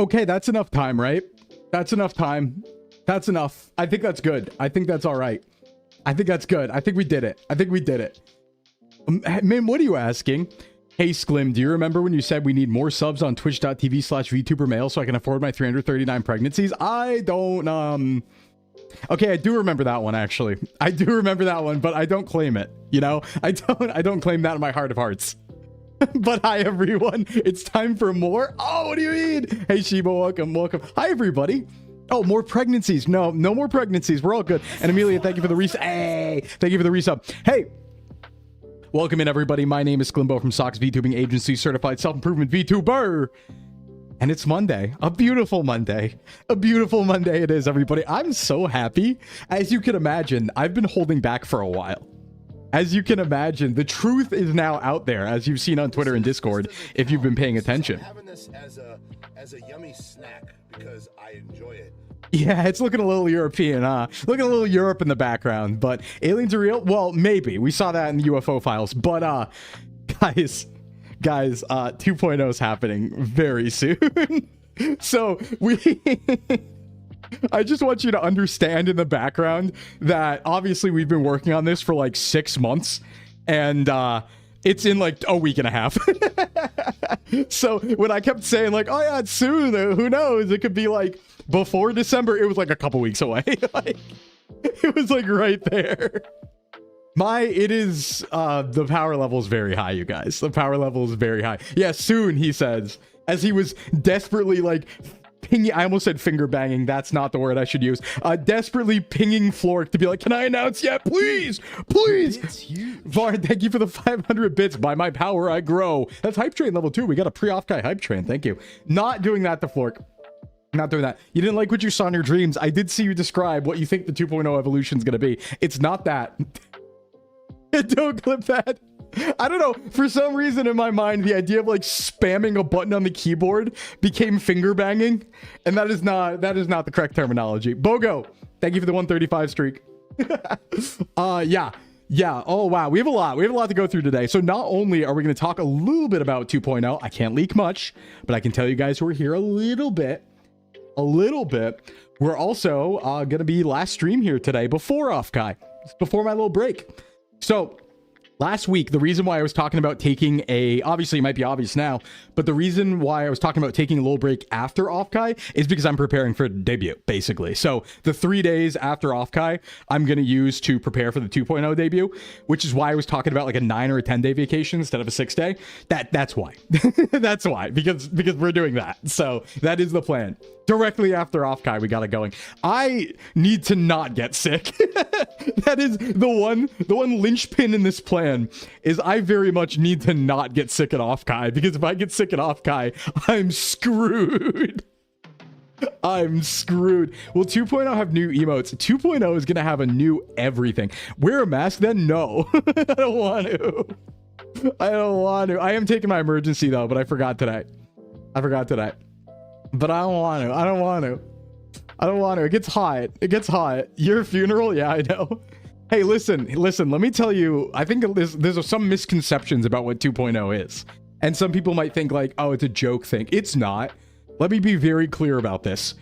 Okay, that's enough time, right? That's enough time. That's enough. I think that's good. I think that's all right. I think that's good. I think we did it. I think we did it. Man, what are you asking? Hey, Sclim, do you remember when you said we need more subs on twitch.tv/VTuberMale so I can afford my 339 pregnancies? I don't, okay, I do remember that one, actually. I do remember that one, but I don't claim it, you know? I don't claim that in my heart of hearts. But hi, everyone. It's time for more. Oh, what do you mean? Hey, Shiba, welcome, welcome. Hi, everybody. Oh, more pregnancies. No more pregnancies. We're all good. And Amelia, thank you for the resub. Hey, thank you for the resub. Hey. Welcome in, everybody. My name is Sclimbo from Sox VTubing Agency, certified self-improvement VTuber. And it's Monday. A beautiful Monday. A beautiful Monday it is, everybody. I'm so happy. As you can imagine, I've been holding back for a while. As you can imagine, the truth is now out there, as you've seen on Twitter and Discord, if you've been paying attention. I'm having this as a yummy snack because I enjoy it. Yeah, it's looking a little European, huh? Looking a little Europe in the background, but aliens are real? Well, maybe. We saw that in the UFO files, but guys, 2.0 is happening very soon. So I just want you to understand in the background that obviously we've been working on this for like 6 months, and it's in like a week and a half. So when I kept saying like, oh yeah, it's soon, who knows? It could be like before December. It was like a couple weeks away. Like, it was like right there. The power level is very high, you guys. The power level is very high. Yeah, soon, he says, as he was desperately like pinging. I almost said finger banging. That's not the word I should use. Desperately pinging Flork to be like, can I announce yet? Please, please. It's huge. Vard, thank you for the 500 bits. By my power, I grow. That's hype train level 2. We got a pre-off guy hype train. Thank you. Not doing that to Flork. Not doing that. You didn't like what you saw in your dreams. I did see you describe what you think the 2.0 evolution is going to be. It's not that. Don't clip that. I don't know. For some reason in my mind, the idea of like spamming a button on the keyboard became finger banging. And that is not the correct terminology. Bogo, thank you for the 135 streak. Yeah. Oh, wow. We have a lot to go through today. So not only are we going to talk a little bit about 2.0, I can't leak much, but I can tell you guys who are here a little bit. We're also going to be last stream here today before Off Kai, before my little break. So last week, the reason why I was talking about taking obviously it might be obvious now, but the reason why I was talking about taking a little break after Off-Kai is because I'm preparing for debut, basically. So the 3 days after Off-Kai, I'm going to use to prepare for the 2.0 debut, which is why I was talking about like a 9 or a 10 day vacation instead of a 6 day. That's why. That's why, because we're doing that. So that is the plan. Directly after Off-Kai, we got it going. I need to not get sick. That is the one linchpin in this plan, is I very much need to not get sick at Off-Kai, because if I get sick at Off-Kai, I'm screwed. I'm screwed. Will 2.0 have new emotes? 2.0 is going to have a new everything. Wear a mask then? No. I don't want to. I am taking my emergency though, but I forgot today. But I don't want to. It gets hot. Your funeral? Yeah, I know. Hey, listen, let me tell you, I think there's some misconceptions about what 2.0 is. And some people might think like, oh, it's a joke thing. It's not. Let me be very clear about this.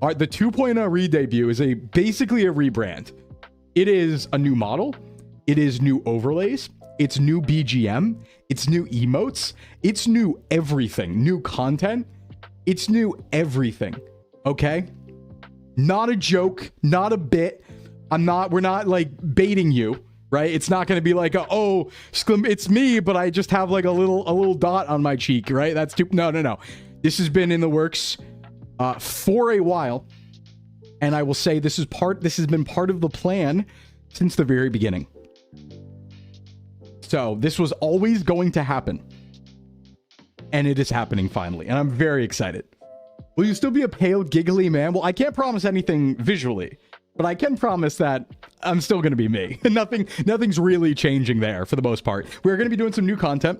The 2.0 re-debut is basically a rebrand. It is a new model. It is new overlays. It's new BGM. It's new emotes. It's new everything. New content. It's new everything, okay? Not a joke, not a bit. We're not like baiting you, right? It's not gonna be like, oh, it's me, but I just have like a little dot on my cheek, right? That's too, no. This has been in the works for a while. And I will say this has been part of the plan since the very beginning. So this was always going to happen. And it is happening finally, and I'm very excited. Will you still be a pale, giggly man? Well, I can't promise anything visually, but I can promise that I'm still going to be me. Nothing's really changing there for the most part. We're going to be doing some new content.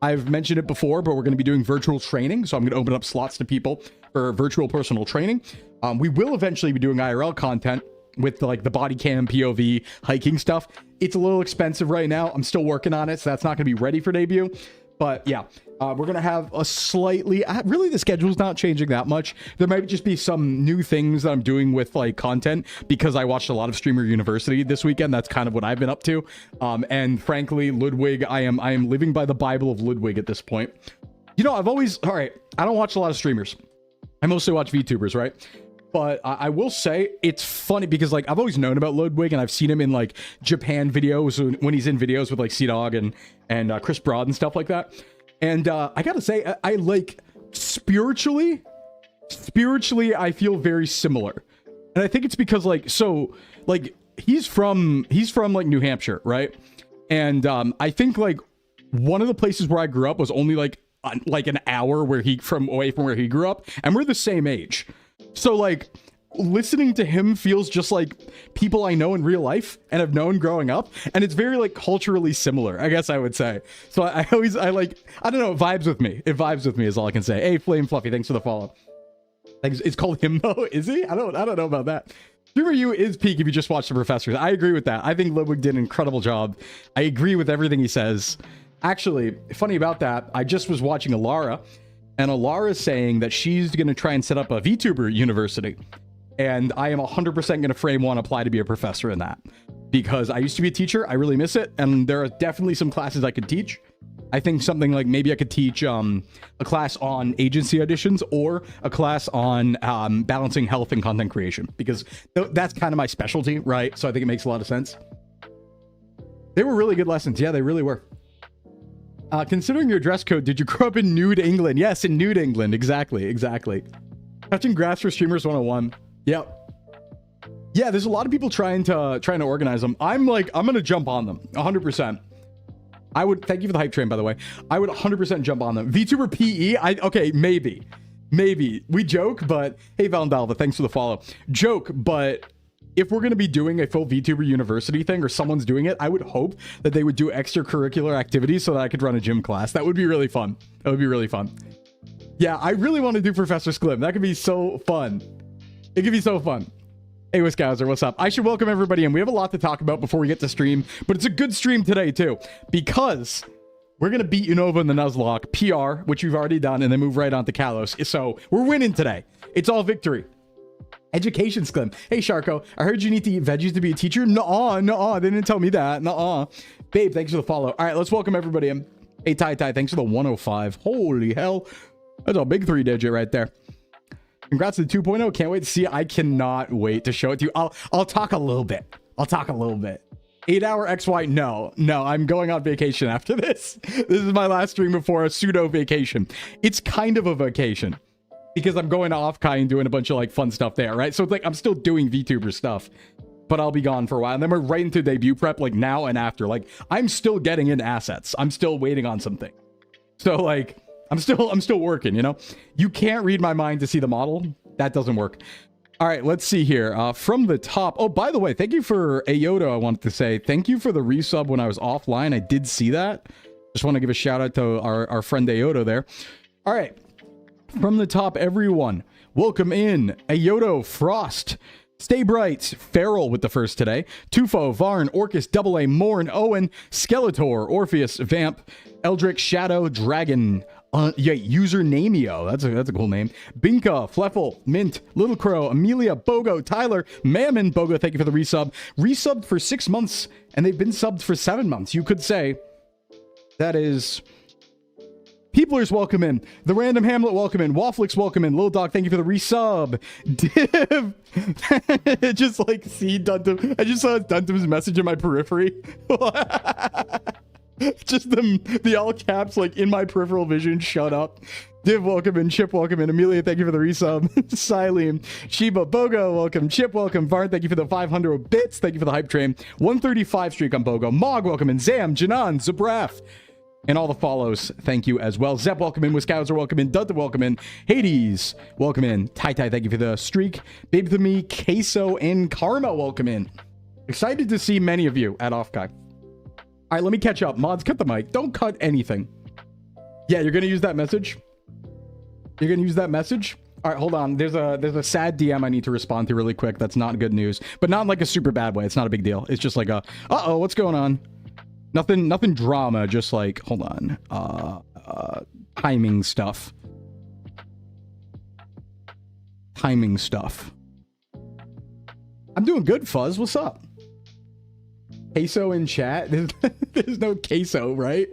I've mentioned it before, but we're going to be doing virtual training, so I'm going to open up slots to people for virtual personal training. We will eventually be doing IRL content with like the body cam, POV, hiking stuff. It's a little expensive right now. I'm still working on it, so that's not going to be ready for debut. But yeah, we're gonna have a slightly, really the schedule's not changing that much. There might just be some new things that I'm doing with like content, because I watched a lot of Streamer University this weekend. That's kind of what I've been up to. And frankly, Ludwig, I am living by the Bible of Ludwig at this point. You know, all right, I don't watch a lot of streamers. I mostly watch VTubers, right? But I will say it's funny because like I've always known about Ludwig, and I've seen him in like Japan videos when he's in videos with like C-Dog and Chris Broad and stuff like that. And I gotta say, I like spiritually, I feel very similar. And I think it's because like, so like he's from like New Hampshire, right? And I think like one of the places where I grew up was only like an hour away from where he grew up, and we're the same age. So like listening to him feels just like people I know in real life and have known growing up, and it's very like culturally similar, I guess I would say. So I don't know, it vibes with me. It vibes with me is all I can say. Hey, Flame Fluffy, thanks for the follow. It's called him though, is he? I don't know about that. Streamer U is peak if you just watch The Professors. I agree with that. I think Ludwig did an incredible job. I agree with everything he says. Actually, funny about that, I just was watching ALOLA, and ALOLA is saying that she's going to try and set up a VTuber university. And I am 100% going to frame one, apply to be a professor in that. Because I used to be a teacher, I really miss it, and there are definitely some classes I could teach. I think something like maybe I could teach a class on agency auditions, or a class on balancing health and content creation, because that's kind of my specialty, right? So I think it makes a lot of sense. They were really good lessons. Yeah, they really were. Considering your dress code, did you grow up in nude England? Yes, in nude England. Exactly. Touching grass for streamers 101. Yep. Yeah, there's a lot of people trying to organize them. I'm gonna jump on them 100%. I would, thank you for the hype train, by the way. I would 100% jump on them. VTuber PE, okay, maybe. We joke, but hey, Valendalva, thanks for the follow. Joke, but if we're going to be doing a full VTuber university thing, or someone's doing it, I would hope that they would do extracurricular activities so that I could run a gym class. That would be really fun. Yeah, I really want to do Professor Sclim. That could be so fun. It could be so fun. Hey, Wiscouser, what's up? I should welcome everybody in. We have a lot to talk about before we get to stream, but it's a good stream today too, because we're going to beat UNOVA in the Nuzlocke, PR, which we've already done, and then move right on to Kalos. So we're winning today. It's all victory. Education Sclim. Hey, Sharko, I heard you need to eat veggies to be a teacher. Nuh-uh, they didn't tell me that. Nuh-uh. Babe, thanks for the follow. All right, let's welcome everybody in. Hey, Tai, thanks for the 105. Holy hell. That's a big 3-digit right there. Congrats to the 2.0. Can't wait to see it. I cannot wait to show it to you. I'll talk a little bit. 8-hour XY. No, I'm going on vacation after this. This is my last stream before a pseudo vacation. It's kind of a vacation, because I'm going to Offkai and doing a bunch of like fun stuff there, right? So it's like I'm still doing VTuber stuff, but I'll be gone for a while. And then we're right into debut prep, like now and after. Like I'm still getting in assets. I'm still waiting on something. So like I'm still working, you know? You can't read my mind to see the model. That doesn't work. All right, let's see here. From the top. Oh, by the way, thank you for JOHTO. I wanted to say thank you for the resub when I was offline. I did see that. Just want to give a shout out to our friend JOHTO there. All right. From the top, everyone, welcome in JOHTO, Frost, Stay Bright, Feral with the first today, Tufo, Varn, Orcus, AA, Morn, Owen, Skeletor, Orpheus, Vamp, Eldrick, Shadow, Dragon, Usernamio, that's a cool name, Binka, Fleffel, Mint, Little Crow, Amelia, Bogo, Tyler, Mammon, Bogo, thank you for the resub. Resubbed for 6 months, and they've been subbed for 7 months. You could say that is... Peoplers, welcome in. The Random Hamlet, welcome in. Wafflix, welcome in. Little Dog, thank you for the resub. Div, just like see Duntum. I just saw Duntum's message in my periphery. Just the all caps like in my peripheral vision. Shut up. Div, welcome in. Chip, welcome in. Amelia, thank you for the resub. Sileem, Shiba, Bogo, welcome. Chip, welcome. Varn, thank you for the 500 bits. Thank you for the hype train. 135 streak on Bogo. Mog, welcome in. Zam, Janan, Zabraf. And all the follows, thank you as well. Zep, welcome in. Wiscouser, welcome in. Dutta, welcome in. Hades, welcome in. Tai, thank you for the streak. Baby to me, Queso, and Karma, welcome in. Excited to see many of you at Offkai. All right, let me catch up. Mods, cut the mic. Don't cut anything. Yeah, you're going to use that message? You're going to use that message? All right, hold on. There's a sad DM I need to respond to really quick. That's not good news, but not in like a super bad way. It's not a big deal. It's just like a, uh-oh, what's going on? Nothing drama, just like, hold on. Timing stuff. Timing stuff. I'm doing good, Fuzz. What's up? Queso in chat? There's no queso, right?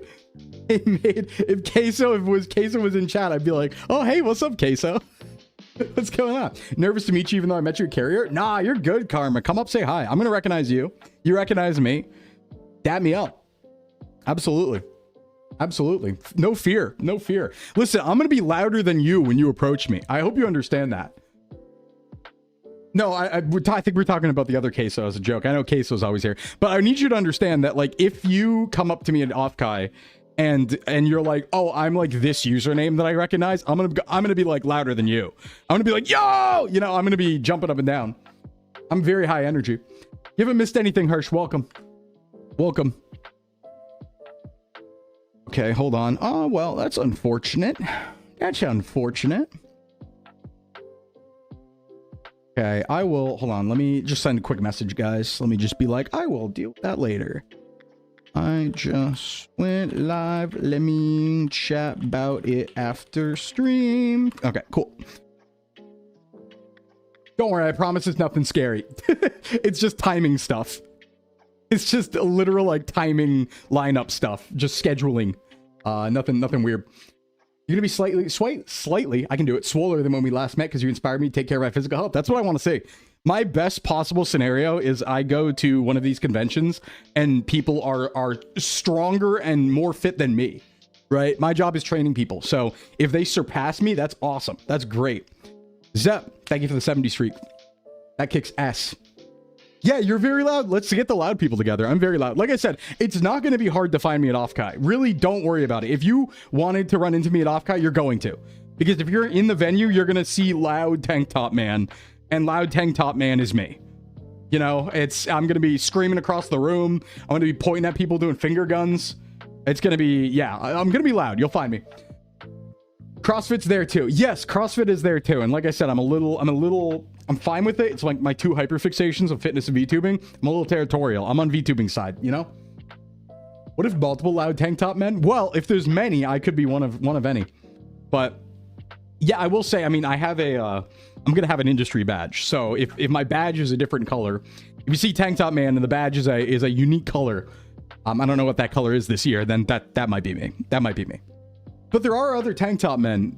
If queso was in chat, I'd be like, oh, hey, what's up, queso? What's going on? Nervous to meet you even though I met your carrier? Nah, you're good, Karma. Come up, say hi. I'm gonna recognize you. You recognize me. Dab me up. Absolutely. Absolutely. No fear. No fear. Listen, I'm gonna be louder than you when you approach me. I hope you understand that. No, I think we're talking about the other queso as a joke. I know queso's always here, but I need you to understand that, like, if you come up to me at Offkai and you're like, oh, I'm like this username that I recognize, I'm gonna be like louder than you. I'm gonna be like, yo, you know, I'm gonna be jumping up and down. I'm very high energy. You haven't missed anything, Hirsch. Welcome. Welcome. Okay, hold on. Oh, well, that's unfortunate. That's unfortunate. Okay, I will, hold on, let me just send a quick message, guys. Let me just be like, I will deal with that later. I just went live. Let me chat about it after stream. Okay, cool. Don't worry, I promise it's nothing scary. It's just timing stuff. It's just a literal, like, timing lineup stuff. Just scheduling. Nothing weird. You're gonna be slightly, I can do it, swoller than when we last met because you inspired me to take care of my physical health. That's what I want to say. My best possible scenario is I go to one of these conventions and people are stronger and more fit than me, right? My job is training people. So if they surpass me, that's awesome. That's great. Zep, thank you for the 70 streak. That kicks ass. Yeah, you're very loud. Let's get the loud people together. I'm very loud. Like I said, it's not going to be hard to find me at Offkai. Really, don't worry about it. If you wanted to run into me at Offkai, you're going to. Because if you're in the venue, you're going to see loud tank top man. And loud tank top man is me. You know, I'm going to be screaming across the room. I'm going to be pointing at people doing finger guns. It's going to be, yeah, I'm going to be loud. You'll find me. CrossFit's there too. Yes, CrossFit is there too. And like I said, I'm fine with it. It's like my two hyperfixations of fitness and VTubing. I'm a little territorial. I'm on VTubing side, you know? What if multiple loud tank top men? Well, if there's many, I could be one of any. But yeah, I will say, I mean, I have I'm going to have an industry badge. So if my badge is a different color, if you see tank top man and the badge is a unique color, I don't know what that color is this year, then that might be me. That might be me. But there are other tank top men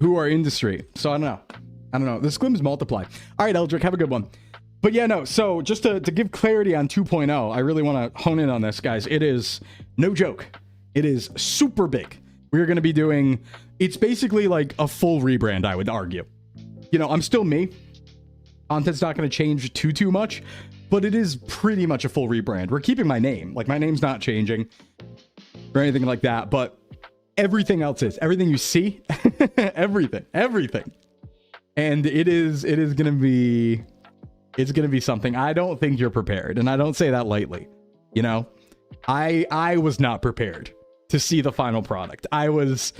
who are industry. So I don't know. The squims multiply. All right, Eldrick, have a good one. But yeah, no. So just to give clarity on 2.0, I really want to hone in on this, guys. It is no joke. It is super big. We're going to be doing, it's basically like a full rebrand, I would argue. You know, I'm still me. Content's not going to change too much, but it is pretty much a full rebrand. We're keeping my name. Like, my name's not changing or anything like that, but everything else is. Everything you see, everything. And it's going to be something. I don't think you're prepared, and I don't say that lightly. You know, I was not prepared to see the final product. I was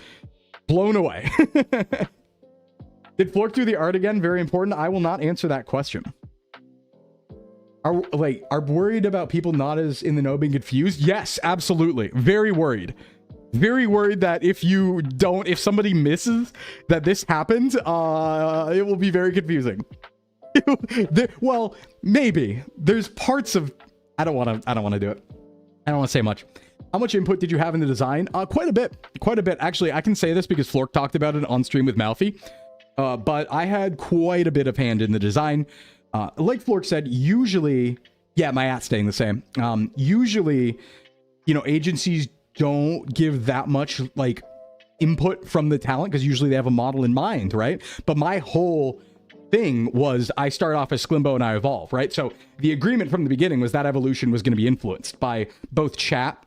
blown away. Did Flork do the art again? Very important. I will not answer that question. Are worried about people not as in the know being confused? Yes, absolutely. Very worried. Very worried that if somebody misses that this happened, it will be very confusing. Well, maybe there's parts of, I don't want to do it. I don't want to say much. How much input did you have in the design? Quite a bit. Actually, I can say this because Flork talked about it on stream with Malfi. But I had quite a bit of hand in the design. Like Flork said, usually, yeah, my at's staying the same. Usually, you know, agencies don't give that much like input from the talent because usually they have a model in mind, right? But my whole thing was I start off as Sclimbo and I evolve, right? So the agreement from the beginning was that evolution was going to be influenced by both chat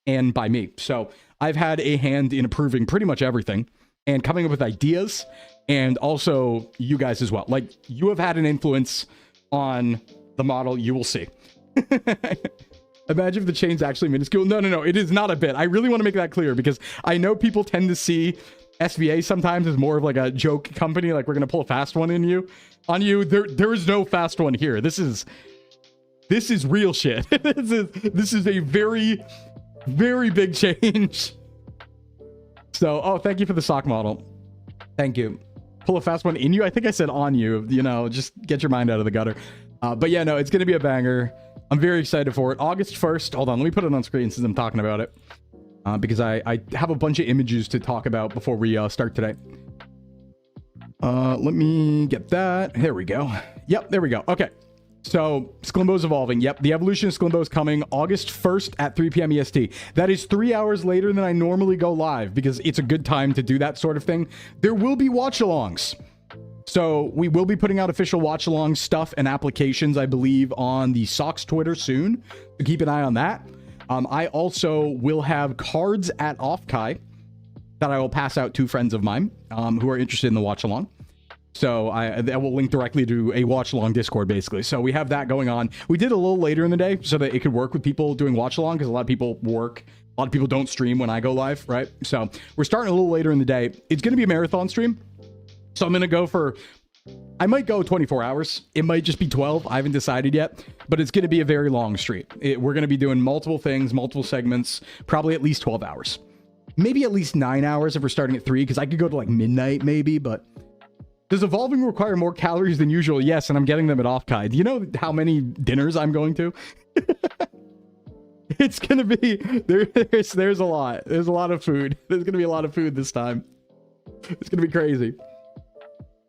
and by me. So I've had a hand in approving pretty much everything and coming up with ideas, and also you guys as well. Like, you have had an influence on the model. You will see. Imagine if the chain's actually minuscule. No. It is not a bit. I really want to make that clear because I know people tend to see SVA sometimes as more of like a joke company. Like, we're going to pull a fast one on you. There is no fast one here. This is real shit. This is a very Very big change. So, oh, thank you for the sock model. Thank you. Pull a fast one in you. I think I said on you. You know, just get your mind out of the gutter. But yeah, no, it's going to be a banger. I'm very excited for it. August 1st. Hold on. Let me put it on screen since I'm talking about it. Because I have a bunch of images to talk about before we start today. Let me get that. There we go. Yep, there we go. Okay. So, Sclimbo's evolving. Yep, the evolution of Sclimbo is coming August 1st at 3 p.m. EST. That is 3 hours later than I normally go live because it's a good time to do that sort of thing. There will be watch-alongs. So, we will be putting out official watch-along stuff and applications, I believe, on the Socks Twitter soon. So, keep an eye on that. I also will have cards at Offkai that I will pass out to friends of mine who are interested in the watch-along. So that will link directly to a watch-along Discord, basically. So we have that going on. We did a little later in the day so that it could work with people doing watch-along because a lot of people work. A lot of people don't stream when I go live, right? So we're starting a little later in the day. It's going to be a marathon stream. So I'm going to go for... I might go 24 hours. It might just be 12. I haven't decided yet. But it's going to be a very long stream. We're going to be doing multiple things, multiple segments, probably at least 12 hours. Maybe at least 9 hours if we're starting at 3 because I could go to like midnight maybe, but... Does evolving require more calories than usual? Yes, and I'm getting them at Offkai. Do you know how many dinners I'm going to? It's going to be... There's a lot. There's a lot of food. There's going to be a lot of food this time. It's going to be crazy.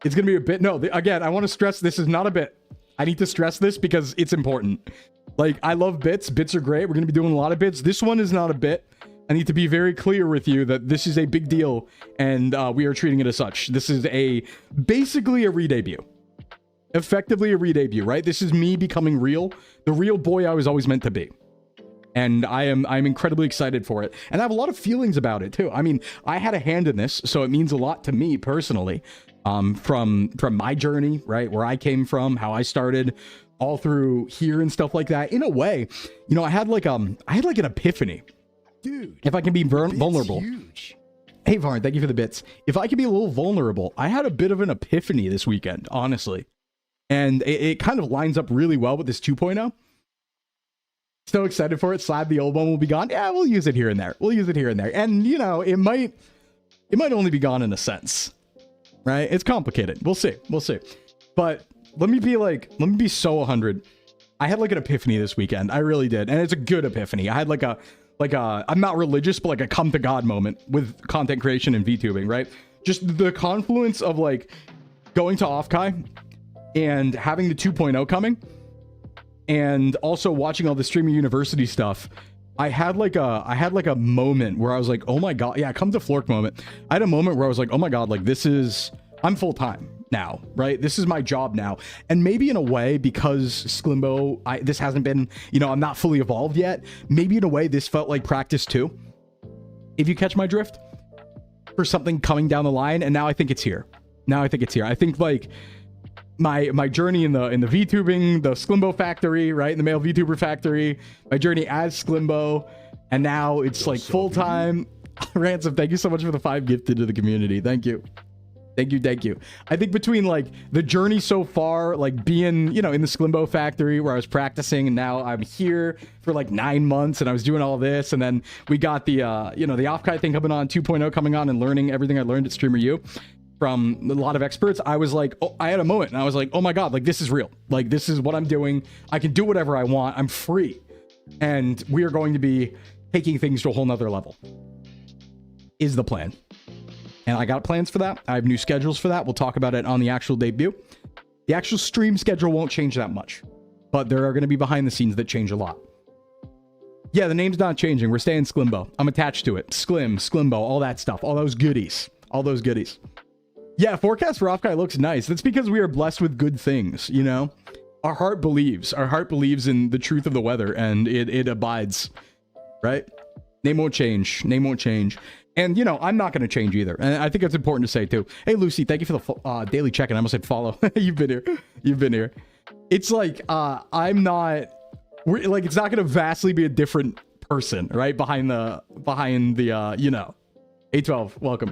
It's going to be a bit... No, again, I want to stress this is not a bit. I need to stress this because it's important. Like, I love bits. Bits are great. We're going to be doing a lot of bits. This one is not a bit. I need to be very clear with you that this is a big deal, and we are treating it as such. This is basically a re-debut. Effectively a re-debut, right? This is me becoming real. The real boy I was always meant to be. And I'm incredibly excited for it. And I have a lot of feelings about it, too. I mean, I had a hand in this, so it means a lot to me personally. From my journey, right? Where I came from, how I started, all through here and stuff like that. In a way, you know, I had like an epiphany. Dude, if I can be vulnerable. Huge. Hey, Varn, thank you for the bits. If I can be a little vulnerable, I had a bit of an epiphany this weekend, honestly. And it kind of lines up really well with this 2.0. So excited for it. Sad the old one will be gone. Yeah, we'll use it here and there. We'll use it here and there. And, you know, it might only be gone in a sense. Right? It's complicated. We'll see. We'll see. But let me be so 100. I had like an epiphany this weekend. I really did. And it's a good epiphany. I had like a I'm not religious, but like a come to God moment with content creation and VTubing, right? Just the confluence of like going to Offkai and having the 2.0 coming and also watching all the Streamer University stuff. I had like a moment where I was like, oh my God. Yeah, come to Flork moment. I had a moment where I was like, oh my God, like I'm full time now, right? This is my job now. And maybe in a way, because Sclimbo, this hasn't been, you know, I'm not fully evolved yet. Maybe in a way, this felt like practice too. If you catch my drift for something coming down the line. And now I think it's here. I think like my journey in the VTubing, the Sclimbo factory, right? In the male VTuber factory, my journey as Sclimbo. And now it's like full time. Ransom, thank you so much for the 5 gifted to the community. Thank you. Thank you. I think between like the journey so far, like being, you know, in the Sclimbo factory where I was practicing and now I'm here for like 9 months and I was doing all this. And then we got the, you know, the Offkai thing coming on, 2.0 coming on and learning everything I learned at Streamer U from a lot of experts. I was like, oh, I had a moment and I was like, oh my God, like this is real. Like this is what I'm doing. I can do whatever I want. I'm free. And we are going to be taking things to a whole nother level is the plan. And I got plans for that. I have new schedules for that. We'll talk about it on the actual debut. The actual stream schedule won't change that much, but there are going to be behind the scenes that change a lot. Yeah, the name's not changing. We're staying Sclimbo. I'm attached to it. Sclimbo, all that stuff, all those goodies. Yeah, forecast for Offkai looks nice. That's because we are blessed with good things, you know? Our heart believes in the truth of the weather and it abides, right? Name won't change. And, you know, I'm not going to change either. And I think that's important to say, too. Hey, Lucy, thank you for the daily check-in. I almost said follow. You've been here. It's like, it's not going to vastly be a different person, right? Behind the you know. A12, welcome.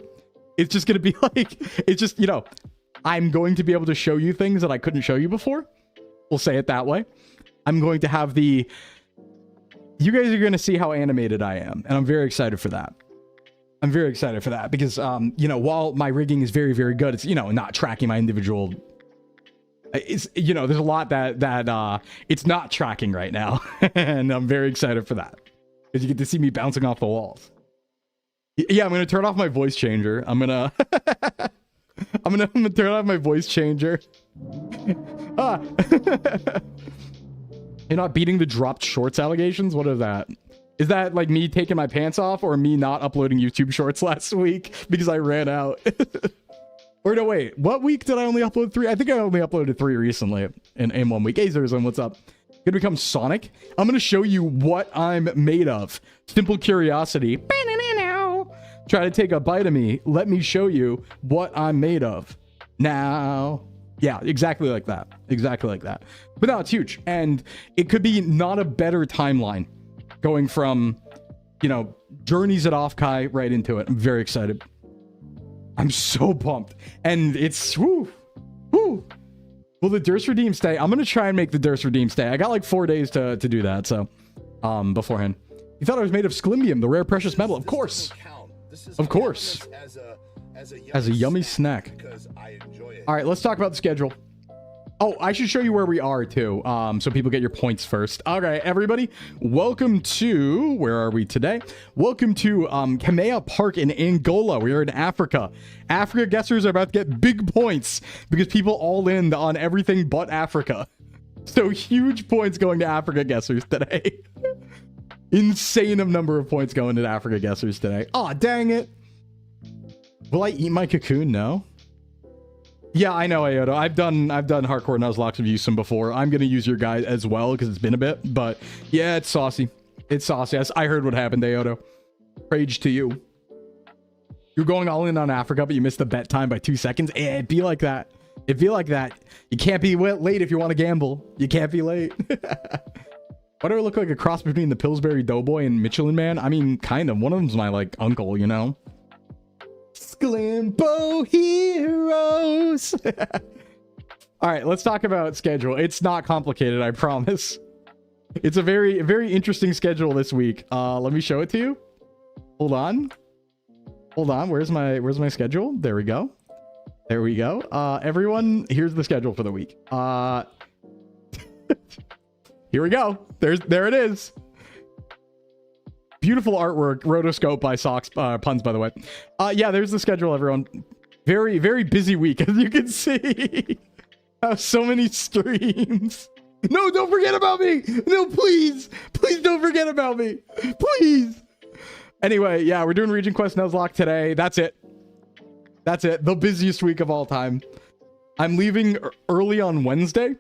It's just going to be like, it's just, you know, I'm going to be able to show you things that I couldn't show you before. We'll say it that way. I'm going to have the you guys are going to see how animated I am, and I'm very excited for that. I'm very excited for that because, you know, while my rigging is very, very good, it's, you know, not tracking my individual. It's, you know, there's a lot that it's not tracking right now, and I'm very excited for that because you get to see me bouncing off the walls. Yeah, I'm gonna turn off my voice changer. I'm gonna turn off my voice changer. Ah. You're not beating the dropped shorts allegations? What is that? Is that like me taking my pants off or me not uploading YouTube shorts last week because I ran out? Or no, wait, what week did I only upload 3? I think I only uploaded 3 recently in 1 week. Hey, Zerzan, what's up? Gonna become Sonic? I'm gonna show you what I'm made of. Simple curiosity. Try to take a bite of me. Let me show you what I'm made of. Now. Yeah, exactly like that. Exactly like that. But no, it's huge. And it could be not a better timeline going from, you know, journeys at Offkai right into it. I'm very excited. I'm so pumped. And it's, whoo, whoo. Will the Durst Redeem stay? I'm going to try and make the Durst Redeem stay. I got like 4 days to do that. So, beforehand. You thought I was made of Sclimbium, the rare precious metal. Of course. Of course. As a yummy snack. All right, let's talk about the schedule. Oh, I should show you where we are too, so people get your points first. All right, everybody, welcome to, where are we today? Welcome to Kamea Park in Angola. We are in Africa. Africa guessers are about to get big points because people all in on everything but Africa. So huge points going to Africa guessers today. Insane number of points going to Africa guessers today. Oh, dang it. Will I eat my cocoon? No. Yeah, I know, Ayoto. I've done hardcore Nuzlocke of use some before. I'm gonna use your guide as well because it's been a bit, but yeah, it's saucy. It's saucy. I heard what happened, Ayoto. Rage to you. You're going all in on Africa, but you missed the bet time by 2 seconds. It'd be like that. It'd be like that. You can't be late if you want to gamble. You can't be late. Why do I look like a cross between the Pillsbury Doughboy and Michelin Man? I mean, kind of. One of them's my like uncle, you know. Sclimbo heroes. All right, let's talk about schedule. It's not complicated, I promise. It's a very, very interesting schedule this week. Let me show it to you. Hold on. Where's my schedule? There we go. There we go. Everyone, here's the schedule for the week. Here we go. There it is. Beautiful artwork, rotoscope by Socks, puns, by the way. Yeah, there's the schedule, everyone. Very, very busy week, as you can see. I have so many streams. No, don't forget about me. No, please. Please don't forget about me. Please. Anyway, yeah, we're doing Region Quest Nuzlocke today. That's it. That's it. The busiest week of all time. I'm leaving early on Wednesday.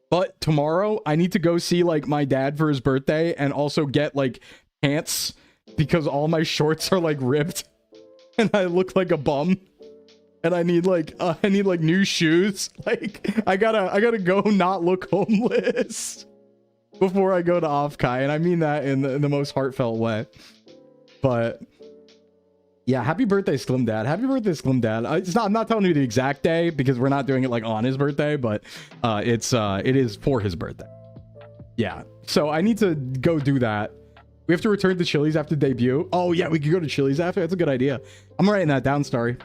But tomorrow, I need to go see, like, my dad for his birthday and also get, like, pants because all my shorts are like ripped and I look like a bum and I need like new shoes. Like I gotta go not look homeless before I go to Offkai, and I mean that in the most heartfelt way. But yeah, happy birthday, Slim Dad. Happy birthday, Slim Dad. I'm not telling you the exact day because we're not doing it like on his birthday, but it is for his birthday. Yeah, so I need to go do that. We have to return to Chili's after debut. Oh yeah, we could go to Chili's after. That's a good idea. I'm writing that down, Starry.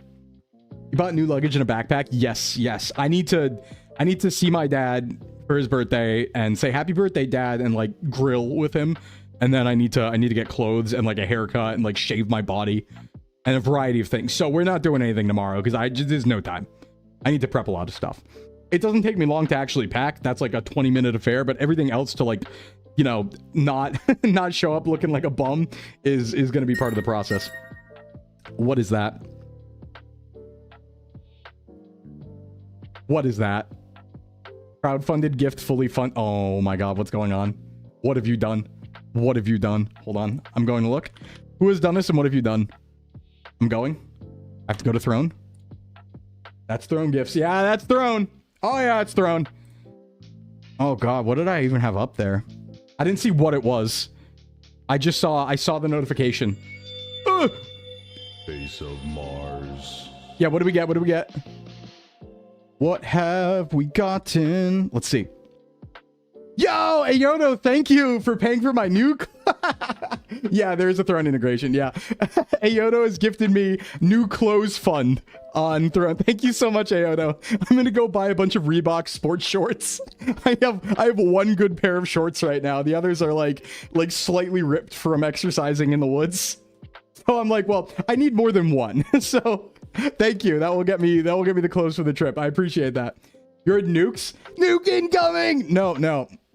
You bought new luggage and a backpack? Yes. I need to see my dad for his birthday and say happy birthday, Dad, and like grill with him. And then I need to get clothes and like a haircut and like shave my body and a variety of things. So we're not doing anything tomorrow because there's no time. I need to prep a lot of stuff. It doesn't take me long to actually pack. That's like a 20-minute affair, but everything else to like, you know, not show up looking like a bum is going to be part of the process. What is that? What is that? Crowdfunded gift fully fund. Oh my God, what's going on? What have you done? What have you done? Hold on. I'm going to look. Who has done this and what have you done? I'm going. I have to go to Throne. That's Throne gifts. Yeah, that's Throne. Oh yeah, it's Throne. Oh God, what did I even have up there? I didn't see what it was. I saw the notification. Face of Mars. Yeah, what do we get? What do we get? What have we gotten? Let's see. Yo, Ayono, thank you for paying for my new... Yeah, there's a Throne integration, yeah. Ayono has gifted me new clothes fund on Throne. Thank you so much, Ayono. I'm gonna go buy a bunch of Reebok sports shorts. I have one good pair of shorts right now. The others are like slightly ripped from exercising in the woods. So I'm like, well, I need more than one. So thank you. That will get me the clothes for the trip. I appreciate that. You're at Nukes? Nuke incoming! No,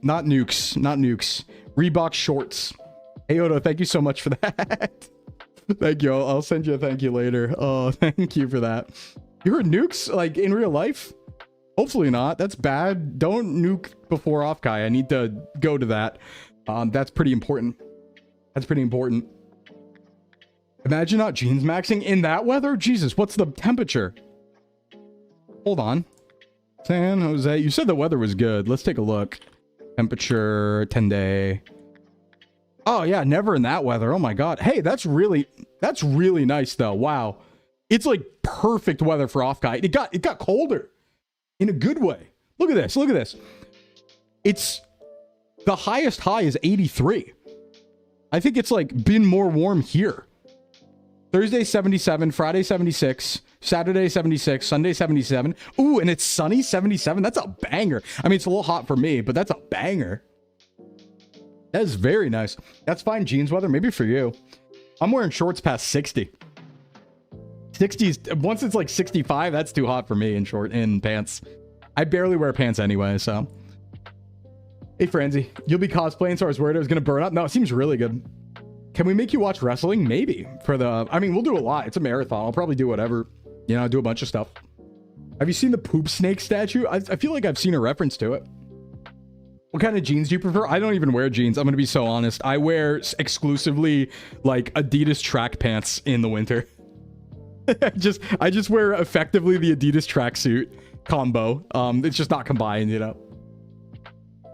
not Nukes. Not Nukes. Reebok shorts. Hey, Odo, thank you so much for that. Thank you. I'll send you a thank you later. Oh, thank you for that. You heard Nukes, like, in real life? Hopefully not. That's bad. Don't nuke before Offkai. I need to go to that. That's pretty important. That's pretty important. Imagine not jeans maxing in that weather? Jesus, what's the temperature? Hold on. San Jose. You said the weather was good. Let's take a look. Temperature, 10-day. Oh, yeah, never in that weather. Oh, my God. Hey, that's really nice, though. Wow. It's, like, perfect weather for Offkai. It got colder in a good way. Look at this. Look at this. It's... The highest high is 83. I think it's, like, been more warm here. Thursday, 77. Friday, 76. Saturday, 76. Sunday, 77. Ooh, and it's sunny, 77. That's a banger. I mean, it's a little hot for me, but that's a banger. That is very nice. That's fine jeans weather. Maybe for you. I'm wearing shorts past 60. 60s. Once it's like 65, that's too hot for me in pants. I barely wear pants anyway, so. Hey, Franzi. You'll be cosplaying, so I was worried I was going to burn up. No, it seems really good. Can we make you watch wrestling? Maybe. I mean, we'll do a lot. It's a marathon. I'll probably do whatever. You know, do a bunch of stuff. Have you seen the poop snake statue? I feel like I've seen a reference to it. What kind of jeans do you prefer? I don't even wear jeans. I'm going to be so honest. I wear exclusively like Adidas track pants in the winter. I just wear effectively the Adidas tracksuit combo. It's just not combined, you know.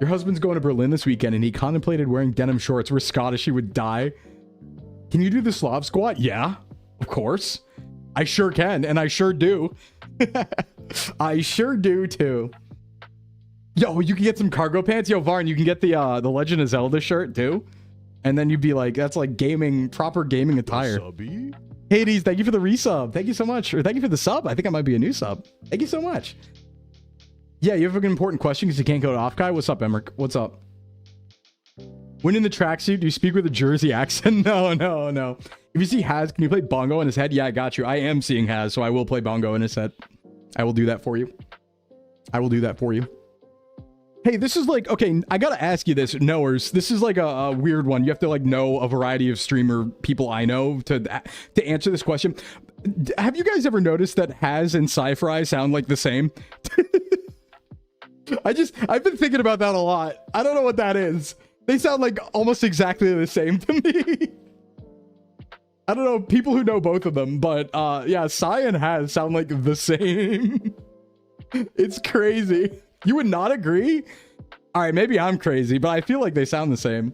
Your husband's going to Berlin this weekend and he contemplated wearing denim shorts. We're Scottish. He would die. Can you do the Slav squat? Yeah, of course. I sure can. And I sure do. I sure do too. Yo, you can get some cargo pants. Yo, Varn, you can get the Legend of Zelda shirt too. And then you'd be like, that's like gaming, proper gaming attire. Hades, thank you for the resub. Thank you so much. Or thank you for the sub. I think I might be a new sub. Thank you so much. Yeah, you have an important question because you can't go to Offkai. What's up, Emmerich? What's up? When in the tracksuit, do you speak with a Jersey accent? No. If you see Haz, can you play bongo in his head? Yeah, I got you. I am seeing Haz, so I will play bongo in his head. I will do that for you. I will do that for you. Hey, this is like, okay, I gotta ask you this, knowers. This is like a weird one. You have to like know a variety of streamer people I know to answer this question. Have you guys ever noticed that Haz and Sci-Fry sound like the same? I've been thinking about that a lot. I don't know what that is. They sound like almost exactly the same to me. I don't know, people who know both of them, but yeah, Sai and Haz sound like the same. It's crazy. You would not agree? All right, maybe I'm crazy, but I feel like they sound the same.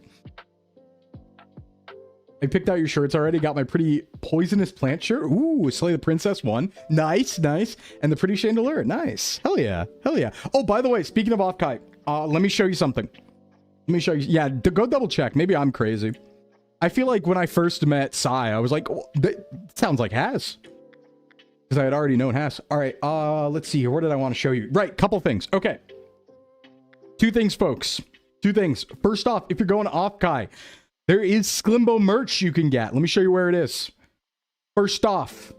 I picked out your shirts already. Got my pretty poisonous plant shirt. Ooh, Slay the Princess one. Nice. And the pretty chandelier. Nice. Hell yeah. Oh, by the way, speaking of Offkai, let me show you something. Let me show you. Yeah, go double check. Maybe I'm crazy. I feel like when I first met Sai, I was like, oh, that sounds like Haz. Because I had already known Haz. All right, let's see here. What did I want to show you? Right, couple things. Okay. 2 things, folks. 2 things. First off, if you're going to Offkai, there is Sclimbo merch you can get. Let me show you where it is. First off,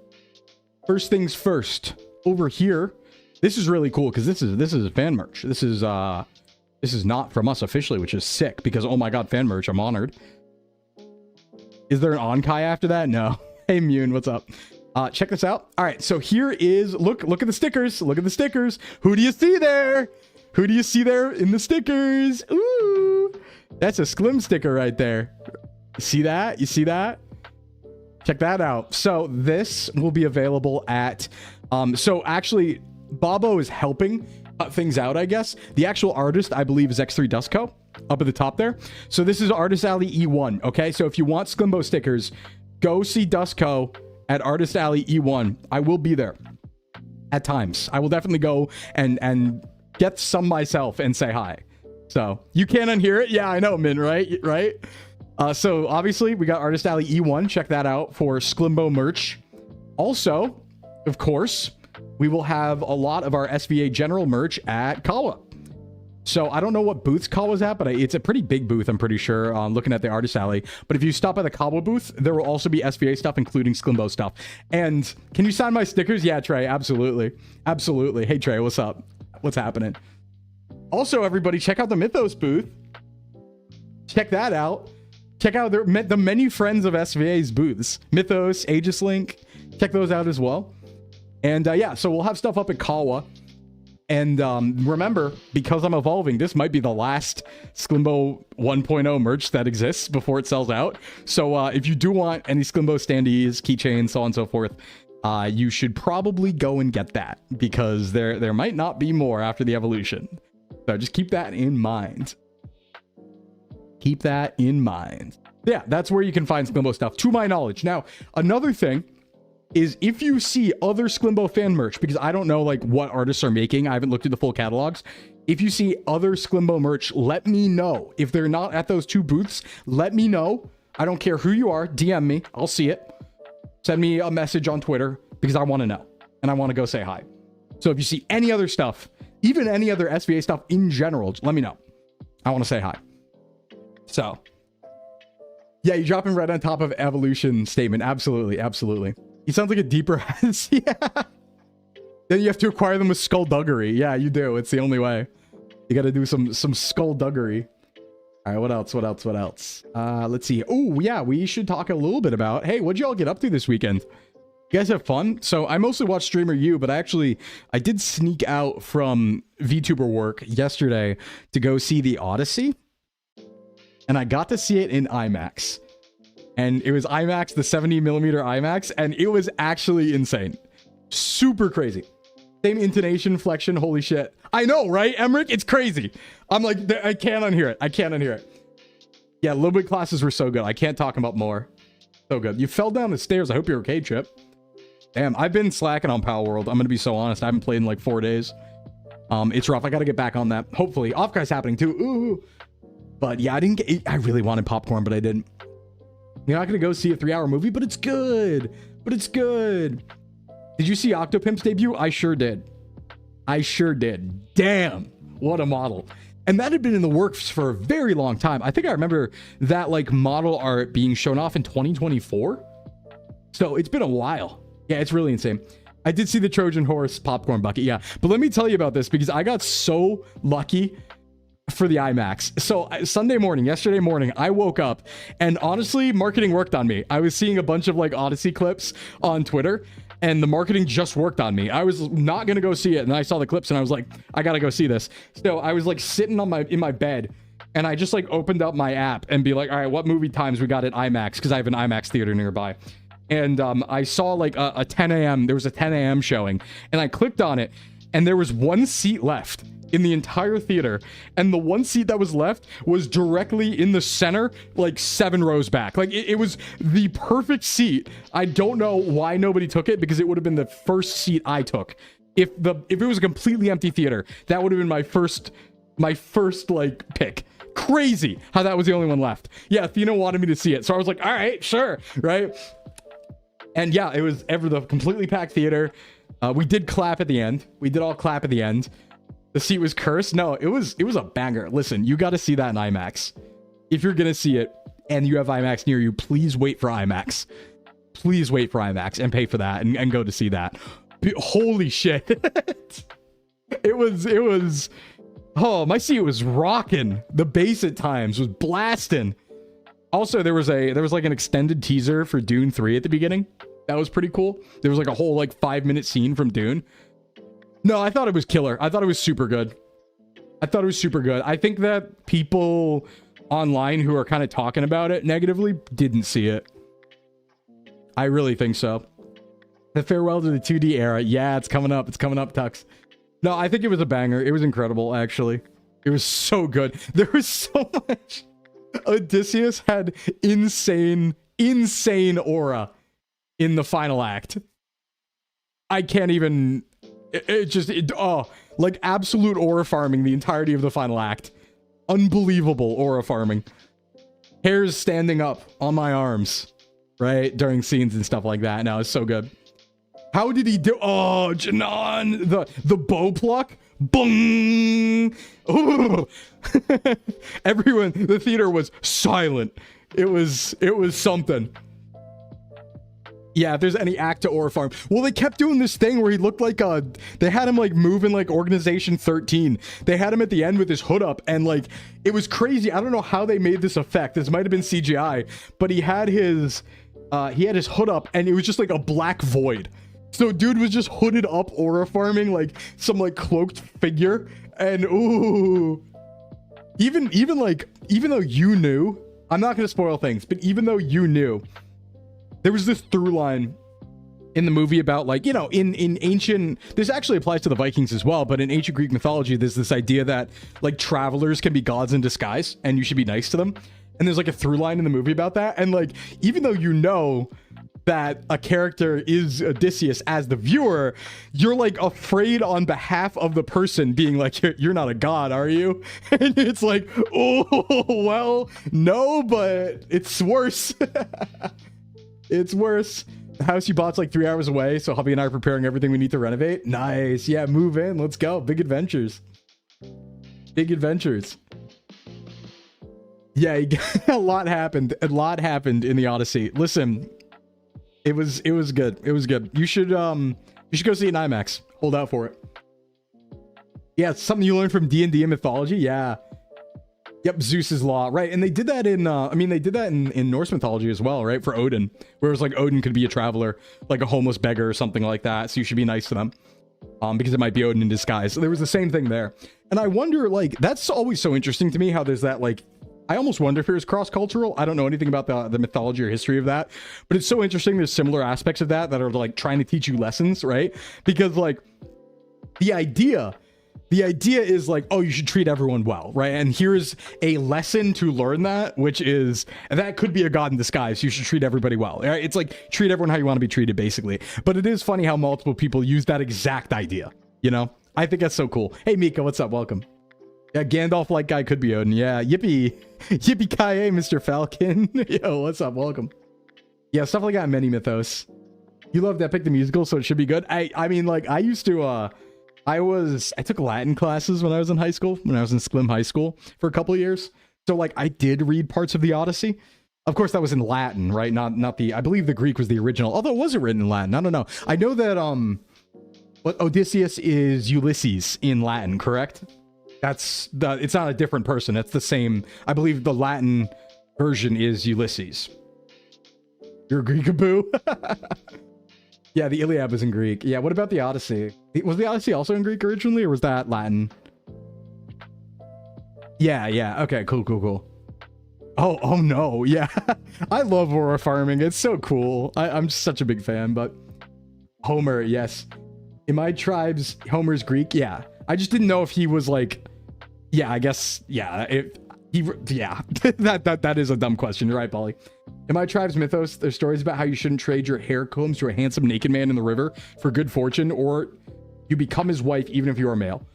first things first. Over here, this is really cool because this is a fan merch. This is not from us officially, which is sick because oh my god, fan merch. I'm honored. Is there an Onkai after that? No. Hey Mune, what's up? Check this out. All right, so here is look at the stickers. Look at the stickers. Who do you see there? Who do you see there in the stickers? Ooh, that's a Sclim sticker right there. You see that? You see that? Check that out. So this will be available at so actually Bobo is helping cut things out, I guess. The actual artist, I believe, is X3 Dustco up at the top there. So this is Artist Alley E1. Okay, so if you want Sclimbo stickers, go see Dustco at Artist Alley E1. I will be there at times. I will definitely go and get some myself and say hi. So you can't unhear it. Yeah, I know, Min, right? So obviously we got Artist Alley E1. Check that out for Sclimbo merch. Also, of course, we will have a lot of our SVA general merch at Kawa. So I don't know what booths Kawa's at, but it's a pretty big booth, I'm pretty sure, looking at the Artist Alley. But if you stop by the Kawa booth, there will also be SVA stuff, including Sclimbo stuff. And can you sign my stickers? Yeah, Trey, absolutely. Absolutely. Hey, Trey, what's up? What's happening? Also, everybody, check out the Mythos booth. Check that out. Check out the many friends of SVA's booths. Mythos, Aegis Link. Check those out as well. And yeah, so we'll have stuff up at Kawa. And remember, because I'm evolving, this might be the last Sclimbo 1.0 merch that exists before it sells out. So if you do want any Sclimbo standees, keychains, so on and so forth, you should probably go and get that, because there might not be more after the evolution. So just keep that in mind. Keep that in mind. Yeah, that's where you can find Sclimbo stuff, to my knowledge. Now, another thing is if you see other Sclimbo fan merch, because I don't know like what artists are making, I haven't looked at the full catalogs. If you see other Sclimbo merch, let me know. If they're not at those two booths, let me know. I don't care who you are, DM me, I'll see it. Send me a message on Twitter, because I want to know and I want to go say hi. So if you see any other stuff, even any other SVA stuff in general, let me know. I want to say hi. So yeah, you dropping right on top of evolution statement. Absolutely, absolutely. He sounds like a deeper ass. Yeah. Then you have to acquire them with skullduggery. Yeah, you do. It's the only way. You got to do some skullduggery. All right, what else? What else? What else? Let's see. Oh, yeah, we should talk a little bit about, hey, what'd y'all get up to this weekend? You guys have fun? So I mostly watched Streamer U, but I did sneak out from VTuber work yesterday to go see the Odyssey. And I got to see it in IMAX. And it was IMAX, the 70mm IMAX, and it was actually insane. Super crazy. Same intonation, flexion, holy shit. I know, right, Emmerich? It's crazy. I'm like, I can't unhear it. I can't unhear it. Yeah, little bit classes were so good. I can't talk about more. So good. You fell down the stairs. I hope you're okay, Chip. Damn, I've been slacking on Power World. I'm going to be so honest. I haven't played in like 4 days. It's rough. I got to get back on that. Hopefully. Off Guy's happening too. Ooh. But yeah, I really wanted popcorn, but I didn't. You're not going to go see a 3-hour movie, but it's good. But it's good. Did you see Octopimp's debut? I sure did. I sure did. Damn. What a model. And that had been in the works for a very long time. I think I remember that like model art being shown off in 2024. So it's been a while. Yeah, it's really insane. I did see the Trojan Horse popcorn bucket. Yeah. But let me tell you about this, because I got so lucky for the IMAX. So yesterday morning, I woke up and honestly, marketing worked on me. I was seeing a bunch of like Odyssey clips on Twitter and the marketing just worked on me. I was not going to go see it. And I saw the clips and I was like, I got to go see this. So I was like sitting in my bed and I just like opened up my app and be like, all right, what movie times we got at IMAX? Because I have an IMAX theater nearby. And I saw like a 10 a.m. There was a 10 a.m. showing and I clicked on it and there was one seat left in the entire theater, and the one seat that was left was directly in the center, like 7 rows back. Like it was the perfect seat. I don't know why nobody took it, because it would have been the first seat I took. If it was a completely empty theater, that would have been my first like pick. Crazy how that was the only one left. Yeah, Athena wanted me to see it, so I was like, all right, sure, right? And yeah, it was the completely packed theater. We did clap at the end. We did all clap at the end. The seat was cursed. No, it was a banger. Listen, you got to see that in IMAX. If you're going to see it and you have IMAX near you, please wait for IMAX. Please wait for IMAX and pay for that and go to see that. Holy shit. It was, oh, my seat was rocking. The bass at times was blasting. Also, there was like an extended teaser for Dune 3 at the beginning. That was pretty cool. There was like a whole like 5-minute scene from Dune. No, I thought it was killer. I thought it was super good. I think that people online who are kind of talking about it negatively didn't see it. I really think so. The farewell to the 2D era. Yeah, it's coming up. It's coming up, Tux. No, I think it was a banger. It was incredible, actually. It was so good. There was so much. Odysseus had insane aura in the final act. I can't even... like absolute aura farming the entirety of the final act. Unbelievable aura farming. Hairs standing up on my arms, right? During scenes and stuff like that. No, it's so good. How did he do? Oh, Janan, the bow pluck. Boom. Everyone, the theater was silent. It was something. Yeah, if there's any act to aura farm. Well, they kept doing this thing where he looked like they had him like moving like Organization 13. They had him at the end with his hood up, and like it was crazy. I don't know how they made this effect. This might have been CGI, but he had his hood up, and it was just like a black void. So dude was just hooded up aura farming like some like cloaked figure, and ooh, even though you knew, I'm not gonna spoil things, but even though you knew, there was this through line in the movie about like, you know, in ancient, this actually applies to the Vikings as well, but in ancient Greek mythology, there's this idea that like travelers can be gods in disguise and you should be nice to them. And there's like a through line in the movie about that. And like, even though you know that a character is Odysseus as the viewer, you're like afraid on behalf of the person being like, you're not a god, are you? And it's like, oh, well, no, but it's worse. It's worse. The house you bought's like 3 hours away, so hubby and I are preparing everything we need to renovate. Nice. Yeah, move in. Let's go. Big adventures. Big adventures. Yeah, a lot happened. A lot happened in the Odyssey. Listen, it was good. It was good. You should go see it in IMAX. Hold out for it. Yeah, it's something you learn from D&D and mythology. Yeah. Yep, Zeus's law, right? And they did that in, I mean, they did that in Norse mythology as well, right? For Odin, where it was like Odin could be a traveler, like a homeless beggar or something like that. So you should be nice to them, because it might be Odin in disguise. So there was the same thing there. And I wonder, like, that's always so interesting to me how there's that, like, I almost wonder if it was cross-cultural. I don't know anything about the mythology or history of that, but it's so interesting. There's similar aspects of that are like trying to teach you lessons, right? Because like the idea is like, oh, you should treat everyone well, right? And here's a lesson to learn that, which is that could be a god in disguise. You should treat everybody well, right? It's like treat everyone how you want to be treated, basically. But it is funny how multiple people use that exact idea, you know? I think that's so cool. Hey, Mika, what's up? Welcome. Yeah, Gandalf-like guy could be Odin. Yeah, yippee. Yippee-ki-yay, Mr. Falcon. Yo, what's up? Welcome. Yeah, stuff like that in many mythos. You loved Epic the Musical, so it should be good. I mean, like, I used to, I took Latin classes when I was in high school, when I was in Sclim High School for a couple of years. So like I did read parts of the Odyssey. Of course, that was in Latin, right? Not the, I believe the Greek was the original, although it wasn't written in Latin. I don't know. I know that, what Odysseus is Ulysses in Latin, correct? It's not a different person. It's the same. I believe the Latin version is Ulysses. You're a Greekaboo? Yeah, the Iliad was in Greek. Yeah, what about the Odyssey? Was the Odyssey also in Greek originally, or was that Latin? Yeah. Okay, cool. Oh no, yeah. I love aura farming. It's so cool. I'm such a big fan, but Homer, yes. In my tribes, Homer's Greek, yeah. I just didn't know if he was like, yeah, I guess, yeah. That is a dumb question. You're right, Polly. In my tribe's mythos, there's stories about how you shouldn't trade your hair combs to a handsome naked man in the river for good fortune, or you become his wife even if you are male.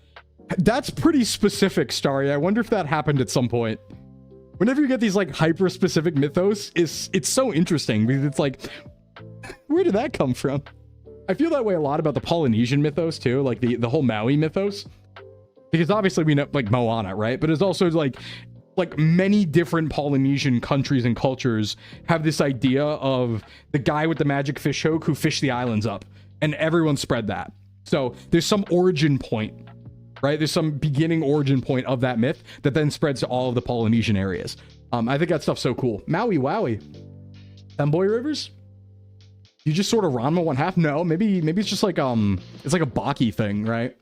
That's pretty specific, Starry. I wonder if that happened at some point. Whenever you get these like hyper specific mythos, it's so interesting because it's like, where did that come from? I feel that way a lot about the Polynesian mythos too, like the whole Maui mythos, because obviously we know like Moana, right? But it's also like many different Polynesian countries and cultures have this idea of the guy with the magic fish hook who fished the islands up, and everyone spread that. So there's some origin point, right? There's some beginning origin point of that myth that then spreads to all of the Polynesian areas. I think that stuff's so cool. Maui Wowie. Femboy Rivers? You just sort of Ranma one half? No, maybe it's just like it's like a Baki thing, right?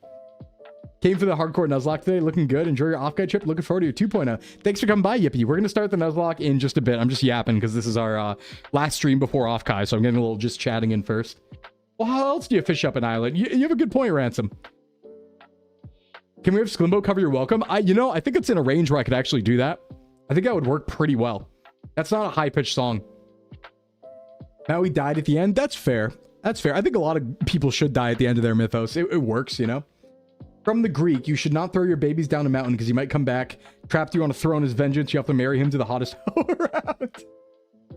Came for the hardcore Nuzlocke today, looking good. Enjoy your off-guide trip. Looking forward to your 2.0. Thanks for coming by, Yippee. We're gonna start the Nuzlocke in just a bit. I'm just yapping because this is our last stream before off-kai, so I'm getting a little just chatting in first. Well, how else do you fish up an island? You have a good point, Ransom. Can we have Sclimbo cover your welcome? I think it's in a range where I could actually do that. I think that would work pretty well. That's not a high-pitched song. Maui died at the end. That's fair. That's fair. I think a lot of people should die at the end of their mythos. It works, you know? From the Greek, you should not throw your babies down a mountain because he might come back, trapped you on a throne as vengeance. You have to marry him to the hottest hoe around.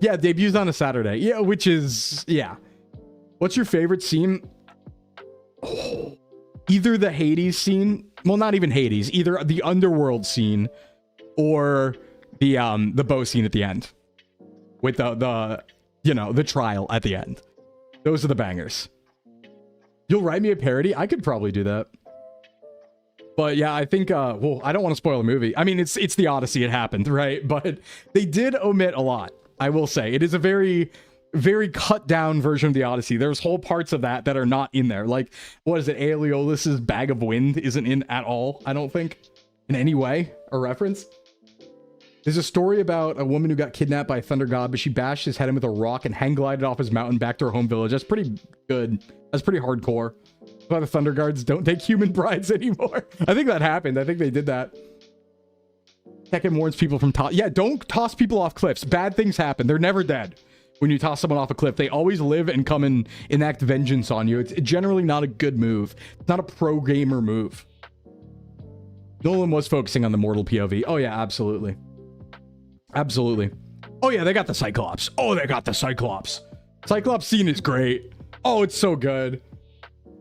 Yeah, debuts on a Saturday. Yeah, which is, yeah. What's your favorite scene? Oh, either the Hades scene, well, not even Hades, either the underworld scene or the bow scene at the end with the you know, the trial at the end. Those are the bangers. You'll write me a parody? I could probably do that. But yeah, I think, well, I don't want to spoil the movie. I mean, it's the Odyssey, it happened, right? But they did omit a lot, I will say. It is a very, very cut down version of the Odyssey. There's whole parts of that that are not in there. Like, what is it? Aeolus's bag of wind isn't in at all, I don't think, in any way, a reference. There's a story about a woman who got kidnapped by a thunder god, but she bashed his head in with a rock and hang glided off his mountain back to her home village. That's pretty good. That's pretty hardcore. But the thunder guards don't take human brides anymore. I think that happened. I think they did that. Tekken warns people from yeah, don't toss people off cliffs. Bad things happen. They're never dead when you toss someone off a cliff. They always live and come and enact vengeance on you. It's generally not a good move. It's not a pro gamer move. Nolan was focusing on the mortal POV. Oh yeah, absolutely. Absolutely. Oh yeah, they got the Cyclops. Oh, they got the Cyclops. Cyclops scene is great. Oh, it's so good.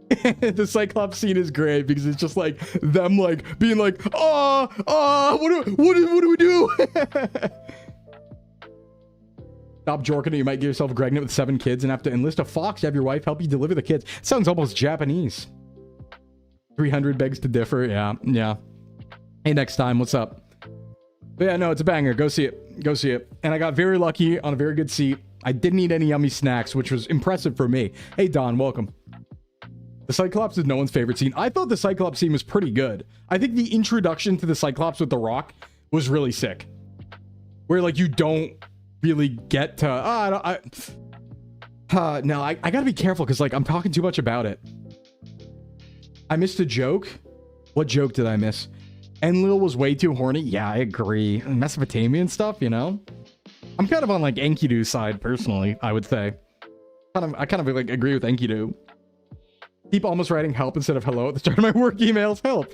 The Cyclops scene is great because it's just like them like being like, what do we do? Stop jorking it. You might get yourself pregnant with 7 kids and have to enlist a fox to have your wife help you deliver the kids. Sounds almost Japanese. 300 begs to differ. Yeah. Hey, next time, what's up? But yeah, no, it's a banger. Go see it. Go see it. And I got very lucky on a very good seat. I didn't eat any yummy snacks, which was impressive for me. Hey, Don, welcome. The Cyclops is no one's favorite scene. I thought the Cyclops scene was pretty good. I think the introduction to the Cyclops with the rock was really sick. Where, like, you don't really get to... no, I gotta be careful because, like, I'm talking too much about it. I missed a joke. What joke did I miss? Enlil was way too horny. Yeah, I agree. Mesopotamian stuff, you know? I'm kind of on, like, Enkidu's side, personally, I would say. I kind of like, agree with Enkidu. Keep almost writing help instead of hello at the start of my work emails. Help.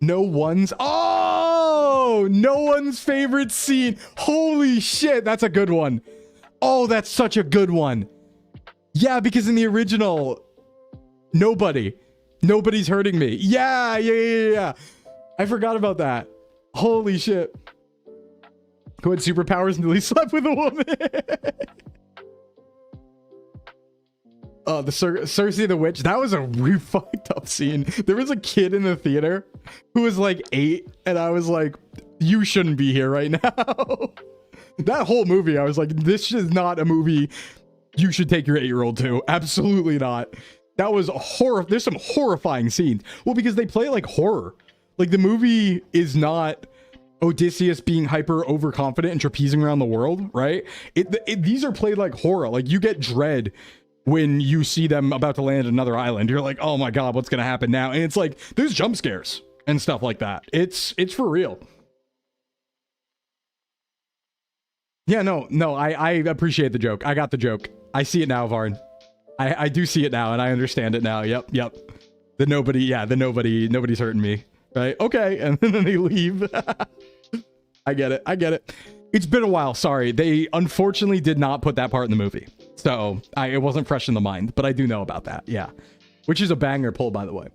No one's... Oh! No one's favorite scene. Holy shit, that's a good one. Oh, that's such a good one. Yeah, because in the original... Nobody's hurting me. Yeah. I forgot about that. Holy shit. Who had superpowers until he slept with a woman? The Cersei the Witch. That was a really fucked up scene. There was a kid in the theater who was like 8, and I was like, you shouldn't be here right now. That whole movie, I was like, this is not a movie you should take your 8-year-old to. Absolutely not. That was horror. There's some horrifying scenes. Well, because they play like horror. Like, the movie is not Odysseus being hyper overconfident and trapezing around the world, right? These are played like horror. Like, you get dread when you see them about to land another island. You're like, oh my god, what's gonna happen now? And it's like, there's jump scares and stuff like that. It's for real. Yeah, no, I appreciate the joke. I got the joke. I see it now, Varn. I do see it now, and I understand it now. Yep. Nobody's hurting me, right? Okay, and then they leave. I get it. It's been a while, sorry. They unfortunately did not put that part in the movie. So, it wasn't fresh in the mind, but I do know about that, yeah. Which is a banger pull, by the way.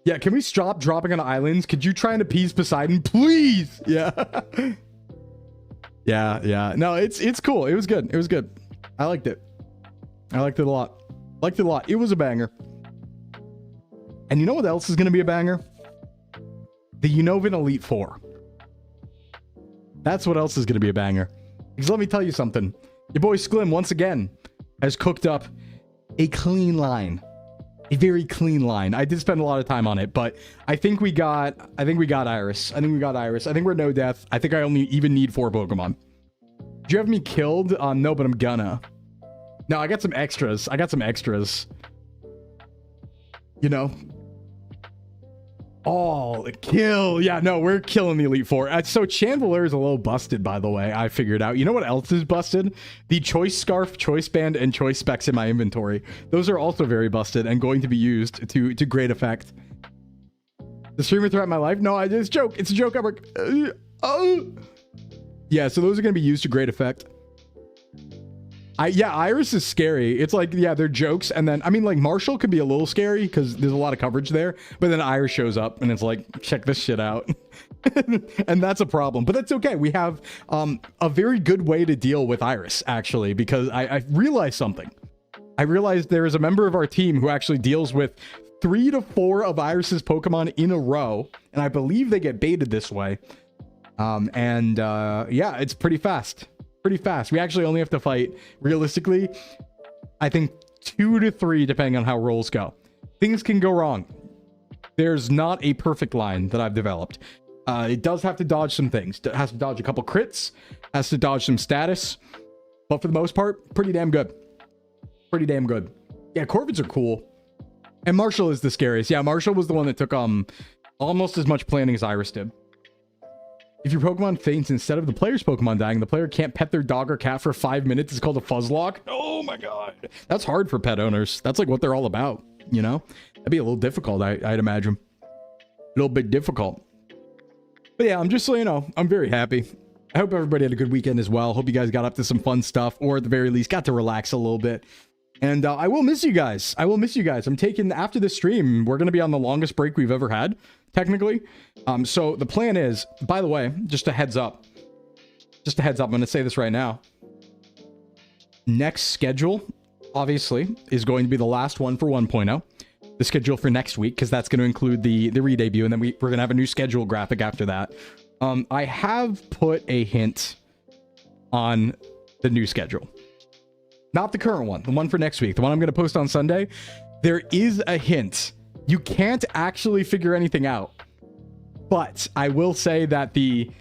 Yeah, can we stop dropping on islands? Could you try and appease Poseidon, please? Yeah. Yeah. No, it's cool. It was good. I liked it. I liked it a lot. It was a banger. And you know what else is going to be a banger? The UNOVA Elite 4. That's what else is going to be a banger. Because let me tell you something. Your boy Sclim, once again, has cooked up a clean line. A very clean line. I did spend a lot of time on it, but I think we got Iris. I think we're no death. I think I only even need 4 Pokemon. Do you have me killed? No, but I'm gonna. No, I got some extras. You know? Oh, kill. Yeah, no, we're killing the Elite Four. So Chandelier is a little busted, by the way. I figured out. You know what else is busted? The Choice Scarf, Choice Band, and Choice Specs in my inventory. Those are also very busted and going to be used to great effect. The streamer throughout my life? No, it's a joke. It's a joke. Yeah, so those are going to be used to great effect. Yeah, Iris is scary. It's like, yeah, they're jokes. And then, I mean, like, Marshall could be a little scary because there's a lot of coverage there. But then Iris shows up and it's like, check this shit out. And that's a problem. But that's okay. We have a very good way to deal with Iris, actually, because I realized something. I realized there is a member of our team who actually deals with 3 to 4 of Iris's Pokemon in a row. And I believe they get baited this way. Yeah, it's pretty fast. Pretty fast. We actually only have to fight, realistically, I think 2 to 3, depending on how rolls go. Things can go wrong. There's not a perfect line that I've developed. It does have to dodge some things. It has to dodge a couple crits, has to dodge some status, but for the most part, pretty damn good. Pretty damn good. Yeah, Corvids are cool. And Marshall is the scariest. Yeah, Marshall was the one that took almost as much planning as Iris did. If your Pokemon faints instead of the player's Pokemon dying, the player can't pet their dog or cat for 5 minutes. It's called a Fuzzlock. Oh my god. That's hard for pet owners. That's like what they're all about, you know? That'd be a little difficult, I'd imagine. A little bit difficult. But yeah, I'm just so you know, I'm very happy. I hope everybody had a good weekend as well. Hope you guys got up to some fun stuff, or at the very least, got to relax a little bit. And I will miss you guys. I will miss you guys. I'm taking, after this stream, we're going to be on the longest break we've ever had, technically. So the plan is, by the way, just a heads up. Just a heads up. I'm going to say this right now. Next schedule, obviously, is going to be the last one for 1.0. The schedule for next week, because that's going to include the re-debut, and then we're going to have a new schedule graphic after that. I have put a hint on the new schedule. Not the current one, the one for next week, the one I'm going to post on Sunday. There is a hint. You can't actually figure anything out. But I will say that the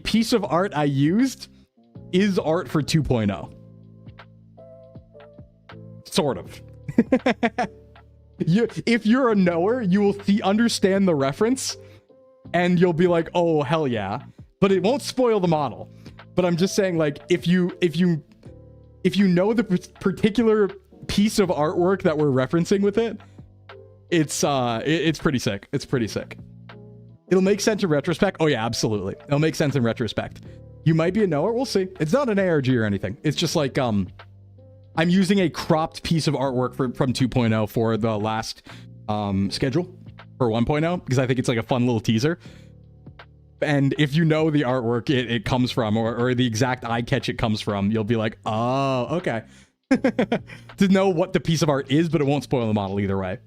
piece of art I used is art for 2.0. Sort of. If you're a knower, you will understand the reference, and you'll be like, oh, hell yeah. But it won't spoil the model. But I'm just saying, like, if you know the particular piece of artwork that we're referencing with it, it's pretty sick. It's pretty sick. It'll make sense in retrospect. Oh yeah, absolutely. It'll make sense in retrospect. You might be a knower. We'll see. It's not an ARG or anything. It's just like, I'm using a cropped piece of artwork from 2.0 for the last schedule for 1.0, because I think it's like a fun little teaser. And if you know the artwork it comes from, or the exact eye catch it comes from, you'll be like, oh, okay. To know what the piece of art is, but it won't spoil the model either way.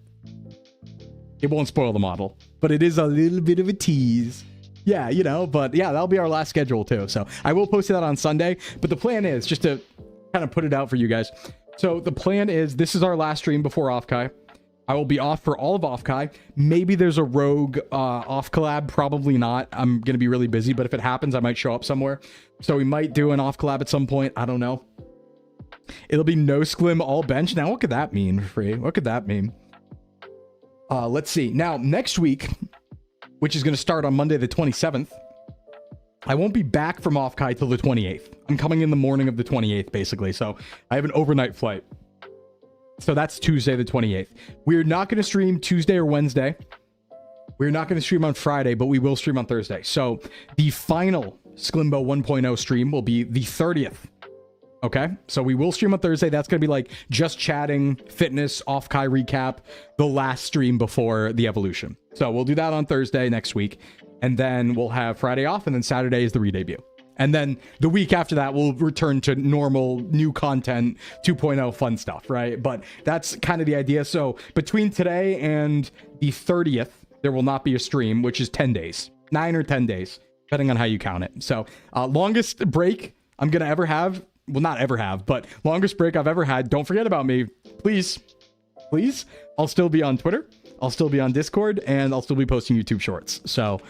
It won't spoil the model, but it is a little bit of a tease. Yeah, you know, but yeah, that'll be our last schedule too. So I will post that on Sunday, but the plan is just to kind of put it out for you guys. So the plan is, this is our last stream before Offkai. I will be off for all of Offkai. Maybe there's a rogue off collab. Probably not. I'm going to be really busy, but if it happens, I might show up somewhere. So we might do an off collab at some point. I don't know. It'll be no Sclim, all bench. Now, what could that mean, Free? What could that mean? Let's see. Now, next week, which is going to start on Monday the 27th, I won't be back from Offkai till the 28th. I'm coming in the morning of the 28th, basically. So I have an overnight flight. So that's Tuesday the 28th. We're not going to stream Tuesday or Wednesday. We're not going to stream on Friday, but we will stream on Thursday. So the final Sclimbo 1.0 stream will be the 30th. Okay? So we will stream on Thursday. That's going to be like just chatting, fitness, Offkai recap, the last stream before the evolution. So we'll do that on Thursday next week. And then we'll have Friday off, and then Saturday is the re-debut. And then the week after that, we'll return to normal, new content, 2.0 fun stuff, right? But that's kind of the idea. So between today and the 30th, there will not be a stream, which is 10 days, 9 or 10 days, depending on how you count it. So longest break I'm going to ever have. Well, not ever have, but longest break I've ever had. Don't forget about me. Please. Please. I'll still be on Twitter. I'll still be on Discord, and I'll still be posting YouTube shorts. So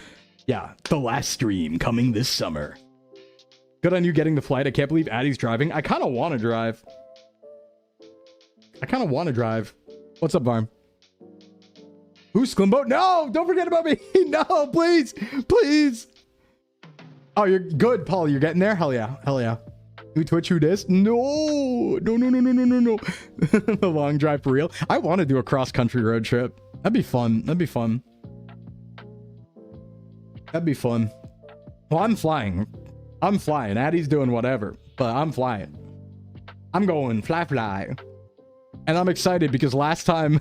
yeah, the last stream coming this summer. Good on you getting the flight. I can't believe Addie's driving. I kind of want to drive. What's up, Varm? Who's Sclimbo? No, don't forget about me. No, please, please. Oh, you're good, Paul. You're getting there. Hell yeah, hell yeah. Who Twitch? Who this? No, no, no, no, no, no, no, no. The long drive for real. I want to do a cross country road trip. That'd be fun. That'd be fun. That'd be fun. Well, I'm flying. I'm flying. Addie's doing whatever, but I'm flying. I'm going fly. And I'm excited because last time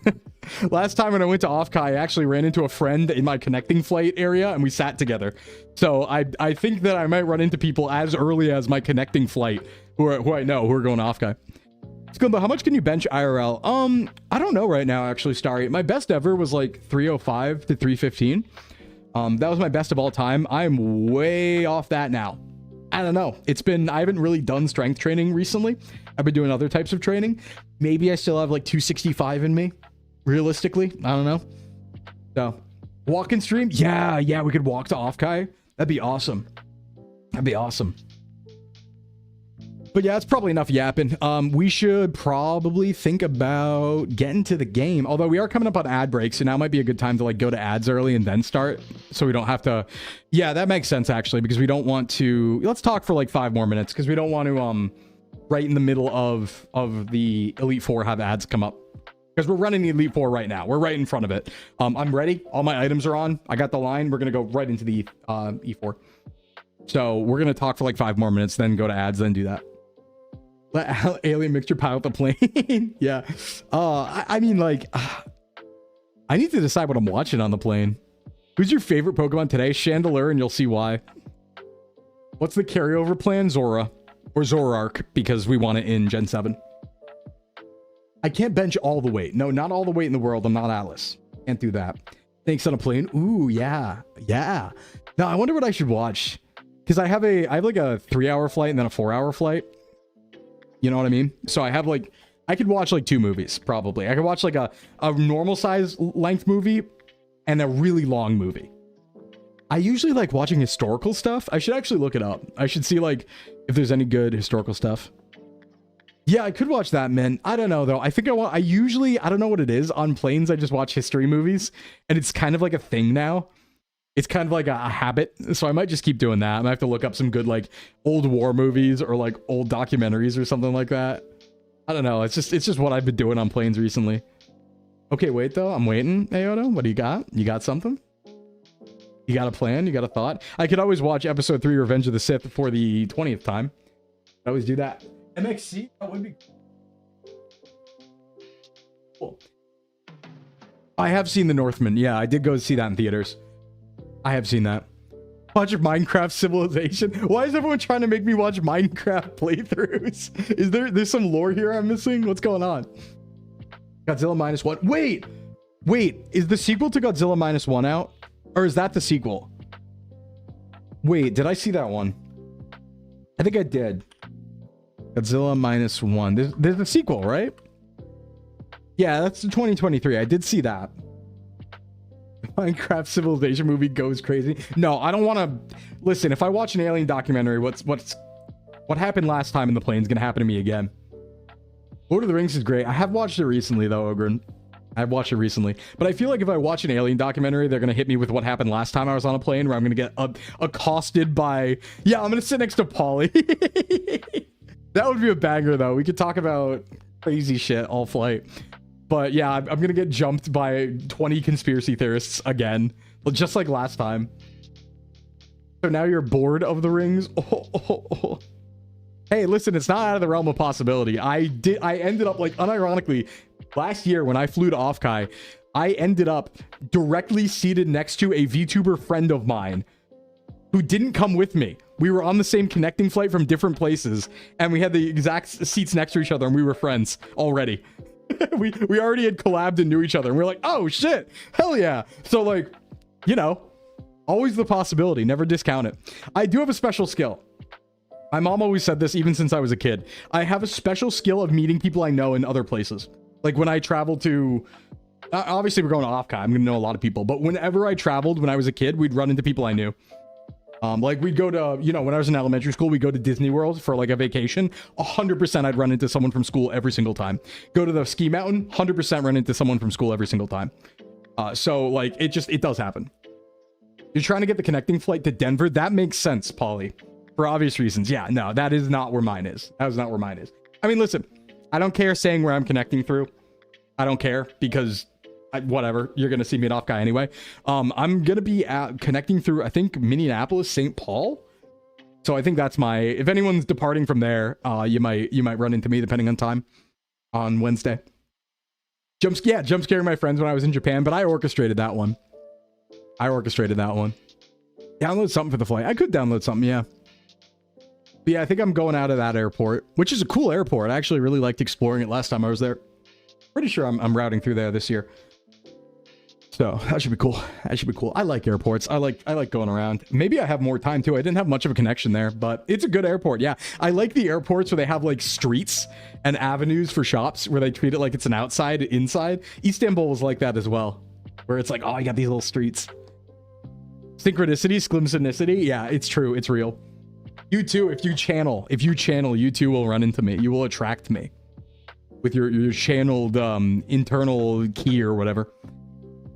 when I went to Offkai, I actually ran into a friend in my connecting flight area and we sat together. So I think that I might run into people as early as my connecting flight who I know who are going to Offkai. Sclimbo, how much can you bench IRL? I don't know right now, actually, Starry. My best ever was like 305 to 315. That was my best of all time. I'm way off that now. I don't know. I haven't really done strength training recently. I've been doing other types of training. Maybe I still have like 265 in me. Realistically, I don't know. So, walk and stream? Yeah, we could walk to Offkai. That'd be awesome. That'd be awesome. But yeah, it's probably enough yapping. We should probably think about getting to the game. Although we are coming up on ad breaks, so now might be a good time to like go to ads early and then start. So we don't have to... Yeah, that makes sense actually, because we don't want to... Let's talk for like 5 more minutes, because we don't want to, right in the middle of the Elite Four have ads come up. Because we're running the Elite Four right now. We're right in front of it. I'm ready. All my items are on. I got the line. We're going to go right into the E4. So we're going to talk for like 5 more minutes, then go to ads, then do that. Let alien mixture pilot the plane. Yeah. I mean, like, I need to decide what I'm watching on the plane. Who's your favorite Pokemon today? Chandelure, and you'll see why. What's the carryover plan? Zora. Or Zoroark, because we want it in Gen 7. I can't bench all the weight. No, not all the weight in the world. I'm not Alice. Can't do that. Thanks on a plane. Ooh, yeah. Yeah. Now, I wonder what I should watch. Because I have like a 3-hour flight and then a 4-hour flight. You know what I mean? So I have like, I could watch like 2 movies, probably. I could watch like a normal size length movie and a really long movie. I usually like watching historical stuff. I should actually look it up. I should see like if there's any good historical stuff. Yeah, I could watch that, man. I don't know though. I think I usually, I don't know what it is. On planes, I just watch history movies and it's kind of like a thing now. It's kind of like a habit, so I might just keep doing that. I might have to look up some good, like, old war movies or, like, old documentaries or something like that. I don't know. It's just what I've been doing on planes recently. Okay, wait, though. I'm waiting, Ayoto. What do you got? You got something? You got a plan? You got a thought? I could always watch Episode 3 Revenge of the Sith for the 20th time. I always do that. MXC? That would be cool. I have seen The Northman. Yeah, I did go see that in theaters. I have seen that. Watch Minecraft Civilization. Why is everyone trying to make me watch Minecraft playthroughs? Is there's some lore here I'm missing? What's going on? Godzilla -1. Wait, is the sequel to Godzilla -1 out? Or is that the sequel? Wait, did I see that one? I think I did. Godzilla -1. There's a sequel, right? Yeah, that's the 2023. I did see that. Minecraft Civilization movie goes crazy. No, I don't want to... Listen, if I watch an alien documentary, what happened last time in the plane is going to happen to me again. Lord of the Rings is great. I have watched it recently, though, Ogren. I've watched it recently. But I feel like if I watch an alien documentary, they're going to hit me with what happened last time I was on a plane, where I'm going to get accosted by... Yeah, I'm going to sit next to Polly. That would be a banger, though. We could talk about crazy shit all flight. But yeah, I'm going to get jumped by 20 conspiracy theorists again, just like last time. So now you're bored of the rings? Oh. Hey, listen, it's not out of the realm of possibility. I ended up, like, unironically, last year when I flew to Offkai, I ended up directly seated next to a VTuber friend of mine who didn't come with me. We were on the same connecting flight from different places, and we had the exact seats next to each other, and we were friends already. we already had collabed and knew each other, and we were like, oh shit, hell yeah. So, like, you know, always the possibility, never discount it. I do have a special skill. My mom always said this even since I was a kid. I have a special skill of meeting people I know in other places. Like when I travel to, obviously we're going to Offkai, I'm gonna know a lot of people, but whenever I traveled when I was a kid, we'd run into people I knew. Like we'd go to, you know, when I was in elementary school, we'd go to Disney World for like a vacation. 100% I'd run into someone from school every single time. Go to the ski mountain, 100% run into someone from school every single time. So like it does happen. You're trying to get the connecting flight to Denver. That makes sense, Paulie, for obvious reasons. Yeah, no, that is not where mine is. That is not where mine is. I mean, listen, I don't care saying where I'm connecting through. I don't care because whatever, you're going to see me at off guy anyway. I'm going to be connecting through, I think, Minneapolis, St. Paul. So I think that's my, if anyone's departing from there, you might run into me depending on time on Wednesday. Jump scaring my friends when I was in Japan, but I orchestrated that one. Download something for the flight. I could download something, yeah. But yeah, I think I'm going out of that airport, which is a cool airport. I actually really liked exploring it last time I was there. Pretty sure I'm routing through there this year. So that should be cool. That should be cool. I like airports. I like going around. Maybe I have more time too. I didn't have much of a connection there, but it's a good airport. Yeah. I like the airports where they have like streets and avenues for shops where they treat it like it's an outside, inside. Istanbul was like that as well, where it's like, oh, I got these little streets. Synchronicity, Sclimsonicity. Yeah, it's true. It's real. You too, if you channel, you too will run into me. You will attract me with your channeled internal key or whatever.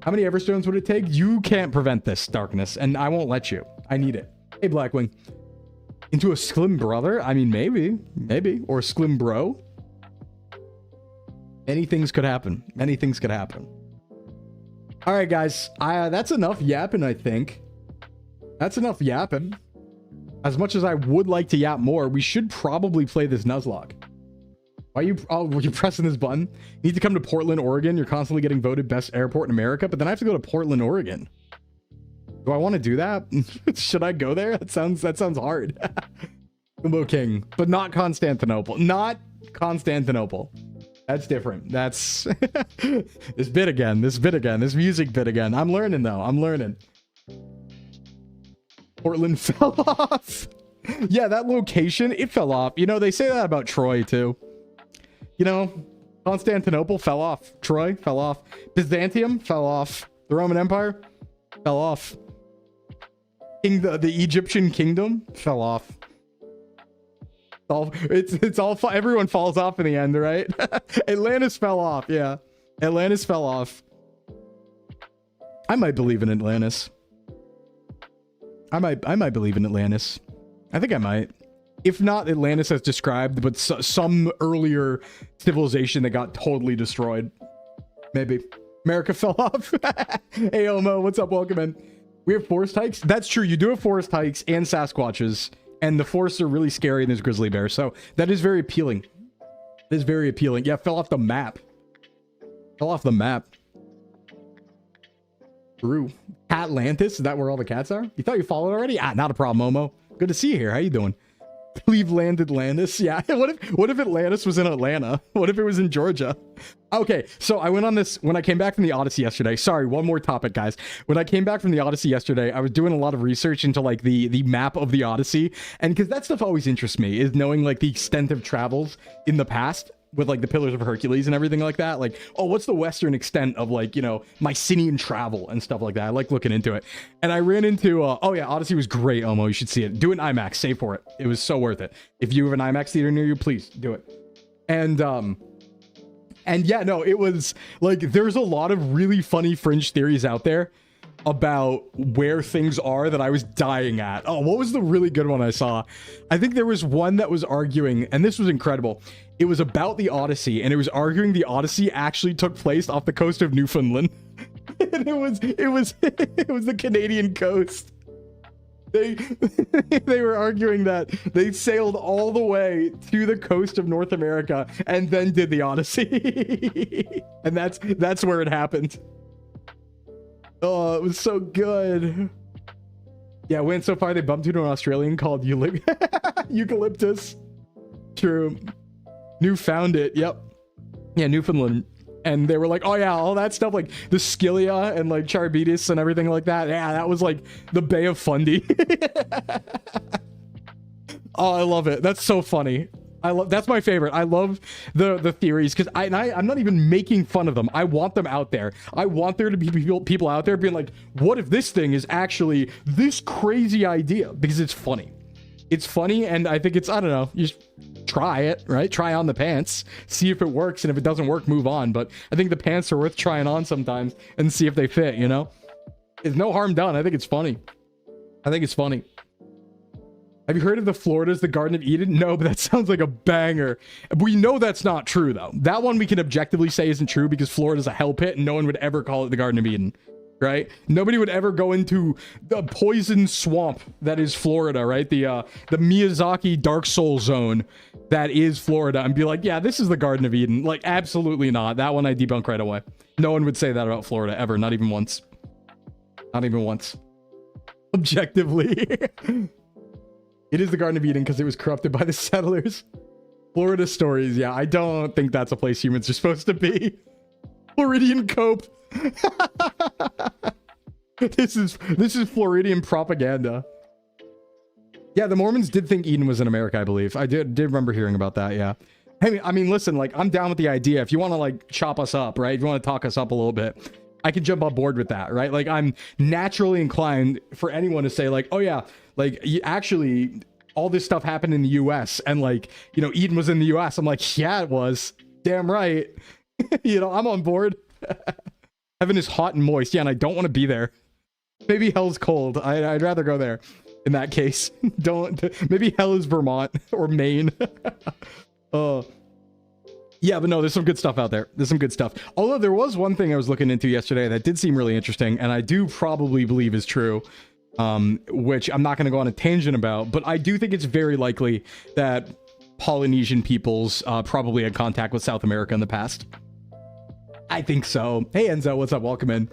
How many Everstones would it take? You can't prevent this darkness, and I won't let you. I need it. Hey, Blackwing. Into a Sclim brother? I mean, maybe. Or a Sclim bro. Many things could happen. All right, guys. That's enough yapping, I think. That's enough yapping. As much as I would like to yap more, we should probably play this Nuzlocke. Why are you... Oh, you're pressing this button? You need to come to Portland, Oregon. You're constantly getting voted best airport in America, but then I have to go to Portland, Oregon. Do I want to do that? Should I go there? That sounds hard. Sclimbo King, but not Constantinople. Not Constantinople. That's different. That's... This bit again. This music bit again. I'm learning, though. I'm learning. Portland fell off. Yeah, that location, it fell off. You know, they say that about Troy, too. You know, Constantinople fell off. Troy fell off. Byzantium fell off. The Roman Empire fell off. The Egyptian kingdom fell off. It's all everyone falls off in the end, right? Atlantis fell off. Yeah, Atlantis fell off. I might believe in Atlantis. I might believe in Atlantis. I think I might. If not Atlantis as described, but some earlier civilization that got totally destroyed. Maybe. America fell off. Hey, Omo, what's up? Welcome in. We have forest hikes. That's true. You do have forest hikes and Sasquatches. And the forests are really scary and there's grizzly bears. So that is very appealing. It is very appealing. Yeah, fell off the map. Fell off the map. True. Atlantis? Is that where all the cats are? You thought you followed already? Ah, not a problem, Momo. Good to see you here. How you doing? Cleveland Atlantis. Yeah. What if Atlantis was in Atlanta? What if it was in Georgia? Okay, so I went on this when I came back from the Odyssey yesterday. Sorry, one more topic, guys. When I came back from the Odyssey yesterday, I was doing a lot of research into like the map of the Odyssey, and because that stuff always interests me, is knowing like the extent of travels in the past with like the Pillars of Hercules and everything like that. Like, oh, what's the western extent of like, you know, Mycenaean travel and stuff like that. I like looking into it. And I ran into, oh yeah, Odyssey was great, Omo. You should see it. Do an IMAX, save for it. It was so worth it. If you have an IMAX theater near you, please do it. And yeah, no, it was like, there's a lot of really funny fringe theories out there about where things are that I was dying at. Oh, what was the really good one I saw? I think there was one that was arguing, and this was incredible. It was about the Odyssey, and it was arguing the Odyssey actually took place off the coast of Newfoundland. And it was the Canadian coast. They were arguing that they sailed all the way to the coast of North America and then did the Odyssey. And that's where it happened. Oh, it was so good. Yeah, went so far they bumped into an Australian called Eucalyptus. True. Found it. Yep. Yeah, Newfoundland. And they were like, oh yeah, all that stuff, like the Scylla and like Charybdis and everything like that. Yeah, that was like the Bay of Fundy. Oh, I love it. That's so funny. That's my favorite. I love the theories because I'm not even making fun of them. I want them out there. I want there to be people out there being like, what if this thing is actually this crazy idea? Because it's funny. It's funny, and I think it's, I don't know, you just try it, right? Try on the pants, see if it works, and if it doesn't work, move on. But I think the pants are worth trying on sometimes and see if they fit, you know? There's no harm done. I think it's funny. I think it's funny. Have you heard of the Florida's the Garden of Eden? No, but that sounds like a banger. We know that's not true, though. That one we can objectively say isn't true because Florida's a hell pit and no one would ever call it the Garden of Eden, right? Nobody would ever go into the poison swamp that is Florida, right? The Miyazaki Dark Soul zone that is Florida and be like, yeah, this is the Garden of Eden. Like, absolutely not. That one I debunk right away. No one would say that about Florida ever. Not even once. Not even once. Objectively. It is the Garden of Eden because it was corrupted by the settlers. Florida stories. Yeah, I don't think that's a place humans are supposed to be. Floridian cope. This is Floridian propaganda. Yeah, the Mormons did think Eden was in America, I believe. I did remember hearing about that, yeah. Hey, I mean, listen, like, I'm down with the idea. If you want to, like, chop us up, right? If you want to talk us up a little bit, I can jump on board with that, right? Like, I'm naturally inclined for anyone to say, like, oh, yeah, like, actually, all this stuff happened in the US and, like, you know, Eden was in the US. I'm like, yeah, it was. Damn right. You know, I'm on board. Heaven is hot and moist. Yeah, and I don't want to be there. Maybe hell's cold. I'd rather go there in that case. Maybe hell is Vermont or Maine. Yeah, but no, there's some good stuff out there. There's some good stuff. Although there was one thing I was looking into yesterday that did seem really interesting, and I do probably believe is true, which I'm not going to go on a tangent about, but I do think it's very likely that Polynesian peoples probably had contact with South America in the past. I think so. Hey, Enzo, what's up? Welcome in.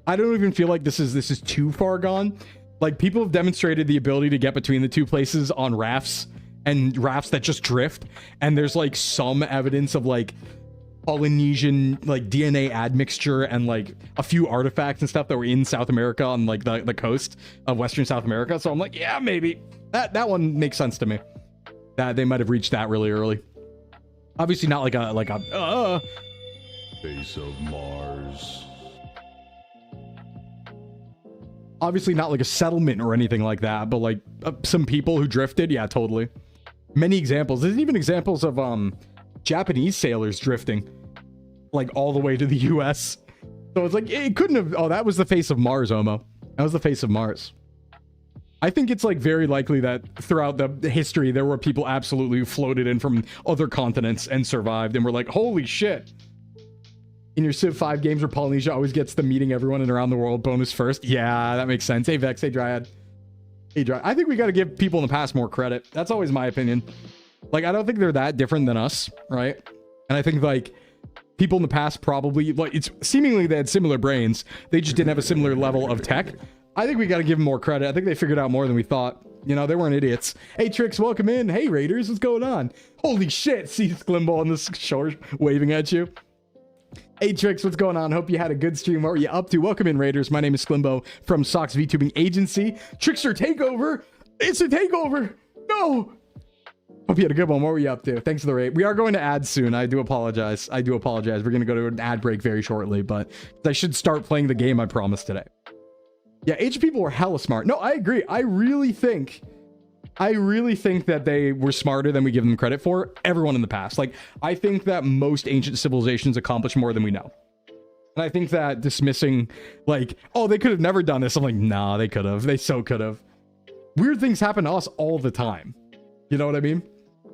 I don't even feel like this is too far gone. Like, people have demonstrated the ability to get between the two places on rafts, and rafts that just drift, and there's like some evidence of like Polynesian like DNA admixture and like a few artifacts and stuff that were in South America on like the coast of Western South America. So I'm like, yeah, maybe that one makes sense to me, that they might have reached that really early. Obviously not like a Face of Mars. Obviously not like a settlement or anything like that, but like some people who drifted. Yeah, totally. Many examples. There's even examples of Japanese sailors drifting like all the way to the US. So it's like, it couldn't have. Oh, that was the face of Mars, Omo. That was the face of Mars. I think it's like very likely that throughout the history there were people absolutely who floated in from other continents and survived and were like, holy shit. In your Civ 5 games where Polynesia always gets the meeting everyone and around the world bonus first. Yeah, that makes sense. Hey Vex, hey Dryad. Hey Dryad. I think we got to give people in the past more credit. That's always my opinion. Like, I don't think they're that different than us, right? And I think like people in the past probably, like, it's seemingly they had similar brains. They just didn't have a similar level of tech. I think we got to give them more credit. I think they figured out more than we thought. You know, they weren't idiots. Hey Trix, welcome in. Hey Raiders, what's going on? Holy shit, see Sclimbo on the shore waving at you. Hey Trix, what's going on? Hope you had a good stream. What were you up to? Welcome in, Raiders. My name is Sclimbo from Sock's VTubing Agency. Trickster takeover. It's a takeover. No. Hope you had a good one. What were you up to? Thanks for the raid. We are going to ads soon. I do apologize. I do apologize. We're going to go to an ad break very shortly, but I should start playing the game I promised today. Yeah, ancient people were hella smart. No, I agree. I really think that they were smarter than we give them credit for. Everyone in the past. Like, I think that most ancient civilizations accomplished more than we know. And I think that dismissing, like, oh, they could have never done this. I'm like, nah, they could have. They so could have. Weird things happen to us all the time. You know what I mean?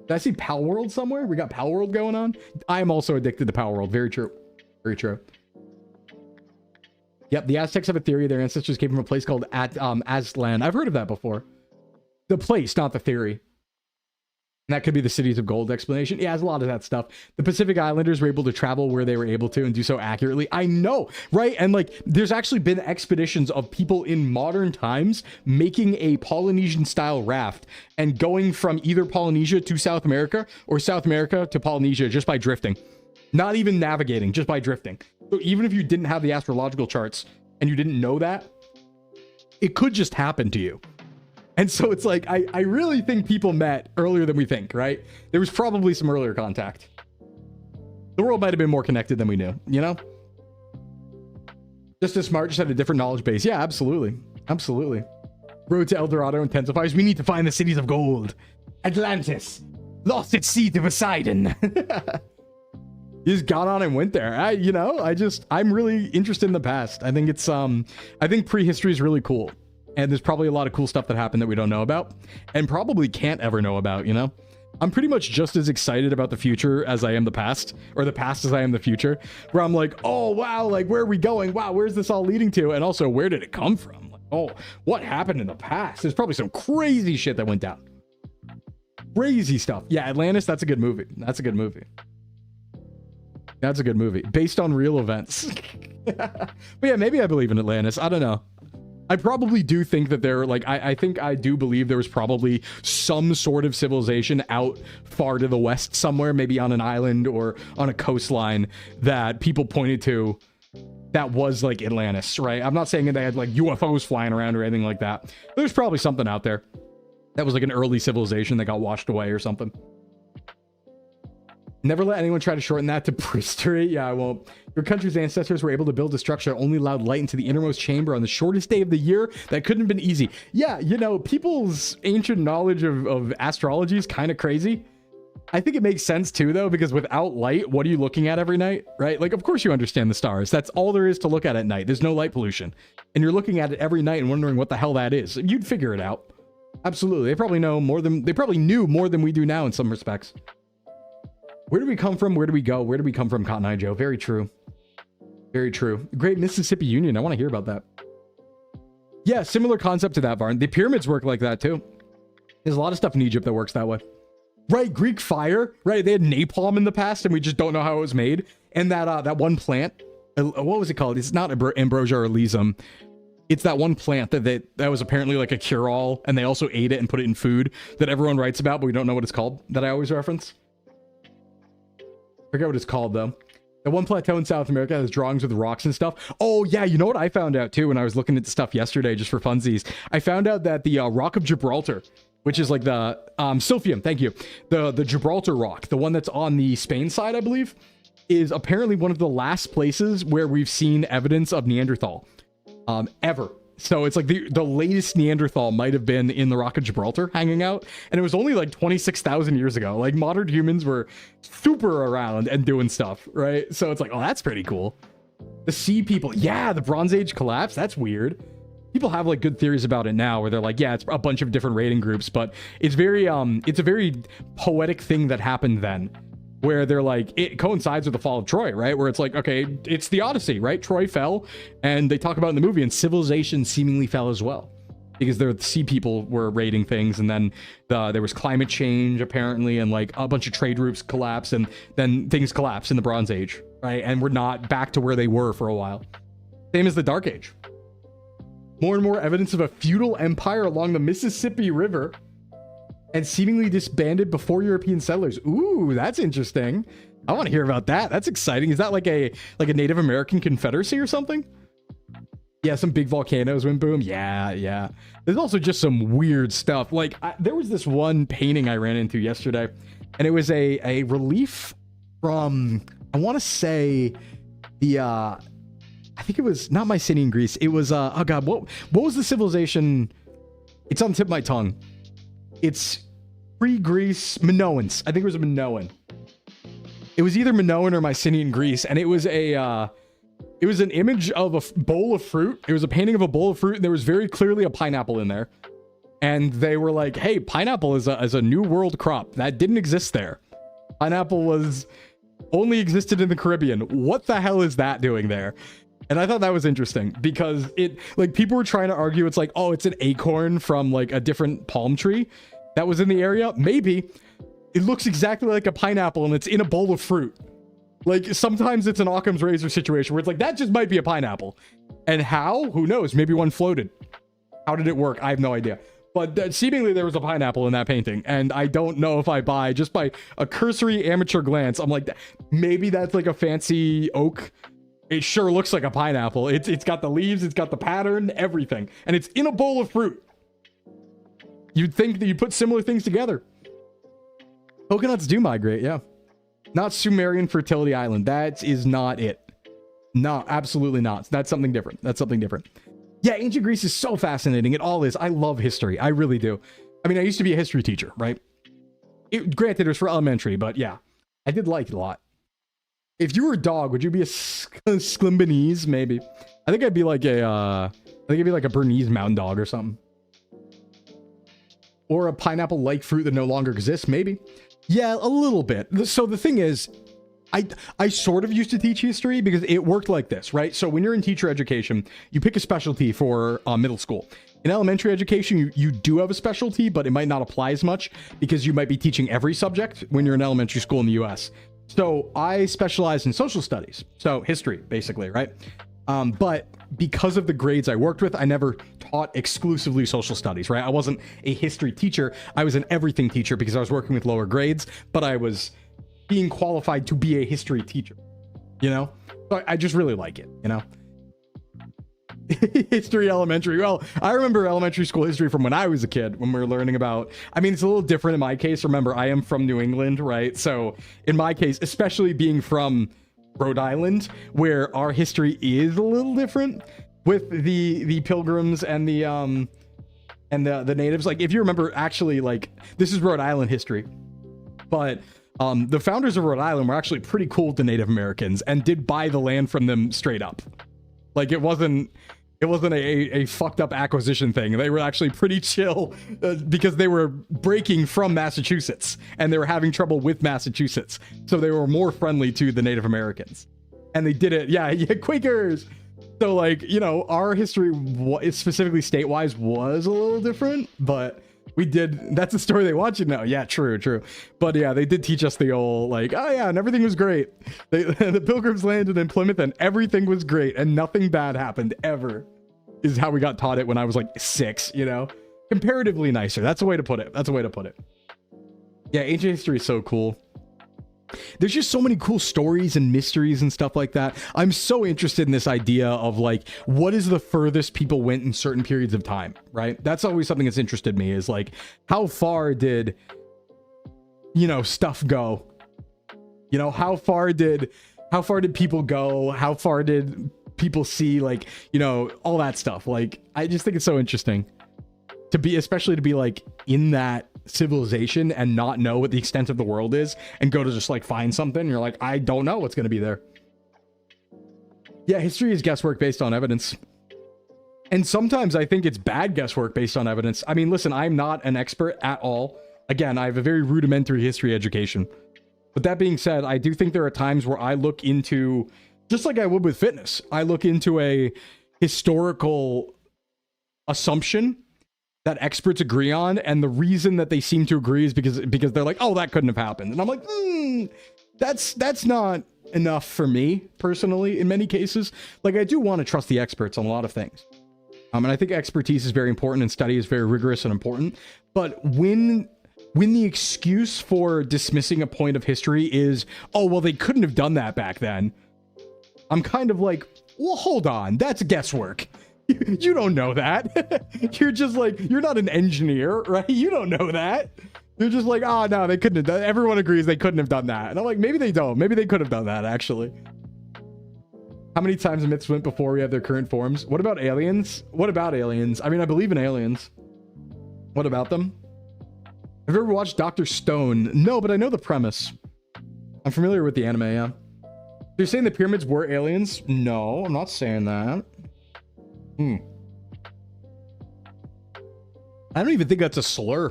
Did I see Pal World somewhere? We got Pal World going on. I am also addicted to Pal World. Very true. Very true. Yep, the Aztecs have a theory. Their ancestors came from a place called Aztlan. I've heard of that before. The place, not the theory. And that could be the cities of gold explanation. Yeah, there's a lot of that stuff. The Pacific Islanders were able to travel where they were able to and do so accurately. I know, right? And like, there's actually been expeditions of people in modern times making a Polynesian style raft and going from either Polynesia to South America or South America to Polynesia just by drifting. Not even navigating, just by drifting. So even if you didn't have the astrological charts and you didn't know that, it could just happen to you. And so it's like, I really think people met earlier than we think, right? There was probably some earlier contact. The world might have been more connected than we knew, you know? Just as smart, just had a different knowledge base. Yeah, absolutely. Absolutely. Road to El Dorado intensifies. We need to find the cities of gold. Atlantis. Lost its sea to Poseidon. He just got on and went there. I'm really interested in the past. I think it's, I think prehistory is really cool. And there's probably a lot of cool stuff that happened that we don't know about and probably can't ever know about, you know? I'm pretty much just as excited about the future as I am the past, or the past as I am the future, where I'm like, oh, wow, like, where are we going? Wow, where's this all leading to? And also, where did it come from? Like, oh, what happened in the past? There's probably some crazy shit that went down. Crazy stuff. Yeah, Atlantis, that's a good movie. That's a good movie. That's a good movie. Based on real events. But yeah, maybe I believe in Atlantis. I don't know. I probably do think that there, like, I think I do believe there was probably some sort of civilization out far to the west somewhere, maybe on an island or on a coastline that people pointed to that was like Atlantis, right? I'm not saying that they had like UFOs flying around or anything like that. There's probably something out there that was like an early civilization that got washed away or something. Never let anyone try to shorten that to prehistory. Yeah, I won't. Your country's ancestors were able to build a structure that only allowed light into the innermost chamber on the shortest day of the year. That couldn't have been easy. Yeah, you know, people's ancient knowledge of astrology is kind of crazy. I think it makes sense too, though, because without light, what are you looking at every night, right? Like, of course you understand the stars. That's all there is to look at night. There's no light pollution. And you're looking at it every night and wondering what the hell that is. You'd figure it out. Absolutely. They probably knew more than we do now in some respects. Where do we come from? Where do we go? Where do we come from, Cotton Eye Joe? Very true. Very true. Great Mississippi Union. I want to hear about that. Yeah, similar concept to that, Varn. The pyramids work like that, too. There's a lot of stuff in Egypt that works that way. Right, Greek fire. Right, they had napalm in the past, and we just don't know how it was made. And that one plant, what was it called? It's not ambrosia or elysium. It's that one plant that was apparently like a cure-all, and they also ate it and put it in food that everyone writes about, but we don't know what it's called, that I always reference. Forget what it's called, though. The one plateau in South America has drawings with rocks and stuff. Oh, yeah, you know what I found out, too, when I was looking at the stuff yesterday, just for funsies? I found out that the Rock of Gibraltar, which is like the Silphium, thank you. The Gibraltar Rock, the one that's on the Spain side, I believe, is apparently one of the last places where we've seen evidence of Neanderthal ever. So it's like the latest Neanderthal might have been in the Rock of Gibraltar hanging out. And it was only like 26,000 years ago. Like modern humans were super around and doing stuff, right? So it's like, oh, that's pretty cool. The sea people. Yeah, the Bronze Age collapse. That's weird. People have like good theories about it now where they're like, yeah, it's a bunch of different raiding groups, but it's it's a very poetic thing that happened then. Where they're like, it coincides with the fall of Troy, right? Where it's like, okay, it's the Odyssey, right? Troy fell, and they talk about in the movie, and civilization seemingly fell as well. Because the sea people were raiding things, and then there was climate change, apparently, and like a bunch of trade routes collapsed, and then things collapsed in the Bronze Age, right? And we're not back to where they were for a while. Same as the Dark Age. More and more evidence of a feudal empire along the Mississippi River and seemingly disbanded before European settlers. Ooh, that's interesting. I want to hear about that. That's exciting. Is that like a Native American confederacy or something? Yeah, some big volcanoes went boom. Yeah. There's also just some weird stuff. Like, there was this one painting I ran into yesterday, and it was a relief from, I want to say, I think it was not Mycenaean Greece. It was, oh God, what was the civilization? It's on the tip of my tongue. It's pre-Greece, Minoans. I think it was a Minoan. It was either Minoan or Mycenaean Greece, and it was an image of a bowl of fruit. It was a painting of a bowl of fruit, and there was very clearly a pineapple in there. And they were like, hey, pineapple is a new world crop. That didn't exist there. Pineapple only existed in the Caribbean. What the hell is that doing there? And I thought that was interesting because people were trying to argue it's like, oh, it's an acorn from like a different palm tree that was in the area. Maybe. It looks exactly like a pineapple and it's in a bowl of fruit. Like sometimes it's an Occam's razor situation where it's like, that just might be a pineapple. And how? Who knows? Maybe one floated. How did it work? I have no idea. But seemingly there was a pineapple in that painting. And I don't know if I buy, just by a cursory amateur glance, I'm like, maybe that's like a fancy oak. It sure looks like a pineapple. It's got the leaves, it's got the pattern, everything. And it's in a bowl of fruit. You'd think that you put similar things together. Coconuts do migrate, yeah. Not Sumerian Fertility Island. That is not it. No, absolutely not. That's something different. That's something different. Yeah, ancient Greece is so fascinating. It all is. I love history. I really do. I mean, I used to be a history teacher, right? Granted, it was for elementary, but yeah, I did like it a lot. If you were a dog, would you be a Sclimbonese? Maybe. I think I'd be like a Bernese mountain dog or something. Or a pineapple-like fruit that no longer exists, maybe. Yeah, a little bit. So the thing is, I sort of used to teach history because it worked like this, right? So when you're in teacher education, you pick a specialty for middle school. In elementary education, you do have a specialty, but it might not apply as much because you might be teaching every subject when you're in elementary school in the US. So I specialized in social studies, so history, basically, right? But because of the grades I worked with, I never taught exclusively social studies, right? I wasn't a history teacher. I was an everything teacher because I was working with lower grades, but I was being qualified to be a history teacher, you know? So I just really like it, you know? History elementary. Well, I remember elementary school history from when I was a kid, when we were learning about, I mean, it's a little different in my case. Remember, I am from New England, right? So in my case, especially being from Rhode Island, where our history is a little different with the pilgrims and the natives. Like, if you remember, actually, like, this is Rhode Island history, but the founders of Rhode Island were actually pretty cool to Native Americans and did buy the land from them straight up. Like, it wasn't a fucked up acquisition thing. They were actually pretty chill because they were breaking from Massachusetts and they were having trouble with Massachusetts. So they were more friendly to the Native Americans. And they did it. Yeah, Quakers. So, like, you know, our history, specifically state-wise, was a little different, but we did. That's the story they want you to know. Yeah, true. But yeah, they did teach us the old, like, oh yeah, and everything was great. The pilgrims landed in Plymouth and everything was great and nothing bad happened ever, is how we got taught it when I was like 6, you know? Comparatively nicer. That's a way to put it. Yeah, ancient history is so cool. There's just so many cool stories and mysteries and stuff like that. I'm so interested in this idea of, like, what is the furthest people went in certain periods of time, right? That's always something that's interested me, is like, how far did, you know, stuff go? You know, how far did people go? How far did people see, like, you know, all that stuff? Like, I just think it's so interesting to be, especially to be like in that civilization and not know what the extent of the world is and go to just like find something and you're like, I don't know what's going to be there. Yeah, history is guesswork based on evidence, and sometimes I think it's bad guesswork based on evidence. I mean, listen, I'm not an expert at all. Again, I have a very rudimentary history education, but that being said, I do think there are times where I look into, just like I would with fitness, I look into a historical assumption that experts agree on, and the reason that they seem to agree is because they're like, oh, that couldn't have happened. And I'm like, that's not enough for me personally in many cases. Like, I do want to trust the experts on a lot of things. And I think expertise is very important and study is very rigorous and important. But when the excuse for dismissing a point of history is, oh, well, they couldn't have done that back then, I'm kind of like, well, hold on, that's guesswork. You don't know that. You're just like, you're not an engineer, right? You don't know that. You're just like, oh, no, they couldn't have done, everyone agrees they couldn't have done that. And I'm like, maybe they don't. Maybe they could have done that, actually. How many times myths went before we have their current forms? What about aliens? What about aliens? I mean, I believe in aliens. What about them? Have you ever watched Dr. Stone? No, but I know the premise. I'm familiar with the anime, yeah. You're saying the pyramids were aliens? No, I'm not saying that. I don't even think that's a slur.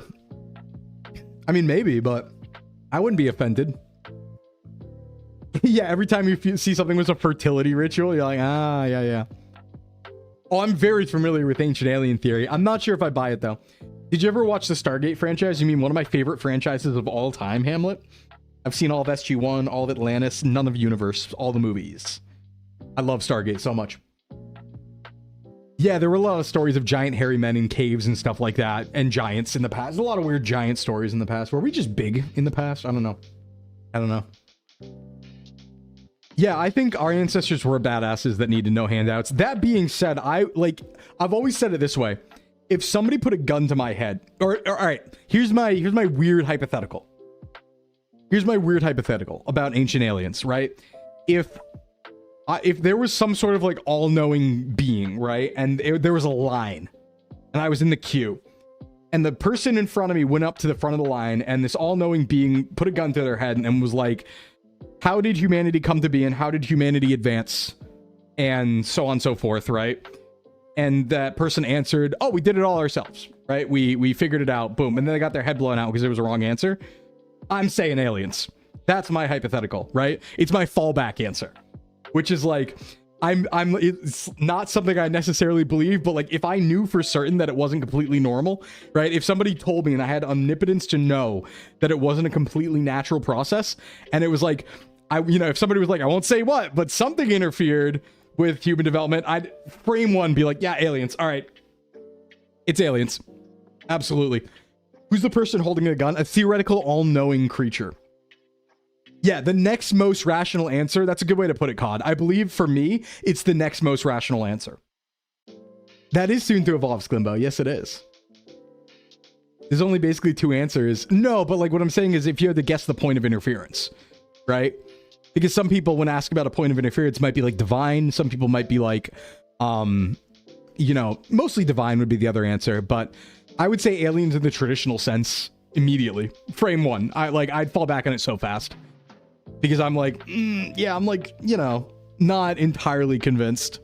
I mean, maybe, but I wouldn't be offended. Yeah, every time you see something with a fertility ritual, you're like, ah, yeah. Oh, I'm very familiar with ancient alien theory. I'm not sure if I buy it, though. Did you ever watch the Stargate franchise? You mean one of my favorite franchises of all time, Hamlet? I've seen all of SG-1, all of Atlantis, none of Universe, all the movies. I love Stargate so much. Yeah, there were a lot of stories of giant hairy men in caves and stuff like that, and giants in the past. There's a lot of weird giant stories in the past. Were we just big in the past? I don't know. Yeah, I think our ancestors were badasses that needed no handouts. That being said, I've always said it this way. If somebody put a gun to my head, or all right, here's my weird hypothetical. Here's my weird hypothetical about ancient aliens, right? If there was some sort of like all-knowing being, right, and there was a line, and I was in the queue, And the person in front of me went up to the front of the line, and this all-knowing being put a gun to their head and was like, how did humanity come to be, and how did humanity advance, and so on and so forth, right? And that person answered, oh, we did it all ourselves, right? We figured it out, boom. And then they got their head blown out because it was a wrong answer. I'm saying aliens. That's my hypothetical, right? It's my fallback answer, which is like, it's not something I necessarily believe, but like if I knew for certain that it wasn't completely normal, right? If somebody told me and I had omnipotence to know that it wasn't a completely natural process, and it was like, if somebody was like, I won't say what, but something interfered with human development, I'd frame one, be like, yeah, aliens. All right. It's aliens. Absolutely. Who's the person holding a gun? A theoretical all-knowing creature. Yeah, the next most rational answer. That's a good way to put it, COD. I believe for me, it's the next most rational answer. That is soon to evolve, Sclimbo. Yes, it is. There's only basically two answers. No, but like what I'm saying is if you had to guess the point of interference, right? Because some people, when asked about a point of interference, might be like divine. Some people might be like, mostly divine would be the other answer. But I would say aliens in the traditional sense immediately. Frame one. I'd fall back on it so fast. Because I'm like, not entirely convinced.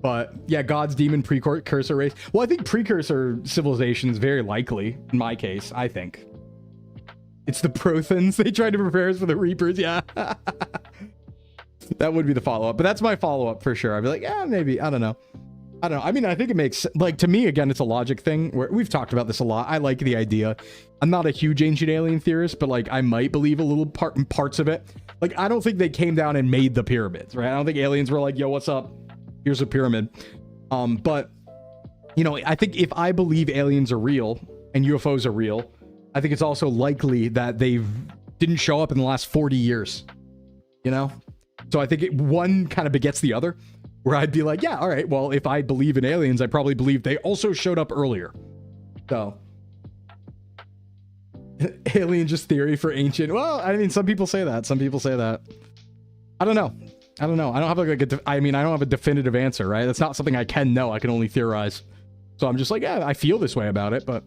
But yeah, God's demon precursor race. Well, I think precursor civilization is very likely in my case, I think. It's the Prothans. They tried to prepare us for the Reapers. Yeah. That would be the follow-up. But that's my follow-up for sure. I'd be like, yeah, maybe. I don't know. I mean, I think it makes, like, to me, again, it's a logic thing. We've talked about this a lot. I like the idea. I'm not a huge ancient alien theorist, but, like, I might believe a little parts of it. Like, I don't think they came down and made the pyramids, right? I don't think aliens were like, yo, what's up? Here's a pyramid. But, I think if I believe aliens are real and UFOs are real, I think it's also likely that they didn't show up in the last 40 years, So I think one kind of begets the other, where I'd be like, yeah, all right, well, if I believe in aliens, I probably believe they also showed up earlier. So, alien just theory for ancient. Well, I mean, some people say that. Some people say that. I don't know. I don't have like I don't have a definitive answer, right? That's not something I can know. I can only theorize. So I'm just like, yeah, I feel this way about it, but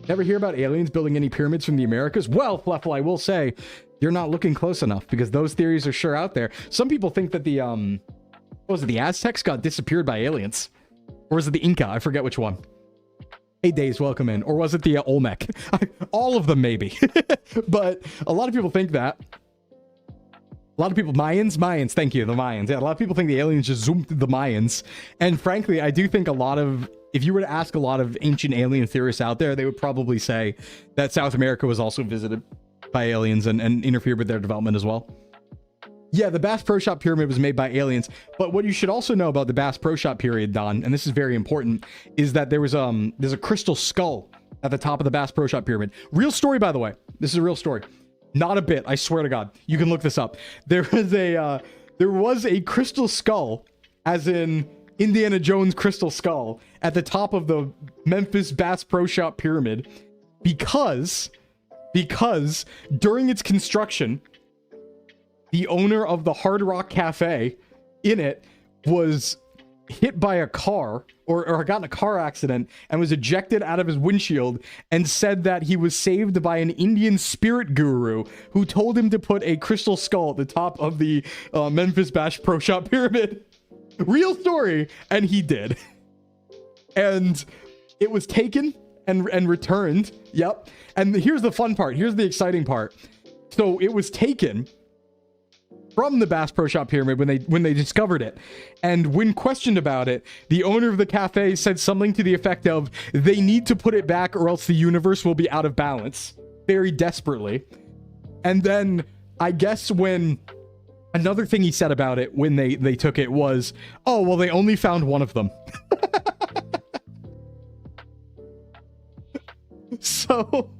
never hear about aliens building any pyramids from the Americas? Well, Fluffle, I will say, you're not looking close enough because those theories are sure out there. Some people think that the, what was it, the Aztecs got disappeared by aliens? Or was it the Inca? I forget which one. Hey, Days, welcome in. Or was it the Olmec? All of them, maybe. But a lot of people think that. A lot of people, Mayans, thank you, the Mayans. Yeah, a lot of people think the aliens just zoomed through the Mayans. And frankly, I do think a lot of, if you were to ask a lot of ancient alien theorists out there, they would probably say that South America was also visited by aliens and interfered with their development as well. Yeah, the Bass Pro Shop Pyramid was made by aliens. But what you should also know about the Bass Pro Shop period, Don, and this is very important, is that there's a crystal skull at the top of the Bass Pro Shop Pyramid. Real story, by the way. This is a real story. Not a bit, I swear to God. You can look this up. There was a crystal skull, as in Indiana Jones crystal skull, at the top of the Memphis Bass Pro Shop Pyramid because during its construction, the owner of the Hard Rock Cafe in it was hit by a car or got in a car accident and was ejected out of his windshield and said that he was saved by an Indian spirit guru who told him to put a crystal skull at the top of the Memphis Bass Pro Shop Pyramid. Real story. And he did. And it was taken and returned. Yep. And here's the fun part. Here's the exciting part. So it was taken from the Bass Pro Shop Pyramid when they discovered it. And when questioned about it, the owner of the cafe said something to the effect of, they need to put it back or else the universe will be out of balance. Very desperately. And then I guess when another thing he said about it when they took it was, oh, well, they only found one of them. So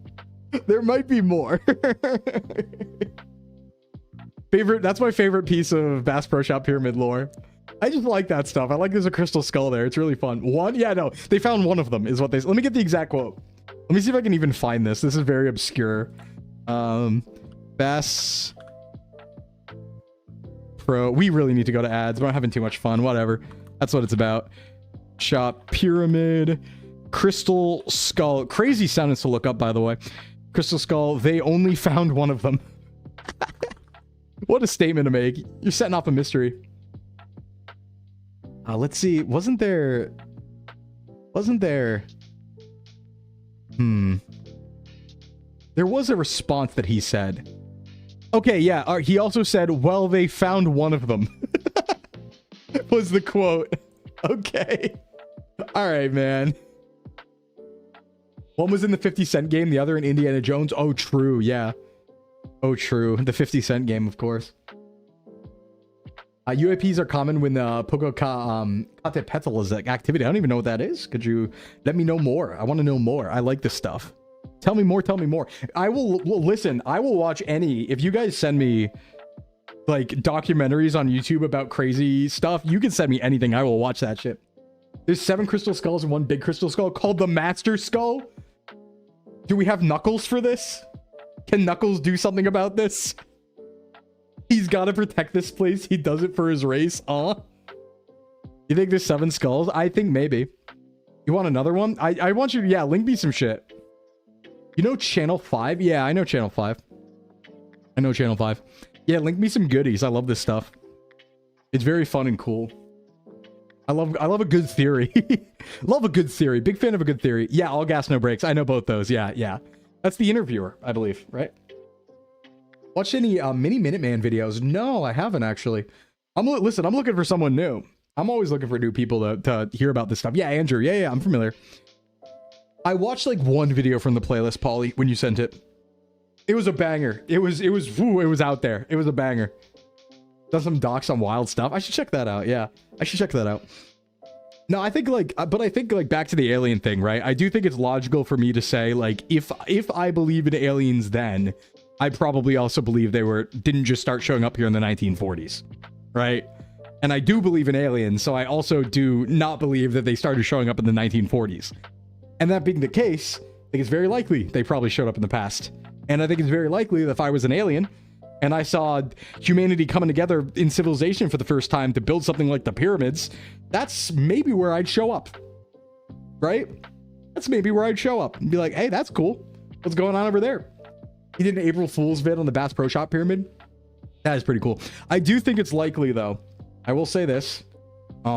there might be more. That's my favorite piece of Bass Pro Shop Pyramid lore. I just like that stuff. I like there's a crystal skull there. It's really fun. One? Yeah, no. They found one of them is what they... Let me get the exact quote. Let me see if I can even find this. This is very obscure. Bass Pro... We really need to go to ads, but I'm having too much fun. Whatever. That's what it's about. Shop Pyramid. Crystal Skull. Crazy sentence to look up, by the way. Crystal Skull, they only found one of them. What a statement to make. You're setting off a mystery. Let's see. Wasn't there... There was a response that he said. Okay, yeah. He also said, well, they found one of them. Was the quote. Okay. All right, man. One was in the 50 Cent game, the other in Indiana Jones. Oh, true. Yeah. Oh, true. The 50 Cent game, of course. UAPs are common when Pogo Kate Petal is like activity. I don't even know what that is. Could you let me know more? I want to know more. I like this stuff. Tell me more. Tell me more. I will listen. I will watch any. If you guys send me like documentaries on YouTube about crazy stuff, you can send me anything. I will watch that shit. There's 7 crystal skulls and 1 big crystal skull called the Master Skull. Do we have Knuckles for this? Can Knuckles do something about this? He's got to protect this place. He does it for his race. You think there's 7 skulls? I think maybe. You want another one? I want you to, yeah, link me some shit. You know Channel 5? Yeah, I know Channel 5. I know Channel 5. Yeah, link me some goodies. I love this stuff. It's very fun and cool. I love a good theory. Love a good theory. Big fan of a good theory. Yeah, all gas, no brakes. I know both those. Yeah, yeah. That's The Interviewer, I believe, right? Watched any Mini Minuteman videos? No, I haven't actually. Listen, I'm looking for someone new. I'm always looking for new people to hear about this stuff. Yeah, Andrew. Yeah, I'm familiar. I watched like one video from the playlist, Paulie, when you sent it. It was a banger. It was out there. It was a banger. Does some docs on wild stuff. I should check that out. Yeah, I should check that out. No, I think like, but I think like back to the alien thing, right? I do think it's logical for me to say like, if I believe in aliens, then I probably also believe they didn't just start showing up here in the 1940s, right? And I do believe in aliens, so I also do not believe that they started showing up in the 1940s. And that being the case, I think it's very likely they probably showed up in the past. And I think it's very likely that if I was an alien and I saw humanity coming together in civilization for the first time to build something like the pyramids, that's maybe where I'd show up, right? That's maybe where I'd show up and be like, hey, that's cool. What's going on over there? He did an April Fool's vid on the Bass Pro Shop pyramid. That is pretty cool. I do think it's likely, though. I will say this.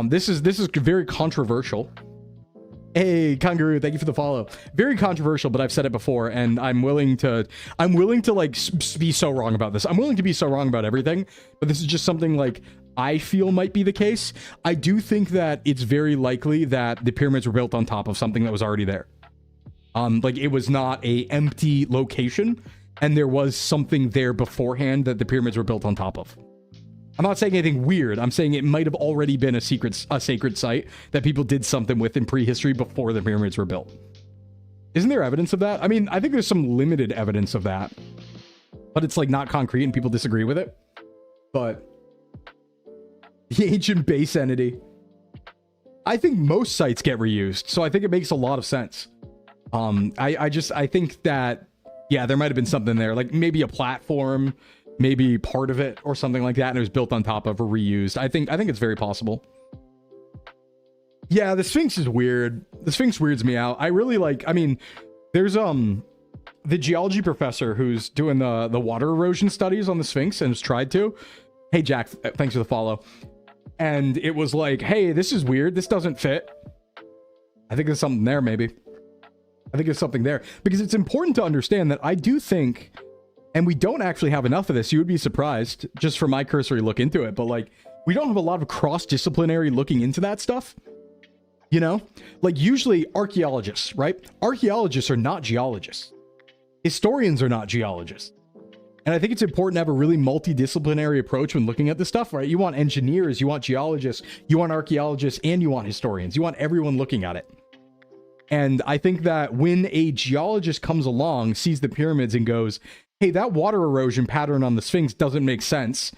This is very controversial. Hey, Kangaroo, thank you for the follow. Very controversial, but I've said it before, and I'm willing to like be so wrong about this. I'm willing to be so wrong about everything, but this is just something like I feel might be the case. I do think that it's very likely that the pyramids were built on top of something that was already there. Like it was not a empty location, and there was something there beforehand that the pyramids were built on top of. I'm not saying anything weird. I'm saying it might have already been a sacred site that people did something with in prehistory before the pyramids were built. Isn't there evidence of that? I mean, I think there's some limited evidence of that, but it's like not concrete and people disagree with it. But the ancient base entity, I think most sites get reused, so I think it makes a lot of sense. I think that, yeah, there might have been something there, like maybe a platform, maybe part of it or something like that, and it was built on top of or reused. I think it's very possible. Yeah, the Sphinx is weird. The Sphinx weirds me out. I really like, I mean, there's the geology professor who's doing the water erosion studies on the Sphinx and has tried to. Hey Jack, thanks for the follow. And it was like, hey, this is weird. This doesn't fit. I think there's something there, maybe. I think there's something there. Because it's important to understand that I do think, and we don't actually have enough of this, you would be surprised, just from my cursory look into it, but like, we don't have a lot of cross-disciplinary looking into that stuff. You know? Like, usually archaeologists, right? Archaeologists are not geologists. Historians are not geologists. And I think it's important to have a really multidisciplinary approach when looking at this stuff, right? You want engineers, you want geologists, you want archaeologists, and you want historians. You want everyone looking at it. And I think that when a geologist comes along, sees the pyramids and goes, hey, that water erosion pattern on the Sphinx doesn't make sense.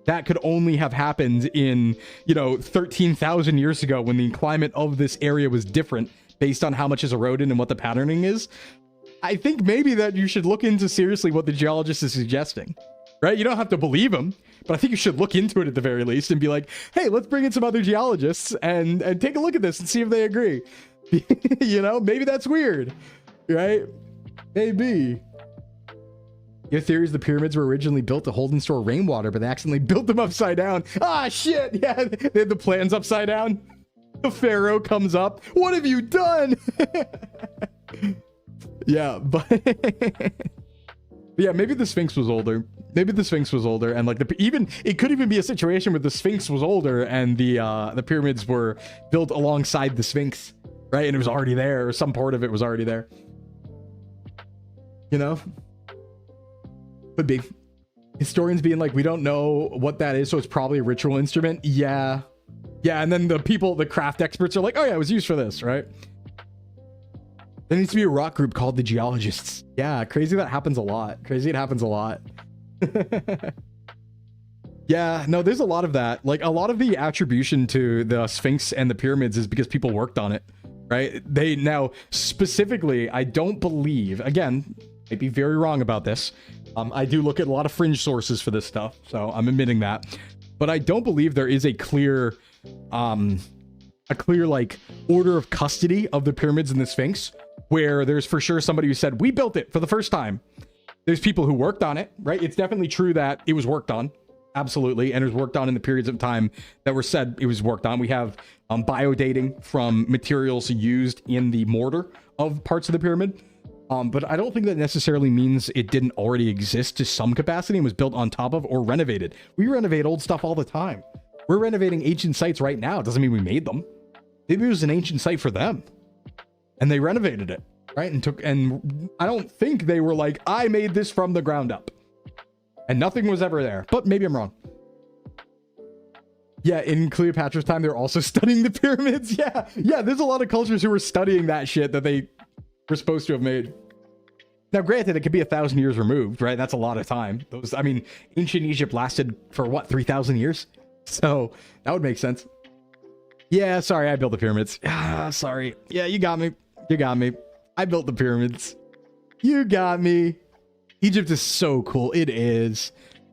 That could only have happened in, 13,000 years ago when the climate of this area was different based on how much is eroded and what the patterning is. I think maybe that you should look into seriously what the geologist is suggesting, right? You don't have to believe him, but I think you should look into it at the very least and be like, hey, let's bring in some other geologists and take a look at this and see if they agree. You know, maybe that's weird, right? Maybe. Your theory is the pyramids were originally built to hold and store rainwater, but they accidentally built them upside down. Ah, shit. Yeah, they had the plans upside down. The pharaoh comes up. What have you done? Yeah, but yeah, maybe the Sphinx was older. Maybe the Sphinx was older, and like it could even be a situation where the Sphinx was older and the pyramids were built alongside the Sphinx, right? And it was already there, or some part of it was already there. You know? Could be. Historians being like, we don't know what that is, so it's probably a ritual instrument. Yeah. Yeah, and then the craft experts are like, oh yeah, it was used for this, right? There needs to be a rock group called the Geologists. Yeah, crazy that happens a lot. Crazy it happens a lot. Yeah, no, there's a lot of that. Like, a lot of the attribution to the Sphinx and the pyramids is because people worked on it, right? They now, specifically, I don't believe, again, might be very wrong about this. I do look at a lot of fringe sources for this stuff, so I'm admitting that. But I don't believe there is a clear like order of custody of the pyramids and the Sphinx, where there's for sure somebody who said, we built it for the first time. There's people who worked on it, right? It's definitely true that it was worked on. Absolutely. And it was worked on in the periods of time that were said it was worked on. We have biodating from materials used in the mortar of parts of the pyramid. But I don't think that necessarily means it didn't already exist to some capacity and was built on top of or renovated. We renovate old stuff all the time. We're renovating ancient sites right now. It doesn't mean we made them. Maybe it was an ancient site for them and they renovated it, right? And I don't think they were like, I made this from the ground up and nothing was ever there, but maybe I'm wrong. Yeah, in Cleopatra's time, they're also studying the pyramids. Yeah, there's a lot of cultures who were studying that shit that they were supposed to have made. Now, granted, it could be 1,000 years removed, right? That's a lot of time. I mean, ancient Egypt lasted for what, 3,000 years? So that would make sense. Yeah, sorry, I built the pyramids. Ah, sorry. Yeah, you got me. You got me. I built the pyramids. You got me. Egypt is so cool. It is.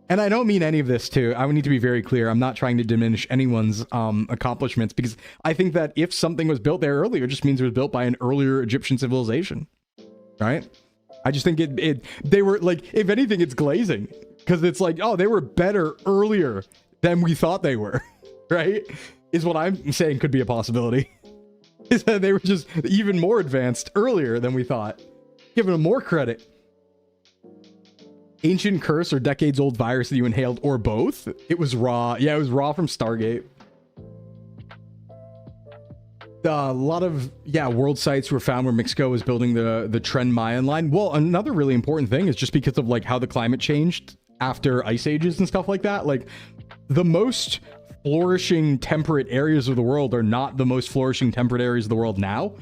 And I don't mean any of this too. I would need to be very clear. I'm not trying to diminish anyone's accomplishments, because I think that if something was built there earlier, it just means it was built by an earlier Egyptian civilization, right? I just think they were like, if anything, it's glazing, because it's like, oh, they were better earlier than we thought they were, right? Is what I'm saying could be a possibility. Is that they were just even more advanced earlier than we thought. Giving them more credit. Ancient curse or decades old virus that you inhaled, or both? It was raw. Yeah, it was raw from Stargate. A lot of world sites were found where Mexico was building the Tren Mayan line. Well, another really important thing is just because of like how the climate changed after ice ages and stuff like that. Like, the most flourishing temperate areas of the world are not the most flourishing temperate areas of the world now.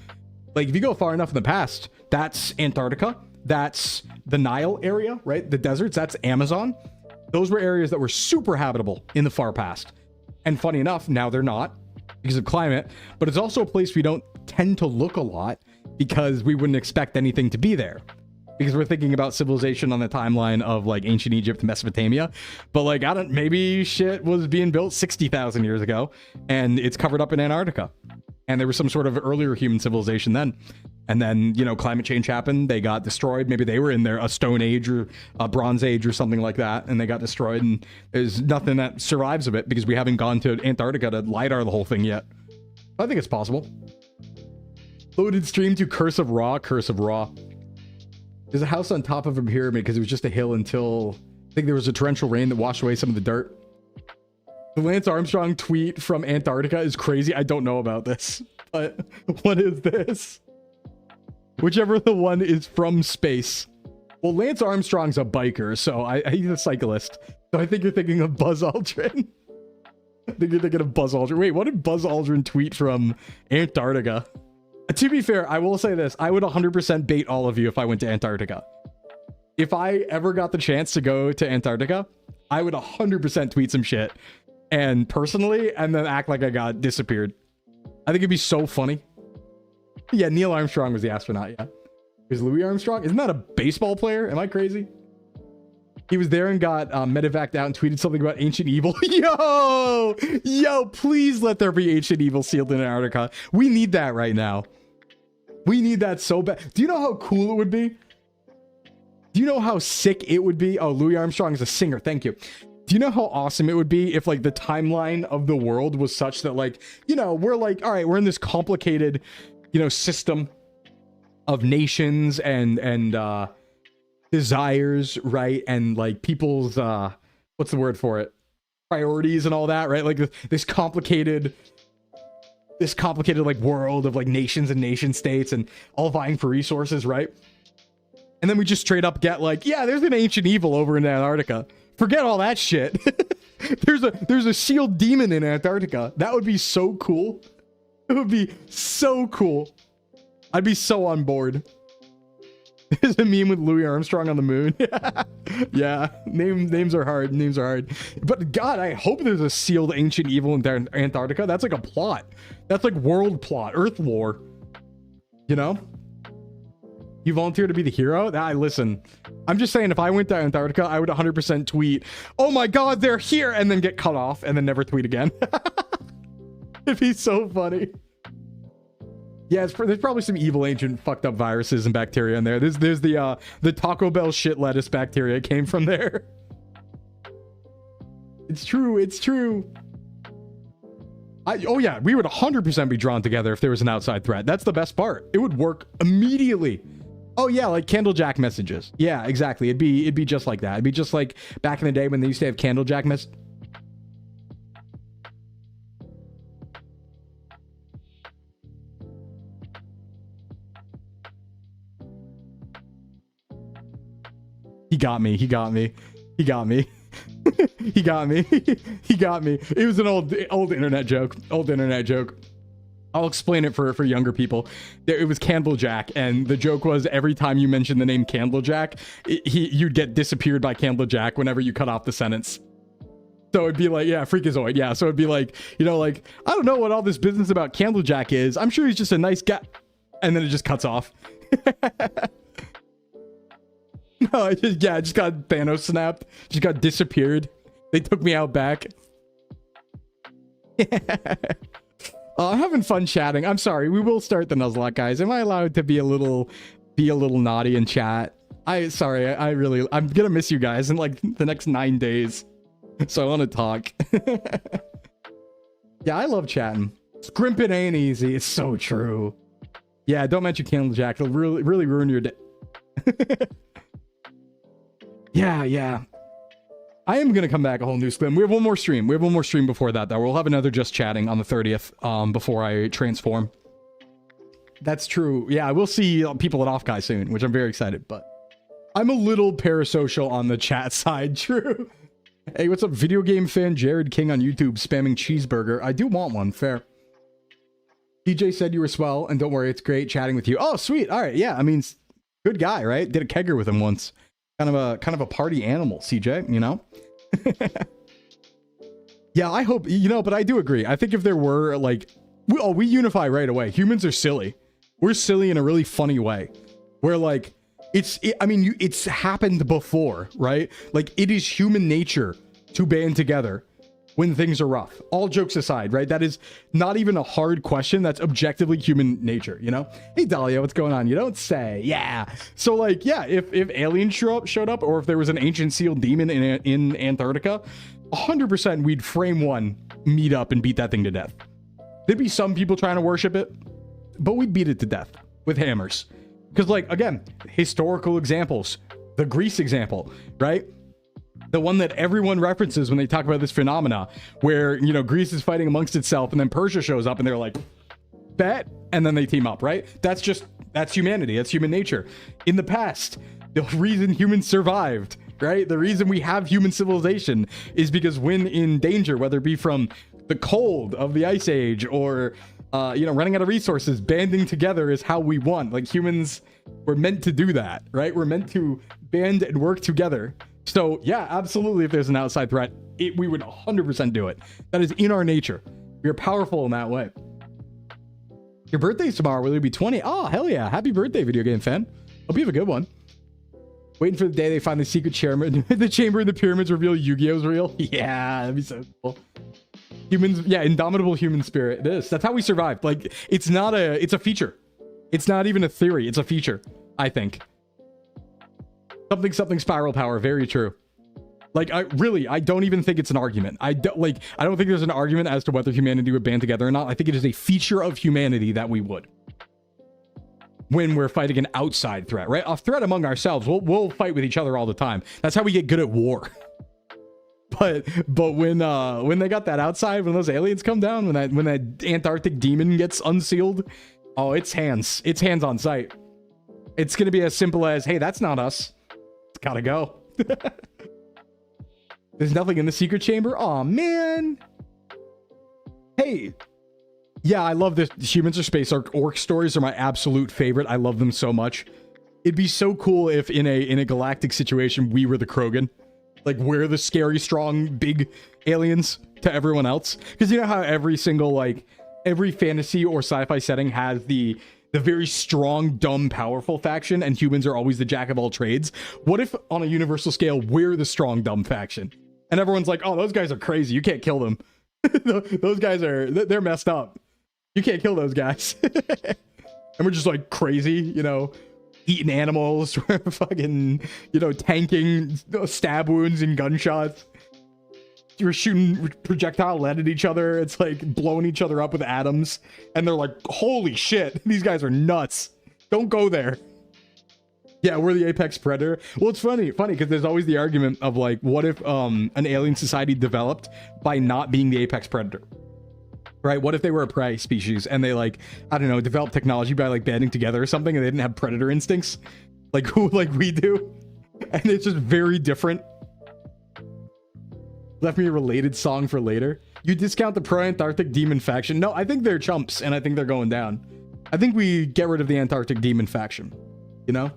Like, if you go far enough in the past, that's Antarctica. That's the Nile area, right? The deserts, that's Amazon. Those were areas that were super habitable in the far past. And funny enough, now they're not because of climate, but it's also a place we don't tend to look a lot because we wouldn't expect anything to be there. Because we're thinking about civilization on the timeline of like ancient Egypt, Mesopotamia. But like, maybe shit was being built 60,000 years ago and it's covered up in Antarctica. And there was some sort of earlier human civilization then. And then, you know, climate change happened. They got destroyed. Maybe they were in there, a Stone Age or a Bronze Age or something like that. And they got destroyed. And there's nothing that survives of it because we haven't gone to Antarctica to LiDAR the whole thing yet. I think it's possible. Loaded stream to Curse of Ra. Curse of Ra. There's a house on top of a pyramid because it was just a hill until I think there was a torrential rain that washed away some of the dirt. The Lance Armstrong tweet from Antarctica is crazy. I don't know about this, but what is this? Whichever the one is from space. Well, Lance Armstrong's a biker, so he's a cyclist. So I think you're thinking of Buzz Aldrin. I think you're thinking of Buzz Aldrin. Wait, what did Buzz Aldrin tweet from Antarctica? To be fair, I will say this. I would 100% bait all of you if I went to Antarctica. If I ever got the chance to go to Antarctica, I would 100% tweet some shit. And personally, and then act like I got disappeared. I think it'd be so funny. Yeah, Neil Armstrong was the astronaut, yeah. Is Louis Armstrong? Isn't that a baseball player? Am I crazy? He was there and got medevaced out and tweeted something about ancient evil. Yo, please let there be ancient evil sealed in Antarctica. We need that right now. We need that so bad. Do you know how cool it would be? Do you know how sick it would be? Oh, Louis Armstrong is a singer. Thank you. Do you know how awesome it would be if like the timeline of the world was such that like, you know, we're like, all right, we're in this complicated, you know, system of nations and desires, right? And like people's, what's the word for it? Priorities and all that, right? Like this complicated like world of like nations and nation states and all vying for resources, right? And then we just straight up get like, yeah, there's an ancient evil over in Antarctica. Forget all that shit. there's a sealed demon in Antarctica. That would be so cool. It would be so cool. I'd be so on board. There's a meme with Louis Armstrong on the moon. Yeah, names are hard. Names are hard. But God, I hope there's a sealed ancient evil in Antarctica. That's like a plot. That's like world plot, Earth lore. You know? You volunteer to be the hero? Listen, I'm just saying if I went to Antarctica, I would 100% tweet, oh my God, they're here, and then get cut off and then never tweet again. It'd be so funny. Yeah, there's probably some evil ancient fucked up viruses and bacteria in there. There's the Taco Bell shit lettuce bacteria came from there. It's true. It's true. Oh yeah, we would 100% be drawn together if there was an outside threat. That's the best part. It would work immediately. Oh yeah, like Candlejack messages. Yeah, exactly. It'd be just like that. It'd be just like back in the day when they used to have Candlejack messages. He got me. He got me. He got me. He got me. He got me. It was an old internet joke. Old internet joke. I'll explain it for younger people. It was Candlejack, and the joke was every time you mentioned the name Candlejack, you'd get disappeared by Candlejack whenever you cut off the sentence. So it'd be like, yeah, Freakazoid, yeah. So it'd be like, you know, like, I don't know what all this business about Candlejack is. I'm sure he's just a nice guy. And then it just cuts off. No, I just got Thanos snapped. Just got disappeared. They took me out back. I'm having fun chatting. I'm sorry. We will start the Nuzlocke, guys. Am I allowed to be a little naughty in chat? I'm gonna miss you guys in like the next 9 days. So I want to talk. Yeah, I love chatting. Scrimping ain't easy. It's so true. Yeah, don't mention Candlejack. It'll really ruin your day. Yeah. I am going to come back a whole new spin. We have one more stream. We have one more stream before that, though. We'll have another just chatting on the 30th before I transform. That's true. Yeah, I will see people at Off Guy soon, which I'm very excited, but I'm a little parasocial on the chat side. True. Hey, what's up, video game fan Jared King on YouTube spamming cheeseburger? I do want one. Fair. DJ said you were swell, and don't worry, it's great chatting with you. Oh, sweet. All right. Yeah, I mean, good guy, right? Did a kegger with him once. Kind of a party animal, CJ, you know? Yeah, I hope, you know, but I do agree. I think if there were like, we unify right away. Humans are silly. We're silly in a really funny way. Where like, it's happened before, right? Like it is human nature to band together when things are rough. All jokes aside, right? That is not even a hard question. That's objectively human nature, you know? Hey, Dahlia, what's going on? You don't say. Yeah. So, like, yeah, if aliens showed up, or if there was an ancient sealed demon in Antarctica, 100% we'd frame one, meet up, and beat that thing to death. There'd be some people trying to worship it, but we'd beat it to death with hammers. Because, like, again, historical examples. The Greece example, right? The one that everyone references when they talk about this phenomena, where, you know, Greece is fighting amongst itself, and then Persia shows up, and they're like, bet, and then they team up, right? That's humanity. That's human nature. In the past, the reason humans survived, right? The reason we have human civilization is because when in danger, whether it be from the cold of the Ice Age or, you know, running out of resources, banding together is how we won. Like, humans were meant to do that, right? We're meant to band and work together. So, yeah, absolutely, if there's an outside threat, we would 100% do it. That is in our nature. We are powerful in that way. Your birthday's tomorrow. Will you be 20? Oh, hell yeah. Happy birthday, video game fan. Hope you have a good one. Waiting for the day they find the secret chamber. The chamber in the pyramids reveal Yu-Gi-Oh's real. Yeah, that'd be so cool. Humans, yeah, indomitable human spirit. That's how we survived. Like, it's a feature. It's not even a theory. It's a feature, I think. Something spiral power. Very true. Like, I don't even think it's an argument. I don't think there's an argument as to whether humanity would band together or not. I think it is a feature of humanity that we would. When we're fighting an outside threat, right? A threat among ourselves. We'll fight with each other all the time. That's how we get good at war. But when they got that outside, when those aliens come down, when that Antarctic demon gets unsealed, oh, it's hands on sight. It's gonna be as simple as, hey, that's not us. It's gotta go. There's nothing in the secret chamber. Oh man. Hey. Yeah, I love this. Humans or space orc stories are my absolute favorite. I love them so much. It'd be so cool if in a galactic situation we were the Krogan. Like, we're the scary, strong, big aliens to everyone else. Because you know how every single, like, every fantasy or sci-fi setting has the very strong, dumb, powerful faction, and humans are always the jack of all trades. What if, on a universal scale, we're the strong, dumb faction? And everyone's like, oh, those guys are crazy. You can't kill them. Those guys they're messed up. You can't kill those guys. And we're just, like, crazy, you know, eating animals, fucking, you know, tanking stab wounds and gunshots. You're shooting projectile lead at each other. It's like blowing each other up with atoms. And they're like, holy shit, these guys are nuts. Don't go there. Yeah, we're the apex predator. Well, it's funny because there's always the argument of like, what if an alien society developed by not being the apex predator? Right? What if they were a prey species and they, like, I don't know, developed technology by like banding together or something, and they didn't have predator instincts like we do, and it's just very different. Left me a related song for later. You discount the pro-Antarctic demon faction? No, I think they're chumps, and I think they're going down. I think we get rid of the Antarctic demon faction. You know?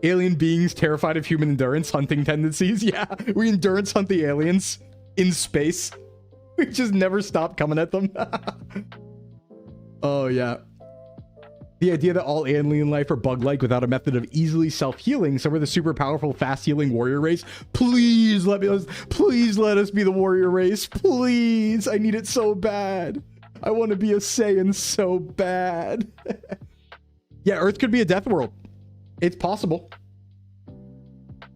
Alien beings terrified of human endurance hunting tendencies. Yeah, we endurance hunt the aliens in space. We just never stop coming at them. Oh, yeah. The idea that all alien life are bug-like without a method of easily self-healing, so we're the super powerful, fast-healing warrior race. Please let us be the warrior race. Please. I need it so bad. I want to be a Saiyan so bad. Yeah, Earth could be a death world. It's possible.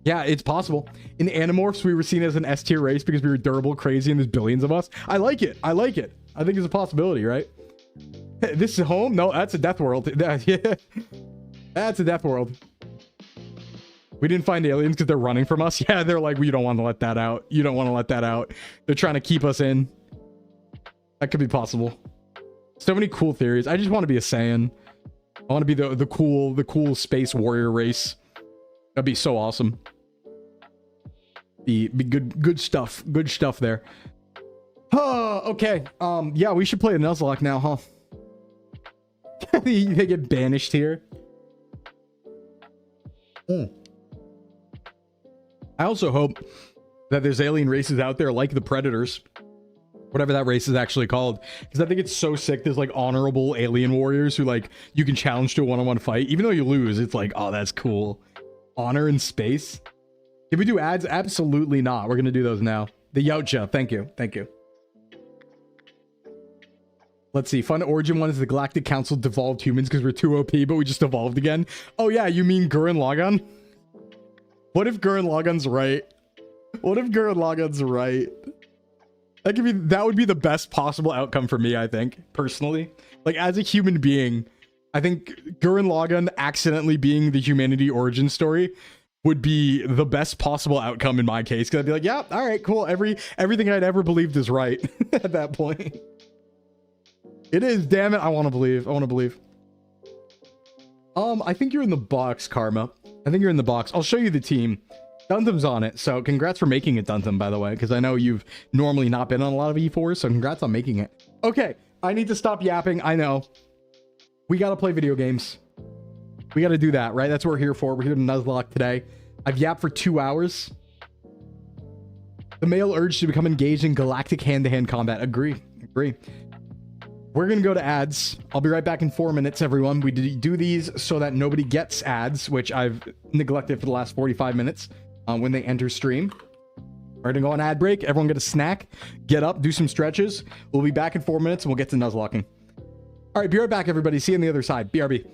Yeah, it's possible. In Animorphs, we were seen as an S-tier race because we were durable, crazy, and there's billions of us. I like it. I like it. I think it's a possibility, right? This is home? No, that's a death world. Yeah. That's a death world. We didn't find aliens because they're running from us. Yeah, they're like, we don't want to let that out. You don't want to let that out. They're trying to keep us in. That could be possible. So many cool theories. I just want to be a Saiyan. I want to be the cool space warrior race. That'd be so awesome. Be good stuff. Good stuff there. Okay. Yeah, we should play a Nuzlocke now, huh? They get banished here. I also hope that there's alien races out there like the Predators. Whatever that race is actually called. Because I think it's so sick. There's like honorable alien warriors who like you can challenge to a one-on-one fight. Even though you lose, it's like, oh, that's cool. Honor in space. Did we do ads? Absolutely not. We're going to do those now. The JOHTO. Thank you. Thank you. Let's see. Fun origin one is the Galactic Council devolved humans because we're too OP, but we just evolved again. Oh yeah, you mean Gurren Lagann? What if Gurren Lagann's right? What if Gurren Lagann's right? That would be the best possible outcome for me, I think, personally. Like, as a human being, I think Gurren Lagann accidentally being the humanity origin story would be the best possible outcome in my case. Because I'd be like, yeah, all right, cool. Everything I'd ever believed is right at that point. It is, damn it. I want to believe. I want to believe. I think you're in the box, Karma. I think you're in the box. I'll show you the team. Duntum's on it, so congrats for making it, Duntum, by the way, because I know you've normally not been on a lot of E4s, so congrats on making it. Okay, I need to stop yapping. I know. We gotta play video games. We gotta do that, right? That's what we're here for. We're here to Nuzlocke today. I've yapped for 2 hours. The male urge to become engaged in galactic hand-to-hand combat. Agree. We're gonna go to ads. I'll be right back in 4 minutes, everyone. We do these so that nobody gets ads, which I've neglected for the last 45 minutes. When they enter stream. We're gonna go on ad break. Everyone get a snack, get up, do some stretches. We'll be back in 4 minutes and we'll get to Nuzlocking. All right, be right back, everybody. See you on the other side. BRB.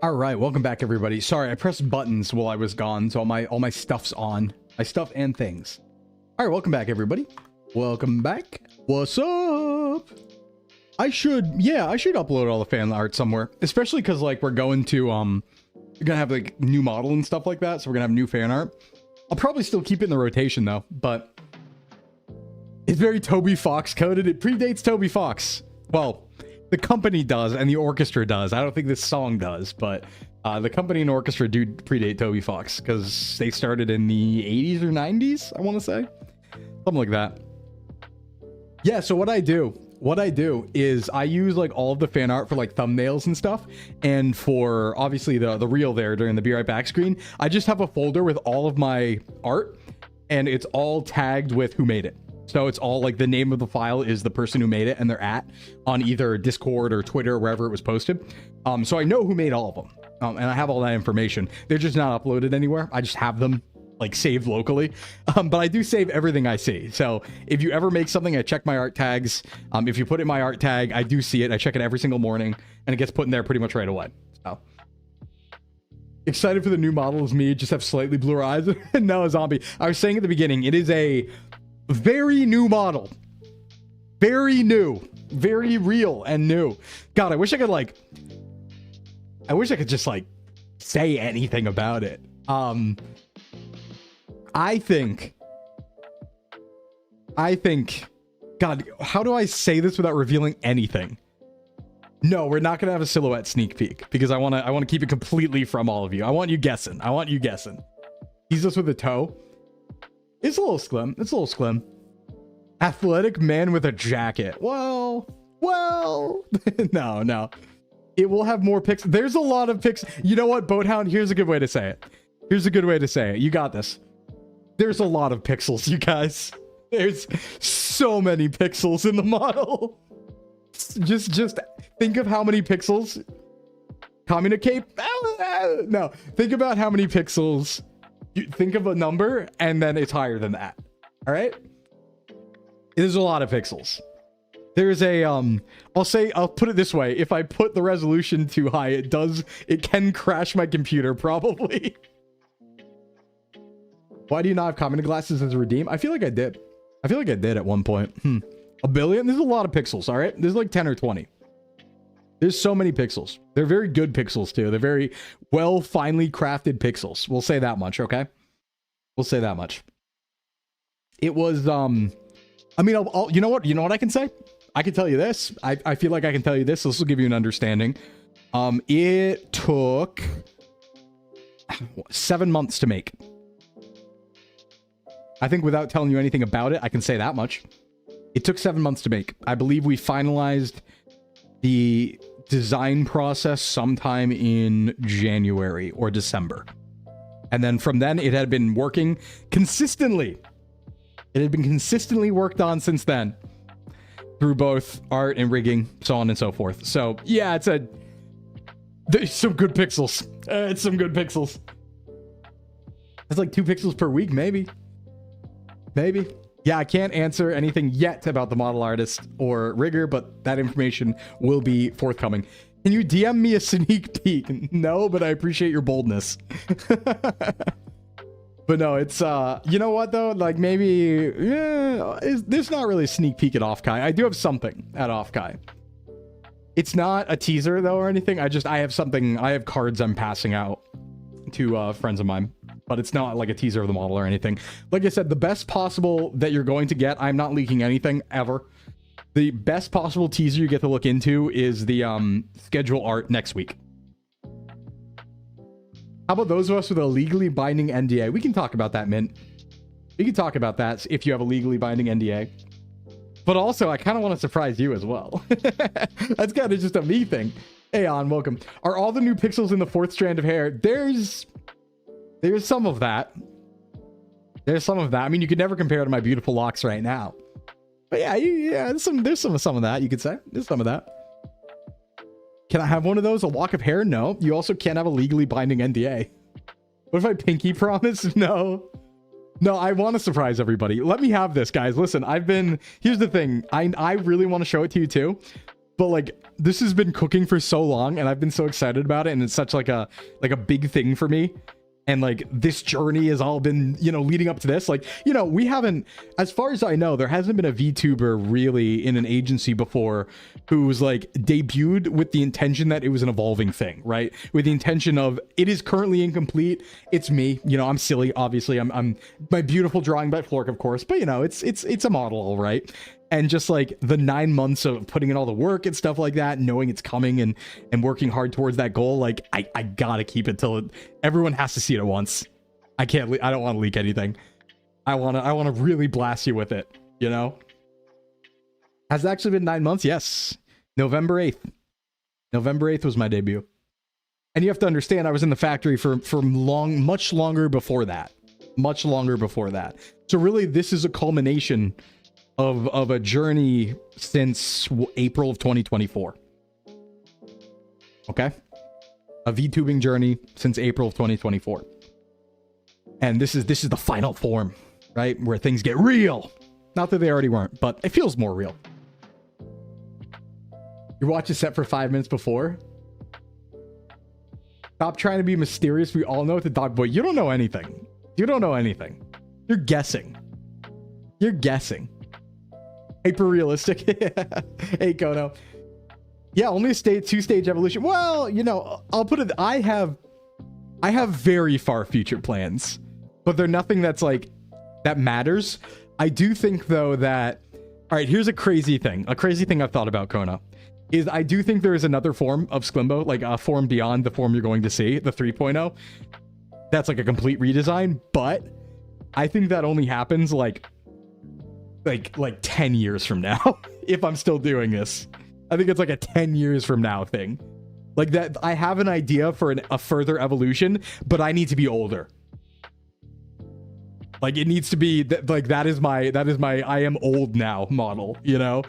All right, welcome back, everybody. Sorry, I pressed buttons while I was gone, so all my stuff's on. My stuff and things. All right, welcome back, everybody. Welcome back. What's up? I should upload all the fan art somewhere, especially because like we're going to we're gonna have like new model and stuff like that, so we're gonna have new fan art. I'll probably still keep it in the rotation though, but it's very Toby Fox coded. It predates Toby Fox. Well, the company does and the orchestra does. I don't think this song does, but the company and orchestra do predate Toby Fox because they started in the 80s or 90s, I want to say. Something like that. Yeah, so what I do is I use like all of the fan art for like thumbnails and stuff, and for obviously the reel there during the Be Right Back screen, I just have a folder with all of my art and it's all tagged with who made it. So it's all like the name of the file is the person who made it and they're on either Discord or Twitter or wherever it was posted. So I know who made all of them. And I have all that information. They're just not uploaded anywhere. I just have them like saved locally. But I do save everything I see. So if you ever make something, I check my art tags. If you put in my art tag, I do see it. I check it every single morning and it gets put in there pretty much right away. So excited for the new model is me. Just have slightly bluer eyes. No, a zombie. I was saying at the beginning, it is a very new model. Very new. Very real and new. God, I wish I could like... I wish I could just like say anything about it. I think... God, how do I say this without revealing anything? No, we're not gonna have a silhouette sneak peek because I wanna keep it completely from all of you. I want you guessing. He's just with a toe. It's a little Sclim. Athletic man with a jacket. Well, no. It will have more pixels. There's a lot of pixels. You know what, Boathound? Here's a good way to say it. You got this. There's a lot of pixels, you guys. There's so many pixels in the model. Just think of how many pixels. Communicate. No, think about how many pixels. You think of a number and then it's higher than that. All right. There's a lot of pixels. There's a I'll put it this way. If I put the resolution too high, it can crash my computer probably. Why do you not have commented glasses as a redeem? I feel like I did at one point. A billion? There's a lot of pixels, all right? There's like 10 or 20. There's so many pixels. They're very good pixels too. They're very well, finely crafted pixels. We'll say that much, okay? We'll say that much. It was, I mean, you know what I can say? I can tell you this. I feel like I can tell you this. This will give you an understanding. It took 7 months to make. I think without telling you anything about it, I can say that much. It took 7 months to make. I believe we finalized the design process sometime in January or December. And then from then, it had been working consistently. It had been consistently worked on since then. Through both art and rigging, so on and so forth. So, yeah, there's some good pixels. It's some good pixels. It's like 2 pixels per week, maybe. Yeah, I can't answer anything yet about the model artist or rigger, but that information will be forthcoming. Can you DM me a sneak peek? No, but I appreciate your boldness. But no, it's, you know what though? Like maybe, yeah, there's not really a sneak peek at Offkai. I do have something at Offkai. It's not a teaser though or anything. I have cards I'm passing out to friends of mine. But it's not like a teaser of the model or anything. Like I said, the best possible that you're going to get, I'm not leaking anything ever. The best possible teaser you get to look into is the schedule art next week. How about those of us with a legally binding NDA? We can talk about that, Mint. We can talk about that if you have a legally binding NDA. But also, I kind of want to surprise you as well. That's kind of just a me thing. Hey, On, welcome. Are all the new pixels in the 4th strand of hair? There's some of that. I mean, you could never compare to my beautiful locks right now. But yeah, there's some of that, you could say. There's some of that. Can I have one of those? A lock of hair? No. You also can't have a legally binding NDA. What if I pinky promise? No. No, I want to surprise everybody. Let me have this, guys. Listen, here's the thing. I really want to show it to you too. But like, this has been cooking for so long and I've been so excited about it. And it's such like a big thing for me. And like this journey has all been, leading up to this. Like, we haven't, as far as I know, there hasn't been a VTuber really in an agency before who's like debuted with the intention that it was an evolving thing, right? With the intention of it is currently incomplete. It's me, I'm silly. Obviously I'm my beautiful drawing by Flork, of course, but it's a model, all right. And just like the 9 months of putting in all the work and stuff like that, knowing it's coming and working hard towards that goal, like I gotta keep it till everyone has to see it at once. I don't want to leak anything. I want to really blast you with it, Has it actually been 9 months? Yes. November 8th. November 8th was my debut. And you have to understand, I was in the factory for much longer before that. So really, this is a culmination of a journey since April of 2024. Okay? A VTubing journey since April of 2024. And this is the final form, right? Where things get real. Not that they already weren't, but it feels more real. Your watch is set for 5 minutes before. Stop trying to be mysterious. We all know it's a dog boy. You don't know anything. You don't know anything. You're guessing. You're guessing. Hyper realistic. Hey, Kono. Yeah, only a two-stage evolution. Well, you know, I'll put it. I have very far future plans, but they're nothing that's like that matters. I do think though that, all right, here's a crazy thing. A crazy thing I've thought about, Kono, is I do think there is another form of Sclimbo, like a form beyond the form you're going to see, the 3.0. That's like a complete redesign, but I think that only happens like 10 years from now, if I'm still doing this. I think it's like a 10 years from now thing. Like that, I have an idea for a further evolution, but I need to be older. Like it needs to be like that is my I am old now model, you know.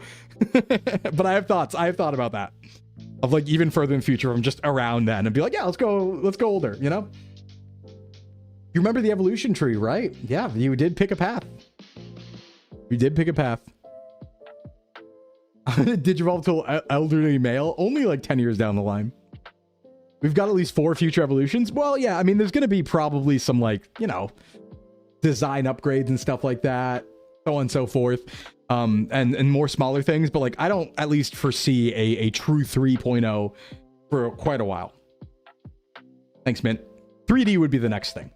But I have thoughts. I have thought about that of like even further in the future. I'm just around then and be like, yeah, let's go older, you know. You remember the evolution tree, right? Yeah, you did pick a path. You did pick a path. Did you evolve to elderly male? Only like 10 years down the line. We've got at least 4 future evolutions. Well, yeah, I mean, there's going to be probably some like, you know, design upgrades and stuff like that, so on and so forth. And more smaller things, but like I don't at least foresee a true 3.0 for quite a while. Thanks, Mint. 3D would be the next thing.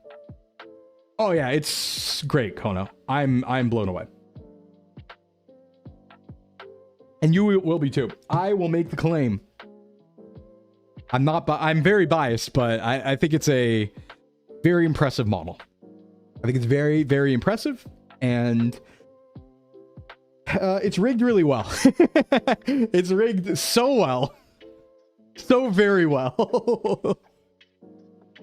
Oh yeah, it's great, Kono. I'm blown away. And you will be too. I will make the claim. I'm very biased, but I think it's a very impressive model. I think it's very, very impressive, and it's rigged really well. It's rigged so well. So very well.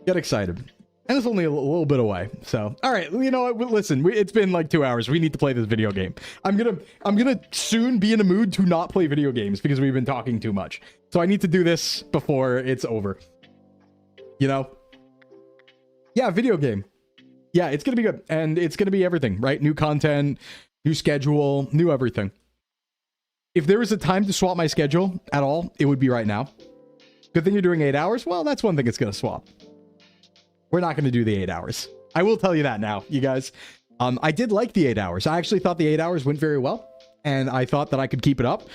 Get excited. And it's only a little bit away. So, all right, you know what? Listen, it's been like 2 hours. We need to play this video game. I'm gonna soon be in a mood to not play video games because we've been talking too much. So I need to do this before it's over. You know? Yeah, video game. Yeah, it's gonna be good. And it's gonna be everything, right? New content, new schedule, new everything. If there was a time to swap my schedule at all, it would be right now. Good thing you're doing 8 hours. Well, that's one thing it's gonna swap. We're not going to do the 8 hours. I will tell you that now, you guys. I did like the 8 hours. I actually thought the 8 hours went very well, and I thought that I could keep it up.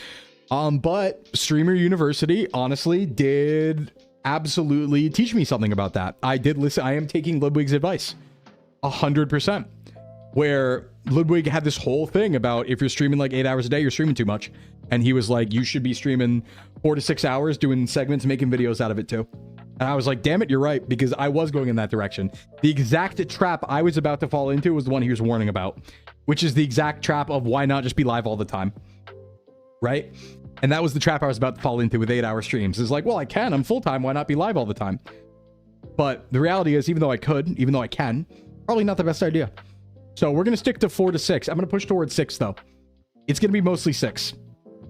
But Streamer University, honestly, did absolutely teach me something about that. I did listen. I am taking Ludwig's advice 100%, where Ludwig had this whole thing about if you're streaming like 8 hours a day, you're streaming too much. And he was like, you should be streaming 4 to 6 hours, doing segments, making videos out of it too. And I was like, damn it, you're right, because I was going in that direction. The exact trap I was about to fall into was the one he was warning about, which is the exact trap of why not just be live all the time, right? And that was the trap I was about to fall into with 8-hour streams. It's like, well, I can, I'm full-time, why not be live all the time? But the reality is, even though I can, probably not the best idea. So we're going to stick to 4 to 6. I'm going to push towards 6, though. It's going to be mostly 6.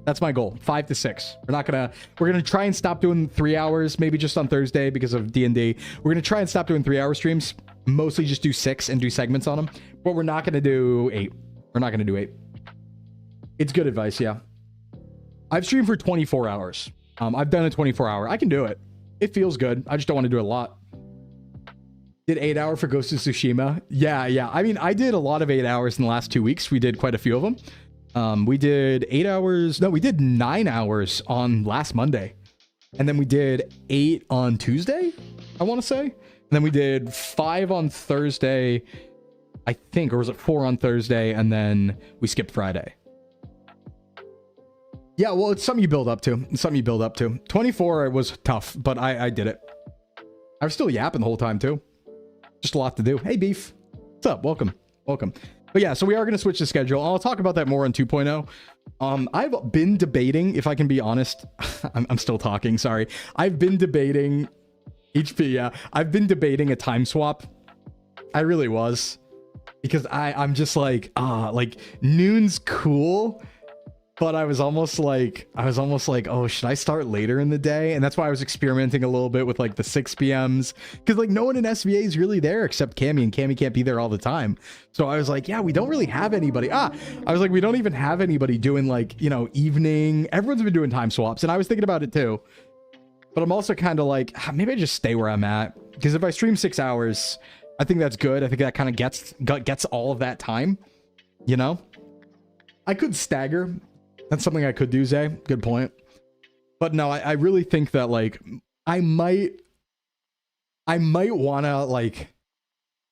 That's my goal. 5 to 6. We're gonna try and stop doing 3 hours, maybe just on Thursday because of D&D. We're gonna try and stop doing 3-hour streams. Mostly just do 6 and do segments on them. But we're not gonna do 8. We're not gonna do 8. It's good advice, yeah. I've streamed for 24 hours. I've done a 24-hour. I can do it. It feels good. I just don't want to do it a lot. Did 8-hour for Ghost of Tsushima? Yeah. I mean, I did a lot of 8 hours in the last 2 weeks. We did quite a few of them. We did 8 hours. No, we did 9 hours on last Monday. And then we did 8 on Tuesday, I want to say. And then we did 5 on Thursday, I think, or was it 4 on Thursday? And then we skipped Friday. Yeah, well, it's something you build up to. It's something you build up to. 24 was tough, but I did it. I was still yapping the whole time, too. Just a lot to do. Hey, Beef. What's up? Welcome. But yeah, so we are going to switch the schedule. I'll talk about that more on 2.0. I've been debating, if I can be honest. I'm still talking, sorry. I've been debating HP, yeah. I've been debating a time swap. I really was. because I'm just like, like noon's cool. But I was almost like, oh, should I start later in the day? And that's why I was experimenting a little bit with like the 6 p.m.s. Because like no one in SVA is really there except Cammy, and Cammy can't be there all the time. So I was like, yeah, we don't really have anybody. I was like, we don't even have anybody doing like, you know, evening. Everyone's been doing time swaps. And I was thinking about it too. But I'm also kind of like, maybe I just stay where I'm at. Because if I stream 6 hours, I think that's good. I think that kind of gets all of that time. You know? I could stagger. That's something I could do, Zay. Good point. But no, I really think that like I might want to like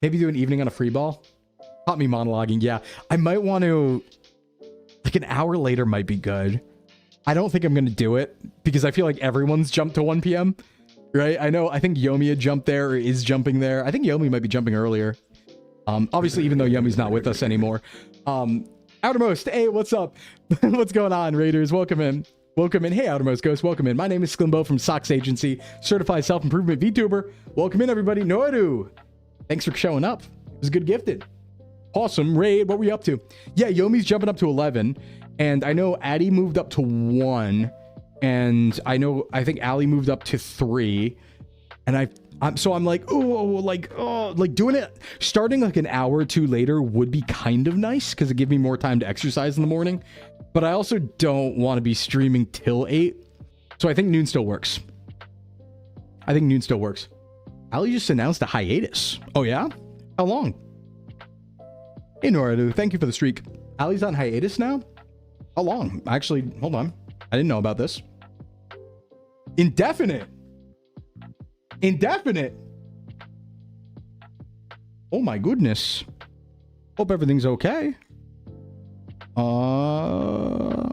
maybe do an evening on a free ball. Caught me monologuing. Yeah, I might want to like an hour later might be good. I don't think I'm going to do it because I feel like everyone's jumped to 1 p.m. Right? I think Yomi had jumped there or is jumping there. I think Yomi might be jumping earlier. Obviously, even though Yomi's not with us anymore. Outermost, hey, what's up? What's going on, Raiders? Welcome in. Welcome in. Hey, Outermost Ghost, welcome in. My name is Sclimbo from Socks Agency, certified self-improvement VTuber. Welcome in, everybody. Noru, thanks for showing up. It was good gifted. Awesome. Raid, what were you up to? Yeah, Yomi's jumping up to 11, and I know Addy moved up to 1, and I think Ali moved up to 3, and so I'm like, like doing it, starting like an hour or two later would be kind of nice because it gives me more time to exercise in the morning. But I also don't want to be streaming till 8. So I think noon still works. Ali just announced a hiatus. Oh yeah? How long? Hey Noradu, thank you for the streak. Ali's on hiatus now? How long? Actually, hold on. I didn't know about this. Indefinite. Oh my goodness. Hope everything's okay.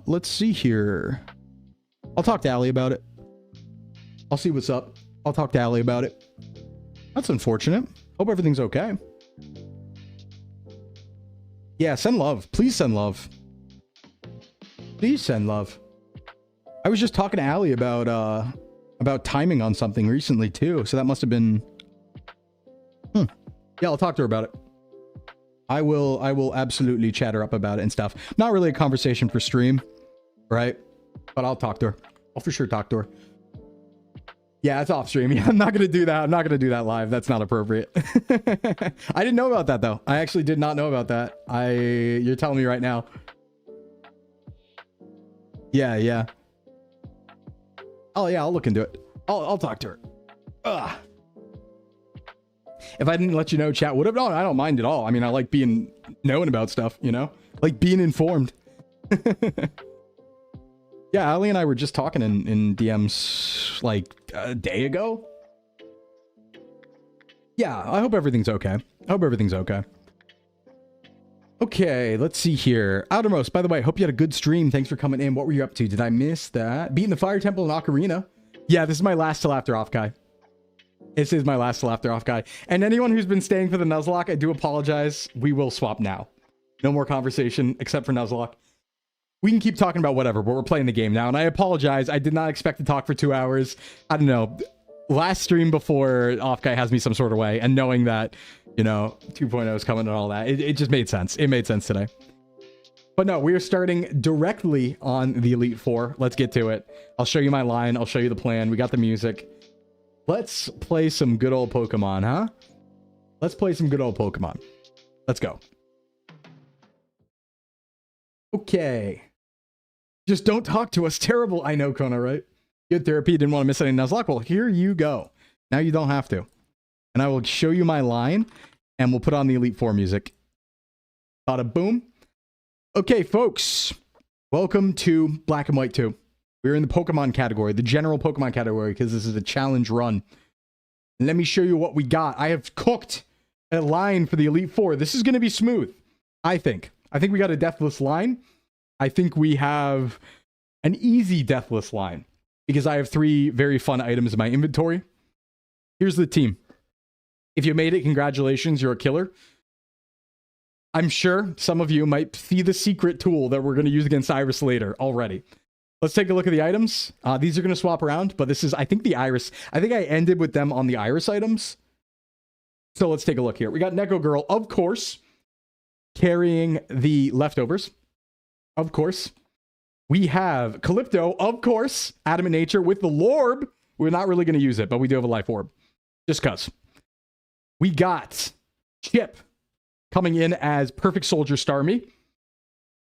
Let's see here. I'll talk to Ali about it. I'll see what's up. I'll talk to Ali about it. That's unfortunate. Hope everything's okay. Yeah, send love. Please send love. Please send love. I was just talking to Ali about timing on something recently too, so that must have been yeah, I'll talk to her about it. I will absolutely chat her up about it and stuff. Not really a conversation for stream, right? But I'll talk to her. I'll for sure talk to her. Yeah, it's off stream. Yeah, I'm not gonna do that. I'm not gonna do that live. That's not appropriate. I didn't know about that though. I actually did not know about that. You're telling me right now. Yeah. Oh yeah, I'll look into it. I'll talk to her. Ugh. If I didn't let you know, chat would have. No, I don't mind at all. I mean, I like being known about stuff, you know? Like being informed. Yeah, Ali and I were just talking in DMs like a day ago. Yeah, I hope everything's okay. Okay, let's see here. Outermost, by the way, hope you had a good stream. Thanks for coming in. What were you up to? Did I miss that? Beating the Fire Temple in Ocarina. Yeah, this is my last till after off guy. This is my last till after off guy. And anyone who's been staying for the Nuzlocke, I do apologize. We will swap now. No more conversation except for Nuzlocke. We can keep talking about whatever, but we're playing the game now. And I apologize. I did not expect to talk for 2 hours. I don't know. Last stream before off guy has me some sort of way. And knowing that, you know, 2.0 is coming and all that, it just made sense. It made sense today. But no, we are starting directly on the Elite Four. Let's get to it. I'll show you my line. I'll show you the plan. We got the music. Let's play some good old Pokemon, huh? Let's play some good old Pokemon. Let's go. Okay. Just don't talk to us. Terrible. I know, Kona, right? Good therapy. Didn't want to miss any Nuzlocke. Well, here you go. Now you don't have to. And I will show you my line, and we'll put on the Elite Four music. Bada boom. Okay, folks. Welcome to Black and White 2. We're in the Pokemon category, the general Pokemon category, because this is a challenge run. And let me show you what we got. I have cooked a line for the Elite Four. This is going to be smooth, I think. I think we got a deathless line. I think we have an easy deathless line, because I have 3 very fun items in my inventory. Here's the team. If you made it, congratulations, you're a killer. I'm sure some of you might see the secret tool that we're going to use against Iris later already. Let's take a look at the items. These are going to swap around, but this is, I think, the Iris. I think I ended with them on the Iris items. So let's take a look here. We got Neko Girl, of course. carrying the leftovers. Of course. We have Calypto, of course. Adamant Nature with the Lorb. We're not really going to use it, but we do have a life orb. Just cuz. We got Chip coming in as Perfect Soldier Starmie.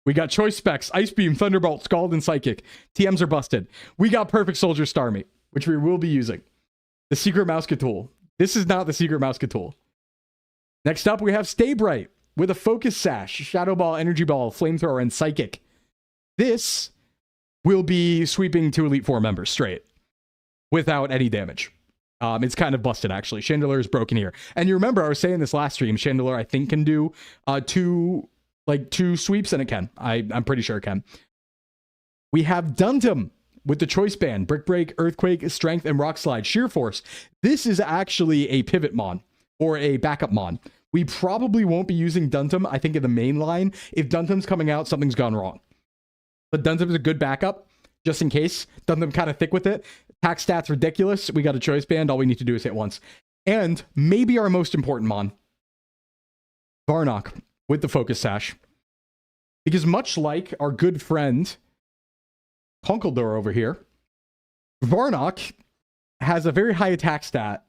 We got Choice Specs, Ice Beam, Thunderbolt, Scald, and Psychic. TMs are busted. We got Perfect Soldier Starmie, which we will be using. The Secret Mousecatool. This is not the Secret Mousecatool. Next up, we have Stay Bright with a Focus Sash, Shadow Ball, Energy Ball, Flamethrower, and Psychic. This will be sweeping 2 Elite Four members straight without any damage. It's kind of busted, actually. Chandelier is broken here. And you remember, I was saying this last stream, Chandelier, I think, can do two sweeps, and it can. I'm pretty sure it can. We have Duntum with the Choice Band, Brick Break, Earthquake, Strength, and Rock Slide. Sheer Force. This is actually a pivot mon, or a backup mon. We probably won't be using Duntum, I think, in the main line. If Duntum's coming out, something's gone wrong. But Duntum is a good backup, just in case. Duntum kind of thick with it. Attack stats ridiculous. We got a Choice Band. All we need to do is hit once. And maybe our most important mon, Varnock with the Focus Sash. Because much like our good friend Conkeldor over here, Varnock has a very high attack stat,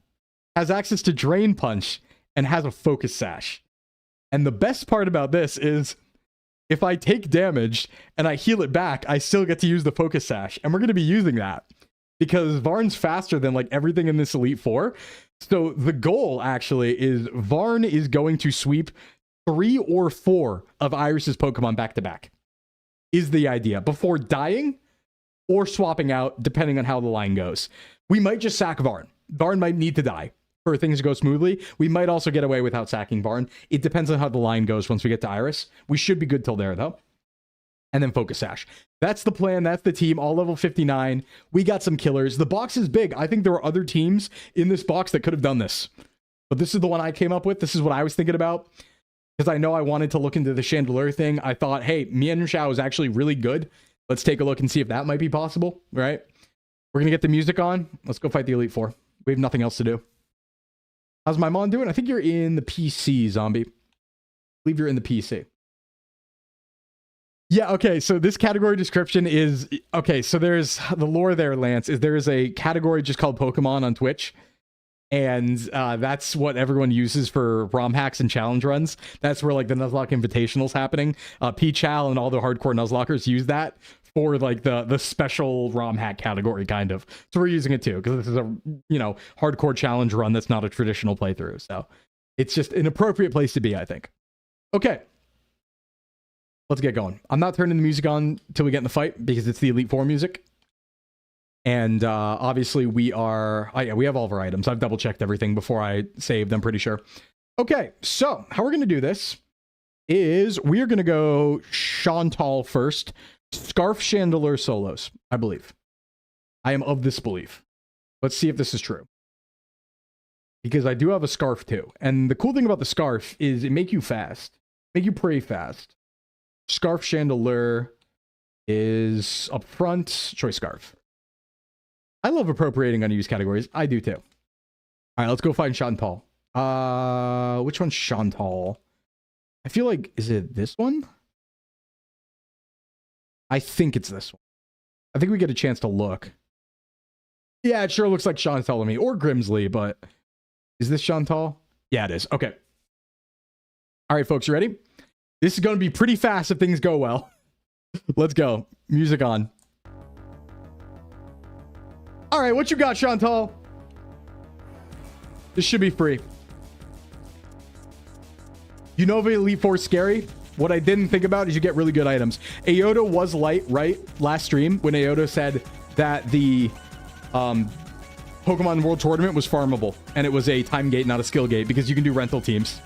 has access to Drain Punch, and has a Focus Sash. And the best part about this is, if I take damage and I heal it back, I still get to use the Focus Sash. And we're going to be using that because Varn's faster than like everything in this Elite Four. So the goal actually is Varn is going to sweep 3 or 4 of Iris's Pokemon back to back, is the idea, before dying or swapping out, depending on how the line goes. We might just sack Varn. Varn might need to die for things to go smoothly. We might also get away without sacking Varn. It depends on how the line goes once we get to Iris. We should be good till there, though. And then Focus Sash. That's the plan. That's the team. All level 59. We got some killers. The box is big. I think there were other teams in this box that could have done this. But this is the one I came up with. This is what I was thinking about. Because I know I wanted to look into the Chandelier thing. I thought, hey, Mian Shao is actually really good. Let's take a look and see if that might be possible, right? We're going to get the music on. Let's go fight the Elite Four. We have nothing else to do. How's my mon doing? I think you're in the PC, Zombie. I believe you're in the PC. Yeah, okay, so this category description is... Okay, so there's... The lore there, Lance, is there is a category just called Pokemon on Twitch. And that's what everyone uses for ROM hacks and challenge runs. That's where, like, the Nuzlocke Invitational's happening. P-Chal and all the hardcore Nuzlockers use that for, like, the special ROM hack category, kind of. So we're using it, too, because this is a, you know, hardcore challenge run that's not a traditional playthrough. So it's just an appropriate place to be, I think. Okay. Let's get going. I'm not turning the music on till we get in the fight, because it's the Elite Four music. And obviously we are... Oh, yeah, we have all of our items. I've double-checked everything before I saved, I'm pretty sure. Okay, so how we're going to do this is we are going to go Chantal first. Scarf Chandelier solos, I believe. I am of this belief. Let's see if this is true. Because I do have a Scarf, too. And the cool thing about the Scarf is it make you fast. Make you pretty fast. Scarf Chandelier is up front. Choice Scarf. I love appropriating unused categories. I do too. All right, let's go find Chantal. Which one's Chantal? I feel like, is it this one? I think it's this one. I think we get a chance to look. Yeah, it sure looks like Chantal to me, or Grimsley, but is this Chantal? Yeah, it is. Okay. All right, folks, you ready? This is going to be pretty fast if things go well. Let's go. Music on. All right, what you got, Chantal? This should be free. UNOVA Elite Four scary. What I didn't think about is you get really good items. Ayoto was light, right? Last stream, when Ayoto said that the Pokemon World Tournament was farmable. And it was a time gate, not a skill gate, because you can do rental teams.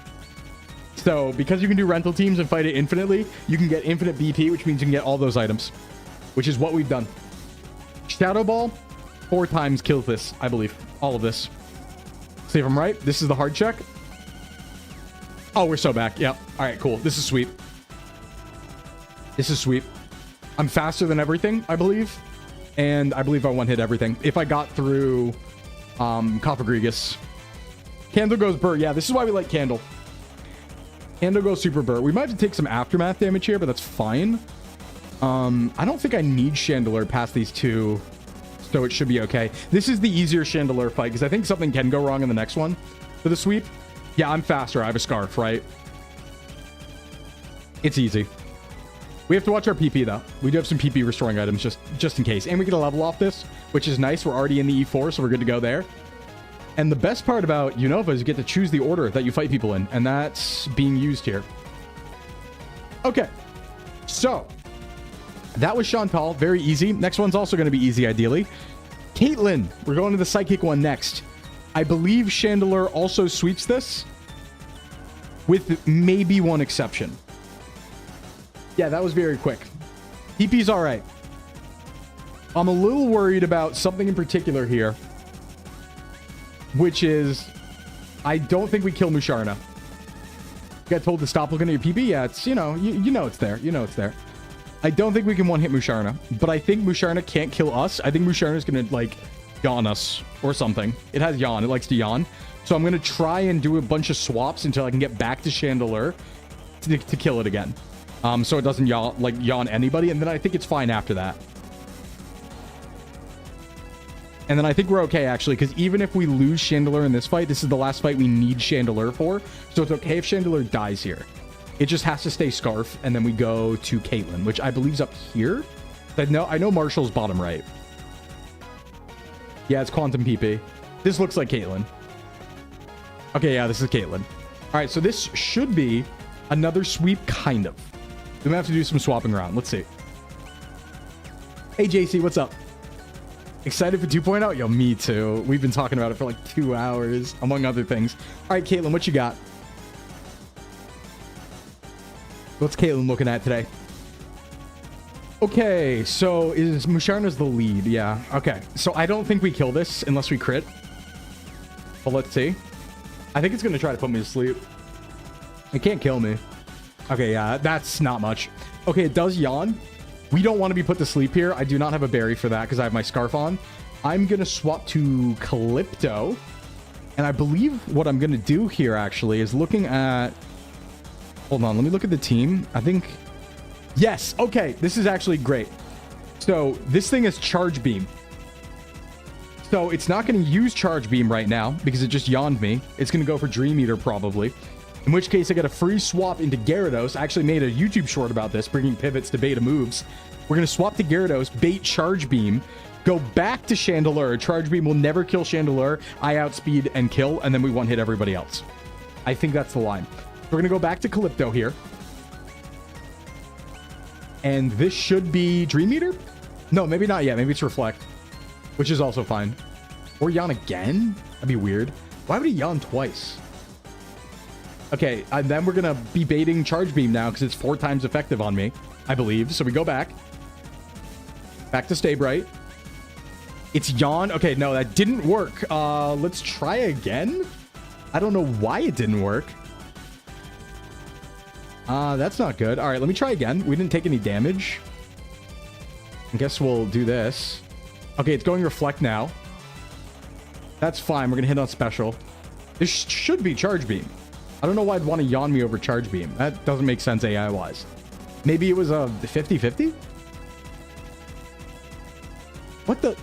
So, because you can do rental teams and fight it infinitely, you can get infinite BP, which means you can get all those items. Which is what we've done. Shadow Ball 4 times kills this, I believe. All of this. See if I'm right. This is the hard check. Oh, we're so back. Yep. All right, cool. This is sweet. This is sweet. I'm faster than everything, I believe. And I believe I one-hit everything. If I got through Cofagrigus. Candle goes Burr. Yeah, this is why we like Candle. KANTO goes super burr. We might have to take some aftermath damage here, but that's fine. I don't think I need Chandelier past these two, so it should be okay. This is the easier Chandelier fight, because I think something can go wrong in the next one for the sweep. Yeah, I'm faster. I have a scarf, right? It's easy. We have to watch our PP, though. We do have some PP restoring items just in case. And we get a level off this, which is nice. We're already in the E4, so we're good to go there. And the best part about UNOVA is you get to choose the order that you fight people in, and that's being used here. Okay. So, that was Chantal. Very easy. Next one's also going to be easy, ideally. Caitlyn. We're going to the Psychic one next. I believe Chandelier also sweeps this, with maybe one exception. Yeah, that was very quick. TP's all right. I'm a little worried about something in particular here, which is I don't think we kill Musharna. Got told to stop looking at your PP. Yeah, it's, you know, you know it's there. You know it's there. I don't think we can one-hit Musharna, but I think Musharna can't kill us. I think Musharna is going to, like, yawn us or something. It has yawn. It likes to yawn. So I'm going to try and do a bunch of swaps until I can get back to Chandelier to kill it again. So it doesn't yawn anybody, and then I think it's fine after that. And then I think we're okay, actually, because even if we lose Chandelier in this fight, this is the last fight we need Chandelier for. So it's okay if Chandelier dies here. It just has to stay Scarf, and then we go to Caitlyn, which I believe is up here. I know Marshall's bottom right. Yeah, it's Quantum PP. This looks like Caitlyn. Okay, yeah, this is Caitlyn. All right, so this should be another sweep, kind of. We might have to do some swapping around. Let's see. Hey, JC, what's up? Excited for 2.0? Yo, me too. We've been talking about it for like 2 hours, among other things. All right, Caitlyn, what you got? What's Caitlyn looking at today? Okay, so is Musharna's the lead? Yeah, okay. So I don't think we kill this unless we crit. But let's see. I think it's going to try to put me to sleep. It can't kill me. Okay, yeah, that's not much. Okay, it does yawn. We don't want to be put to sleep here. I do not have a berry for that because I have my scarf on. I'm going to swap to Calypto. And I believe what I'm going to do here, actually, is looking at... Hold on, let me look at the team. I think... Yes, okay, this is actually great. So, this thing is Charge Beam. So, it's not going to use Charge Beam right now because it just yawned me. It's going to go for Dream Eater, probably. In which case, I get a free swap into Gyarados. I actually made a YouTube short about this, bringing pivots to beta moves. We're going to swap to Gyarados, bait Charge Beam, go back to Chandelier. Charge Beam will never kill Chandelier. I outspeed and kill, and then we one-hit everybody else. I think that's the line. We're going to go back to Calypto here. And this should be Dream Eater? No, maybe not yet. Maybe it's Reflect, which is also fine. Or yawn again? That'd be weird. Why would he yawn twice? Okay, and then we're going to be baiting Charge Beam now because it's 4 times effective on me, I believe. So we go back. Back to Stay Bright. It's yawn. Okay, no, that didn't work. Let's try again. I don't know why it didn't work. That's not good. All right, let me try again. We didn't take any damage. I guess we'll do this. Okay, it's going Reflect now. That's fine. We're going to hit on Special. This should be Charge Beam. I don't know why I'd want to yawn me over Charge Beam. That doesn't make sense AI-wise. Maybe it was a 50-50? What the?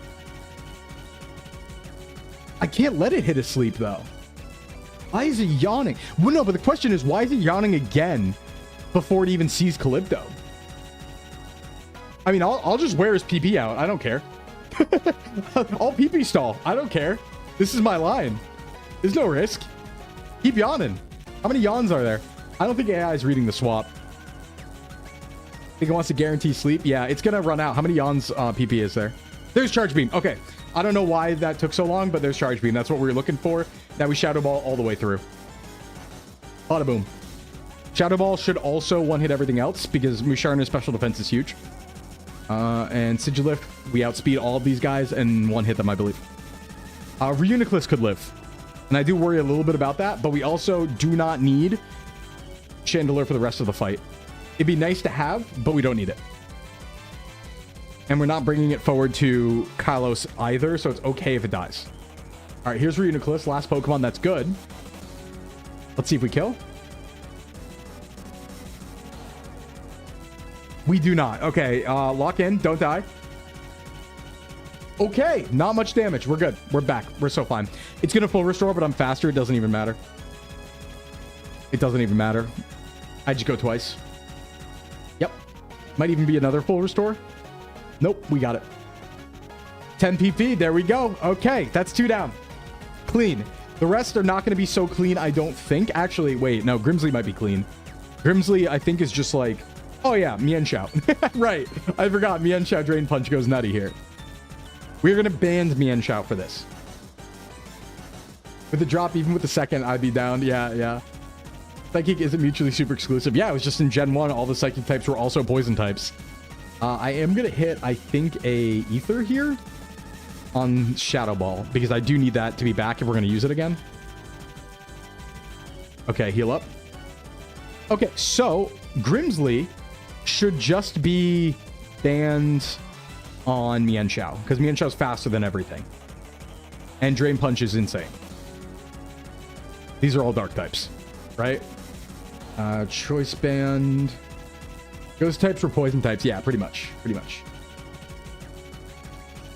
I can't let it hit a sleep, though. Why is it yawning? Well, no, but the question is, why is it yawning again before it even sees Calypto? I mean, I'll just wear his PP out. I don't care. I'll PP stall. I don't care. This is my line. There's no risk. Keep yawning. How many yawns are there? I don't think AI is reading the swap. I think it wants to guarantee sleep. Yeah, it's going to run out. How many yawns PP is there? There's Charge Beam. Okay. I don't know why that took so long, but there's Charge Beam. That's what we were looking for. Now we Shadow Ball all the way through. Bada boom. Shadow Ball should also one-hit everything else because Musharna's special defense is huge. And Sigilift, we outspeed all of these guys and one-hit them, I believe. Reuniclus could live. And I do worry a little bit about that, but we also do not need Chandelier for the rest of the fight. It'd be nice to have, but we don't need it. And we're not bringing it forward to Kalos either, so it's okay if it dies. All right, here's Reuniclus, last Pokemon that's good. Let's see if we kill. We do not. Okay, lock in. Don't die. Okay, not much damage. We're good. We're back. We're so fine. It's going to full restore, but I'm faster. It doesn't even matter. It doesn't even matter. I just go twice. Yep. Might even be another full restore. Nope, we got it. 10 PP. There we go. Okay, that's 2 down. Clean. The rest are not going to be so clean, I don't think. Actually, wait. No, Grimsley might be clean. Grimsley, I think, is just like... Oh, yeah. Mian Shao. Right. I forgot. Mian Shao Drain Punch goes nutty here. We're going to ban Mian Shao for this. With the drop, even with the second, I'd be down. Yeah, yeah. Psychic isn't mutually super exclusive. Yeah, it was just in Gen 1. All the Psychic types were also poison types. I am going to hit, I think, a Ether here on Shadow Ball, because I do need that to be back if we're going to use it again. Okay, heal up. Okay, so Grimsley should just be banned on Mian Shao, because Mian Shao's faster than everything. And Drain Punch is insane. These are all dark types, right? Choice band. Ghost types or poison types. Yeah, pretty much. Pretty much.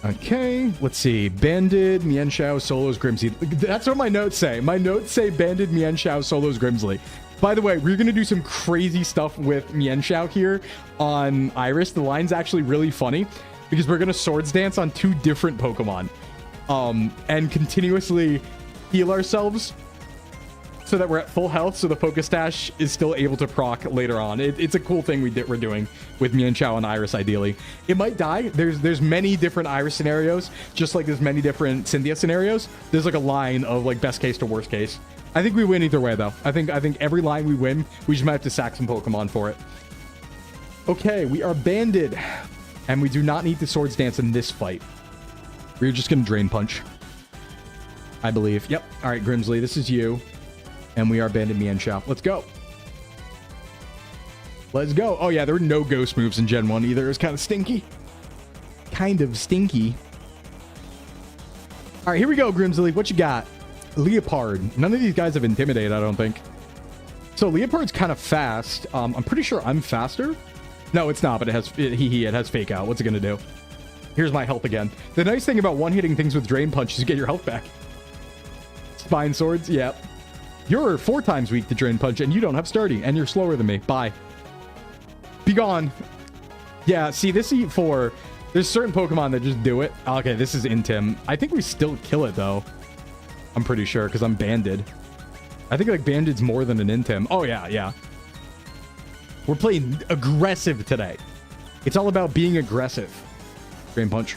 Okay, let's see. Banded, Mian Shao, Solos, Grimsley. That's what my notes say. My notes say Banded, Mian Shao, Solos, Grimsley. By the way, we're going to do some crazy stuff with Mian Shao here on Iris. The line's actually really funny because we're going to Swords Dance on 2 different Pokemon and continuously heal ourselves so that we're at full health, so the Focus Dash is still able to proc later on. It's a cool thing we're doing with Mian Shao and Iris, ideally. It might die. There's many different Iris scenarios, just like there's many different Cynthia scenarios. There's like a line of like best case to worst case. I think we win either way, though. I think every line we win, we just might have to sack some Pokemon for it. Okay, we are banded, and we do not need to Swords Dance in this fight. We're just going to Drain Punch, I believe. Yep. All right, Grimsley, this is you. And we are banded Mian Shao. Let's go. Let's go. Oh, yeah, there were no ghost moves in Gen 1 either. It was kind of stinky. Kind of stinky. All right, here we go, Grimsley. What you got? Leopard. None of these guys have Intimidate, I don't think. So Leopard's kind of fast. I'm pretty sure I'm faster. No, it's not, but it has it has Fake Out. What's it going to do? Here's my health again. The nice thing about one-hitting things with Drain Punch is you get your health back. Spine Swords, yep. You're 4 times weak to Drain Punch, and you don't have Sturdy, and you're slower than me. Bye. Be gone. Yeah, see, this E4, there's certain Pokemon that just do it. Okay, this is Intim. I think we still kill it, though. I'm pretty sure, because I'm banded. I think, like, banded's more than an Intim. Oh, yeah, yeah. We're playing aggressive today. It's all about being aggressive. Drain Punch.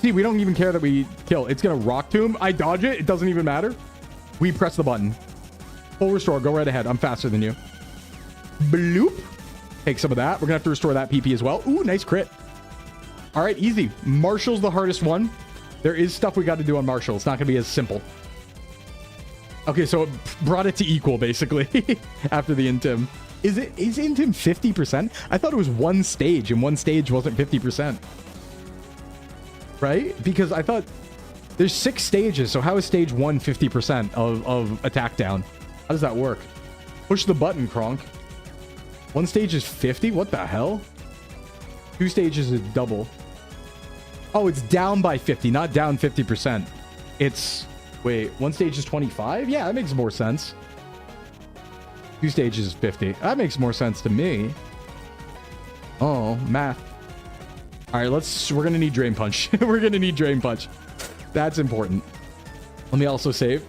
See, we don't even care that we kill. It's going to Rock Tomb. I dodge it. It doesn't even matter. We press the button. Full restore. Go right ahead. I'm faster than you. Bloop. Take some of that. We're going to have to restore that PP as well. Ooh, nice crit. All right, easy. Marshall's the hardest one. There is stuff we got to do on Marshall. It's not going to be as simple. Okay, so it brought it to equal, basically, after the Intim. Is Intim 50%? I thought it was one stage, and one stage wasn't 50%. Right? Because I thought there's 6 stages, so how is stage 1 50% of attack down? How does that work? Push the button, Kronk. One stage is 50? What the hell? 2 stages is double. Oh, it's down by 50, not down 50%. It's... Wait, one stage is 25? Yeah, that makes more sense. 2 stages is 50. That makes more sense to me. Oh, math. All right, we're going to need Drain Punch. We're going to need Drain Punch. That's important. Let me also save.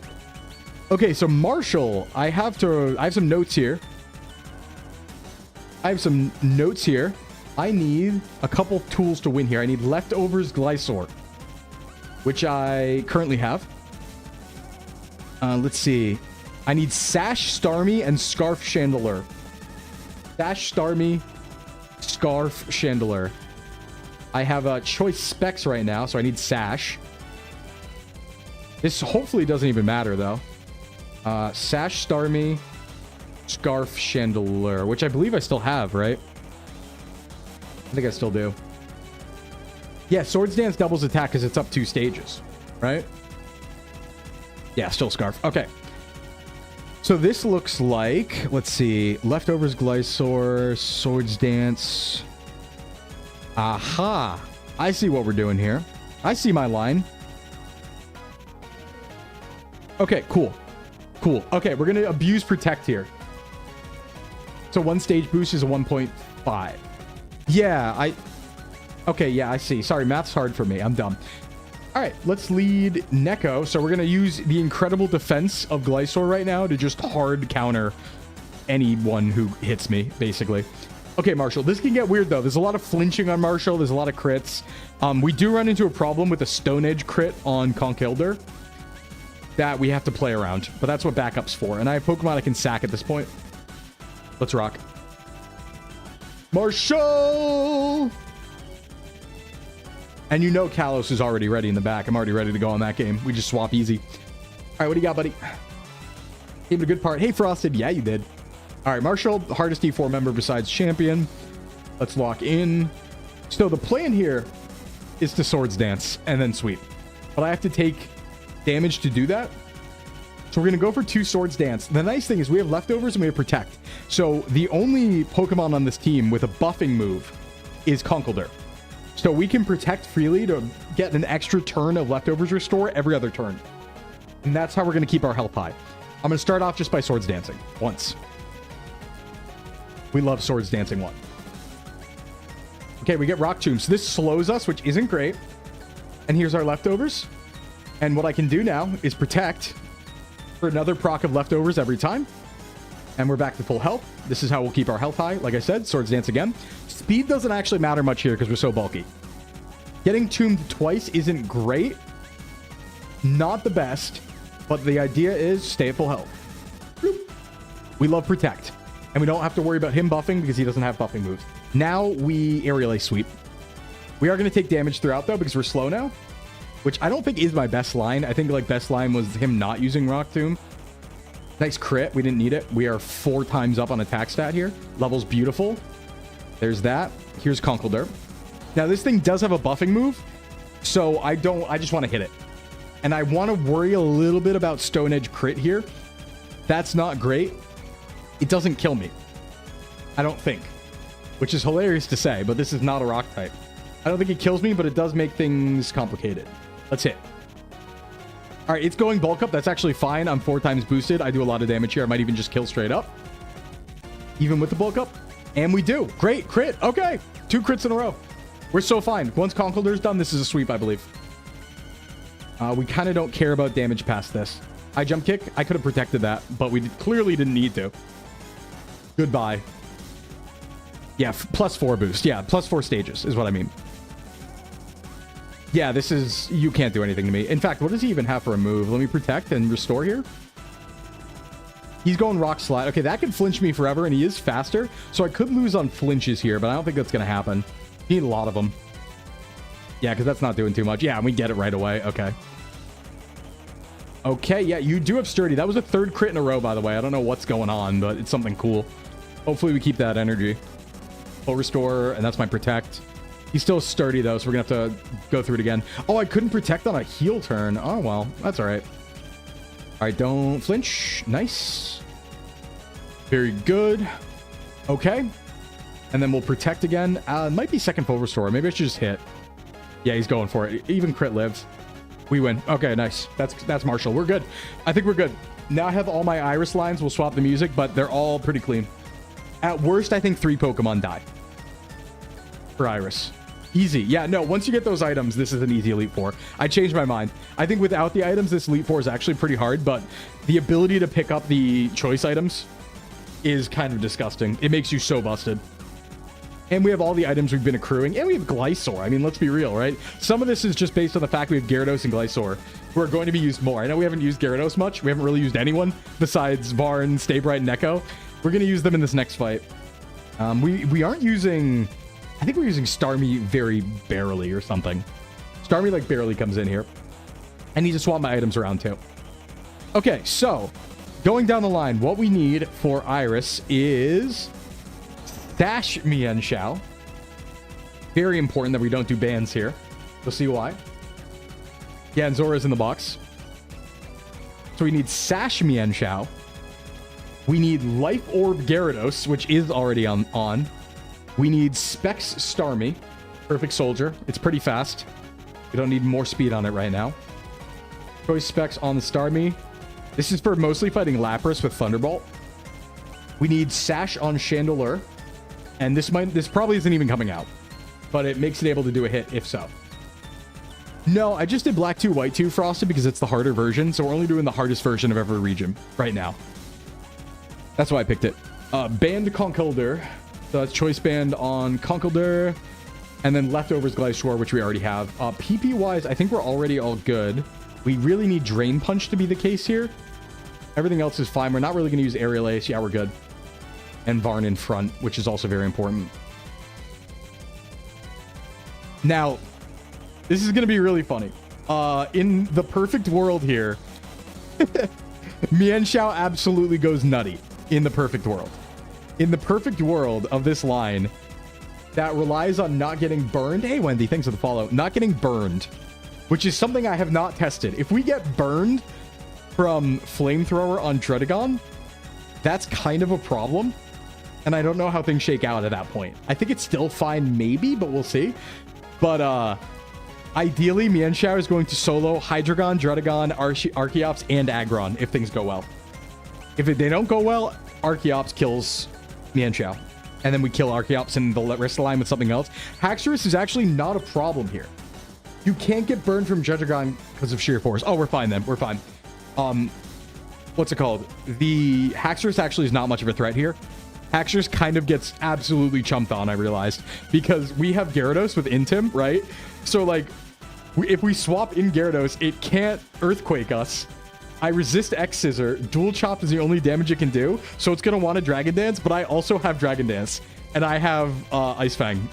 Okay, so Marshall, I have some notes here. I need a couple tools to win here. I need Leftovers Glysaur, which I currently have. Let's see. I need Sash, Starmie, and Scarf Chandelure. Sash, Starmie, Scarf Chandelure. I have Choice Specs right now, so I need Sash. This hopefully doesn't even matter, though. Sash, Starmie, Scarf Chandelure, which I believe I still have, right? I think I still do. Yeah, Swords Dance doubles attack because it's up 2 stages, right? Yeah, still Scarf. Okay. So this looks like, let's see, leftovers, Glysaur, Swords Dance. Aha. I see what we're doing here. I see my line. Okay, cool. Cool. Okay, we're going to abuse Protect here. So one stage boost is a 1.5. Yeah, okay, yeah, I see. Sorry, math's hard for me. I'm dumb. All right, let's lead Neko. So we're going to use the incredible defense of Glysaur right now to just hard counter anyone who hits me, basically. Okay, Marshall, this can get weird, though. There's a lot of flinching on Marshall. There's a lot of crits. We do run into a problem with a Stone Edge crit on Conkeldurr that we have to play around, but that's what backup's for. And I have Pokemon I can sack at this point. Let's rock. Marshall! And you know Kalos is already ready in the back. I'm already ready to go on that game. We just swap easy. All right, what do you got, buddy? Gave it a good part. Hey, Frosted. Yeah, you did. All right, Marshall, hardest D4 member besides Champion. Let's lock in. So the plan here is to Swords Dance and then sweep. But I have to take damage to do that. So we're going to go for 2 Swords Dance. The nice thing is we have leftovers and we have Protect. So the only Pokemon on this team with a buffing move is Conkeldurr. So we can Protect freely to get an extra turn of leftovers restore every other turn. And that's how we're going to keep our health high. I'm going to start off just by Swords Dancing once. We love Swords Dancing 1. Okay, we get Rock Tomb. So this slows us, which isn't great. And here's our leftovers. And what I can do now is Protect for another proc of leftovers every time. And we're back to full health. This is how we'll keep our health high. Like I said, Swords Dance again. Speed doesn't actually matter much here because we're so bulky. Getting Tombed twice isn't great. Not the best. But the idea is stay at full health. Bloop. We love Protect. And we don't have to worry about him buffing because he doesn't have buffing moves. Now we Aerial Ace Sweep. We are going to take damage throughout, though, because we're slow now. Which I don't think is my best line. I think, like, best line was him not using Rock Tomb. Nice crit. We didn't need it. We are 4 times up on attack stat here. Level's beautiful. There's that. Here's Conkeldurr. Now, this thing does have a buffing move. So I just want to hit it. And I want to worry a little bit about Stone Edge crit here. That's not great. It doesn't kill me. I don't think. Which is hilarious to say, but this is not a rock type. I don't think it kills me, but it does make things complicated. Let's hit. All right, it's going bulk up. That's actually fine. I'm 4 times boosted. I do a lot of damage here. I might even just kill straight up. Even with the bulk up. And we do. Great. Crit. Okay. 2 crits in a row. We're so fine. Once Conkeldurr's done, this is a sweep, I believe. We kind of don't care about damage past this. I jump kick. I could have protected that, but we clearly didn't need to. Goodbye. Yeah, +4 boost. Yeah, +4 stages is what I mean. Yeah, this is... You can't do anything to me. In fact, what does he even have for a move? Let me Protect and restore here. He's going Rock Slide. Okay, that could flinch me forever, and he is faster. So I could lose on flinches here, but I don't think that's going to happen. You need a lot of them. Yeah, because that's not doing too much. Yeah, and we get it right away. Okay. Okay, yeah, you do have Sturdy. That was a 3rd crit in a row, by the way. I don't know what's going on, but it's something cool. Hopefully we keep that energy. Full restore, and that's my Protect. He's still sturdy, though, so we're going to have to go through it again. Oh, I couldn't Protect on a heal turn. Oh, well, that's all right. All right, don't flinch. Nice. Very good. Okay. And then we'll Protect again. It might be second full restore. Maybe I should just hit. Yeah, he's going for it. Even crit lives. We win. Okay, nice. That's Marshall. We're good. I think we're good. Now I have all my Iris lines. We'll swap the music, but they're all pretty clean. At worst, I think 3 Pokemon die. For Iris. Easy. Yeah, no, once you get those items, this is an easy Elite Four. I changed my mind. I think without the items, this Elite Four is actually pretty hard, but the ability to pick up the choice items is kind of disgusting. It makes you so busted. And we have all the items we've been accruing, and we have Glysaur. I mean, let's be real, right? Some of this is just based on the fact we have Gyarados and Glysaur, who are going to be used more. I know we haven't used Gyarados much. We haven't really used anyone besides Varn, Staybright, and Neko. We're going to use them in this next fight. We aren't using... I think we're using Starmie very barely or something. Starmie, like, barely comes in here. I need to swap my items around, too. Okay, so, going down the line, what we need for Iris is... Dash Mienshao. Very important that we don't do bans here. You'll see why. Yeah, and Zora's in the box. So we need Sash Mienshao. We need Life Orb Gyarados, which is already on. We need Specs Starmie. Perfect Soldier. It's pretty fast. We don't need more speed on it right now. Choice Specs on the Starmie. This is for mostly fighting Lapras with Thunderbolt. We need Sash on Chandelure. And this probably isn't even coming out. But it makes it able to do a hit if so. No, I just did Black 2, White 2 Frosted because it's the harder version. So we're only doing the hardest version of every region right now. That's why I picked it. Band Conkeldurr. So that's Choice Band on Conkeldurr. And then Leftovers Glacier, which we already have. PP-wise, I think we're already all good. We really need Drain Punch to be the case here. Everything else is fine. We're not really going to use Aerial Ace. Yeah, we're good. And Varn in front, which is also very important. Now, this is going to be really funny. In the perfect world here, Mienshao absolutely goes nutty in the perfect world. In the perfect world of this line that relies on not getting burned. Hey, Wendy, thanks for the follow. Not getting burned, which is something I have not tested. If we get burned from Flamethrower on Druddigon, that's kind of a problem. And I don't know how things shake out at that point. I think it's still fine, maybe, but we'll see. But ideally, Mienshao is going to solo Hydreigon, Druddigon, Archeops, and Aggron if things go well. If they don't go well, Archeops kills Mienshao. And then we kill Archeops and the rest of the line with something else. Haxorus is actually not a problem here. You can't get burned from Druddigon because of sheer force. Oh, we're fine then. We're fine. What's it called? The Haxorus actually is not much of a threat here. Haxorus kind of gets absolutely chumped on, I realized, because we have Gyarados with Intim, right? So, like, if we swap in Gyarados, it can't Earthquake us. I resist X Scissor. Dual Chop is the only damage it can do, so it's going to want to Dragon Dance, but I also have Dragon Dance, and I have Ice Fang.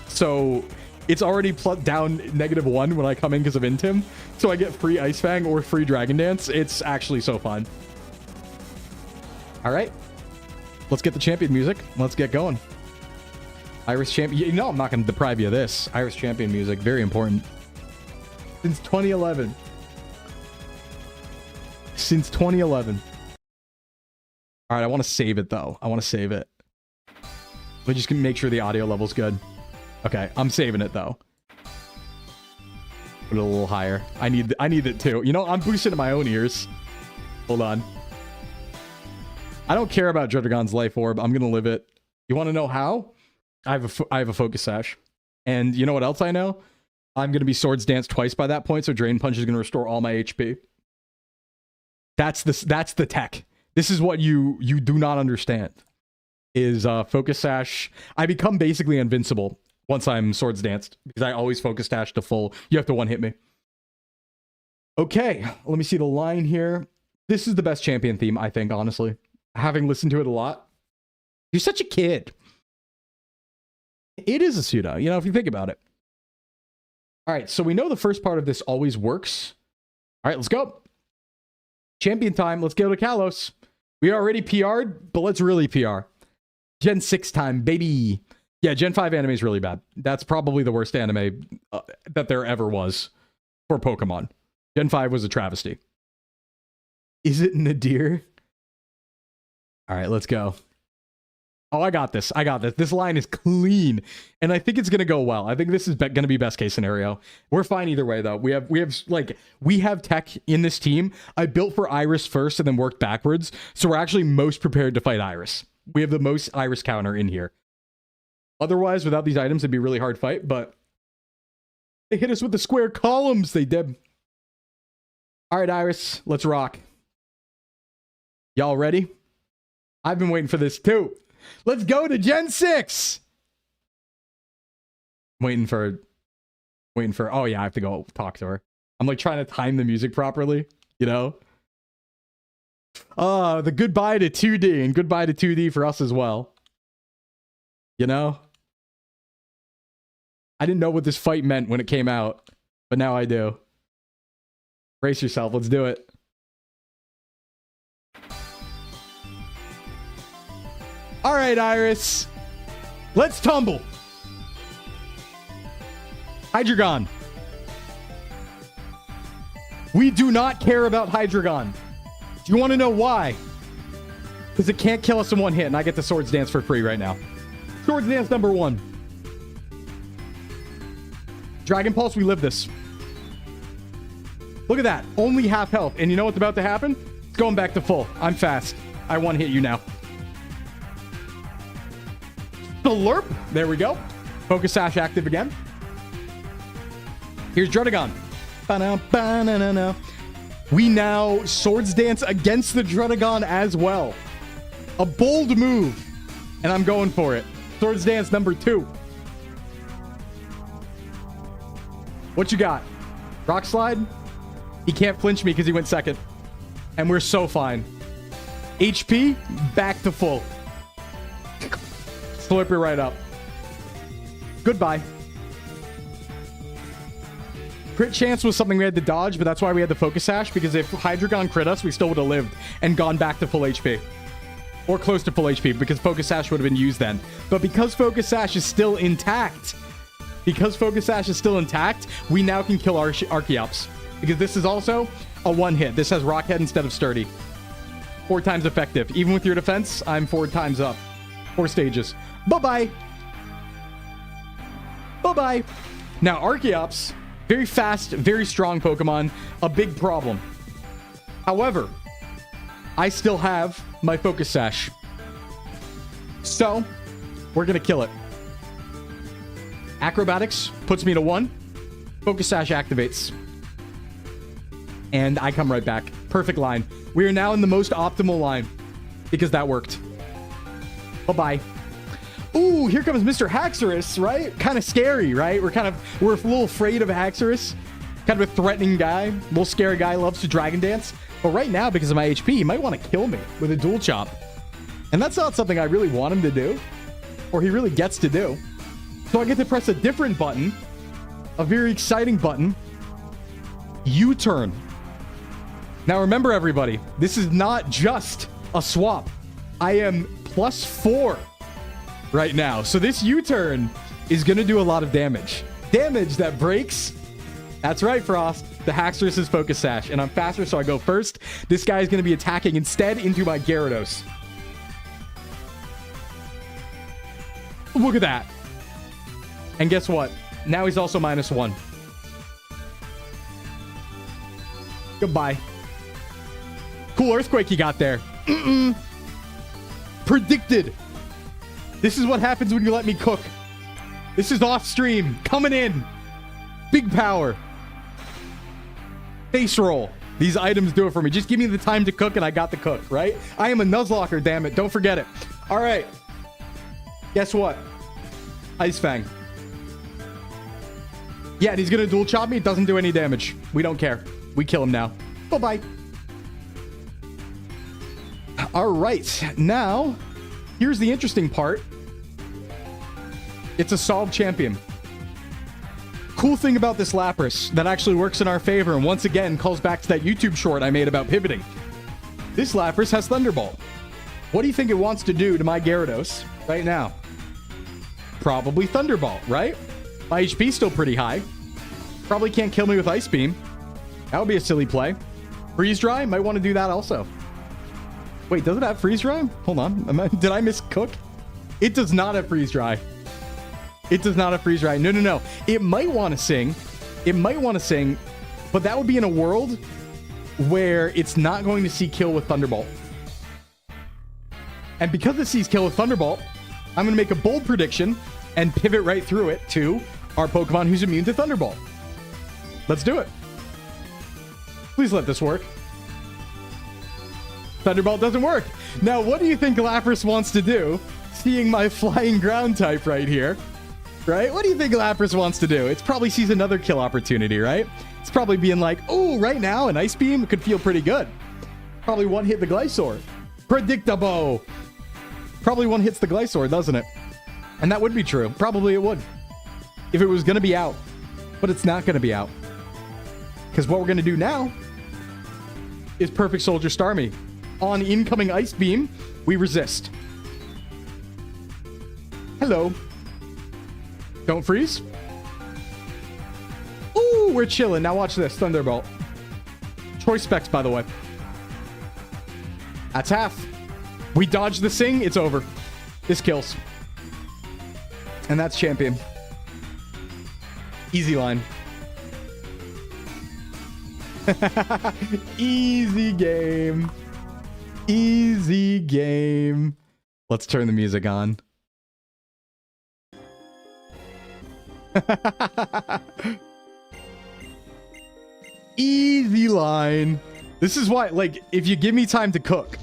So it's already down -1 when I come in because of Intim, so I get free Ice Fang or free Dragon Dance. It's actually so fun. All right. Let's get the champion music. Let's get going. Iris champion. You know I'm not going to deprive you of this. Iris champion music. Very important. Since 2011. Since 2011. All right. I want to save it, though. I want to save it. We're just going to make sure the audio level's good. Okay. I'm saving it, though. Put it a little higher. I need it, too. You know, I'm boosting my own ears. Hold on. I don't care about Druddigon's Life Orb. I'm going to live it. You want to know how? I have a Focus Sash. And you know what else I know? I'm going to be Swords Dance twice by that point, so Drain Punch is going to restore all my HP. That's the tech. This is what you do not understand. Is Focus Sash. I become basically invincible once I'm Swords Danced, because I always Focus Sash to full. You have to one-hit me. Okay, let me see the line here. This is the best champion theme, I think, honestly. Having listened to it a lot. You're such a kid. It is a pseudo, you know, if you think about it. All right, so we know the first part of this always works. All right, let's go. Champion time. Let's go to Kalos. We already PR'd, but let's really PR. Gen 6 time, baby. Yeah, Gen 5 anime is really bad. That's probably the worst anime that there ever was for Pokemon. Gen 5 was a travesty. Is it Nadir? All right, let's go. Oh, I got this. I got this. This line is clean, and I think it's going to go well. I think this is going to be best case scenario. We're fine either way, though. We have tech in this team. I built for Iris first and then worked backwards, so we're actually most prepared to fight Iris. We have the most Iris counter in here. Otherwise, without these items, it'd be a really hard fight, but they hit us with the square columns. They did. All right, Iris, let's rock. Y'all ready? I've been waiting for this too. Let's go to Gen 6. Waiting for, oh yeah, I have to go talk to her. I'm like trying to time the music properly, you know? The goodbye to 2D and goodbye to 2D for us as well. You know? I didn't know what this fight meant when it came out, but now I do. Brace yourself, let's do it. All right, Iris. Let's tumble. Hydreigon. We do not care about Hydreigon. Do you want to know why? Because it can't kill us in one hit, and I get the Swords Dance for free right now. Swords Dance number 1. Dragon Pulse, we live this. Look at that. Only half health. And you know what's about to happen? It's going back to full. I'm fast. I one-hit you now. Slurp. There we go. Focus Sash active again. Here's Drudagon. Ba-na-ba-na-na-na. We now Swords Dance against the Drudagon as well. A bold move. And I'm going for it. Swords Dance number 2. What you got? Rock Slide? He can't flinch me because he went second. And we're so fine. HP, back to full. Slurp it right up. Goodbye. Crit chance was something we had to dodge, but that's why we had the Focus Sash, because if Hydreigon crit us, we still would have lived and gone back to full HP. Or close to full HP, because Focus Sash would have been used then. But because Focus Sash is still intact, we now can kill our Archeops. Because this is also a one-hit. This has Rock Head instead of Sturdy. 4 times effective. Even with your defense, I'm 4 times up. 4 stages. Bye-bye. Bye-bye. Now, Archeops, very fast, very strong Pokemon. A big problem. However, I still have my Focus Sash. So, we're going to kill it. Acrobatics puts me to 1. Focus Sash activates. And I come right back. Perfect line. We are now in the most optimal line. Because that worked. Bye-bye. Ooh, here comes Mr. Haxorus, right? Kind of scary, right? We're a little afraid of Haxorus. Kind of a threatening guy. A little scary guy. Loves to Dragon Dance. But right now, because of my HP, he might want to kill me with a Dual Chop. And that's not something I really want him to do. Or he really gets to do. So I get to press a different button. A very exciting button. U-turn. Now remember, everybody, this is not just a swap. I am +4 right now. So this U-turn is going to do a lot of damage. Damage that breaks. That's right, Frost. The Haxorus' Focus Sash. And I'm faster, so I go first. This guy is going to be attacking instead into my Gyarados. Look at that. And guess what? Now he's also -1. Goodbye. Cool Earthquake you got there. Predicted. This is what happens when you let me cook. This is off stream. Coming in. Big power. Face roll. These items do it for me. Just give me the time to cook and I got the cook, right? I am a Nuzlocker, damn it. Don't forget it. All right. Guess what? Ice Fang. Yeah, and he's going to Dual Chop me. It doesn't do any damage. We don't care. We kill him now. Bye-bye. All right. Now, here's the interesting part. It's a solved champion. Cool thing about this Lapras that actually works in our favor and once again calls back to that YouTube short I made about pivoting. This Lapras has Thunderbolt. What do you think it wants to do to my Gyarados right now? Probably Thunderbolt, right? My HP's still pretty high. Probably can't kill me with Ice Beam. That would be a silly play. Freeze Dry? Might want to do that also. Wait, does it have Freeze Dry? Hold on. Did I miscook? It does not have Freeze Dry. It does not have Freeze Dry. No, no, no. It might want to sing. It might want to sing, but that would be in a world where it's not going to see kill with Thunderbolt. And because it sees kill with Thunderbolt, I'm going to make a bold prediction and pivot right through it to our Pokemon who's immune to Thunderbolt. Let's do it. Please let this work. Thunderbolt doesn't work. Now, what do you think Lapras wants to do? Seeing my flying ground type right here. Right? What do you think Lapras wants to do? It's probably sees another kill opportunity, right? It's probably being like, oh, right now, an Ice Beam could feel pretty good. Probably one hit the Glysaur. Predictable. Probably one hits the Glysaur, doesn't it? And that would be true. Probably it would. If it was going to be out. But it's not going to be out. Because what we're going to do now is Perfect Soldier Starmie. On incoming Ice Beam, we resist. Hello. Don't freeze. Ooh, we're chilling. Now watch this. Thunderbolt. Choice specs, by the way. That's half. We dodge the Sing, it's over. This kills. And that's champion. Easy line. Easy game. Easy game. Let's turn the music on. Easy line. This is why, like, if you give me time to cook.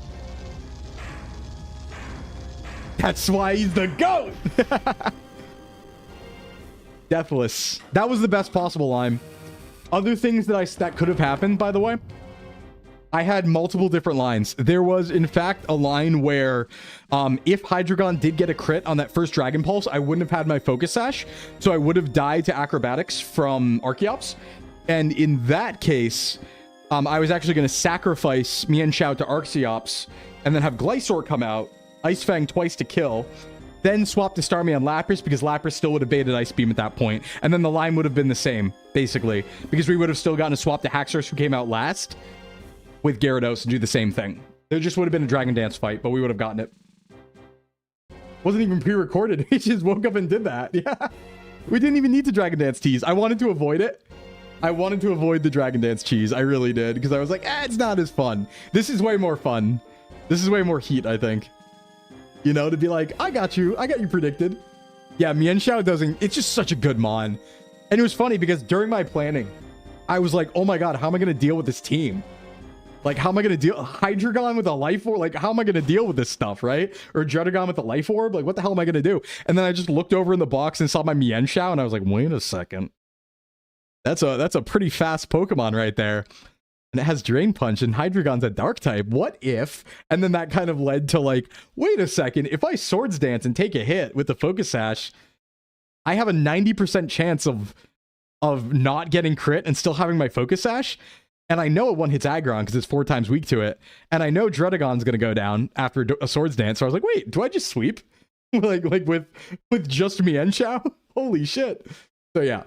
That's why he's the GOAT. Deathless. That was the best possible line. Other things that could have happened, by the way. I had multiple different lines. There was, in fact, a line where if Hydreigon did get a crit on that first Dragon Pulse, I wouldn't have had my Focus Sash. So I would have died to Acrobatics from Archeops. And in that case, I was actually going to sacrifice Mienshao to Archeops and then have Glysaur come out, Ice Fang twice to kill, then swap to Starmie on Lapras because Lapras still would have baited Ice Beam at that point. And then the line would have been the same, basically, because we would have still gotten a swap to Haxorus, who came out last, with Gyarados and do the same thing. There just would have been a Dragon Dance fight, but we would have gotten it. Wasn't even pre-recorded. We just woke up and did that. Yeah. We didn't even need to Dragon Dance tease. I wanted to avoid it. I wanted to avoid the Dragon Dance cheese. I really did, because I was like, it's not as fun. This is way more fun. This is way more heat, I think. You know, to be like, I got you predicted. Yeah, Mienshao doesn't... It's just such a good mon. And it was funny because during my planning, I was like, oh my god, how am I going to deal with this team? Like, how am I going to deal... Hydreigon with a Life Orb? Like, how am I going to deal with this stuff, right? Or Druddigon with a Life Orb? Like, what the hell am I going to do? And then I just looked over in the box and saw my Mienshao, and I was like, wait a second. That's a pretty fast Pokemon right there. And it has Drain Punch, and Hydreigon's a Dark type. What if? And then that kind of led to like, wait a second, if I Swords Dance and take a hit with the Focus Sash, I have a 90% chance of not getting crit and still having my Focus Sash. And I know it one hits Aggron because it's 4 times weak to it. And I know Druddigon's going to go down after a Swords Dance. So I was like, wait, do I just sweep? like with just Mienshao? Holy shit. So yeah.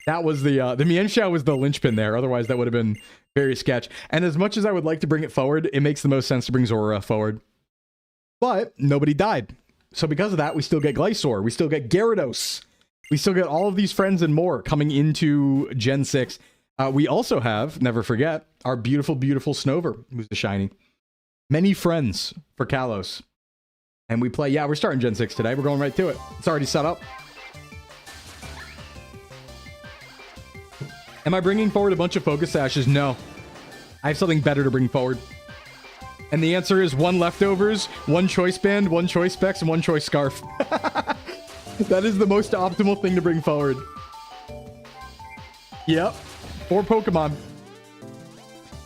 That was the Mienshao was the linchpin there. Otherwise, that would have been very sketch. And as much as I would like to bring it forward, it makes the most sense to bring Zora forward. But nobody died. So because of that, we still get Glysaur. We still get Gyarados. We still get all of these friends and more coming into Gen 6. We also have, never forget, our beautiful, beautiful Snover, who's the shiny. Many friends for Kalos. And we play, yeah, we're starting Gen 6 today. We're going right to it. It's already set up. Am I bringing forward a bunch of Focus Sashes? No. I have something better to bring forward. And the answer is 1 Leftovers, 1 Choice Band, 1 Choice Specs, and 1 Choice Scarf. That is the most optimal thing to bring forward. Yep. 4 Pokemon.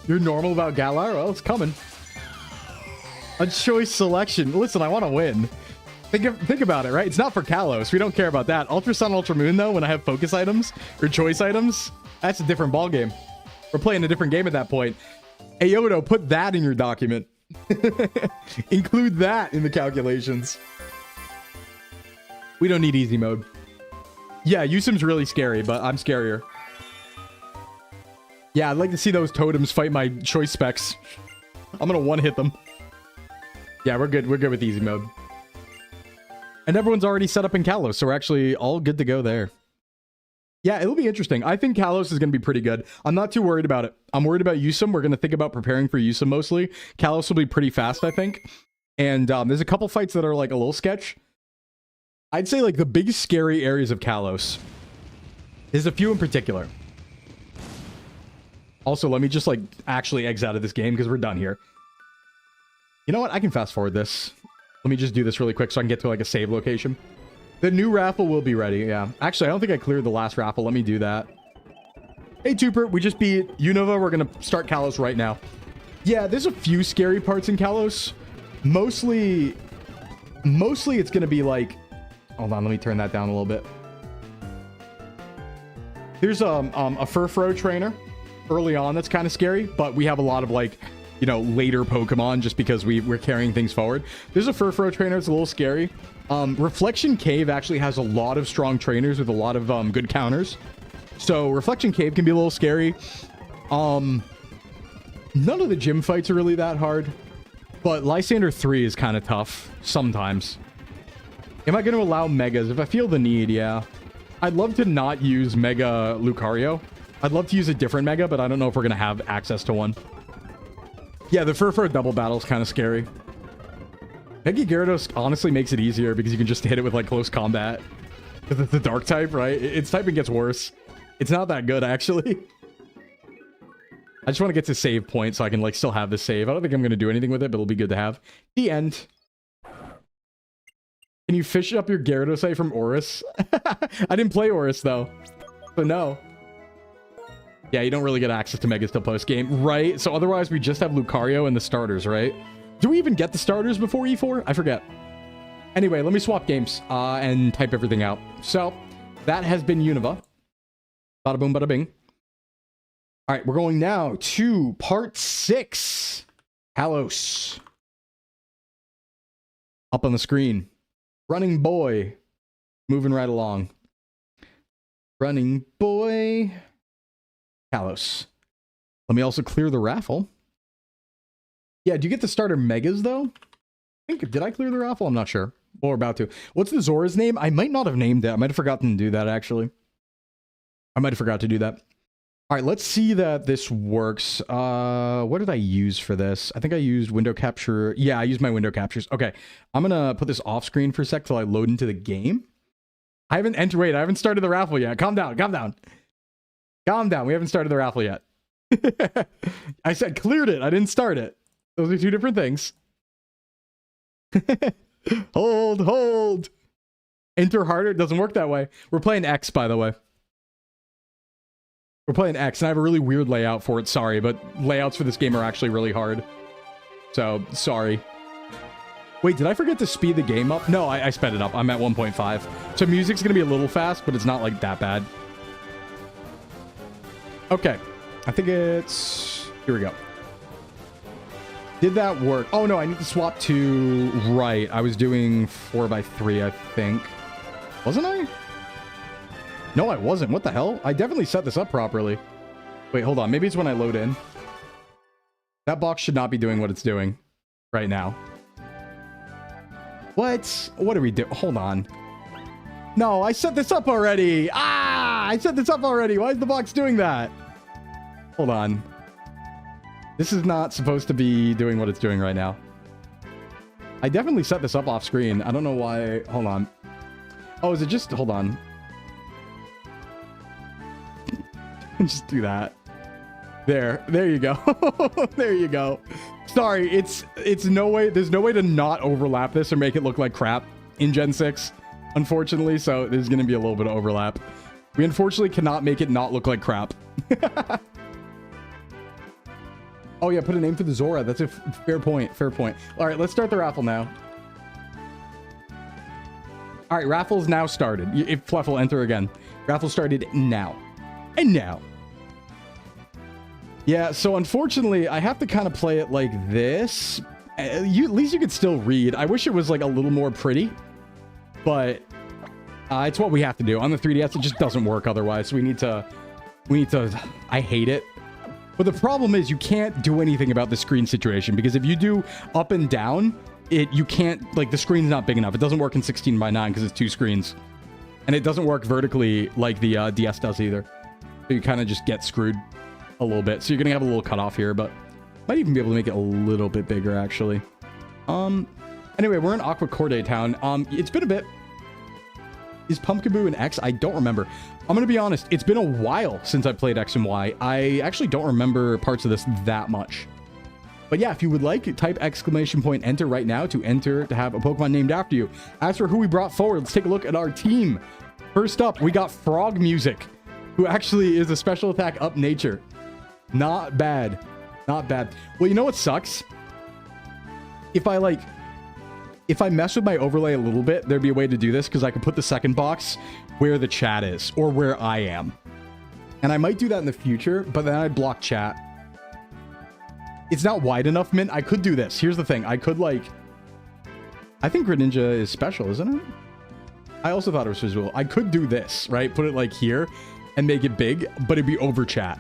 You're normal about Galar? Well, it's coming. A choice selection. Listen, I want to win. Think about it, right? It's not for Kalos. We don't care about that. Ultra Sun, Ultra Moon, though, when I have focus items or choice items, that's a different ball game. We're playing a different game at that point. Hey, JOHTO, put that in your document. Include that in the calculations. We don't need easy mode. Yeah, Yusim's really scary, but I'm scarier. Yeah, I'd like to see those totems fight my choice specs. I'm gonna one-hit them. Yeah, we're good. We're good with easy mode. And everyone's already set up in Kalos, so we're actually all good to go there. Yeah, it'll be interesting. I think Kalos is going to be pretty good. I'm not too worried about it. I'm worried about Yusim. We're going to think about preparing for Yusim mostly. Kalos will be pretty fast, I think. And there's a couple fights that are like a little sketch. I'd say like the big scary areas of Kalos. There's a few in particular. Also, let me just like actually exit out of this game because we're done here. You know what? I can fast forward this. Let me just do this really quick so I can get to like a save location. The new raffle will be ready, yeah. Actually, I don't think I cleared the last raffle. Let me do that. Hey, Tooper, we just beat UNOVA. We're going to start Kalos right now. Yeah, there's a few scary parts in Kalos. Mostly it's going to be like... Hold on, let me turn that down a little bit. There's a Furfro trainer early on that's kind of scary, but we have a lot of like... you know, later Pokemon just because we're carrying things forward. There's a Furfro trainer. It's a little scary. Reflection Cave actually has a lot of strong trainers with a lot of good counters. So Reflection Cave can be a little scary. None of the gym fights are really that hard. But Lysander 3 is kind of tough sometimes. Am I going to allow Megas? If I feel the need, yeah. I'd love to not use Mega Lucario. I'd love to use a different Mega, but I don't know if we're going to have access to one. Yeah, the for a double battle is kind of scary. Mega Gyarados honestly makes it easier because you can just hit it with like close combat. Because it's the dark type, right? Its typing gets worse. It's not that good, actually. I just want to get to save point so I can like still have the save. I don't think I'm going to do anything with it, but it'll be good to have. The end. Can you fish up your Gyarados from Oris? I didn't play Oris, though. So no. Yeah, you don't really get access to Megas till post-game. Right? So otherwise, we just have Lucario and the starters, right? Do we even get the starters before E4? I forget. Anyway, let me swap games and type everything out. So, that has been UNOVA. Bada boom, bada bing. All right, we're going now to part 6. Kalos. Up on the screen. Running boy. Moving right along. Running boy. Kalos. Let me also clear the raffle. Yeah, do you get the starter Megas, though? I think, did I clear the raffle? I'm not sure. Well, we're about to. What's the Zora's name? I might not have named it. I might have forgotten to do that, actually. I might have forgot to do that. All right, let's see that this works. What did I use for this? I think I used window capture. Yeah, I used my window captures. Okay, I'm going to put this off screen for a sec till I load into the game. I haven't entered. Wait, I haven't started the raffle yet. Calm down, calm down. Calm down. We haven't started the raffle yet. I said cleared it. I didn't start it. Those are two different things. Hold. Enter harder. It doesn't work that way. We're playing X, by the way. We're playing X, and I have a really weird layout for it. Sorry, but layouts for this game are actually really hard. So, sorry. Wait, did I forget to speed the game up? No, I sped it up. I'm at 1.5. So music's going to be a little fast, but it's not, like, that bad. Okay. I think it's... Here we go. Did that work? Oh, no, I need to swap to right. I was doing 4x3, I think. Wasn't I? No, I wasn't. What the hell? I definitely set this up properly. Wait, hold on. Maybe it's when I load in. That box should not be doing what it's doing right now. What? What do we do? Hold on. No, I set this up already. Ah, I set this up already. Why is the box doing that? Hold on. This is not supposed to be doing what it's doing right now. I definitely set this up off screen. I don't know why. Hold on. Oh, is it just... Hold on. Just do that. There you go. There you go. Sorry, it's no way. There's no way to not overlap this or make it look like crap in Gen 6, unfortunately. So there's going to be a little bit of overlap. We unfortunately cannot make it not look like crap. Oh yeah, put a name for the Zora. That's a fair point. Fair point. All right, let's start the raffle now. All right, raffle's now started. If Fluff will enter again. Raffle started now. And now. Yeah, so unfortunately, I have to kind of play it like this. At least you could still read. I wish it was like a little more pretty. But it's what we have to do. On the 3DS, it just doesn't work otherwise. So we need to... I hate it. But the problem is you can't do anything about the screen situation. Because if you do up and down, you can't... Like, the screen's not big enough. It doesn't work in 16:9 because it's 2 screens. And it doesn't work vertically like the DS does either. So you kind of just get screwed a little bit. So you're going to have a little cutoff here, but might even be able to make it a little bit bigger, actually. Anyway, we're in Aqua Corday Town. It's been a bit... Is Pumpkaboo an X? I don't remember. I'm going to be honest. It's been a while since I played X and Y. I actually don't remember parts of this that much. But yeah, if you would like, type !enter right now to enter to have a Pokemon named after you. As for who we brought forward, let's take a look at our team. First up, we got Frog Music, who actually is a special attack up nature. Not bad. Not bad. Well, you know what sucks? If I mess with my overlay a little bit, there'd be a way to do this because I could put the second box where the chat is or where I am. And I might do that in the future, but then I'd block chat. It's not wide enough, Mint. I could do this. Here's the thing. I could, like... I think Greninja is special, isn't it? I also thought it was visual. I could do this, right? Put it, like, here and make it big, but it'd be over chat.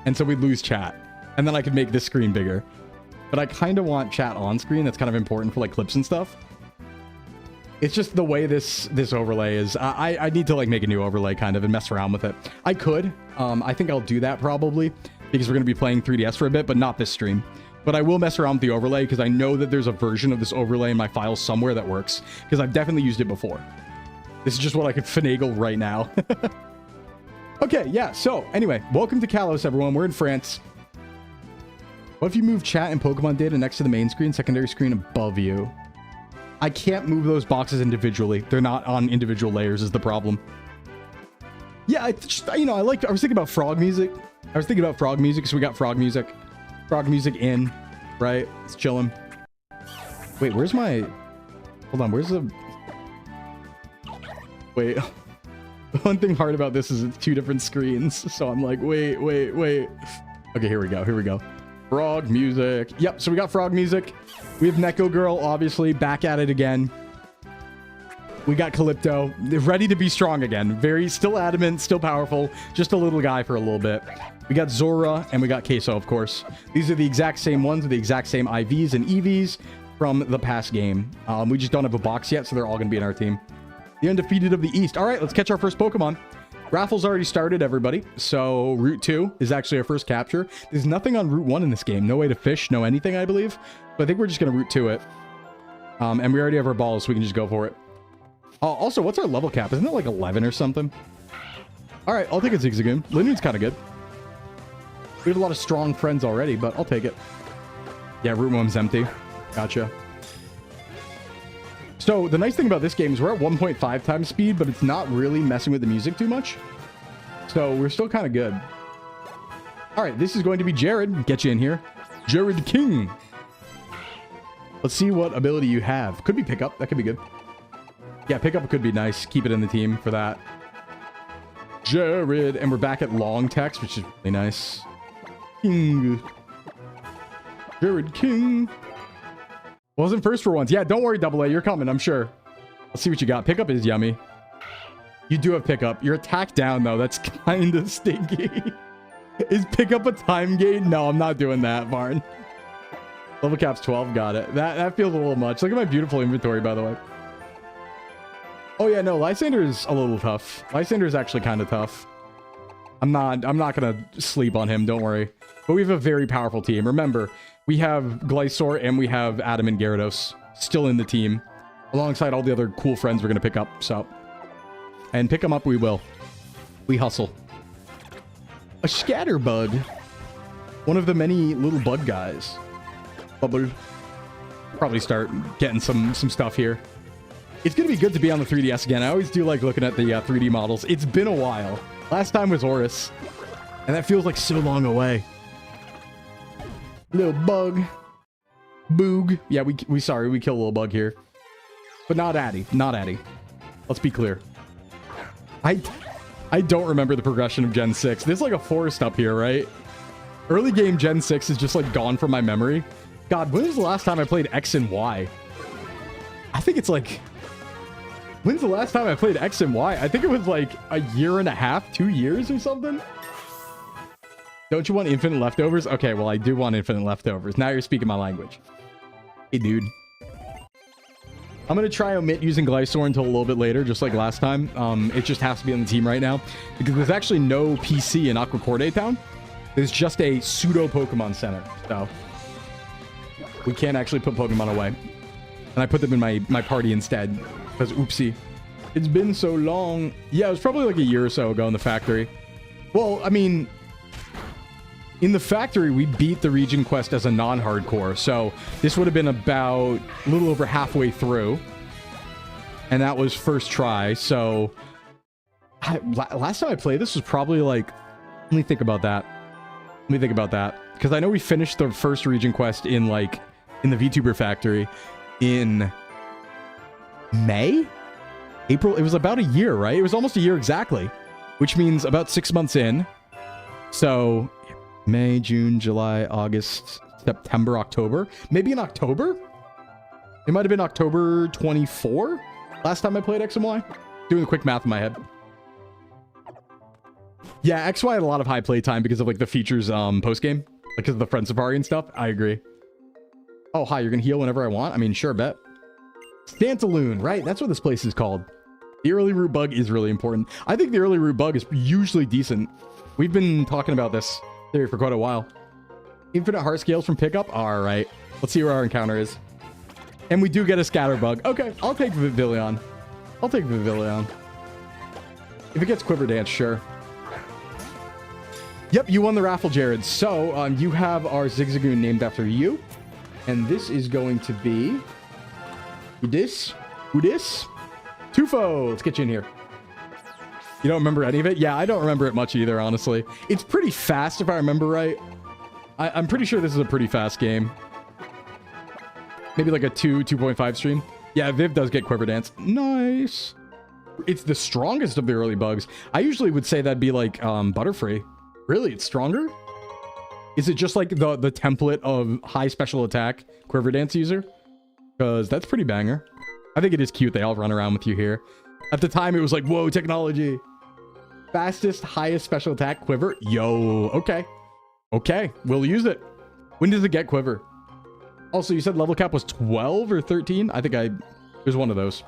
And so we'd lose chat. And then I could make this screen bigger. but I kind of want chat on screen. That's kind of important for like clips and stuff. It's just the way this overlay is. I need to like make a new overlay kind of and mess around with it. I could. I think I'll do that probably because we're going to be playing 3DS for a bit, but not this stream. But I will mess around with the overlay because I know that there's a version of this overlay in my files somewhere that works because I've definitely used it before. This is just what I could finagle right now. Okay, yeah. So anyway, welcome to Kalos, everyone. We're in France. What if you move chat and Pokemon data next to the main screen, secondary screen above you? I can't move those boxes individually. They're not on individual layers is the problem. Yeah, I was thinking about frog music. So we got frog music. Frog music in, right? It's chilling. Wait, where's my... Hold on, where's the... Wait. The one thing hard about this is it's 2 different screens. So I'm like, wait. Okay, here we go. Frog music. Yep, so we got frog music. We have Neko Girl, obviously, back at it again. We got Calypto, ready to be strong again. Still adamant, still powerful. Just a little guy for a little bit. We got Zora, and we got Queso, of course. These are the exact same ones with the exact same IVs and EVs from the past game. We just don't have a box yet, so they're all going to be in our team. The Undefeated of the East. All right, let's catch our first Pokemon. Raffle's already started, everybody. So Route 2 is actually our first capture. There's nothing on Route 1 in this game. No way to fish, no anything, I believe. But I think we're just going to Route 2 it. And we already have our balls, so we can just go for it. Also, what's our level cap? Isn't it like 11 or something? All right, I'll take a Zigzagoon. Linoon's kind of good. We have a lot of strong friends already, but I'll take it. Yeah, Route 1's empty. Gotcha. So the nice thing about this game is we're at 1.5 times speed, but it's not really messing with the music too much. So we're still kind of good. All right, this is going to be Jared. Get you in here. Jared King. Let's see what ability you have. Could be pickup. That could be good. Yeah, pickup could be nice. Keep it in the team for that. Jared. And we're back at long text, which is really nice. King. Jared King. Wasn't first for once. Yeah, don't worry, Double A. You're coming, I'm sure. Let's see what you got. Pickup is yummy. You do have pickup. Your attack down, though. That's kind of stinky. Is pickup a time gate? No, I'm not doing that, Varn. Level cap's 12. Got it. That feels a little much. Look at my beautiful inventory, by the way. Oh, yeah, no. Lysander is a little tough. Lysander is actually kind of tough. I'm not going to sleep on him. Don't worry. But we have a very powerful team. Remember, we have Glysaur and we have Adam and Gyarados still in the team alongside all the other cool friends we're going to pick up. So, and pick them up we will. We hustle. A Scatterbug. One of the many little bug guys. Bubble. Probably start getting some stuff here. It's going to be good to be on the 3DS again. I always do like looking at the 3D models. It's been a while. Last time was Oris. And that feels like so long away. Little bug. Boog. Yeah, we kill a little bug here. But not Addy. Not Addy. Let's be clear. I don't remember the progression of Gen 6. There's like a forest up here, right? Early game Gen 6 is just like gone from my memory. God, when was the last time I played X and Y? I think it's like... When's the last time I played X and Y? I think it was like a year and a half, 2 years or something. Don't you want infinite leftovers? Okay, well, I do want infinite leftovers. Now you're speaking my language. Hey, dude. I'm going to try omit using Glysaur until a little bit later, just like last time. It just has to be on the team right now. Because there's actually no PC in Aquacorte Town. There's just a pseudo Pokemon Center. So, we can't actually put Pokemon away. And I put them in my party instead. Because, oopsie. It's been so long. Yeah, it was probably like a year or so ago in the factory. Well, I mean... In the factory, we beat the region quest as a non-hardcore, so this would have been about a little over halfway through, and that was first try, so last time I played this was probably like, let me think about that, because I know we finished the first region quest in the VTuber factory in May? April? It was about a year, right? It was almost a year exactly, which means about 6 months in, so... May, June, July, August, September, October. Maybe in October? It might have been October 24? Last time I played X and Y? Doing quick math in my head. Yeah, XY had a lot of high play time because of like the features post-game. Because of the Friend Safari and stuff. I agree. Oh, hi, you're gonna heal whenever I want? I mean, sure, bet. Stantaloon, right? That's what this place is called. The early root bug is really important. I think the early root bug is usually decent. We've been talking about this theory for quite a while. Infinite heart scales from pickup? All right. Let's see where our encounter is. And we do get a scatter bug. Okay, I'll take Vivillon. I'll take Vivillon. If it gets Quiver Dance, sure. Yep, you won the raffle, Jared. So, you have our Zigzagoon named after you. And this is going to be... Udis? Tufo! Let's get you in here. You don't remember any of it? Yeah, I don't remember it much either, honestly. It's pretty fast, if I remember right. I'm pretty sure this is a pretty fast game. Maybe like a 2.5 stream. Yeah, Viv does get Quiver Dance. Nice. It's the strongest of the early bugs. I usually would say that'd be like Butterfree. Really? It's stronger? Is it just like the template of high special attack Quiver Dance user? Because that's pretty banger. I think it is cute they all run around with you here. At the time, it was like, whoa, technology. Fastest, highest special attack Quiver. Yo, okay. Okay, we'll use it. When does it get Quiver? Also, you said level cap was 12 or 13? I think it was one of those.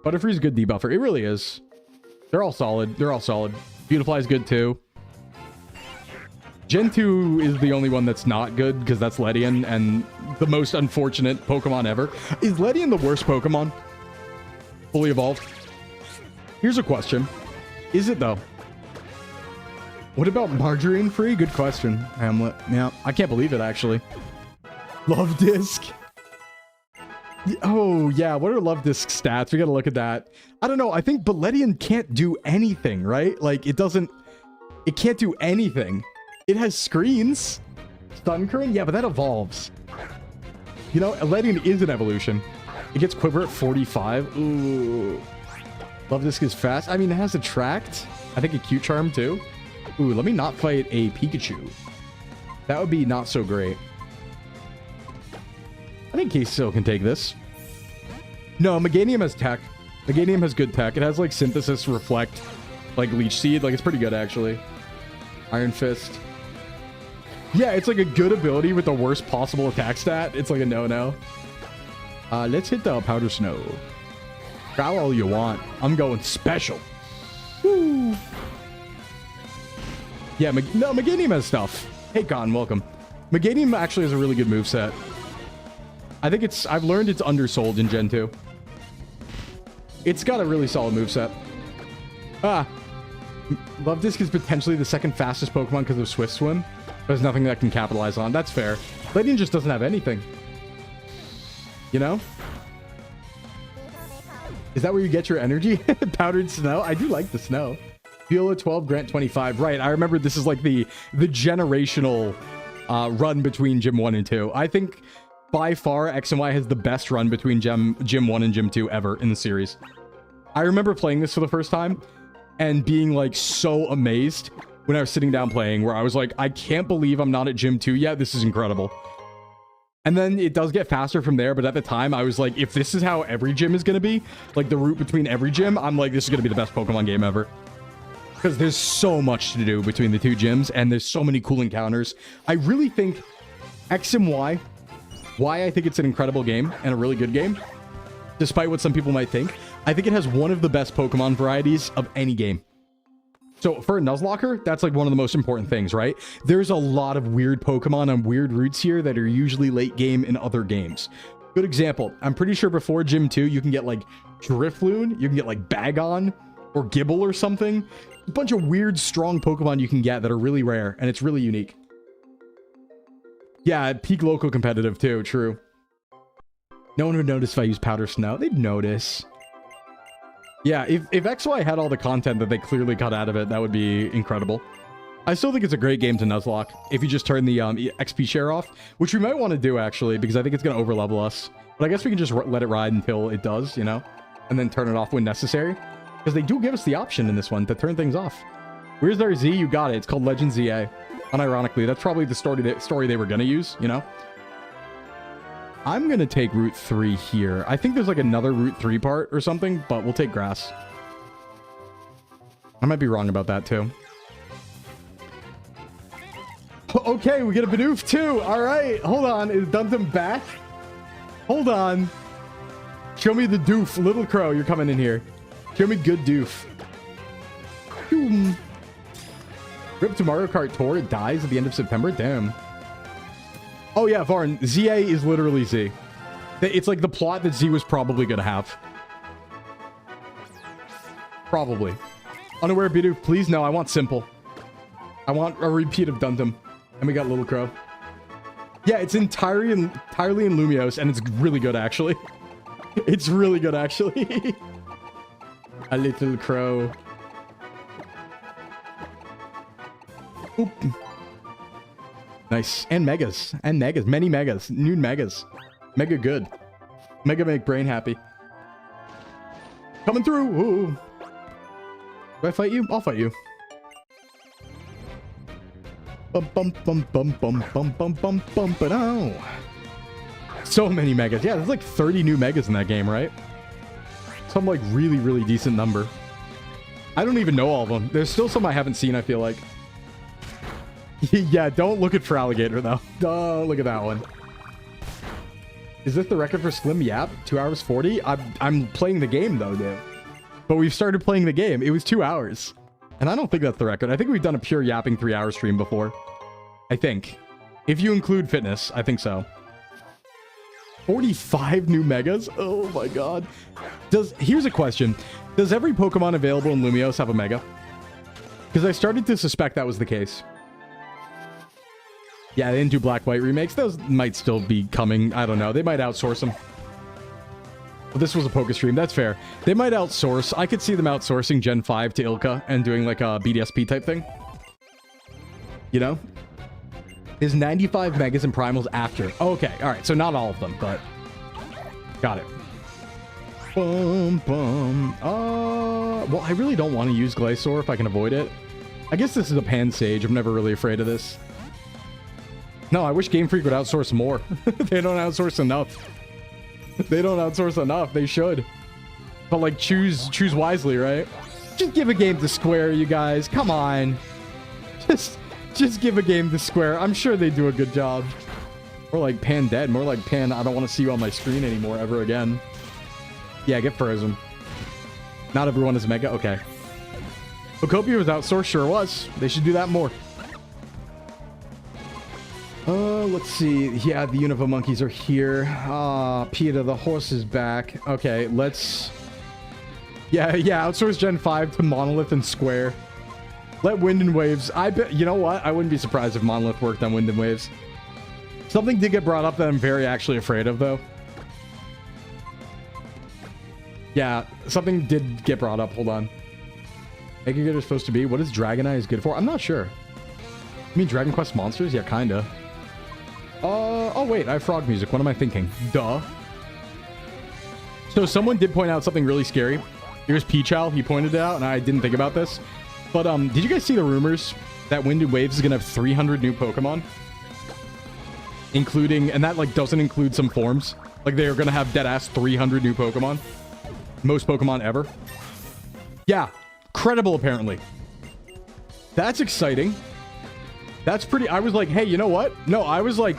Butterfree's a good debuffer. It really is. They're all solid. They're all solid. Beautifly's good too. Gen 2 is the only one that's not good because that's Ledian and the most unfortunate Pokemon ever. Is Ledian the worst Pokemon? Fully evolved? Here's a question. Is it though? What about Margarine free? Good question, Hamlet. Yeah, I can't believe it actually. Love Disc. Oh yeah, what are Love Disc stats? We gotta look at that. I don't know. I think Ledian can't do anything, right? Like it can't do anything. It has screens. Sunkern? Yeah, but that evolves. You know, Ledian is an evolution. It gets Quiver at 45. Ooh. Love Disc is fast. I mean, it has Attract. I think a Cute Charm too. Ooh, let me not fight a Pikachu. That would be not so great. I think Case still can take this. No, Meganium has tech. Meganium has good tech. It has like Synthesis, Reflect, like Leech Seed. Like it's pretty good actually. Iron Fist. Yeah, it's like a good ability with the worst possible attack stat. It's like a no-no. Let's hit the Powder Snow. Growl all you want. I'm going special. Woo. Yeah, no, Meganium has stuff. Hey, Con, welcome. Meganium actually has a really good moveset. I think I've learned it's undersold in Gen 2. It's got a really solid moveset. Love Disc is potentially the second fastest Pokemon because of Swift Swim. There's nothing that can capitalize on. That's fair. Ledian just doesn't have anything. You know? Is that where you get your energy? Powdered snow? I do like the snow. Viola 12, Grant 25. Right, I remember this is like the generational run between Gym 1 and 2. I think by far X and Y has the best run between Gym 1 and Gym 2 ever in the series. I remember playing this for the first time and being like so amazed when I was sitting down playing, where I was like, I can't believe I'm not at Gym 2 yet. This is incredible. And then it does get faster from there, but at the time I was like, if this is how every gym is going to be, like the route between every gym, I'm like, this is going to be the best Pokemon game ever. Because there's so much to do between the two gyms, and there's so many cool encounters. I really think X and Y, why I think it's an incredible game and a really good game, despite what some people might think, I think it has one of the best Pokemon varieties of any game. So for a Nuzlocke, that's like one of the most important things, right? There's a lot of weird Pokemon on weird routes here that are usually late game in other games. Good example, I'm pretty sure before Gym 2, you can get like Drifloon, you can get like Bagon or Gibble or something. A bunch of weird, strong Pokemon you can get that are really rare, and it's really unique. Yeah, peak local competitive too, true. No one would notice if I use Powder Snow. They'd notice. Yeah, if XY had all the content that they clearly cut out of it, that would be incredible. I still think it's a great game to Nuzlocke if you just turn the XP share off, which we might want to do actually, because I think it's going to overlevel us. But I guess we can just let it ride until it does, you know, and then turn it off when necessary. Because they do give us the option in this one to turn things off. Where's our Z? You got it. It's called Legend ZA. Unironically, that's probably the story they were going to use, you know? I'm going to take Route 3 here. I think there's like another Route 3 part or something, but we'll take grass. I might be wrong about that too. Okay, we get a Bidoof too. All right, hold on. Is Duntum back? Hold on. Show me the doof. Little Crow, you're coming in here. Show me good doof. Boom. Rip to Mario Kart Tour. It dies at the end of September. Damn. Oh yeah, Varn. ZA is literally Z. It's like the plot that Z was probably going to have. Probably. Unaware Bidoof, please? No, I want simple. I want a repeat of Duntum. And we got Little Crow. Yeah, it's entirely in Lumiose, and it's really good, actually. It's really good, actually. A Little Crow. Oop. Nice. And Megas. And Megas. Many Megas. New Megas. Mega good. Mega make brain happy. Coming through. Ooh. Do I fight you? I'll fight you. Bum bum bum bum bum bum bum bum bum but oh. So many Megas. Yeah, there's like 30 new Megas in that game, right? Some like really decent number. I don't even know all of them. There's still some I haven't seen, I feel like. Yeah, don't look at for alligator though. Don't look at that one. Is this the record for Slim Yap? 2 hours 40? I'm playing the game though, dude. But we've started playing the game. It was 2 hours. And I don't think that's the record. I think we've done a pure yapping 3-hour stream before. I think. If you include fitness, I think so. 45 new Megas? Oh my god. Here's a question. Does every Pokemon available in Lumiose have a Mega? Because I started to suspect that was the case. Yeah, they didn't do Black-White remakes. Those might still be coming. I don't know. They might outsource them. But this was a Poke stream. That's fair. They might outsource. I could see them outsourcing Gen 5 to Ilka and doing like a BDSP type thing. You know? Is 95 Megas and Primals after? Oh, okay. All right. So not all of them, but... Got it. Bum, bum. Well, I really don't want to use Glacier if I can avoid it. I guess this is a Pan Sage. I'm never really afraid of this. No, I wish Game Freak would outsource more. They don't outsource enough. They don't outsource enough. They should. But like choose wisely, right? Just give a game to Square, you guys. Come on. Just give a game to Square. I'm sure they do a good job. Or like Pan Dead. More like Pan, I don't want to see you on my screen anymore ever again. Yeah, get frozen. Not everyone is Mega. Okay. Phocopia was outsourced. Sure was. They should do that more. Let's see. Yeah, the UNOVA monkeys are here. Peter, the horse is back. Okay, let's... Yeah, outsource Gen 5 to Monolith and Square. Let Wind and Waves... I bet... You know what? I wouldn't be surprised if Monolith worked on Wind and Waves. Something did get brought up that I'm very actually afraid of, though. Yeah, something did get brought up. Hold on. Mega Good is supposed to be... What is Dragonite is good for? I'm not sure. You mean Dragon Quest monsters? Yeah, kinda. Oh wait, I have frog music. What am I thinking? Duh. So someone did point out something really scary. Here's Peachow. He pointed it out, and I didn't think about this. But did you guys see the rumors that Wind and Waves is gonna have 300 new Pokemon, including, and that like doesn't include some forms. Like they are gonna have deadass 300 new Pokemon, most Pokemon ever. Yeah, credible apparently. That's exciting. That's pretty... I was like, hey, you know what? No, I was like,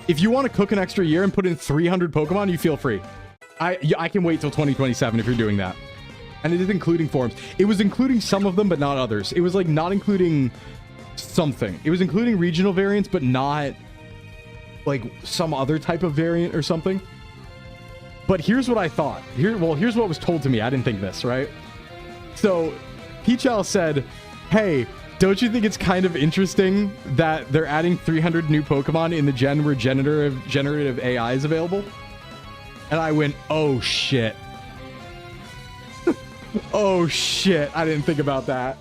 if you want to cook an extra year and put in 300 Pokemon, you feel free. I can wait till 2027 if you're doing that. And it is including forms. It was including some of them, but not others. It was like not including something. It was including regional variants, but not like some other type of variant or something. But here's what I thought. Here's what was told to me. I didn't think this, right? So Peachal said, hey, don't you think it's kind of interesting that they're adding 300 new Pokemon in the gen where generative AI is available? And I went, oh shit. Oh shit. I didn't think about that.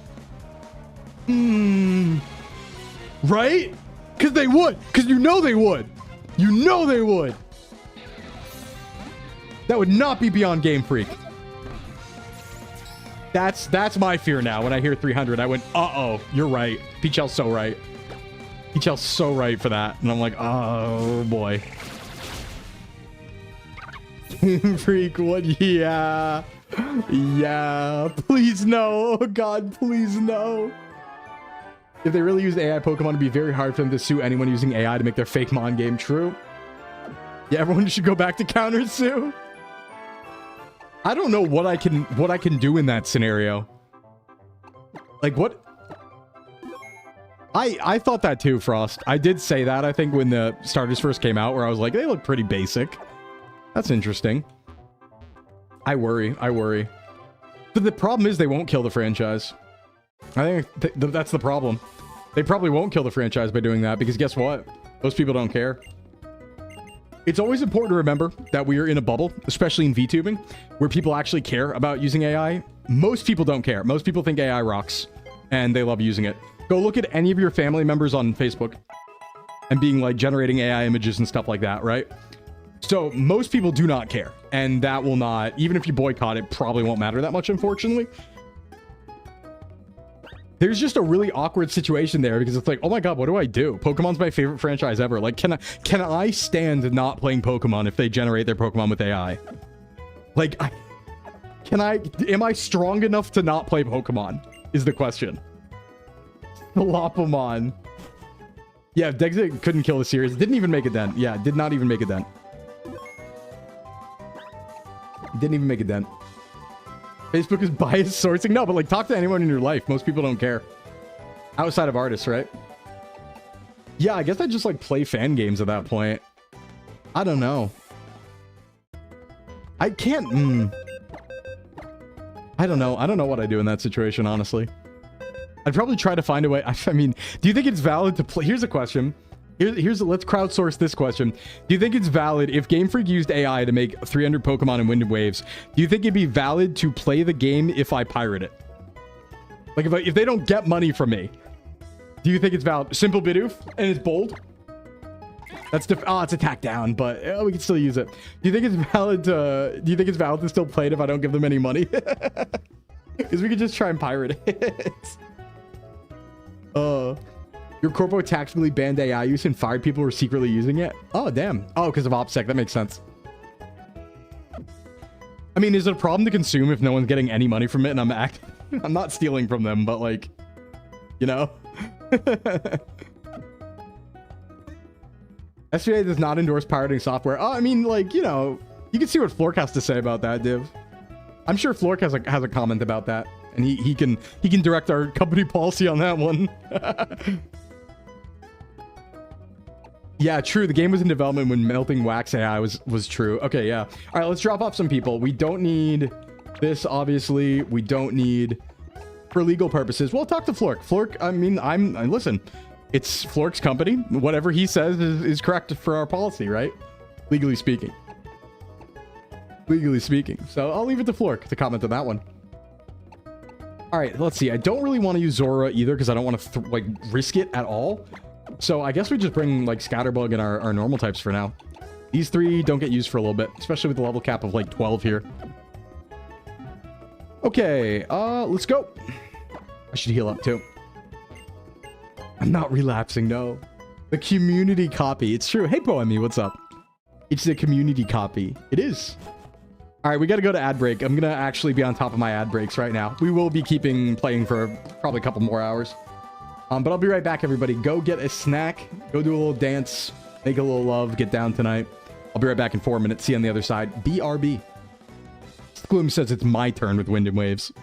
Right? Because they would. Because you know they would. You know they would. That would not be beyond Game Freak. That's my fear now. When I hear 300, I went, uh-oh, you're right. Peachel's so right. Peachel's so right for that. And I'm like, oh, boy. Freak, what? Yeah. Yeah. Please, no. Oh, God, please, no. If they really used AI Pokemon, it'd be very hard for them to sue anyone using AI to make their fake Mon game true. Yeah, everyone should go back to counter sue. I don't know what I can do in that scenario. Like what? I thought that too, Frost. I did say that, I think, when the starters first came out, where I was like, they look pretty basic. That's interesting. I worry. But the problem is they won't kill the franchise. I think that's the problem. They probably won't kill the franchise by doing that, because guess what? Most people don't care. It's always important to remember that we are in a bubble, especially in VTubing, where people actually care about using AI. Most people don't care. Most people think AI rocks, and they love using it. Go look at any of your family members on Facebook and being like generating AI images and stuff like that, right? So most people do not care, and that will not, even if you boycott it, probably won't matter that much, unfortunately. There's just a really awkward situation there, because it's like, oh my god, what do I do? Pokemon's my favorite franchise ever. Like, can I stand not playing Pokemon if they generate their Pokemon with AI? Like, am I strong enough to not play Pokemon? Is the question. Lopamon. Yeah, Dexit couldn't kill the series. Didn't even make a dent. Yeah, did not even make a dent. Didn't even make a dent. Facebook is biased sourcing. No, but like, talk to anyone in your life. Most people don't care. Outside of artists, right? Yeah, I guess I just like play fan games at that point. I don't know. I can't... I don't know. I don't know what I do in that situation, honestly. I'd probably try to find a way. I mean, do you think it's valid to play? Here's a question. Let's crowdsource this question. Do you think it's valid if Game Freak used AI to make 300 Pokemon in Wind and Waves? Do you think it'd be valid to play the game if I pirate it? Like if they don't get money from me, do you think it's valid? Simple Bidoof, and it's bold. That's it's attack down, but we can still use it. Do you think it's valid to? Do you think it's valid to still play it if I don't give them any money? Because we could just try and pirate it. Your corpo tactically banned AI use and fired people who were secretly using it. Oh, damn. Oh, because of OPSEC. That makes sense. I mean, is it a problem to consume if no one's getting any money from it and I'm not stealing from them, but like, you know? SVA does not endorse pirating software. Oh, I mean, like, you know, you can see what Flork has to say about that, Div. I'm sure Flork has a comment about that. And he can direct our company policy on that one. Yeah, true. The game was in development when Melting Wax AI was true. Okay, yeah. All right, let's drop off some people. We don't need this, obviously. We don't need for legal purposes. Well, talk to Flork. Flork, I mean, listen. It's Flork's company. Whatever he says is correct for our policy, right? Legally speaking. Legally speaking. So I'll leave it to Flork to comment on that one. All right, let's see. I don't really want to use Zora either because I don't want to like risk it at all. So I guess we just bring like Scatterbug and our normal types for now. These three don't get used for a little bit, especially with the level cap of like 12 here. Okay, let's go. I should heal up too. I'm not relapsing, no. The community copy. It's true. Hey, Poemi, what's up? It's the community copy. It is. All right, we got to go to ad break. I'm going to actually be on top of my ad breaks right now. We will be playing for probably a couple more hours. But I'll be right back, everybody. Go get a snack. Go do a little dance. Make a little love. Get down tonight. I'll be right back in 4 minutes. See you on the other side. BRB. Gloom says it's my turn with Wind and Waves.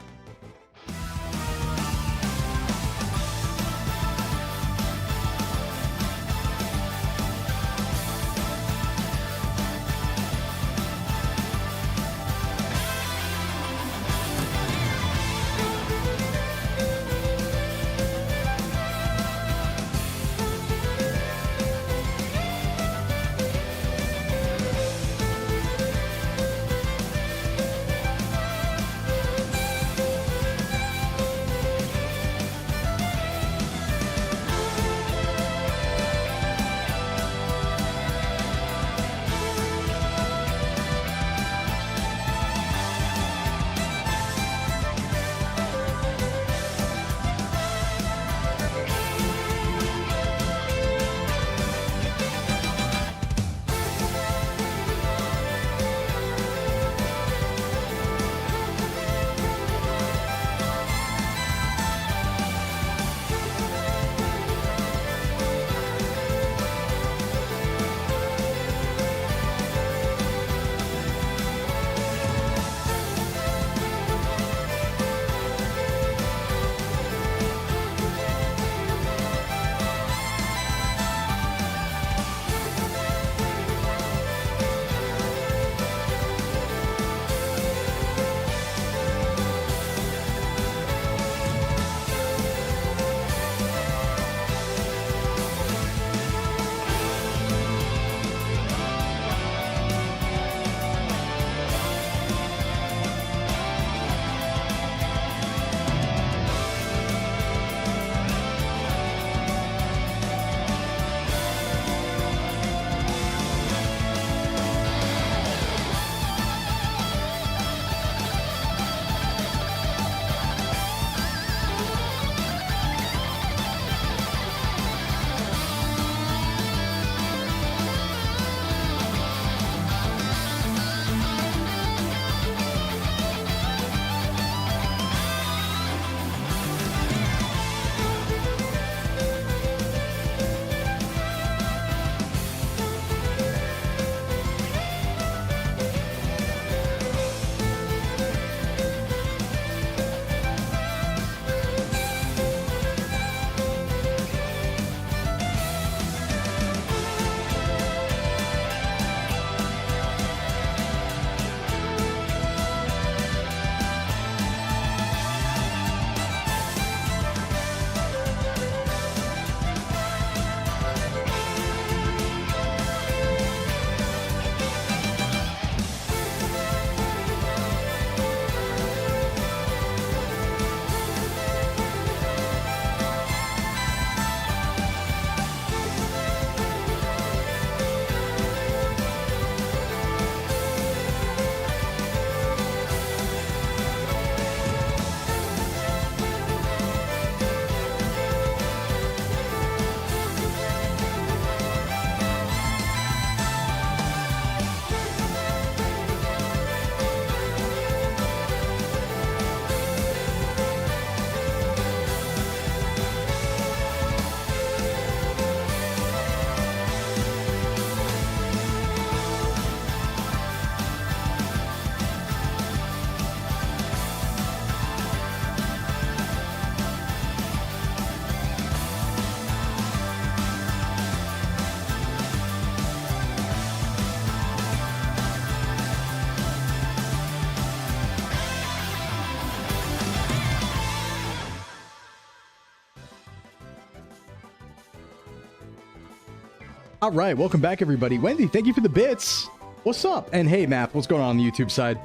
All right, welcome back, everybody. Wendy, thank you for the bits. What's up? And hey, Math, what's going on the YouTube side?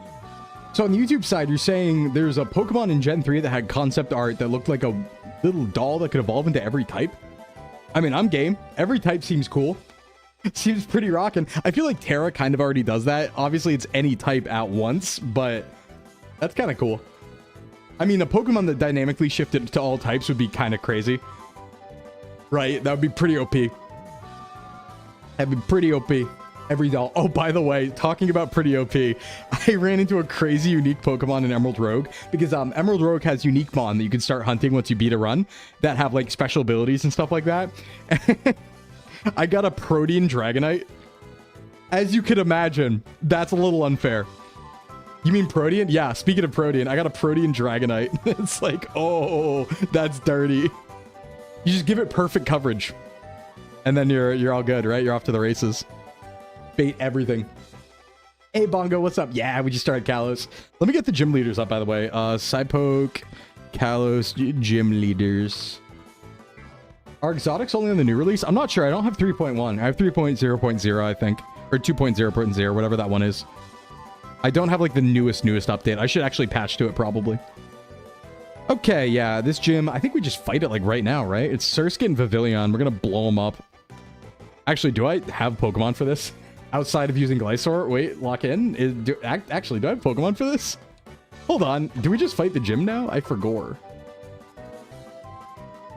So on the YouTube side, you're saying there's a Pokemon in Gen 3 that had concept art that looked like a little doll that could evolve into every type. I mean, I'm game. Every type seems cool. Seems pretty rockin'. I feel like Terra kind of already does that. Obviously, it's any type at once, but that's kind of cool. I mean, a Pokemon that dynamically shifted to all types would be kind of crazy. Right? That would be pretty OP. That'd be pretty OP. Every doll. Oh, by the way, talking about pretty OP, I ran into a crazy unique Pokemon in Emerald Rogue because Emerald Rogue has unique Mon that you can start hunting once you beat a run that have like special abilities and stuff like that. I got a Protean Dragonite. As you could imagine, that's a little unfair. You mean Protean? Yeah, speaking of Protean, I got a Protean Dragonite. It's like, oh, that's dirty. You just give it perfect coverage. And then you're all good, right? You're off to the races. Bait everything. Hey, Bongo, what's up? Yeah, we just started Kalos. Let me get the gym leaders up, by the way. Psypoke, Kalos, gym leaders. Are exotics only on the new release? I'm not sure. I don't have 3.1. I have 3.0.0, I think. Or 2.0.0, whatever that one is. I don't have, like, the newest update. I should actually patch to it, probably. Okay, yeah, this gym, I think we just fight it, like, right now, right? It's Surskit and Vivillon. We're gonna blow them up. Actually, do I have Pokemon for this? Outside of using Glysaur? Wait, lock in? Actually, do I have Pokemon for this? Hold on. Do we just fight the gym now? I forgot.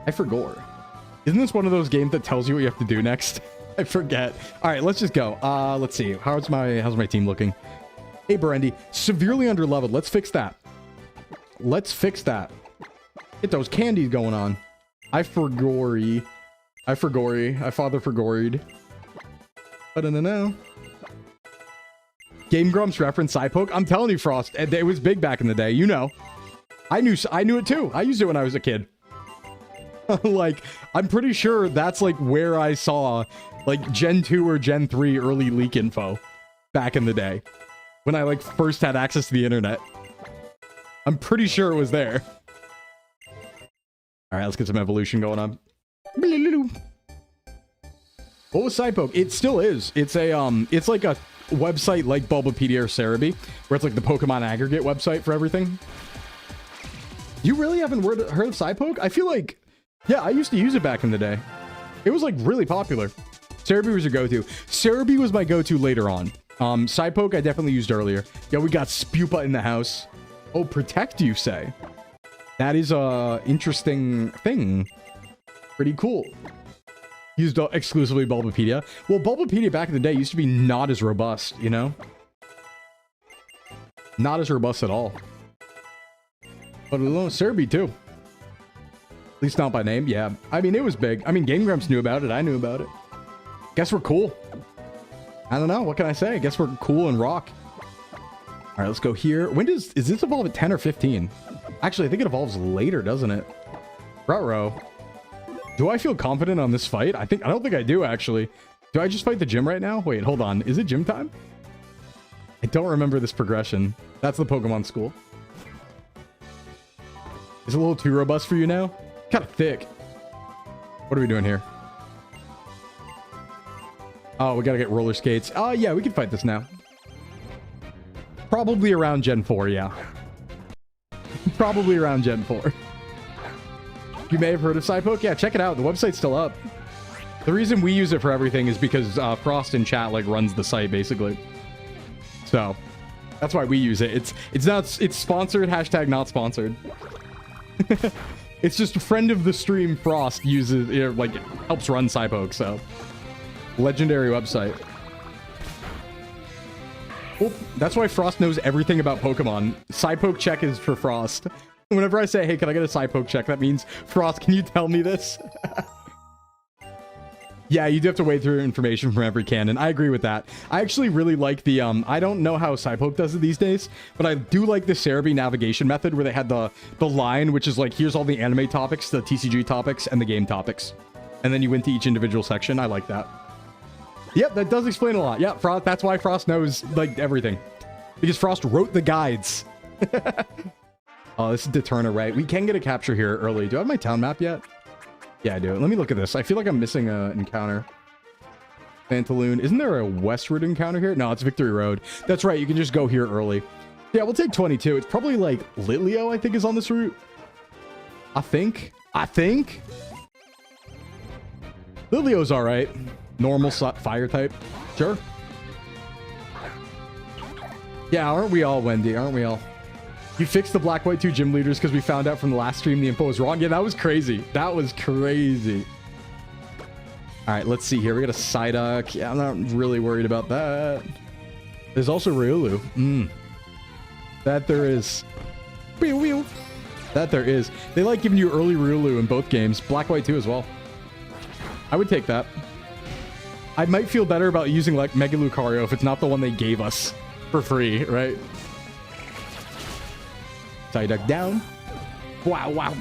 Isn't this one of those games that tells you what you have to do next? I forget. All right, let's just go. Let's see. How's my team looking? Hey, Brandy. Severely underleveled. Let's fix that. Get those candies going on. I father forgoried. I don't know. Game Grumps reference Psypoke. I'm telling you, Frost, it was big back in the day. You know, I knew it too. I used it when I was a kid. Like, I'm pretty sure that's like where I saw like Gen 2 or Gen 3 early leak info back in the day when I like first had access to the internet. I'm pretty sure it was there. All right, let's get some evolution going on. What was Psypoke? It still is. It's a it's like a website like Bulbapedia or Cerebi, where it's like the Pokemon aggregate website for everything. You really haven't heard of Psypoke? I feel like, yeah, I used to use it back in the day. It was like really popular. Cerebi was your go-to. Cerebi was my go-to later on. Psypoke I definitely used earlier. Yeah, we got Spupa in the house. Oh, Protect, you say? That is a interesting thing. Pretty cool. Used exclusively Bulbapedia. Well, Bulbapedia back in the day used to be not as robust, you know? Not as robust at all. But alone, Cerebi too. At least not by name, yeah. I mean, it was big. I mean, Game Grumps knew about it. I knew about it. Guess we're cool. I don't know. What can I say? I guess we're cool and rock. All right, let's go here. Is this evolve at 10 or 15? Actually, I think it evolves later, doesn't it? Ruh-roh. Do I feel confident on this fight? I don't think I do, actually. Do I just fight the gym right now? Wait, hold on. Is it gym time? I don't remember this progression. That's the Pokemon school. Is it a little too robust for you now? Kind of thick. What are we doing here? Oh, we gotta get roller skates. Oh, yeah, we can fight this now. Probably around Gen 4, yeah. Probably around Gen 4. You may have heard of Psypoke. Yeah, check it out. The website's still up. The reason we use it for everything is because Frost in chat like runs the site basically. So that's why we use it. It's sponsored, hashtag not sponsored. It's just a friend of the stream Frost uses, like helps run Psypoke. So legendary website. Well, that's why Frost knows everything about Pokemon. Psypoke check is for Frost. Whenever I say, hey, can I get a Psypoke check? That means, Frost, can you tell me this? Yeah, you do have to wade through information from every canon. I agree with that. I actually really like the, I don't know how Psypoke does it these days, but I do like the Cerebi navigation method where they had the line, which is like, here's all the anime topics, the TCG topics, and the game topics. And then you went to each individual section. I like that. Yep, that does explain a lot. Yeah, Frost, that's why Frost knows, like, everything. Because Frost wrote the guides. Oh, this is Deterna, right? We can get a capture here early. Do I have my town map yet? Yeah, I do. Let me look at this. I feel like I'm missing an encounter. Pantaloon. Isn't there a westward encounter here? No, it's Victory Road. That's right. You can just go here early. Yeah, we'll take 22. It's probably like Litleo, I think, is on this route. I think. Lilio's all right. Normal fire type. Sure. Yeah, aren't we all, Wendy? Aren't we all? You fixed the Black White 2 gym leaders because we found out from the last stream the info was wrong. Yeah, that was crazy. That was crazy. All right, let's see here. We got a Psyduck. Yeah, I'm not really worried about that. There's also Riolu. That there is. That there is. They like giving you early Riolu in both games. Black White 2 as well. I would take that. I might feel better about using like Mega Lucario if it's not the one they gave us for free, right? Psyduck down. Wow.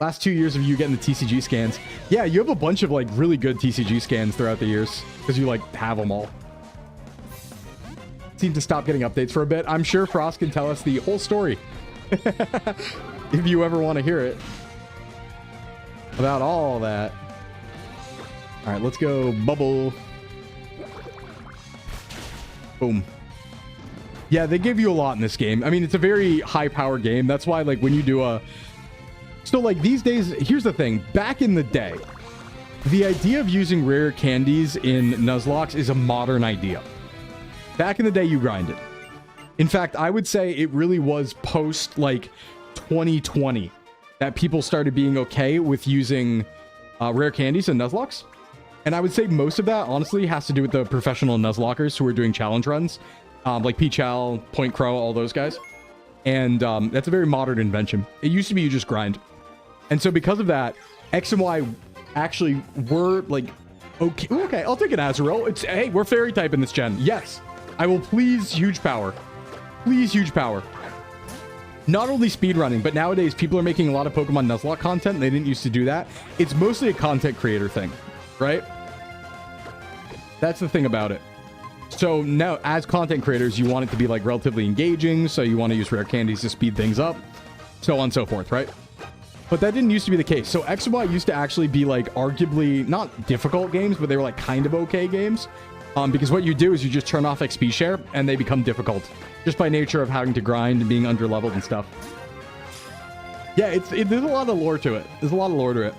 Last 2 years of you getting the TCG scans. Yeah, you have a bunch of like really good TCG scans throughout the years because you like have them all. Seem to stop getting updates for a bit. I'm sure Frost can tell us the whole story if you ever want to hear it about all that. All right, let's go Bubble. Boom. Yeah, they give you a lot in this game. I mean, it's a very high power game. That's why like when you do a... So like these days, here's the thing. Back in the day, the idea of using rare candies in Nuzlocke is a modern idea. Back in the day, you grinded. In fact, I would say it really was post like 2020 that people started being okay with using rare candies in Nuzlocke. And I would say most of that, honestly, has to do with the professional Nuzlockers who are doing challenge runs. Like Peachal, Point Crow, all those guys. And that's a very modern invention. It used to be you just grind. And so because of that, X and Y actually were like, okay, I'll take an Azurill. Hey, we're fairy type in this gen. Yes, I will please huge power. Please huge power. Not only speedrunning, but nowadays people are making a lot of Pokemon Nuzlocke content. They didn't used to do that. It's mostly a content creator thing, right? That's the thing about it. So now as content creators, you want it to be like relatively engaging. So you want to use rare candies to speed things up, so on and so forth, right? But that didn't used to be the case. So X and Y used to actually be like arguably not difficult games, but they were like kind of okay games. Because what you do is you just turn off XP share and they become difficult just by nature of having to grind and being underleveled and stuff. Yeah, there's a lot of lore to it. There's a lot of lore to it.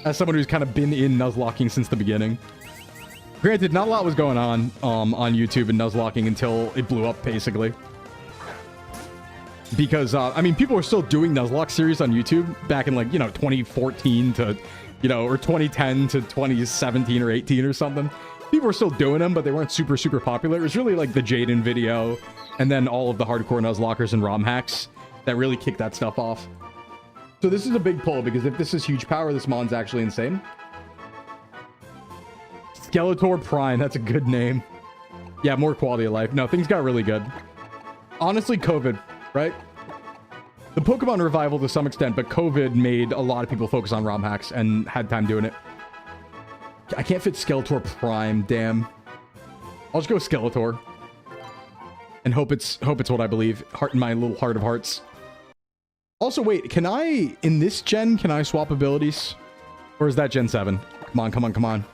As someone who's kind of been in Nuzlocking since the beginning. Granted, not a lot was going on YouTube and Nuzlocking until it blew up, basically. Because, I mean, people were still doing Nuzlocke series on YouTube back in, like, 2014 to, or 2010 to 2017 or 18 or something. People were still doing them, but they weren't super, super popular. It was really, like, the Jaden video and then all of the hardcore Nuzlockers and ROM hacks that really kicked that stuff off. So this is a big pull, because if this is huge power, this mon's actually insane. Skeletor Prime, that's a good name. Yeah, more quality of life. No, things got really good. Honestly, COVID, right? The Pokemon revival to some extent, but COVID made a lot of people focus on ROM hacks and had time doing it. I can't fit Skeletor Prime, damn. I'll just go Skeletor. And hope it's what I believe. Heart in my little heart of hearts. Also, wait, can I, in this gen, can I swap abilities? Or is that Gen 7? Come on, come on, come on.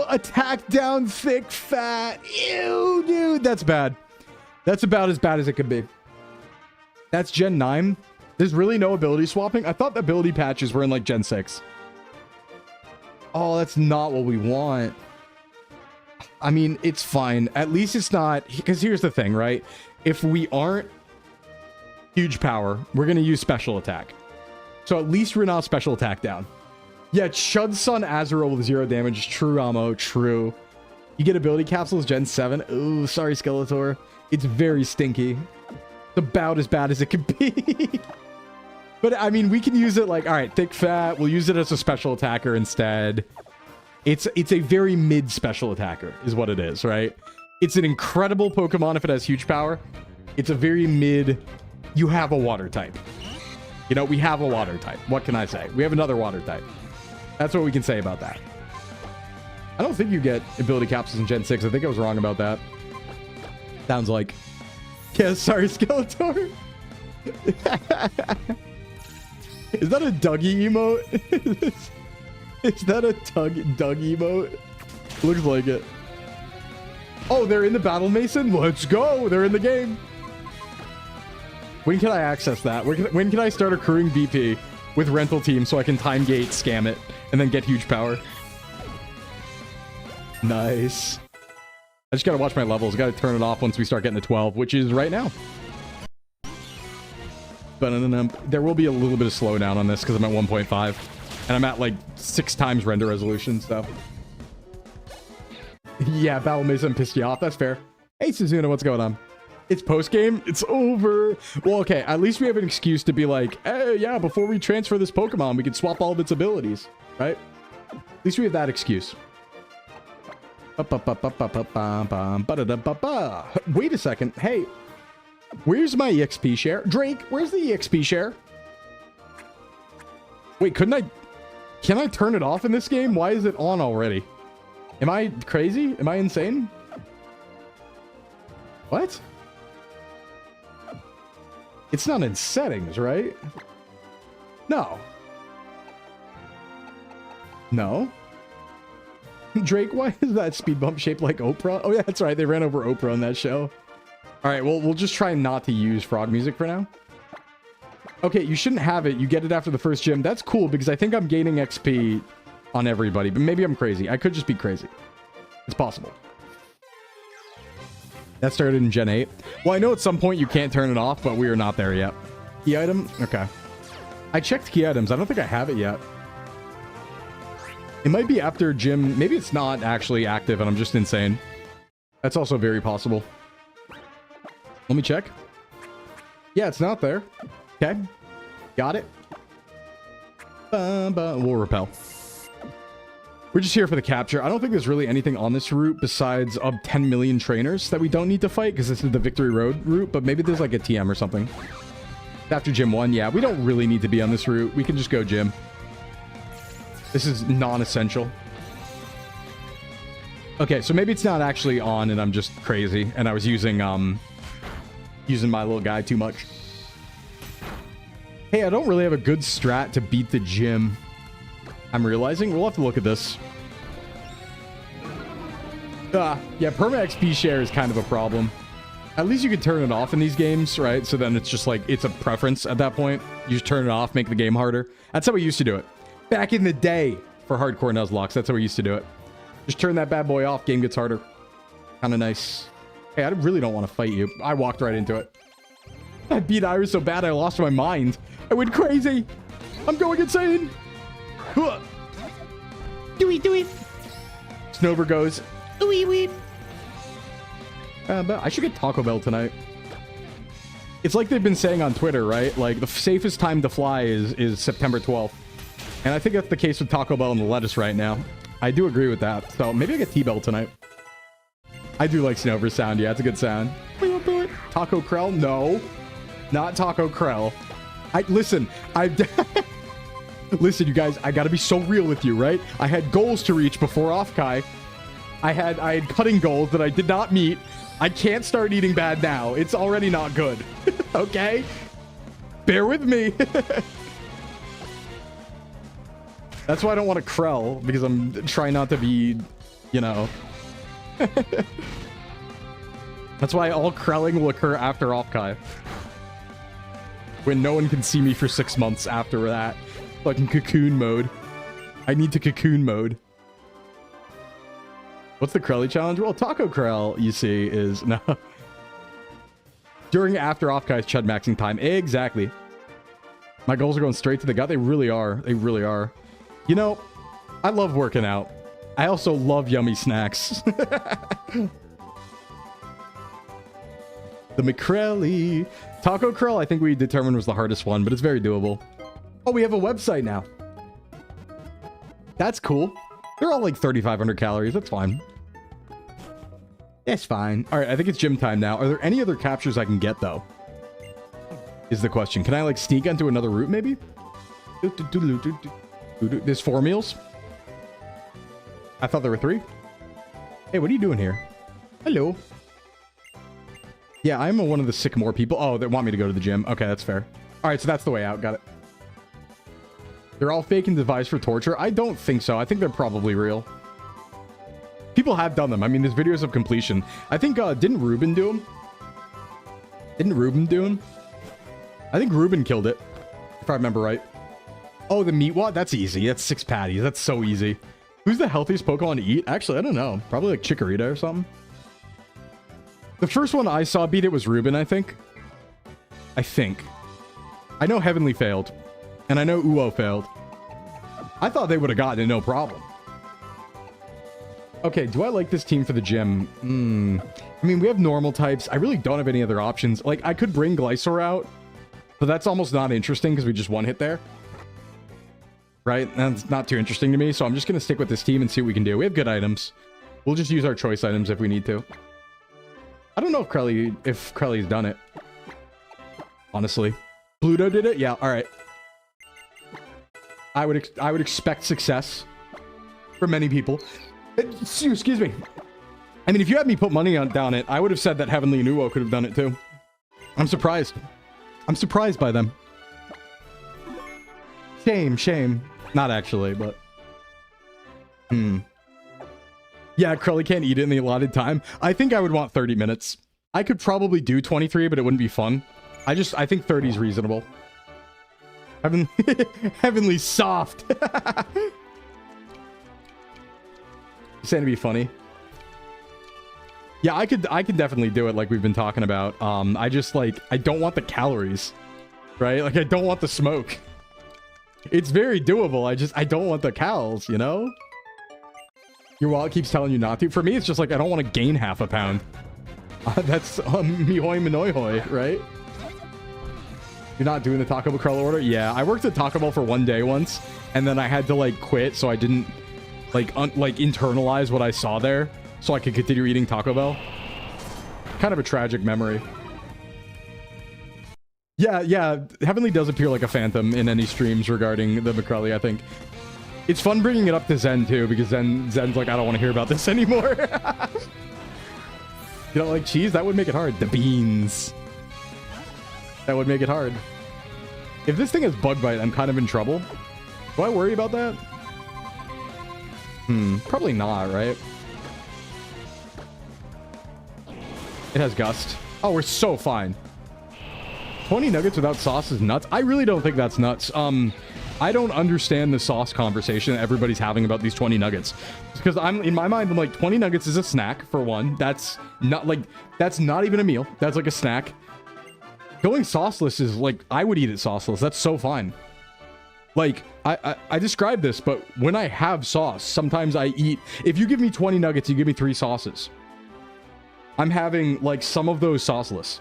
Attack down thick fat. Ew, dude, that's bad. That's about as bad as it could be. That's Gen 9. There's really no ability swapping. I thought the ability patches were in like Gen 6. Oh, that's not what we want. I mean, it's fine. At least it's not, because here's the thing, right? If we aren't huge power, we're going to use special attack. So at least we're not special attack down. Yeah, Chud's son Azurill with 0 damage. True, Amo. True. You get ability capsules Gen 7. Ooh, sorry, Skeletor. It's very stinky. It's about as bad as it could be. But, I mean, we can use it like, all right, thick fat. We'll use it as a special attacker instead. It's a very mid special attacker is what it is, right? It's an incredible Pokemon if it has huge power. It's a very mid... You have a water type. We have a water type. What can I say? We have another water type. That's what we can say about that. I don't think you get ability capsules in Gen 6. I think I was wrong about that. Sounds like... Yeah, sorry, Skeletor. Is that a Dougie emote? Is that a Doug emote? Looks like it. Oh, they're in the battle, Mason. Let's go. They're in the game. When can I access that? When can I start accruing BP with rental team so I can time gate, scam it, and then get huge power? Nice. I just gotta watch my levels. I gotta turn it off once we start getting to 12, which is right now. But there will be a little bit of slowdown on this because I'm at 1.5. And I'm at like 6 times render resolution, so. Yeah, Battle Mason pissed you off. That's fair. Hey, Suzuno, what's going on? It's post-game? It's over. Well, okay, at least we have an excuse to be like, hey, yeah, before we transfer this Pokemon, we can swap all of its abilities, right? At least we have that excuse. Wait a second. Hey, where's my EXP share? Drake, where's the EXP share? Wait, can I turn it off in this game? Why is it on already? Am I crazy? Am I insane? What? It's not in settings, right? No. No. Drake, why is that speed bump shaped like Oprah? Oh yeah, that's right. They ran over Oprah on that show. All right, well, we'll just try not to use frog music for now. Okay, you shouldn't have it. You get it after the first gym. That's cool because I think I'm gaining XP on everybody, but maybe I'm crazy. I could just be crazy. It's possible. That started in Gen 8. Well, I know at some point you can't turn it off, but we are not there yet. Key item? Okay. I checked key items. I don't think I have it yet. It might be after gym. Maybe it's not actually active and I'm just insane. That's also very possible. Let me check. Yeah, it's not there. Okay. Got it. We'll repel. We're just here for the capture. I don't think there's really anything on this route besides 10 million trainers that we don't need to fight because this is the Victory Road route, but maybe there's like a TM or something. After Gym 1, yeah, we don't really need to be on this route. We can just go Gym. This is non-essential. Okay, so maybe it's not actually on and I'm just crazy and I was using my little guy too much. Hey, I don't really have a good strat to beat the gym. I'm realizing we'll have to look at this. Yeah, perma XP share is kind of a problem. At least you can turn it off in these games, right? So then it's just like, it's a preference at that point. You just turn it off, make the game harder. That's how we used to do it. Back in the day for hardcore Nuzlocke, that's how we used to do it. Just turn that bad boy off, game gets harder. Kind of nice. Hey, I really don't want to fight you. I walked right into it. I beat Iris so bad I lost my mind. I went crazy. I'm going insane. Do it. Snover goes. But I should get Taco Bell tonight. It's like they've been saying on Twitter, right? Like the safest time to fly is September 12th. And I think that's the case with Taco Bell and the lettuce right now. I do agree with that. So maybe I get T-Bell tonight. I do like Snover's sound. Yeah, it's a good sound. Taco Krell? No. Not Taco Krell. Listen, listen, you guys, I gotta be so real with you, right? I had goals to reach before Offkai. I had cutting goals that I did not meet. I can't start eating bad now. It's already not good. Okay? Bear with me. That's why I don't want to Krell, because I'm trying not to be, you know. That's why all Krelling will occur after Offkai. When no one can see me for 6 months after that. Fucking cocoon mode. I need to cocoon mode. What's the Krelly challenge? Well, Taco Krell, you see, is... No. During after Offkai's Chud maxing time. Exactly. My goals are going straight to the gut. They really are. They really are. You know, I love working out. I also love yummy snacks. The McCrelly. Taco Krell, I think we determined was the hardest one, but it's very doable. Oh, we have a website now. That's cool. They're all like 3,500 calories. That's fine. That's fine. All right, I think it's gym time now. Are there any other captures I can get, though? Is the question. Can I, like, sneak onto another route, maybe? There's 4 meals? I thought there were 3. Hey, what are you doing here? Hello. Yeah, I'm one of the Sycamore people. Oh, they want me to go to the gym. Okay, that's fair. All right, so that's the way out. Got it. They're all fake and devised for torture. I don't think so. I think they're probably real. People have done them. I mean, there's videos of completion. I think, didn't Ruben do them? Didn't Ruben do them? I think Ruben killed it, if I remember right. Oh, the meat wad? That's easy. That's 6 patties. That's so easy. Who's the healthiest Pokemon to eat? Actually, I don't know. Probably like Chikorita or something. The first one I saw beat it was Ruben, I think. I know Heavenly failed. And I know Uo failed. I thought they would have gotten it no problem. Okay, do I like this team for the gym? I mean, we have normal types. I really don't have any other options. Like, I could bring Glysaur out, but that's almost not interesting because we just one hit there. Right? That's not too interesting to me, so I'm just going to stick with this team and see what we can do. We have good items. We'll just use our choice items if we need to. I don't know if Crelly's done it. Honestly. Bluto did it? Yeah, alright. I would expect success for many people. Excuse me. I mean, if you had me put money down it, I would have said that Heavenly and Uo could have done it too. I'm surprised. I'm surprised by them. Shame. Not actually, but... Yeah, Crowley can't eat it in the allotted time. I think I would want 30 minutes. I could probably do 23, but it wouldn't be fun. I think 30 is reasonable. Heavenly soft. Saying to be funny. Yeah, I could definitely do it like we've been talking about. I just like, I don't want the calories, right? Like I don't want the smoke. It's very doable. I don't want the calories, you know? Your wallet keeps telling you not to. For me, it's just like, I don't want to gain half a pound. That's Mihoi Minoihoi, right? You're not doing the Taco Bell crawler order? Yeah, I worked at Taco Bell for one day once, and then I had to like quit so I didn't like internalize what I saw there so I could continue eating Taco Bell. Kind of a tragic memory. Yeah, Heavenly does appear like a phantom in any streams regarding the McCrelly, I think. It's fun bringing it up to Zen too, because Zen's like, I don't want to hear about this anymore. You don't like cheese? That would make it hard. The beans. That would make it hard. If this thing has bug bite, I'm kind of in trouble. Do I worry about that? Probably not, right? It has gust. Oh, we're so fine. 20 nuggets without sauce is nuts. I really don't think that's nuts. I don't understand the sauce conversation that everybody's having about these 20 nuggets. Because in my mind, I'm like, 20 nuggets is a snack, for one. That's not even a meal. That's like a snack. Going sauceless is like, I would eat it sauceless. That's so fine. Like, I describe this, but when I have sauce, sometimes I eat... If you give me 20 nuggets, you give me 3 sauces. I'm having, like, some of those sauceless.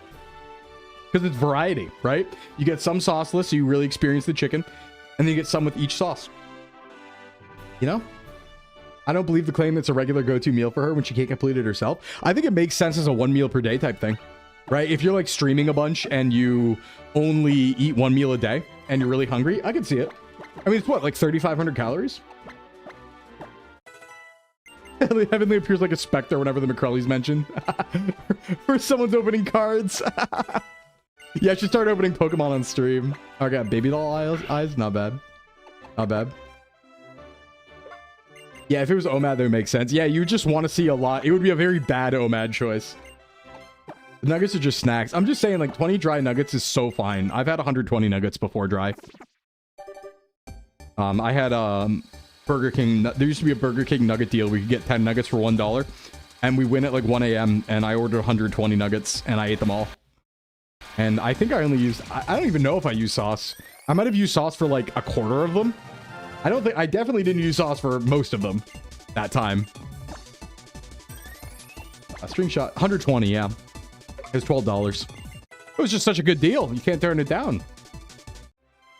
Because it's variety, right? You get some sauceless, so you really experience the chicken. And then you get some with each sauce. You know? I don't believe the claim that's a regular go-to meal for her when she can't complete it herself. I think it makes sense as a 1 meal per day type thing. Right? If you're like streaming a bunch and you only eat 1 meal a day and you're really hungry, I can see it. I mean, it's what, like 3,500 calories? Heavenly appears like a specter whenever the McCrelly's mentioned. Or someone's opening cards. Yeah, I should start opening Pokemon on stream. Oh, I got baby doll eyes. Not bad. Not bad. Yeah, if it was OMAD, that would make sense. Yeah, you just want to see a lot. It would be a very bad OMAD choice. The nuggets are just snacks. I'm just saying, like, 20 dry nuggets is so fine. I've had 120 nuggets before dry. I had Burger King. There used to be a Burger King nugget deal. We could get 10 nuggets for $1. And we win at like 1 a.m. And I ordered 120 nuggets and I ate them all. And I think I only used... I don't even know if I used sauce. I might have used sauce for like a quarter of them. I definitely didn't use sauce for most of them that time. A string shot. 120, yeah. It was $12. It was just such a good deal. You can't turn it down.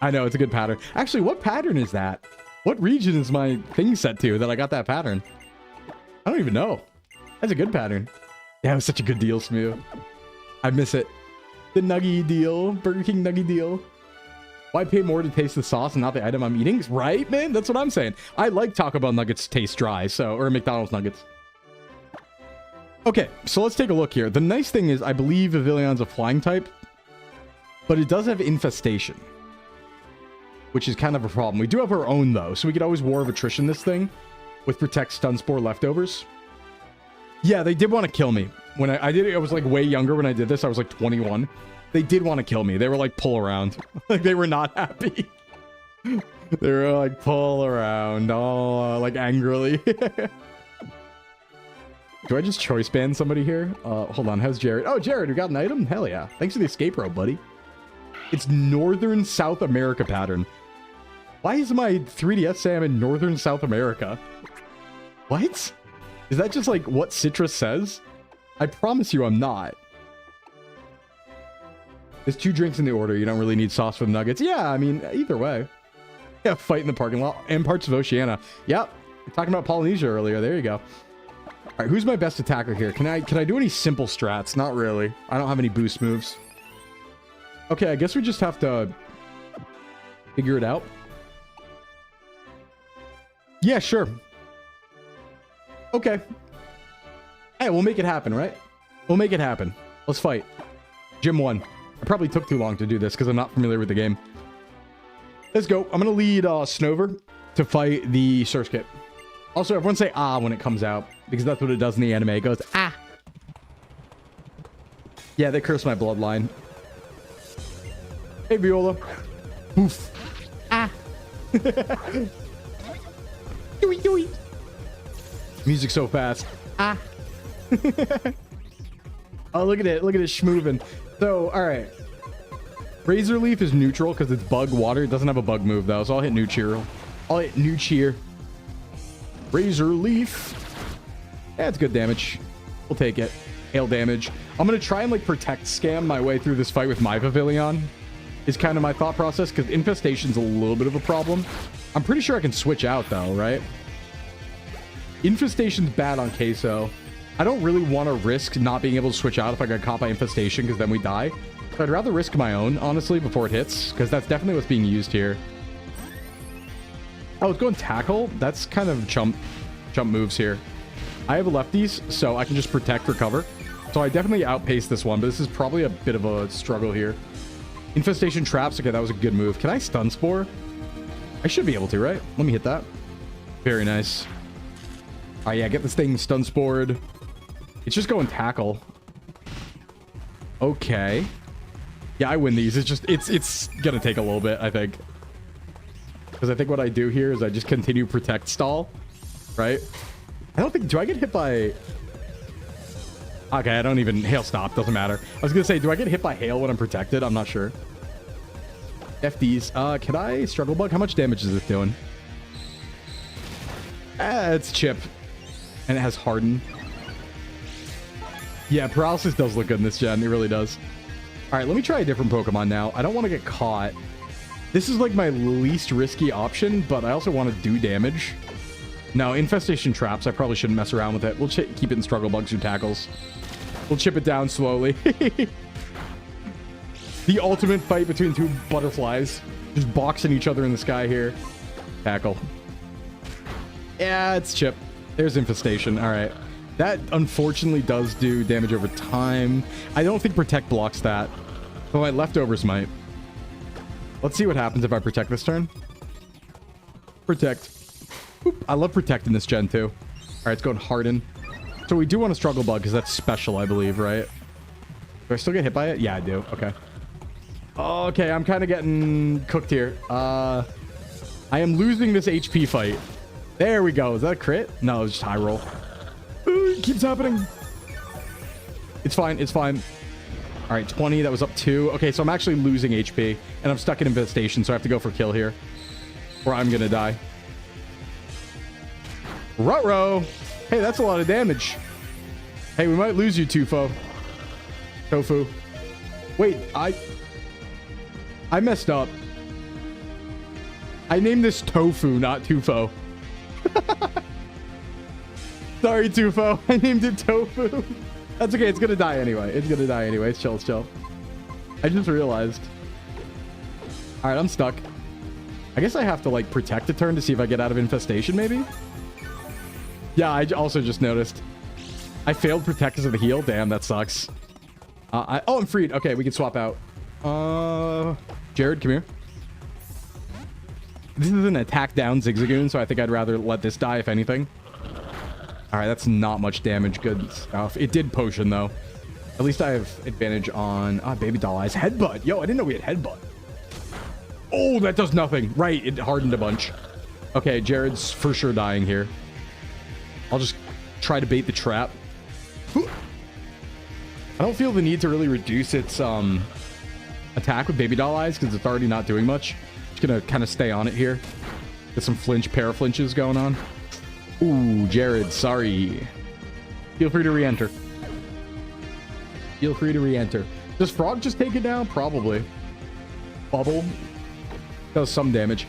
I know, it's a good pattern. Actually, what pattern is that? What region is my thing set to that I got that pattern? I don't even know. That's a good pattern. Yeah, it was such a good deal, Smooth. I miss it. The nuggy deal. Burger King nuggy deal. Why pay more to taste the sauce and not the item I'm eating? Right, man? That's what I'm saying. I like Taco Bell nuggets taste dry, or McDonald's nuggets. Okay, so let's take a look here. The nice thing is, I believe Vivillion's a flying type, but it does have infestation. which is kind of a problem. We do have our own, though, so we could always War of Attrition this thing with Protect, Stun Spore, Leftovers. Yeah, they did want to kill me. When I did it, I was like way younger when I did this. I was like 21. They did want to kill me. They were like, pull around. Like, they were not happy. They were like, pull around. Oh, like angrily. Do I just choice ban somebody here? Hold on. How's Jared? Oh, Jared, you got an item? Hell yeah. Thanks for the escape rope, buddy. It's Northern South America pattern. Why is my 3DS Sam in Northern South America? What? Is that just like what Citrus says? I promise you I'm not. There's 2 drinks in the order. You don't really need sauce for the nuggets. Yeah, I mean, either way. Yeah, fight in the parking lot and parts of Oceania. Yep. We're talking about Polynesia earlier. There you go. All right, who's my best attacker here? Can I do any simple strats? Not really. I don't have any boost moves. Okay, I guess we just have to figure it out. Yeah, sure. Okay. Hey, we'll make it happen, right? We'll make it happen. Let's fight. Gym 1. I probably took too long to do this because I'm not familiar with the game. Let's go. I'm going to lead Snover to fight the Surskit. Also, everyone say ah when it comes out, because that's what it does in the anime. It goes ah. Yeah, they curse my bloodline. Hey, Viola. Oof. Ah. Dewey, dewey. Music so fast. Ah. Oh, look at it. Look at it schmoovin'. So, all right. Razor Leaf is neutral because it's bug water. It doesn't have a bug move, though, so I'll hit New Cheer. I'll hit New Cheer. Razor Leaf. Yeah, it's good damage. We'll take it. Hail damage. I'm going to try and, like, protect scam my way through this fight with my Pavilion. Is kind of my thought process, because Infestation's a little bit of a problem. I'm pretty sure I can switch out, though, right? Infestation's bad on Queso. I don't really want to risk not being able to switch out if I get caught by Infestation, because then we die. So I'd rather risk my own, honestly, before it hits, because that's definitely what's being used here. Oh, it's going Tackle? That's kind of chump moves here. I have lefties, so I can just protect, recover. So I definitely outpaced this one, but this is probably a bit of a struggle here. Infestation Traps. Okay, that was a good move. Can I Stun Spore? I should be able to, right? Let me hit that. Very nice. Oh, yeah, get this thing Stun Spored. It's just going Tackle. Okay. Yeah, I win these. It's just, it's gonna take a little bit, I think. Because I think what I do here is I just continue Protect Stall. Right? I don't think, do I get hit by... Okay, I don't even... Hail Stop, doesn't matter. I was gonna say, do I get hit by Hail when I'm protected? I'm not sure. FDs. Can I Struggle Bug? How much damage is this doing? It's Chip. And it has Harden. Yeah, Paralysis does look good in this gen. It really does. All right, let me try a different Pokemon now. I don't want to get caught. This is like my least risky option, but I also want to do damage. No, Infestation Traps. I probably shouldn't mess around with it. We'll keep it in Struggle Bugs or Tackles. We'll chip it down slowly. The ultimate fight between 2 butterflies. Just boxing each other in the sky here. Tackle. Yeah, it's Chip. There's Infestation. All right. That unfortunately does do damage over time. I don't think Protect blocks that. But my Leftovers might. Let's see what happens if I Protect this turn. Protect. Boop. I love Protect in this gen too. All right, it's going Harden. So we do want to Struggle Bug because that's special, I believe, right? Do I still get hit by it? Yeah, I do. Okay. Okay, I'm kind of getting cooked here. I am losing this HP fight. There we go. Is that a crit? No, it's just high roll. It keeps happening. It's fine. It's fine. All right, 20. That was up 2. Okay, so I'm actually losing HP, and I'm stuck in Infestation, so I have to go for kill here, or I'm going to die. Ruh-roh. Hey, that's a lot of damage. Hey, we might lose you, Tofu. Wait, I messed up. I named this Tofu, not Tufo. Sorry, Tufo. I named it Tofu. That's okay. It's gonna die anyway. It's gonna die anyway. It's chill. It's chill. I just realized. All right, I'm stuck. I guess I have to like protect a turn to see if I get out of Infestation, maybe. Yeah, I also just noticed. I failed Protect because of the heal. Damn, that sucks. Oh, I'm freed. Okay, we can swap out. Jared, come here. This is an attack down Zigzagoon, so I think I'd rather let this die, if anything. All right, that's not much damage. Good stuff. It did potion, though. At least I have advantage on... Baby Doll Eyes. Headbutt. Yo, I didn't know we had Headbutt. Oh, that does nothing. Right, it hardened a bunch. Okay, Jared's for sure dying here. I'll just try to bait the trap. I don't feel the need to really reduce its attack with Baby Doll Eyes because it's already not doing much. Just gonna kind of stay on it here. Get some para-flinches going on. Ooh, Jared, sorry. Feel free to re-enter. Feel free to re-enter. Does Frog just take it down? Probably. Bubble does some damage.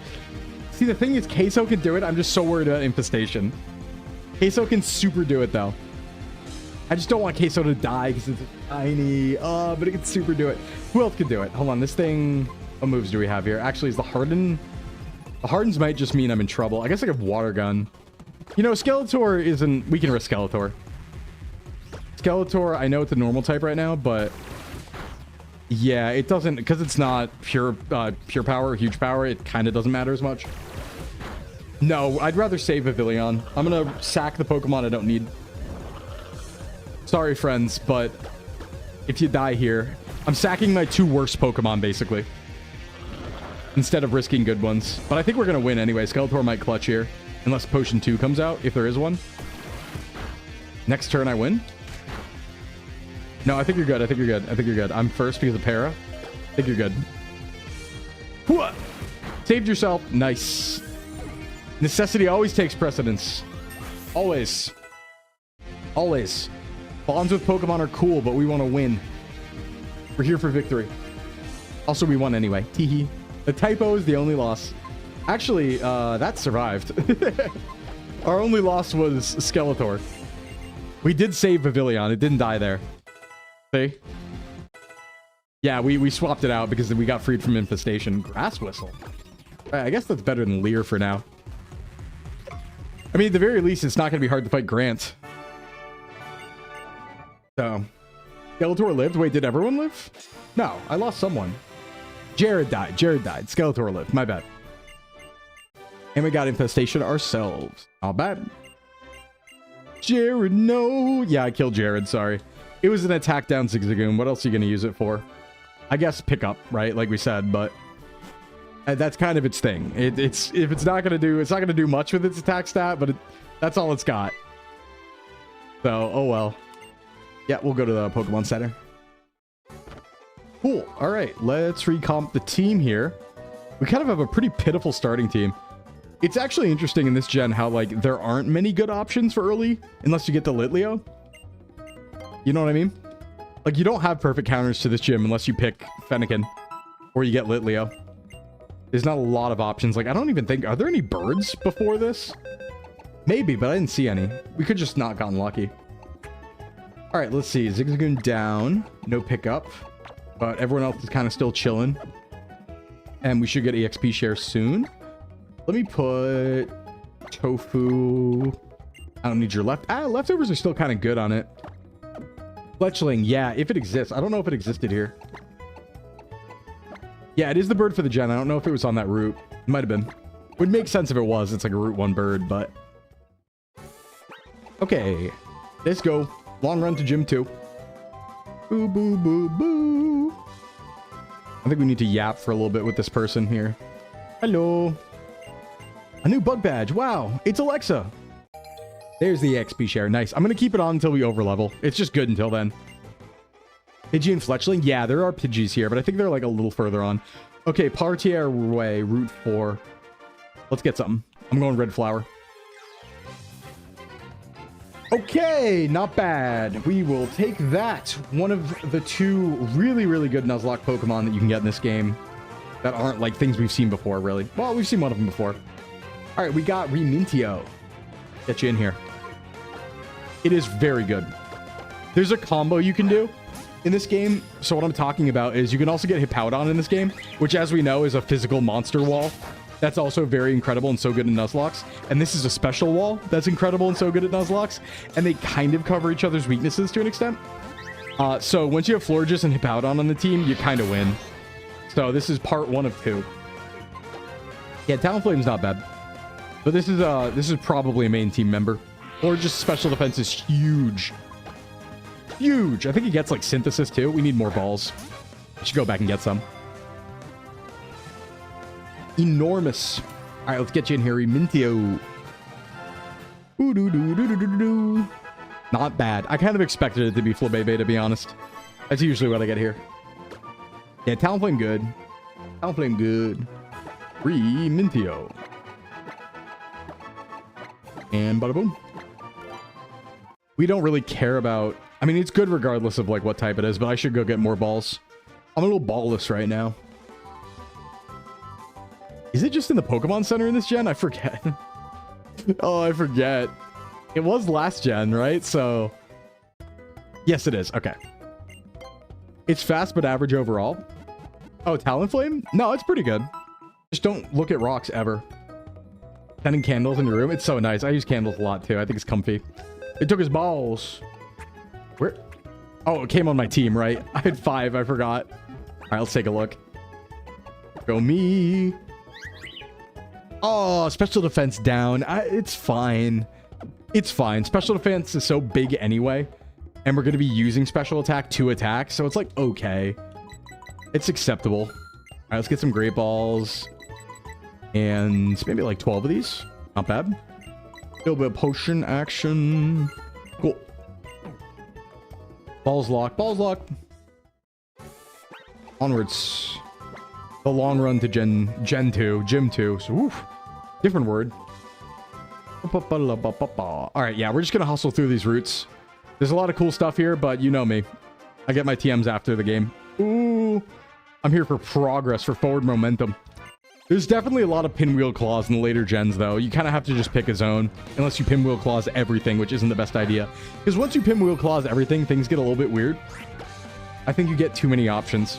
See, the thing is, Queso can do it. I'm just so worried about Infestation. Queso can super do it, though. I just don't want Queso to die because it's tiny. But it can super do it. Who else could do it? Hold on. This thing... What moves do we have here? Actually, is the Harden... The Hardens might just mean I'm in trouble. I guess I have Water Gun. You know, Skeletor isn't... We can risk Skeletor. Skeletor, I know it's a normal type right now, but... Yeah, it doesn't... Because it's not pure power, huge power, it kind of doesn't matter as much. No, I'd rather save Vivillon. I'm going to sack the Pokemon I don't need. Sorry, friends, but... If you die here... I'm sacking my 2 worst Pokemon, basically. Instead of risking good ones. But I think we're going to win anyway. Skeletor might clutch here. Unless Potion 2 comes out, if there is one. Next turn, I win. No, I think you're good. I think you're good. I think you're good. I'm first because of Para. I think you're good. Hooah! Saved yourself. Nice. Necessity always takes precedence. Always. Always. Bonds with Pokemon are cool, but we want to win. We're here for victory. Also, we won anyway. Teehee. The typo is the only loss. Actually, that survived. Our only loss was Skeletor. We did save Vivillon. It didn't die there. See? Yeah, we swapped it out because we got freed from Infestation. Grass Whistle. I guess that's better than Leer for now. I mean, at the very least, it's not going to be hard to fight Grant. So, Skeletor lived? Wait, did everyone live? No, I lost someone. Jared died. Jared died. Skeletor lived. My bad. And we got Infestation ourselves. Not bad. Jared, no. Yeah, I killed Jared. Sorry. It was an attack down Zigzagoon. What else are you going to use it for? I guess pickup, right? Like we said, but that's kind of its thing. It's if it's not going to do much with its attack stat, but that's all it's got. So, oh well. Yeah, we'll go to the Pokemon Center. Cool. All right, let's recomp the team here. We kind of have a pretty pitiful starting team. It's actually interesting in this gen how, like, there aren't many good options for early unless you get the Litleo. You know what I mean? Like, you don't have perfect counters to this gym unless you pick Fennekin or you get Litleo. There's not a lot of options. Like, I don't even think... Are there any birds before this? Maybe, but I didn't see any. We could just not gotten lucky. All right, let's see. Zigzagoon down. No pickup. But everyone else is kind of still chilling. And we should get EXP share soon. Let me put Tofu. I don't need your leftovers are still kind of good on it. Fletchling, yeah, if it exists. I don't know if it existed here. Yeah, it is the bird for the gen. I don't know if it was on that route. It might have been. Would make sense if it was. It's like a Route 1 bird, but... Okay. Let's go. Long run to Gym 2. Boo, boo, boo, boo. I think we need to yap for a little bit with this person here. Hello. A new bug badge. Wow. It's Alexa. There's the XP share. Nice. I'm going to keep it on until we overlevel. It's just good until then. Pidgey and Fletchling. Yeah, there are Pidgeys here, but I think they're like a little further on. Okay, Partier Way, Route 4. Let's get something. I'm going Red Flower. Okay, not bad. We will take that. One of the 2 really, really good Nuzlocke Pokemon that you can get in this game that aren't like things we've seen before, really. Well, we've seen one of them before. All right, we got Remintio. Get you in here. It is very good. There's a combo you can do in this game. So what I'm talking about is you can also get Hippowdon in this game, which, as we know, is a physical monster wall. That's also very incredible and so good in Nuzlocke. And this is a special wall that's incredible and so good at Nuzlocke. And they kind of cover each other's weaknesses to an extent. So once you have Florges and Hippowdon on the team, you kind of win. So this is part 1 of 2. Yeah, Talonflame's not bad. But this is probably a main team member. Or just special defense is huge. Huge. I think he gets like synthesis too. We need more balls. We should go back and get some. Enormous. All right, let's get you in here, Mintio. Not bad. I kind of expected it to be Flabébé, to be honest. That's usually what I get here. Yeah, Talonflame good. Talonflame good. Free Mintio. And bada boom. We don't really care about... I mean, it's good regardless of like what type it is, but I should go get more balls. I'm a little ballless right now. Is it just in the Pokemon Center in this gen? I forget. Oh, I forget. It was last gen, right? So... Yes, it is. Okay. It's fast but average overall. Oh, Talonflame? No, it's pretty good. Just don't look at rocks ever. Sending candles in your room. It's so nice. I use candles a lot too. I think it's comfy. It took his balls. Where? Oh, it came on my team, right? I had 5. I forgot. All right, let's take a look. Go me. Oh, special defense down. It's fine. It's fine. Special defense is so big anyway. And we're going to be using special attack to attack. So it's like, okay. It's acceptable. All right, let's get some great balls. And maybe like 12 of these. Not bad. A little bit of potion action. Cool. Balls locked. Balls locked. Onwards. The long run to Gen 2. Gym 2. So, oof. Different word. All right, yeah, we're just going to hustle through these routes. There's a lot of cool stuff here, but you know me. I get my TMs after the game. Ooh. I'm here for progress, for forward momentum. There's definitely a lot of pinwheel claws in the later gens, though. You kind of have to just pick a zone, unless you pinwheel claws everything, which isn't the best idea. Because once you pinwheel claws everything, things get a little bit weird. I think you get too many options.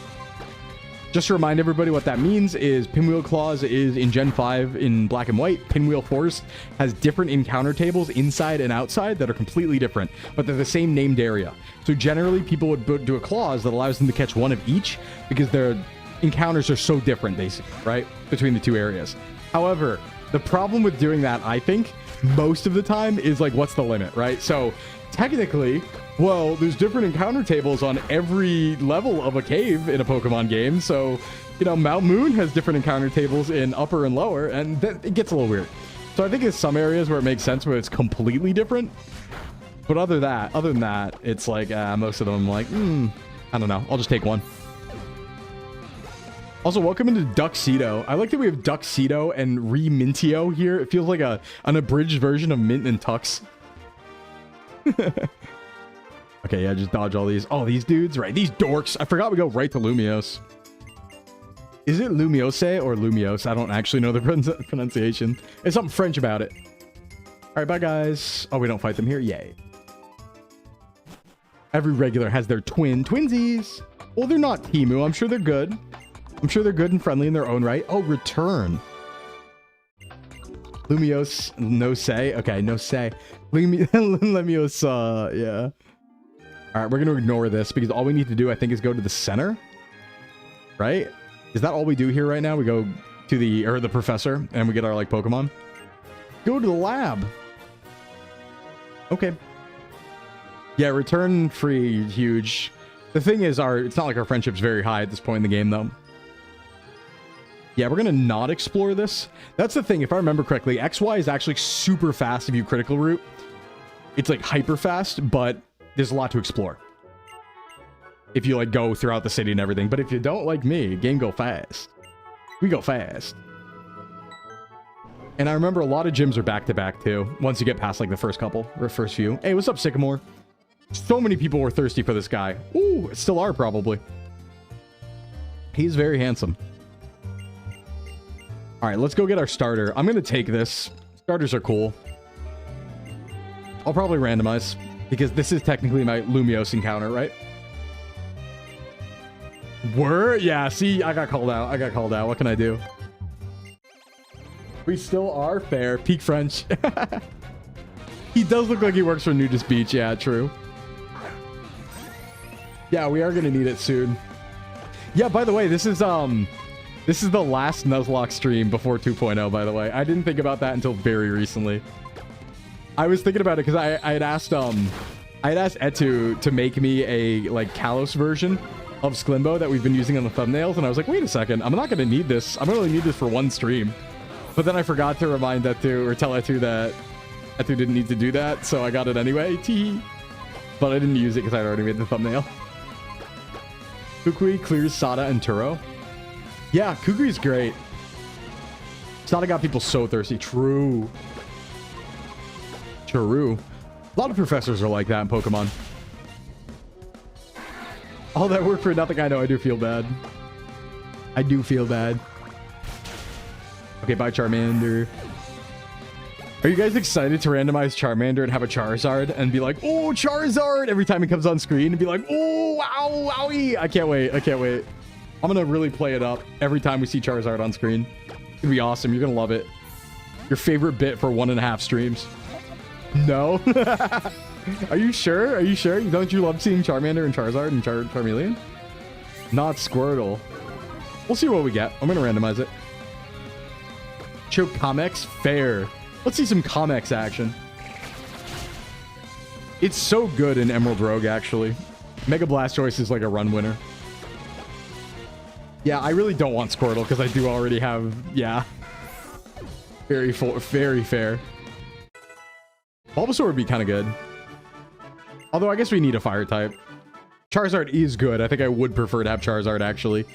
Just to remind everybody what that means is Pinwheel Claws is in Gen 5 in black and white. Pinwheel Forest has different encounter tables inside and outside that are completely different, but they're the same named area. So generally, people would do a clause that allows them to catch one of each because their encounters are so different, basically, right? Between the two areas. However, the problem with doing that, I think, most of the time is like, what's the limit, right? So technically... Well, there's different encounter tables on every level of a cave in a Pokemon game. So, you know, Mount Moon has different encounter tables in upper and lower, and it gets a little weird. So I think there's some areas where it makes sense where it's completely different. But other than that, it's like most of them I'm like, I don't know. I'll just take one. Also, welcome into Duxedo. I like that we have Duxedo and Remintio here. It feels like an abridged version of Mint and Tux. Okay, yeah, just dodge all these. Oh, these dudes, right? These dorks. I forgot we go right to Lumiose. Is it Lumiose or Lumiose? I don't actually know the pronunciation. There's something French about it. All right, bye, guys. Oh, we don't fight them here? Yay. Every regular has their twinsies. Well, they're not Timu. I'm sure they're good. I'm sure they're good and friendly in their own right. Oh, return. Lumiose, no say. Okay, no say. Lumiose, yeah. All right, we're going to ignore this because all we need to do, I think, is go to the center. Right? Is that all we do here right now? We go to the professor and we get our, like, Pokemon. Go to the lab. Okay. Yeah, return free, huge. The thing is, it's not like our friendship's very high at this point in the game, though. Yeah, we're going to not explore this. That's the thing. If I remember correctly, XY is actually super fast if you critical route. It's, like, hyper fast, but... there's a lot to explore if you like go throughout the city and everything. But if you don't, like me, game go fast. We go fast. And I remember a lot of gyms are back-to-back too. Once you get past like the first couple or first few. Hey, what's up, Sycamore? So many people were thirsty for this guy. Ooh, still are probably. He's very handsome. All right, let's go get our starter. I'm going to take this. Starters are cool. I'll probably randomize. Because this is technically my Lumiose encounter, right? Word? Yeah, see, I got called out. I got called out. What can I do? We still are fair. Peak French. He does look like he works for Nudist Beach. Yeah, true. Yeah, we are going to need it soon. Yeah, by the way, this is This is the last Nuzlocke stream before 2.0, by the way. I didn't think about that until very recently. I was thinking about it because I had asked Etu to make me a like Kalos version of Sclimbo that we've been using on the thumbnails, and I was like, wait a second, I'm not going to need this. I'm only need this for one stream. But then I forgot to remind Etu or tell Etu that Etu didn't need to do that, so I got it anyway. Tee. But I didn't use it because I already made the thumbnail. Kukui clears Sada and Turo. Yeah, Kukui's great. Sada got people so thirsty. True. True. A lot of professors are like that in Pokemon. All that work for nothing. I know, I do feel bad. I do feel bad. Okay, bye Charmander. Are you guys excited to randomize Charmander and have a Charizard and be like, oh, Charizard, every time it comes on screen and be like, oh, wow, wowie. I can't wait. I can't wait. I'm going to really play it up every time we see Charizard on screen. It's going to be awesome. You're going to love it. Your favorite bit for 1.5 streams. No. Are you sure? Are you sure? Don't you love seeing Charmander and Charizard and Charmeleon? Not Squirtle. We'll see what we get. I'm going to randomize it. Show Comex? Fair. Let's see some Comex action. It's so good in Emerald Rogue, actually. Mega Blastoise is like a run winner. Yeah, I really don't want Squirtle because I do already have... Yeah. Very fair. Bulbasaur would be kind of good. Although I guess we need a fire type. Charizard is good. I think I would prefer to have Charizard, actually.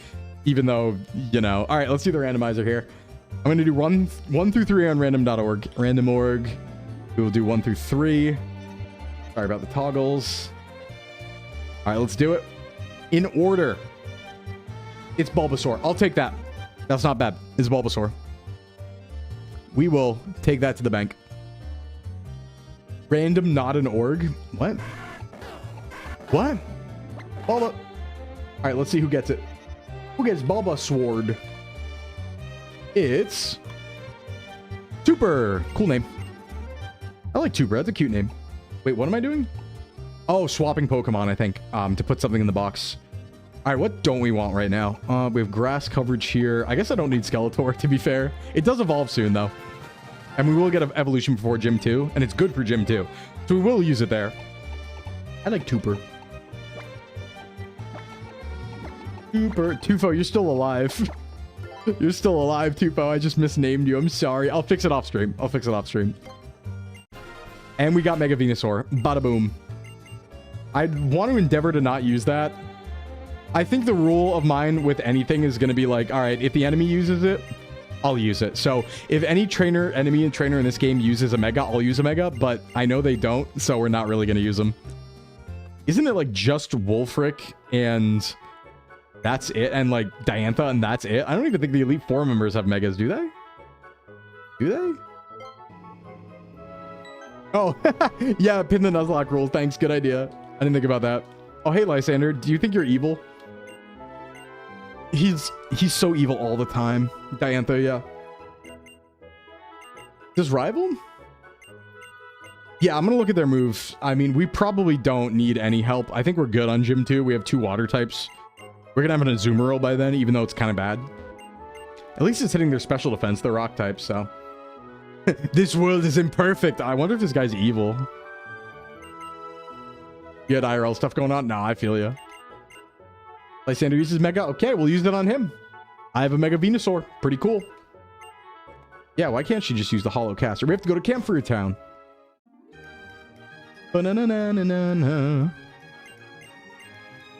Even though, you know... All right, let's do the randomizer here. I'm going to do 1 through 3 on random.org. Random.org. We will do 1 through 3. Sorry about the toggles. All right, let's do it. In order. It's Bulbasaur. I'll take that. That's not bad. It's Bulbasaur. We will take that to the bank. Random, not an org. What? What? Bulba. All right, let's see who gets it. Who gets Bulbasaur? It's Super. Cool name. I like Super. That's a cute name. Wait, what am I doing? Oh, swapping Pokemon, I think, to put something in the box. All right, what don't we want right now? We have grass coverage here. I guess I don't need Skeletor, to be fair. It does evolve soon, though. And we will get an evolution before Gym 2, and it's good for Gym 2. So we will use it there. I like Tooper. Tooper. Tufo, you're still alive. You're still alive, Tufo. I just misnamed you. I'm sorry. I'll fix it off stream. I'll fix it off stream. And we got Mega Venusaur. Bada boom. I'd want to endeavor to not use that. I think the rule of mine with anything is going to be like, all right, if the enemy uses it, I'll use it. So if any enemy and trainer in this game uses a Mega, I'll use a Mega, but I know they don't, so we're not really going to use them. Isn't it like just Wolfric and that's it? And like Diantha and that's it? I don't even think the Elite Four members have Megas, do they? Do they? Oh, yeah, pin the Nuzlocke rules. Thanks, good idea. I didn't think about that. Oh, hey, Lysander, do you think you're evil? He's so evil all the time. Diantha, yeah. Does Rival? Yeah, I'm going to look at their moves. I mean, we probably don't need any help. I think we're good on Gym 2. We have 2 water types. We're going to have an Azumarill by then, even though it's kind of bad. At least it's hitting their special defense, the rock types, so. This world is imperfect. I wonder if this guy's evil. You had IRL stuff going on? Nah, I feel you. Lysander uses Mega. Okay, we'll use it on him. I have a Mega Venusaur. Pretty cool. Yeah, why can't she just use the Hollow Caster? We have to go to Campfire Town. Ba-na-na-na-na-na.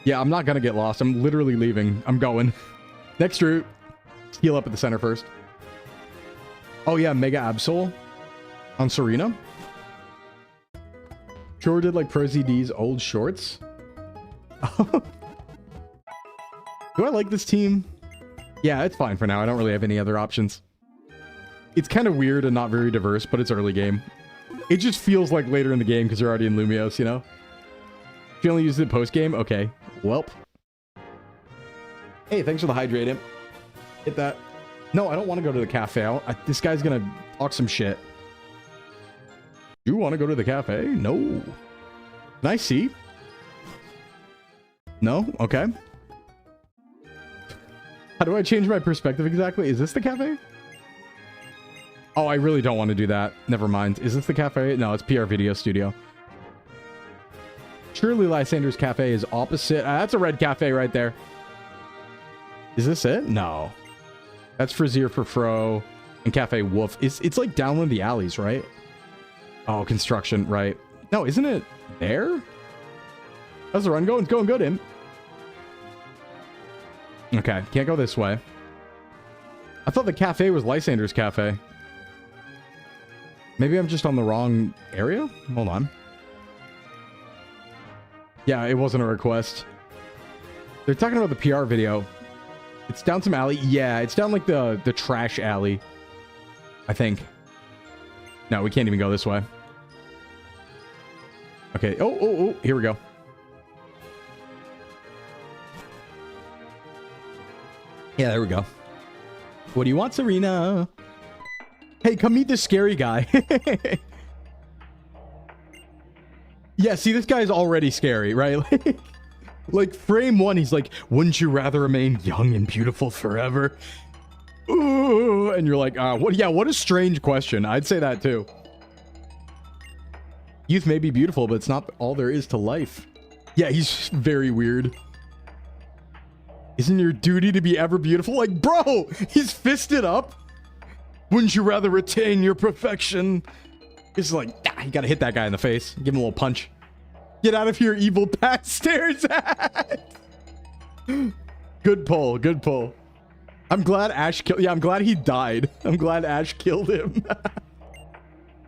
Yeah, I'm not gonna get lost. I'm literally leaving. I'm going. Next route. Heal up at the center first. Oh yeah, Mega Absol on Serena. Sure did like Pro ZD's old shorts. Do I like this team? Yeah, it's fine for now. I don't really have any other options. It's kind of weird and not very diverse, but it's early game. It just feels like later in the game because you're already in Lumiose, you know? If you only use it post-game? Okay. Welp. Hey, thanks for the hydrate, imp. Hit that. No, I don't want to go to the cafe. This guy's going to talk some shit. You want to go to the cafe? No. Can I see? No? Okay. How do I change my perspective exactly? Is this the cafe? Oh, I really don't want to do that. Never mind. Is this the cafe? No, it's PR Video Studio. Surely Lysander's Cafe is opposite. That's a red cafe right there. Is this it? No. That's Frazier for Fro and Cafe Wolf. It's like down one of the alleys, right? Oh, construction, right. No, isn't it there? How's the run going? It's going good, Imp. Okay, can't go this way. I thought the cafe was Lysander's Cafe. Maybe I'm just on the wrong area? Hold on. Yeah, it wasn't a request. They're talking about the PR video. It's down some alley. Yeah, it's down like the trash alley. I think. No, we can't even go this way. Okay. Oh, here we go. Yeah, there we go. What do you want, Serena? Hey, come meet this scary guy. Yeah, see, this guy's already scary, right? Like, frame one, he's like, wouldn't you rather remain young and beautiful forever? Ooh, and you're like, what? Yeah, what a strange question. I'd say that too. Youth may be beautiful, but it's not all there is to life. Yeah, he's very weird. Isn't your duty to be ever beautiful? Like, bro, he's fisted up. Wouldn't you rather retain your perfection? It's like, you gotta hit that guy in the face. Give him a little punch. Get out of here, evil Pat stares at. Good pull, good pull. I'm glad Ash killed. Yeah, I'm glad he died. I'm glad Ash killed him.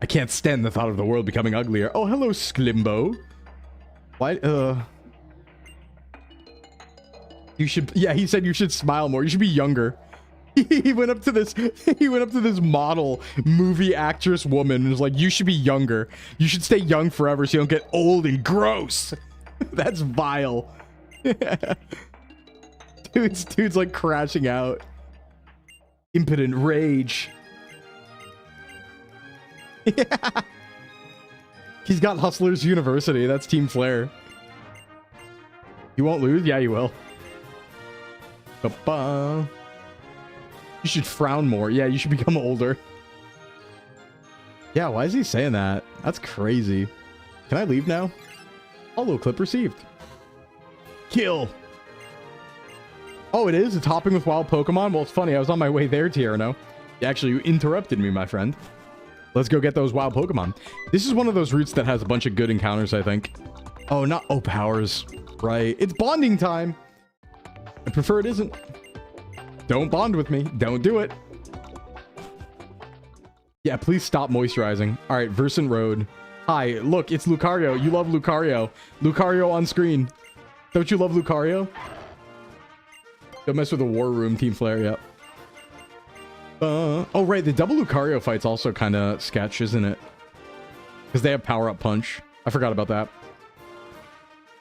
I can't stand the thought of the world becoming uglier. Oh, hello, Sclimbo. Why? You should. Yeah, he said you should smile more. You should be younger. He went up to this. He went up to this model movie actress woman and was like, "You should be younger. You should stay young forever so you don't get old and gross." That's vile. Dude's like crashing out. Impotent rage. Yeah. He's got Hustlers University. That's Team Flare. You won't lose? Yeah, you will. Ba-ba. You should frown more. Yeah, you should become older. Yeah, why is he saying that? That's crazy. Can I leave now? Holo clip received. Kill. Oh, it is? It's hopping with wild Pokemon? Well, it's funny. I was on my way there, Tierno. Actually, you interrupted me, my friend. Let's go get those wild Pokemon. This is one of those routes that has a bunch of good encounters, I think. Oh, not powers. Right. It's bonding time. I prefer it isn't. Don't bond with me. Don't do it. Yeah, please stop moisturizing. All right, Versant Road. Hi, look, it's Lucario. You love Lucario. Lucario on screen. Don't you love Lucario? Don't mess with the War Room, Team Flare, yep. Oh, right, the double Lucario fight's also kind of sketch, isn't it? Because they have Power-Up Punch. I forgot about that.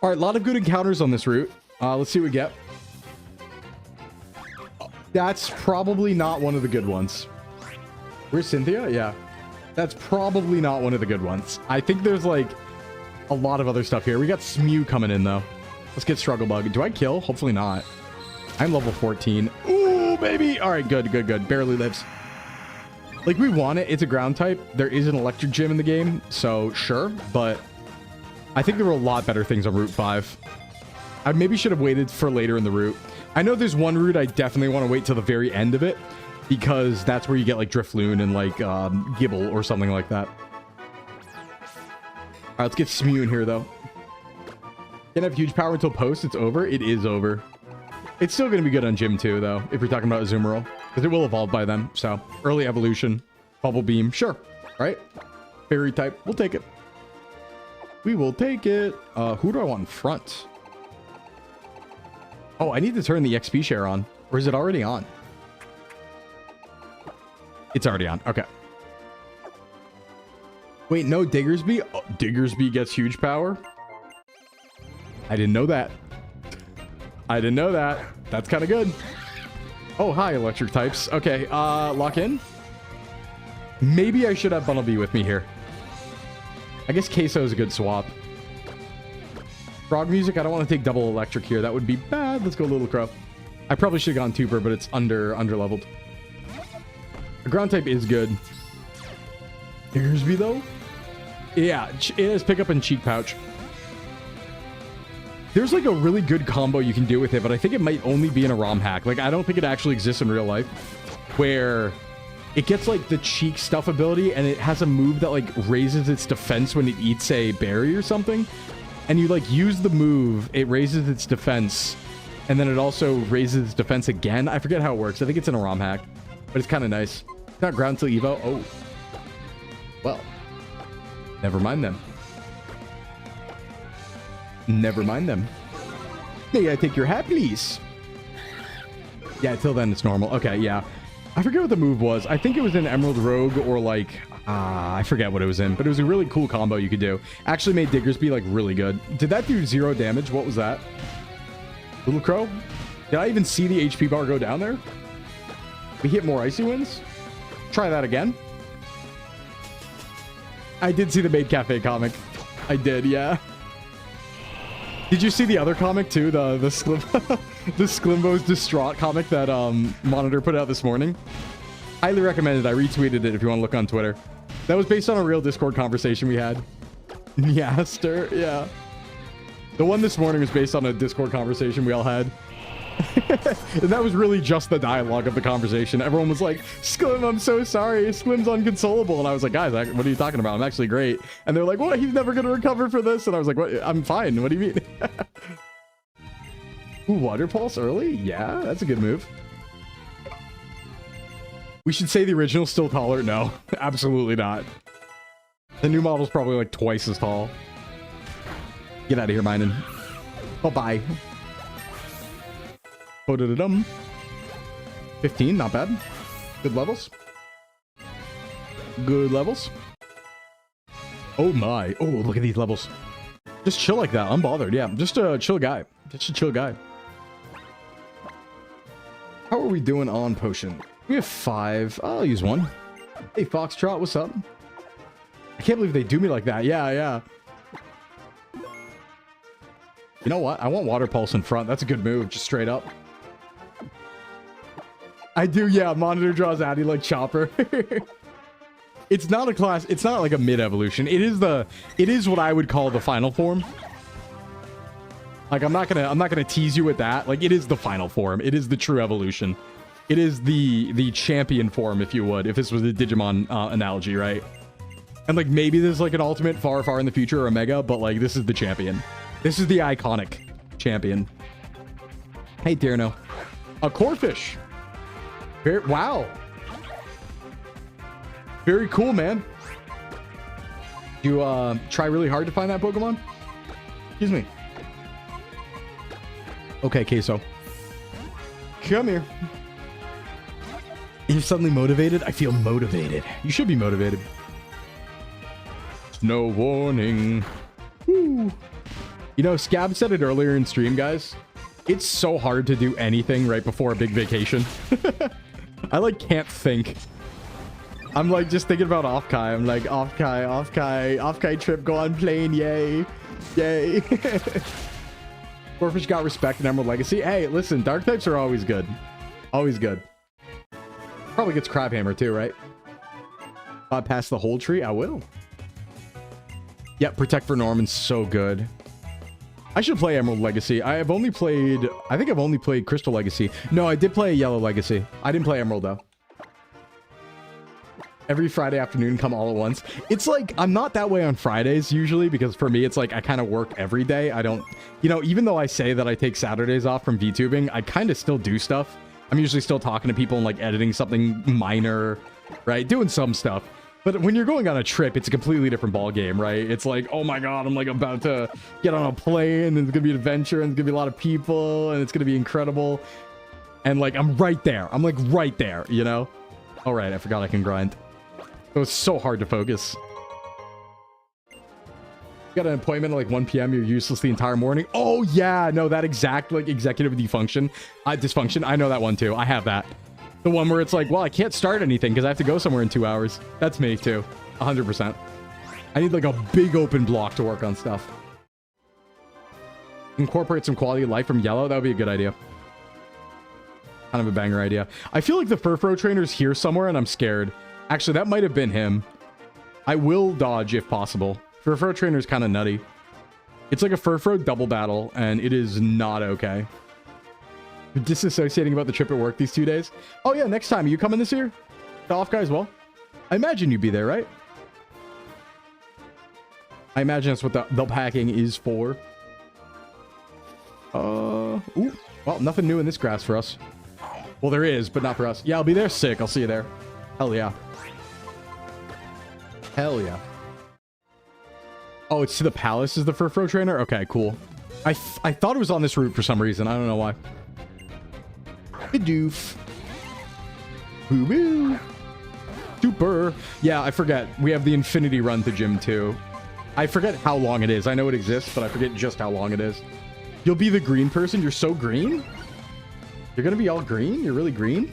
All right, a lot of good encounters on this route. Let's see what we get. That's probably not one of the good ones. Where's Cynthia? Yeah. That's probably not one of the good ones. I think there's like a lot of other stuff here. We got Smew coming in though. Let's get Struggle Bug. Do I kill? Hopefully not. I'm level 14. Ooh, baby. All right, good, good, good. Barely lives. Like, we want it. It's a ground type. There is an electric gym in the game, so sure. But I think there were a lot better things on Route 5. I maybe should have waited for later in the route. I know there's one route I definitely want to wait till the very end of it, because that's where you get like Drifloon and like Gibble or something like that. All right, let's get Smew in here though. Can't have huge power until post. It's over. It is over. It's still going to be good on Gym 2 though, if you're talking about Azumarill, because it will evolve by then. So early evolution, Bubble Beam, sure, right? Fairy type, we'll take it. We will take it. Who do I want in front? Oh, I need to turn the XP share on. Or is it already on? It's already on. Okay. Wait, no Diggersby? Oh, Diggersby gets huge power? I didn't know that. I didn't know that. That's kind of good. Oh, hi, electric types. Okay, lock in. Maybe I should have Bunnelby with me here. I guess Queso is a good swap. Frog music, I don't want to take double electric here. That would be bad. Let's go Little Crow. I probably should have gone Tuber, but it's under leveled. The ground type is good. Daresby though? Yeah, it has pickup and cheek pouch. There's like a really good combo you can do with it, but I think it might only be in a ROM hack. Like, I don't think it actually exists in real life, where it gets like the cheek stuff ability and it has a move that like raises its defense when it eats a berry or something. And you like use the move, it raises its defense, and then it also raises its defense again. I forget how it works. I think it's in a ROM hack, but it's kind of nice. It's not ground till Evo. Oh, well, never mind them. Never mind them. May I take your hat, please? Yeah, till then it's normal. Okay, yeah. I forget what the move was. I think it was in Emerald Rogue or like... I forget what it was in, but it was a really cool combo you could do. Actually made Diggersby like really good. Did that do 0 damage? What was that? Little Crow? Did I even see the HP bar go down there? We hit more Icy Winds? Try that again. I did see the Maid Cafe comic. I did, yeah. Did you see the other comic too? The Sclimbo's Distraught comic that Monitor put out this morning? Highly recommended. I retweeted it if you want to look on Twitter. That was based on a real Discord conversation we had. Yaster, yeah. The one this morning was based on a Discord conversation we all had. And that was really just the dialogue of the conversation. Everyone was like, Sclim, I'm so sorry. Sclim's unconsolable. And I was like, guys, what are you talking about? I'm actually great. And they're like, what? He's never going to recover for this. And I was like, what? I'm fine. What do you mean? Ooh, Water Pulse early? Yeah, that's a good move. We should say the original's still taller. No, absolutely not. The new model's probably like twice as tall. Get out of here, Minen. Bye-bye. 15, not bad. Good levels. Good levels. Oh my. Oh, look at these levels. Just chill like that. Unbothered. Yeah, just a chill guy. Just a chill guy. How are we doing on potion? We have 5. I'll use 1. Hey, Foxtrot, what's up? I can't believe they do me like that. Yeah, yeah. You know what? I want Water Pulse in front. That's a good move, just straight up. I do, yeah. Monitor draws Addy like Chopper. It's not a class. It's not like a mid evolution. It is what I would call the final form. Like I'm not gonna tease you with that. Like it is the final form. It is the true evolution. It is the champion form, if you would, if this was a Digimon analogy, right? And like maybe there's like an ultimate far in the future or a mega, but like this is the champion. This is the iconic champion. Hey, Tierno. A Corphish. Wow. Very cool, man. You try really hard to find that Pokemon? Excuse me. Okay, Queso. Come here. You're suddenly motivated? I feel motivated. You should be motivated. No warning. Woo. You know, Scab said it earlier in stream, guys. It's so hard to do anything right before a big vacation. I like can't think. I'm like just thinking about Offkai. I'm like Offkai trip, go on plane, yay. Yay. Corphish got respect in Emerald Legacy. Hey, listen, dark types are always good. Always good. Probably gets Crabhammer too, right? Past the whole tree? I will. Yep, Protect for Norman's so good. I should play Emerald Legacy. I think I've only played Crystal Legacy. No, I did play Yellow Legacy. I didn't play Emerald though. Every Friday afternoon come all at once. It's like, I'm not that way on Fridays usually, because for me, it's like I kind of work every day. I don't, you know, even though I say that I take Saturdays off from VTubing, I kind of still do stuff. I'm usually still talking to people and like editing something minor, right? Doing some stuff. But when you're going on a trip, it's a completely different ball game, right? It's like, oh my God, I'm like about to get on a plane and it's gonna be an adventure and it's gonna be a lot of people and it's gonna be incredible. And like, I'm right there. I'm like right there, you know? All right, I forgot I can grind. It was so hard to focus. You got an appointment at like 1 p.m. You're useless the entire morning. Oh yeah, no, that exact like executive dysfunction. I know that one too. I have that. The one where it's like, well, I can't start anything because I have to go somewhere in 2 hours. That's me too. 100%. I need like a big open block to work on stuff. Incorporate some quality of life from Yellow. That would be a good idea. Kind of a banger idea. I feel like the Furfro trainer's here somewhere and I'm scared. Actually, that might have been him. I will dodge if possible. Furfro trainer's kind of nutty. It's like a Furfro double battle and it is not okay. You're disassociating about the trip at work these 2 days. Oh yeah, next time. Are you coming this year? The off guy as well? I imagine you'd be there, right? I imagine that's what the packing is for. Ooh. Well, nothing new in this grass for us. Well, there is, but not for us. Yeah, I'll be there. Sick. I'll see you there. Hell yeah. Hell yeah. Oh, it's to the palace is the Furfro trainer? Okay, cool. I thought it was on this route for some reason. I don't know why. Doof. Boo-boo. Super. Yeah, I forget. We have the infinity run to gym too. I forget how long it is. I know it exists, but I forget just how long it is. You'll be the green person? You're so green? You're gonna be all green? You're really green?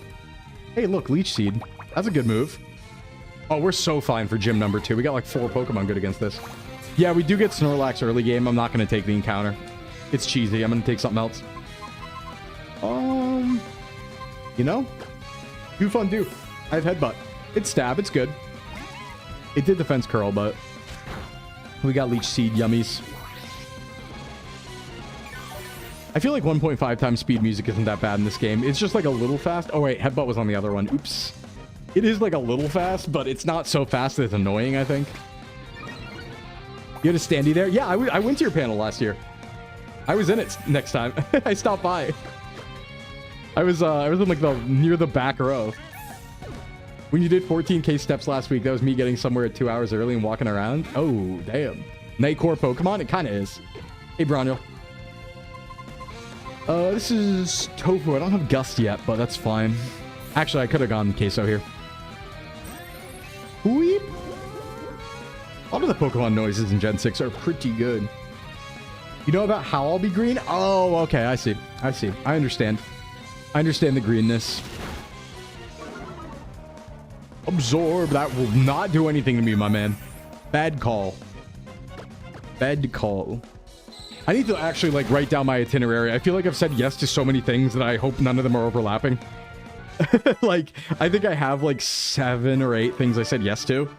Hey, look, Leech Seed. That's a good move. Oh, we're so fine for gym number 2. We got like 4 Pokemon good against this. Yeah, we do get Snorlax early game. I'm not gonna take the encounter. It's cheesy. I'm gonna take something else. You know? Do fun, do. I have Headbutt. It's Stab. It's good. It did Defense Curl, but we got Leech Seed yummies. I feel like 1.5 times speed music isn't that bad in this game. It's just like a little fast. Oh, wait. Headbutt was on the other one. Oops. It is like a little fast, but it's not so fast that it's annoying, I think. You had a standee there? Yeah, I went to your panel last year. I was in it next time. I stopped by. I was in like near the back row. When you did 14k steps last week, that was me getting somewhere at 2 hours early and walking around. Oh, damn. Nightcore Pokemon? It kind of is. Hey, Bronyo. This is Tofu. I don't have Gust yet, but that's fine. Actually, I could have gone Queso here. Weep. A lot of the Pokemon noises in Gen 6 are pretty good. You know about how I'll be green? Oh, okay. I see. I see. I understand. I understand the greenness. Absorb. That will not do anything to me, my man. Bad call. Bad call. I need to actually like write down my itinerary. I feel like I've said yes to so many things that I hope none of them are overlapping. Like, I think I have like 7 or 8 things I said yes to.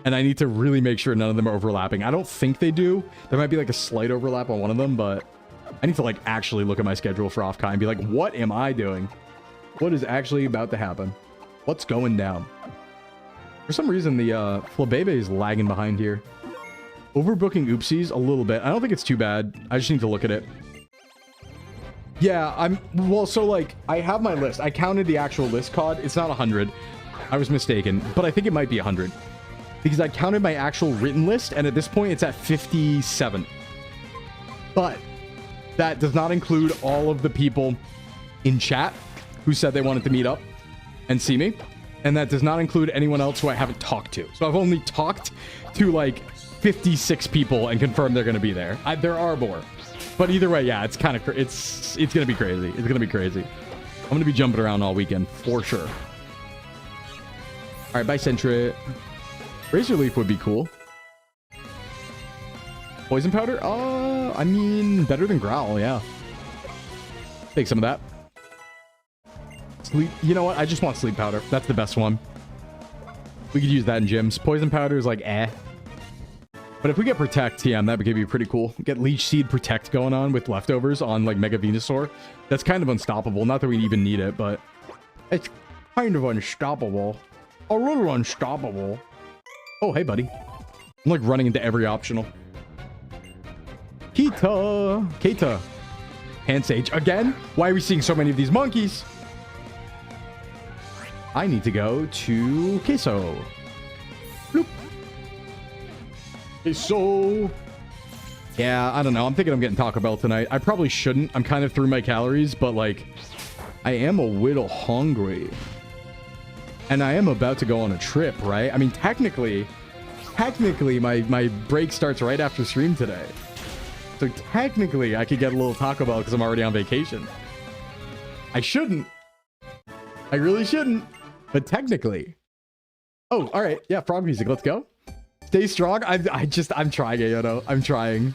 And I need to really make sure none of them are overlapping. I don't think they do. There might be like a slight overlap on one of them, but I need to like actually look at my schedule for off-kai and be like, what am I doing? What is actually about to happen? What's going down? For some reason, the Flabebe is lagging behind here. Overbooking oopsies a little bit. I don't think it's too bad. I just need to look at it. Yeah, well, so like, I have my list. I counted the actual list card. It's not 100. I was mistaken, but I think it might be 100. Because I counted my actual written list, and at this point, it's at 57. But that does not include all of the people in chat who said they wanted to meet up and see me. And that does not include anyone else who I haven't talked to. So I've only talked to like 56 people and confirmed they're going to be there. There are more. But either way, yeah, it's kind of it's going to be crazy. It's going to be crazy. I'm going to be jumping around all weekend for sure. All right, bye, Sentry. Razor Leaf would be cool. Poison Powder? I mean, better than Growl, yeah. Take some of that. Sleep. You know what? I just want Sleep Powder. That's the best one. We could use that in gyms. Poison Powder is like, eh. But if we get Protect, TM, that would be pretty cool. Get Leech Seed Protect going on with leftovers on like Mega Venusaur. That's kind of unstoppable. Not that we even need it, but it's kind of unstoppable. A little unstoppable. Oh, hey, buddy. I'm like running into every optional. Keita. Hand Sage. Again? Why are we seeing so many of these monkeys? I need to go to Queso. Bloop. Queso. Yeah, I don't know. I'm thinking I'm getting Taco Bell tonight. I probably shouldn't. I'm kind of through my calories, but like, I am a little hungry. And I am about to go on a trip, right? I mean, technically, my break starts right after stream today. So technically, I could get a little Taco Bell because I'm already on vacation. I shouldn't. I really shouldn't. But technically. Oh, all right. Yeah, frog music. Let's go. Stay strong. I'm trying, Yoto. I'm trying.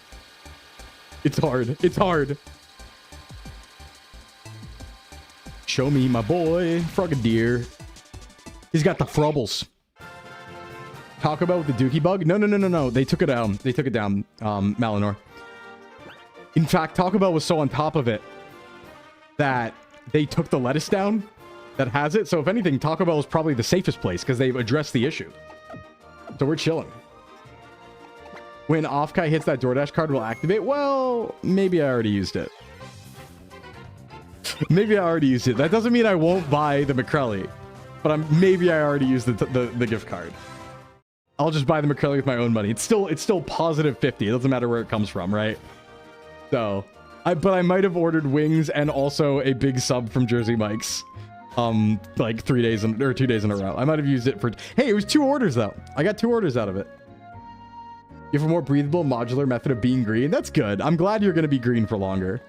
It's hard. It's hard. show me my boy, Frogadier. He's got the frubbles. Talk about the Dookie bug? No. They took it down. They took it down, Malinor. In fact, Taco Bell was so on top of it that they took the lettuce down that has it. So if anything, Taco Bell is probably the safest place because they've addressed the issue. So we're chilling. When Offkai hits that DoorDash card, will activate. Well, maybe I already used it. Maybe I already used it. That doesn't mean I won't buy the McCrelly, but maybe I already used the gift card. I'll just buy the McCrelly with my own money. It's still positive 50. It doesn't matter where it comes from, right? So, but I might have ordered wings and also a big sub from Jersey Mike's, like 2 days in a row. I might have used it for. Hey, it was 2 orders though. I got 2 orders out of it. You have a more breathable, modular method of being green. That's good. I'm glad you're gonna be green for longer.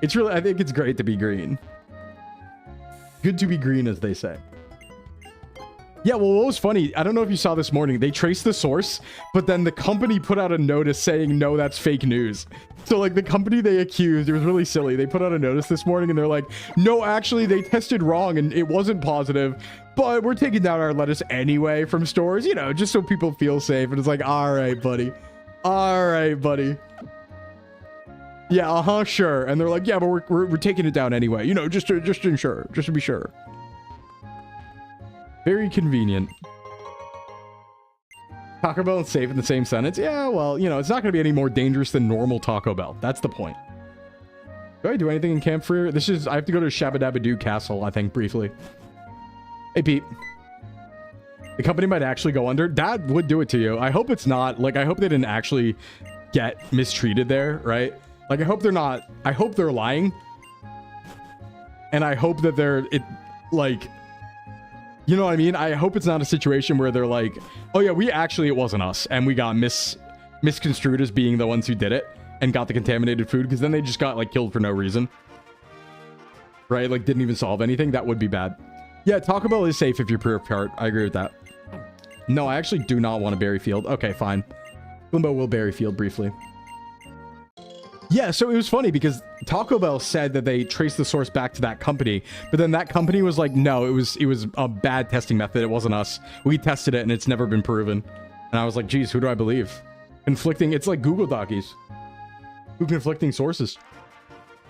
It's really. I think it's great to be green. Good to be green, as they say. Yeah, well, what was funny, I don't know if you saw this morning, they traced the source, but then the company put out a notice saying, no, that's fake news. So, like, the company they accused, it was really silly. They put out a notice this morning, and they're like, no, actually, they tested wrong, and it wasn't positive, but we're taking down our lettuce anyway from stores, you know, just so people feel safe. And it's like, all right, buddy. All right, buddy. Yeah, sure. And they're like, yeah, but we're taking it down anyway, you know, just to ensure, just to be sure. Very convenient. Taco Bell and safe in the same sentence. Yeah, well, you know, it's not going to be any more dangerous than normal Taco Bell. That's the point. Do I do anything in Camp Freer? I have to go to Shabadabadoo Castle, I think, briefly. Hey, Pete. The company might actually go under. That would do it to you. I hope it's not. Like, I hope they didn't actually get mistreated there, right? Like, I hope they're not. I hope they're lying. And I hope that you know what I mean? I hope it's not a situation where they're like, oh yeah, it wasn't us. And we got misconstrued as being the ones who did it and got the contaminated food, because then they just got like killed for no reason. Right? Like didn't even solve anything. That would be bad. Yeah, Taco Bell is safe if you're pre-cart. I agree with that. No, I actually do not want to bury field. Okay, fine. Sclimbo will bury field briefly. Yeah, so it was funny because Taco Bell said that they traced the source back to that company, but then that company was like, no, it was a bad testing method. It wasn't us. We tested it and it's never been proven. And I was like, geez, who do I believe? Conflicting. It's like Google Dockies. Who conflicting sources?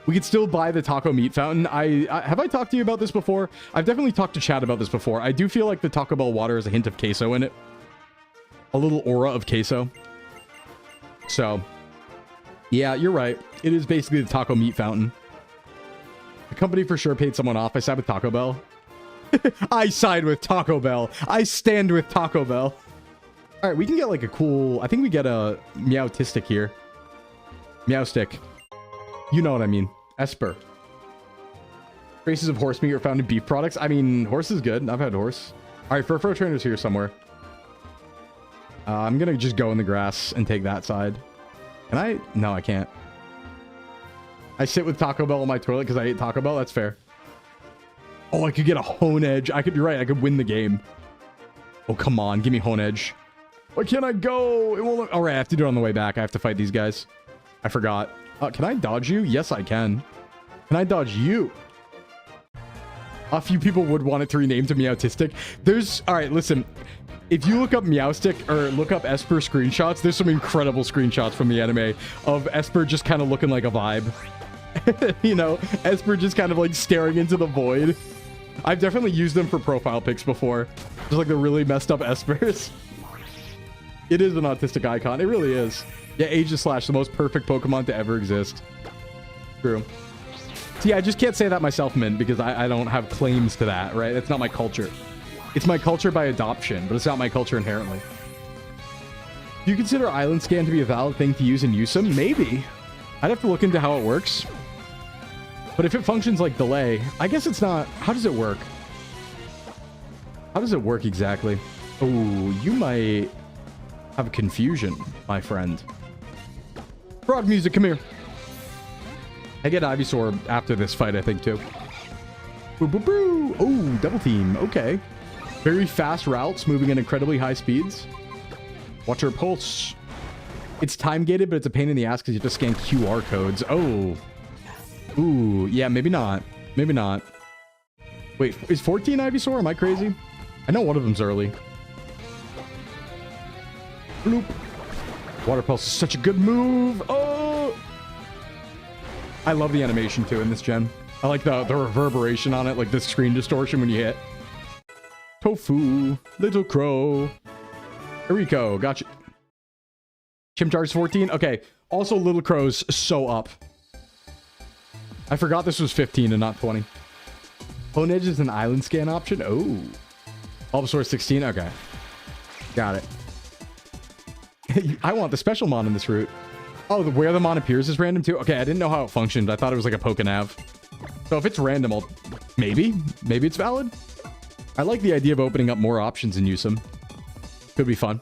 We could still buy the taco meat fountain. Have I talked to you about this before? I've definitely talked to Chad about this before. I do feel like the Taco Bell water has a hint of queso in it. A little aura of queso. So... yeah, you're right. It is basically the taco meat fountain. The company for sure paid someone off. I side with Taco Bell. I side with Taco Bell. I stand with Taco Bell. All right, we can get like a cool... I think we get a Meowtistic here. Meowstick. You know what I mean. Esper. Traces of horse meat are found in beef products. I mean, horse is good. I've had horse. All right, Furfro Trainer's here somewhere. I'm going to just go in the grass and take that side. Can I? No, I can't. I sit with Taco Bell on my toilet because I ate Taco Bell. That's fair. Oh, I could get a Hone Edge. I could be right. I could win the game. Oh, come on. Give me Hone Edge. Why can't I go? It won't look... all right, I have to do it on the way back. I have to fight these guys. I forgot. Can I dodge you? Yes, I can. Can I dodge you? A few people would want it to rename to Meowtistic. There's... all right, listen. If you look up Meowstick or look up Esper screenshots, there's some incredible screenshots from the anime of Esper just kind of looking like a vibe. You know, Esper just kind of like staring into the void. I've definitely used them for profile pics before. Just like the really messed up Espers. It is an autistic icon. It really is. Yeah, Aegislash, the most perfect Pokemon to ever exist. True. See, I just can't say that myself, Min, because I don't have claims to that, right? It's not my culture. It's my culture by adoption, but it's not my culture inherently. Do you consider Island Scan to be a valid thing to use in USM? Maybe. I'd have to look into how it works. But if it functions like delay, I guess it's not... how does it work? How does it work exactly? Oh, you might have confusion, my friend. Frog music, come here. I get Ivysaur after this fight, I think, too. Boo, boo, boo. Oh, double team. Okay. Very fast routes, moving at incredibly high speeds. Watch your pulse. It's time gated, but it's a pain in the ass because you have to scan QR codes. Oh. Ooh, yeah, maybe not. Maybe not. Wait, is 14 Ivysaur? Am I crazy? I know one of them's early. Bloop. Water Pulse is such a good move. Oh! I love the animation too in this gen. I like the reverberation on it, like the screen distortion when you hit. Tofu, Little Crow. Eriko, gotcha. Chimchar's 14. Okay, also Little Crow's so up. I forgot this was 15 and not 20. Bone Edge is an island scan option. Oh. Bulbasaur 16. Okay. Got it. I want the special mon in this route. Oh, where the mon appears is random too? Okay, I didn't know how it functioned. I thought it was like a Pokenav. So if it's random, I'll... Maybe it's valid. I like the idea of opening up more options and use them. Could be fun.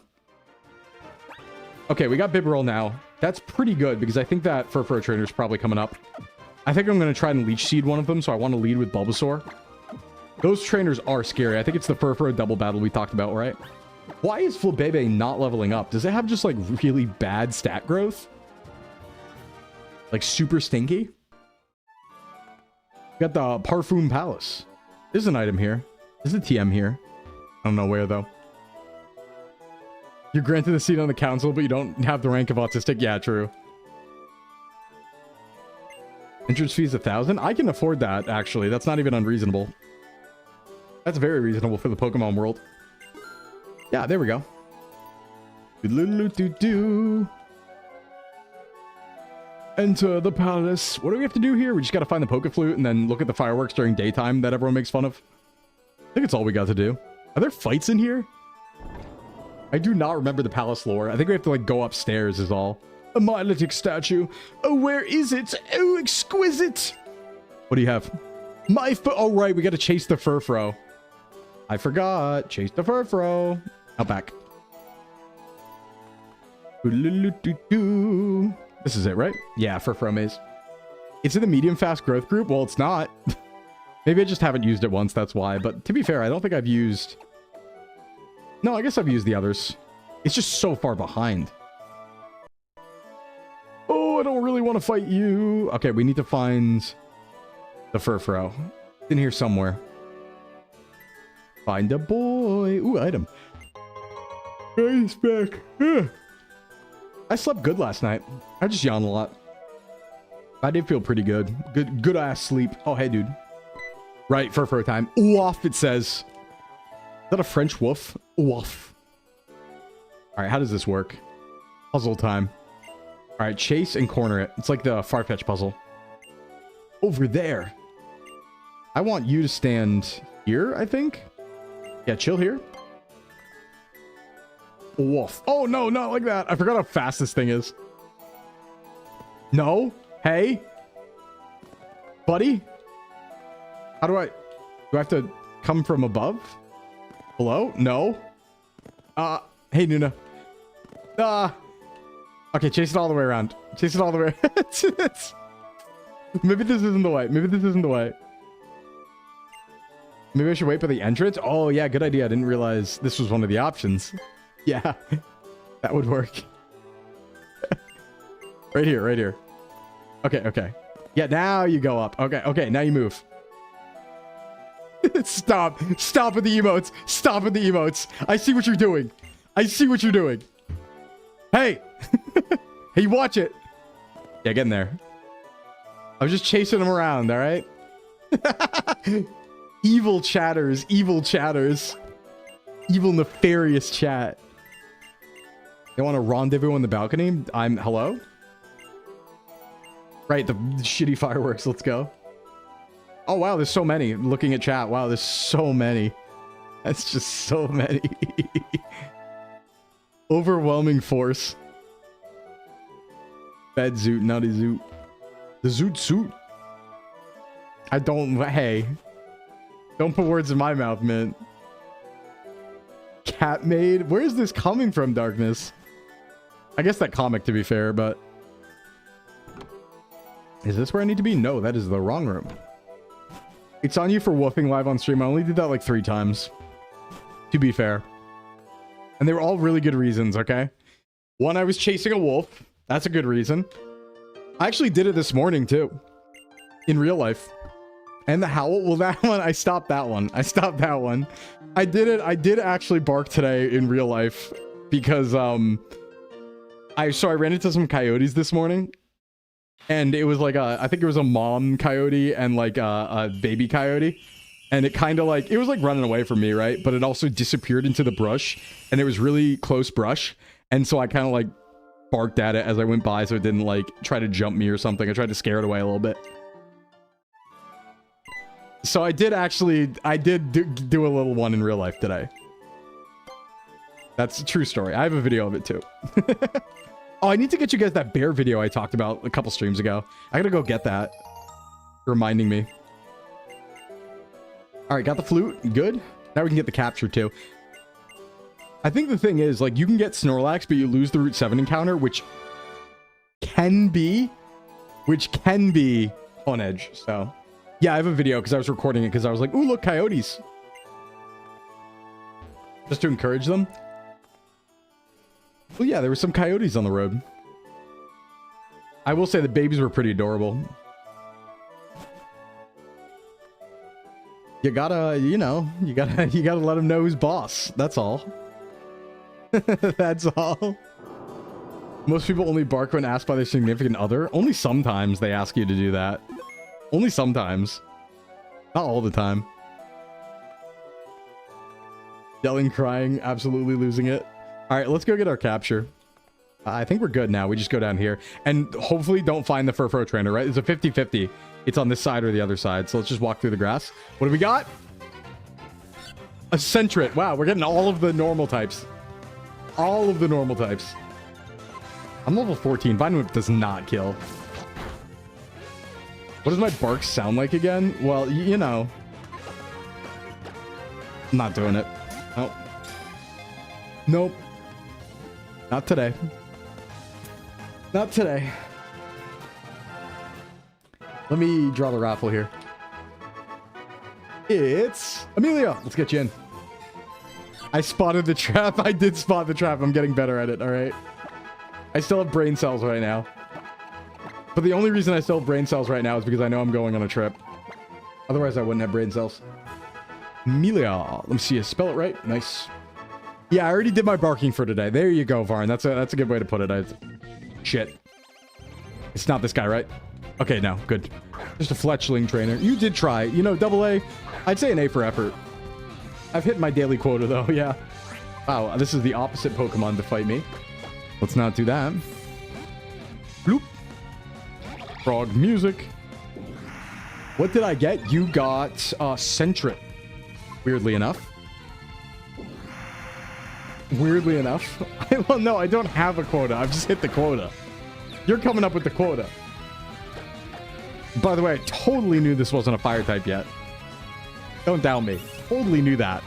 Okay, we got Bibarel now. That's pretty good because I think that Furfrou trainer is probably coming up. I think I'm going to try and Leech Seed one of them, so I want to lead with Bulbasaur. Those trainers are scary. I think it's the Furfrou double battle we talked about, right? Why is Flabebe not leveling up? Does it have just like really bad stat growth? Like super stinky? Got the Parfum Palace. There's an item here. There's a TM here. I don't know where though. You're granted a seat on the council, but you don't have the rank of autistic. Yeah, true. Entrance fee is 1,000. I can afford that, actually. That's not even unreasonable. That's very reasonable for the Pokemon world. Yeah, there we go. Enter the palace. What do we have to do here? We just got to find the Pokeflute and then look at the fireworks during daytime that everyone makes fun of. I think it's all we got to do. Are there fights in here? I do not remember the palace lore. I think we have to like go upstairs is all. A monolithic statue. Oh, where is it? Oh, exquisite. What do you have? My oh, right. We got to chase the Furfrou. I forgot. Chase the Furfrou. Out back. This is it, right? Yeah, Furfrou maze. It's in the medium fast growth group. Well, it's not. Maybe I just haven't used it once. That's why. But to be fair, I don't think I've used... No, I guess I've used the others. It's just so far behind. Oh, I don't really want to fight you. Okay, we need to find the Furfrou. It's in here somewhere. Find a boy. Ooh, item. Ice back. I slept good last night. I just yawned a lot. I did feel pretty good. Good ass sleep. Oh, hey, dude. Right, Furfrou time. Woof, it says. Is that a French woof? Woof. All right, how does this work? Puzzle time. All right, chase and corner it. It's like the Farfetch puzzle. Over there. I want you to stand here, I think. Yeah, chill here. Woof. Oh, no, not like that. I forgot how fast this thing is. No. Hey. Buddy. How do I have to come from above? Hello? No. Hey, Nuna. Okay, chase it all the way around. Chase it all the way. Maybe this isn't the way. Maybe this isn't the way. Maybe I should wait for the entrance. Oh, yeah, good idea. I didn't realize this was one of the options. Yeah, that would work. Right here, right here. Okay, okay. Yeah, now you go up. Okay, okay, now you move. Stop. Stop with the emotes. Stop with the emotes. I see what you're doing. I see what you're doing. Hey. Hey, watch it. Yeah, get in there. I was just chasing him around, all right? Evil chatters. Evil chatters. Evil nefarious chat. They want a rendezvous on the balcony? Hello? Right, the shitty fireworks. Let's go. Oh, wow, there's so many. Looking at chat. Wow, there's so many. That's just so many. Overwhelming force. Bed zoot, nutty zoot. The zoot suit. I don't... Hey. Don't put words in my mouth, man. Cat maid? Where is this coming from, Darkness? I guess that comic, to be fair, but... Is this where I need to be? No, that is the wrong room. It's on you for woofing live on stream. I only did that like 3 times. To be fair. And they were all really good reasons, okay? One, I was chasing a wolf. That's a good reason. I actually did it this morning, too. In real life. And the howl, well, that one, I stopped that one. I stopped that one. I did actually bark today in real life because, I ran into some coyotes this morning and it was like I think it was a mom coyote and like a baby coyote. And it kind of like, it was like running away from me, right? But it also disappeared into the brush and it was really close brush. And so I kind of like barked at it as I went by so it didn't like try to jump me or something. I tried to scare it away a little bit. So I did do a little one in real life today. That's a true story. I have a video of it too. Oh, I need to get you guys that bear video I talked about a couple streams ago. I gotta go get that. Reminding me. All right, got the flute. Good. Now we can get the capture too. I think the thing is, like, you can get Snorlax, but you lose the Route 7 encounter, which can be on edge. So, yeah, I have a video because I was recording it because I was like, ooh, look, coyotes. Just to encourage them. Well, yeah, there were some coyotes on the road. I will say the babies were pretty adorable. You gotta, you know, you gotta let him know who's boss. That's all. That's all. Most people only bark when asked by their significant other. Only sometimes they ask you to do that. Only sometimes. Not all the time. Yelling, crying, absolutely losing it. All right, let's go get our capture. I think we're good now. We just go down here. And hopefully don't find the Furfuro trainer, right? It's a 50-50. It's on this side or the other side. So let's just walk through the grass. What do we got? A Sentret. Wow, we're getting all of the normal types. All of the normal types. I'm level 14. Vine Whip does not kill. What does my bark sound like again? Well, you know. I'm not doing it. Nope. Nope. Not today. Not today. Let me draw the raffle here. It's Amelia. Let's get you in. I spotted the trap. I did spot the trap. I'm getting better at it. All right. I still have brain cells right now. But the only reason I still have brain cells right now is because I know I'm going on a trip. Otherwise, I wouldn't have brain cells. Amelia. Let me see you spell it right. Nice. Yeah, I already did my barking for today. There you go, Varn. That's a good way to put it. Shit. It's not this guy, right? Okay, no. Good. Just a fletchling trainer. You did try. You know, AA, I'd say an A for effort. I've hit my daily quota, though. Yeah. Wow, this is the opposite Pokemon to fight me. Let's not do that. Bloop. Frog music. What did I get? You got Sentret. Weirdly enough. Weirdly enough. Well, no, I don't have a quota. I've just hit the quota. You're coming up with the quota. By the way, I totally knew this wasn't a fire type yet. Don't doubt me. Totally knew that.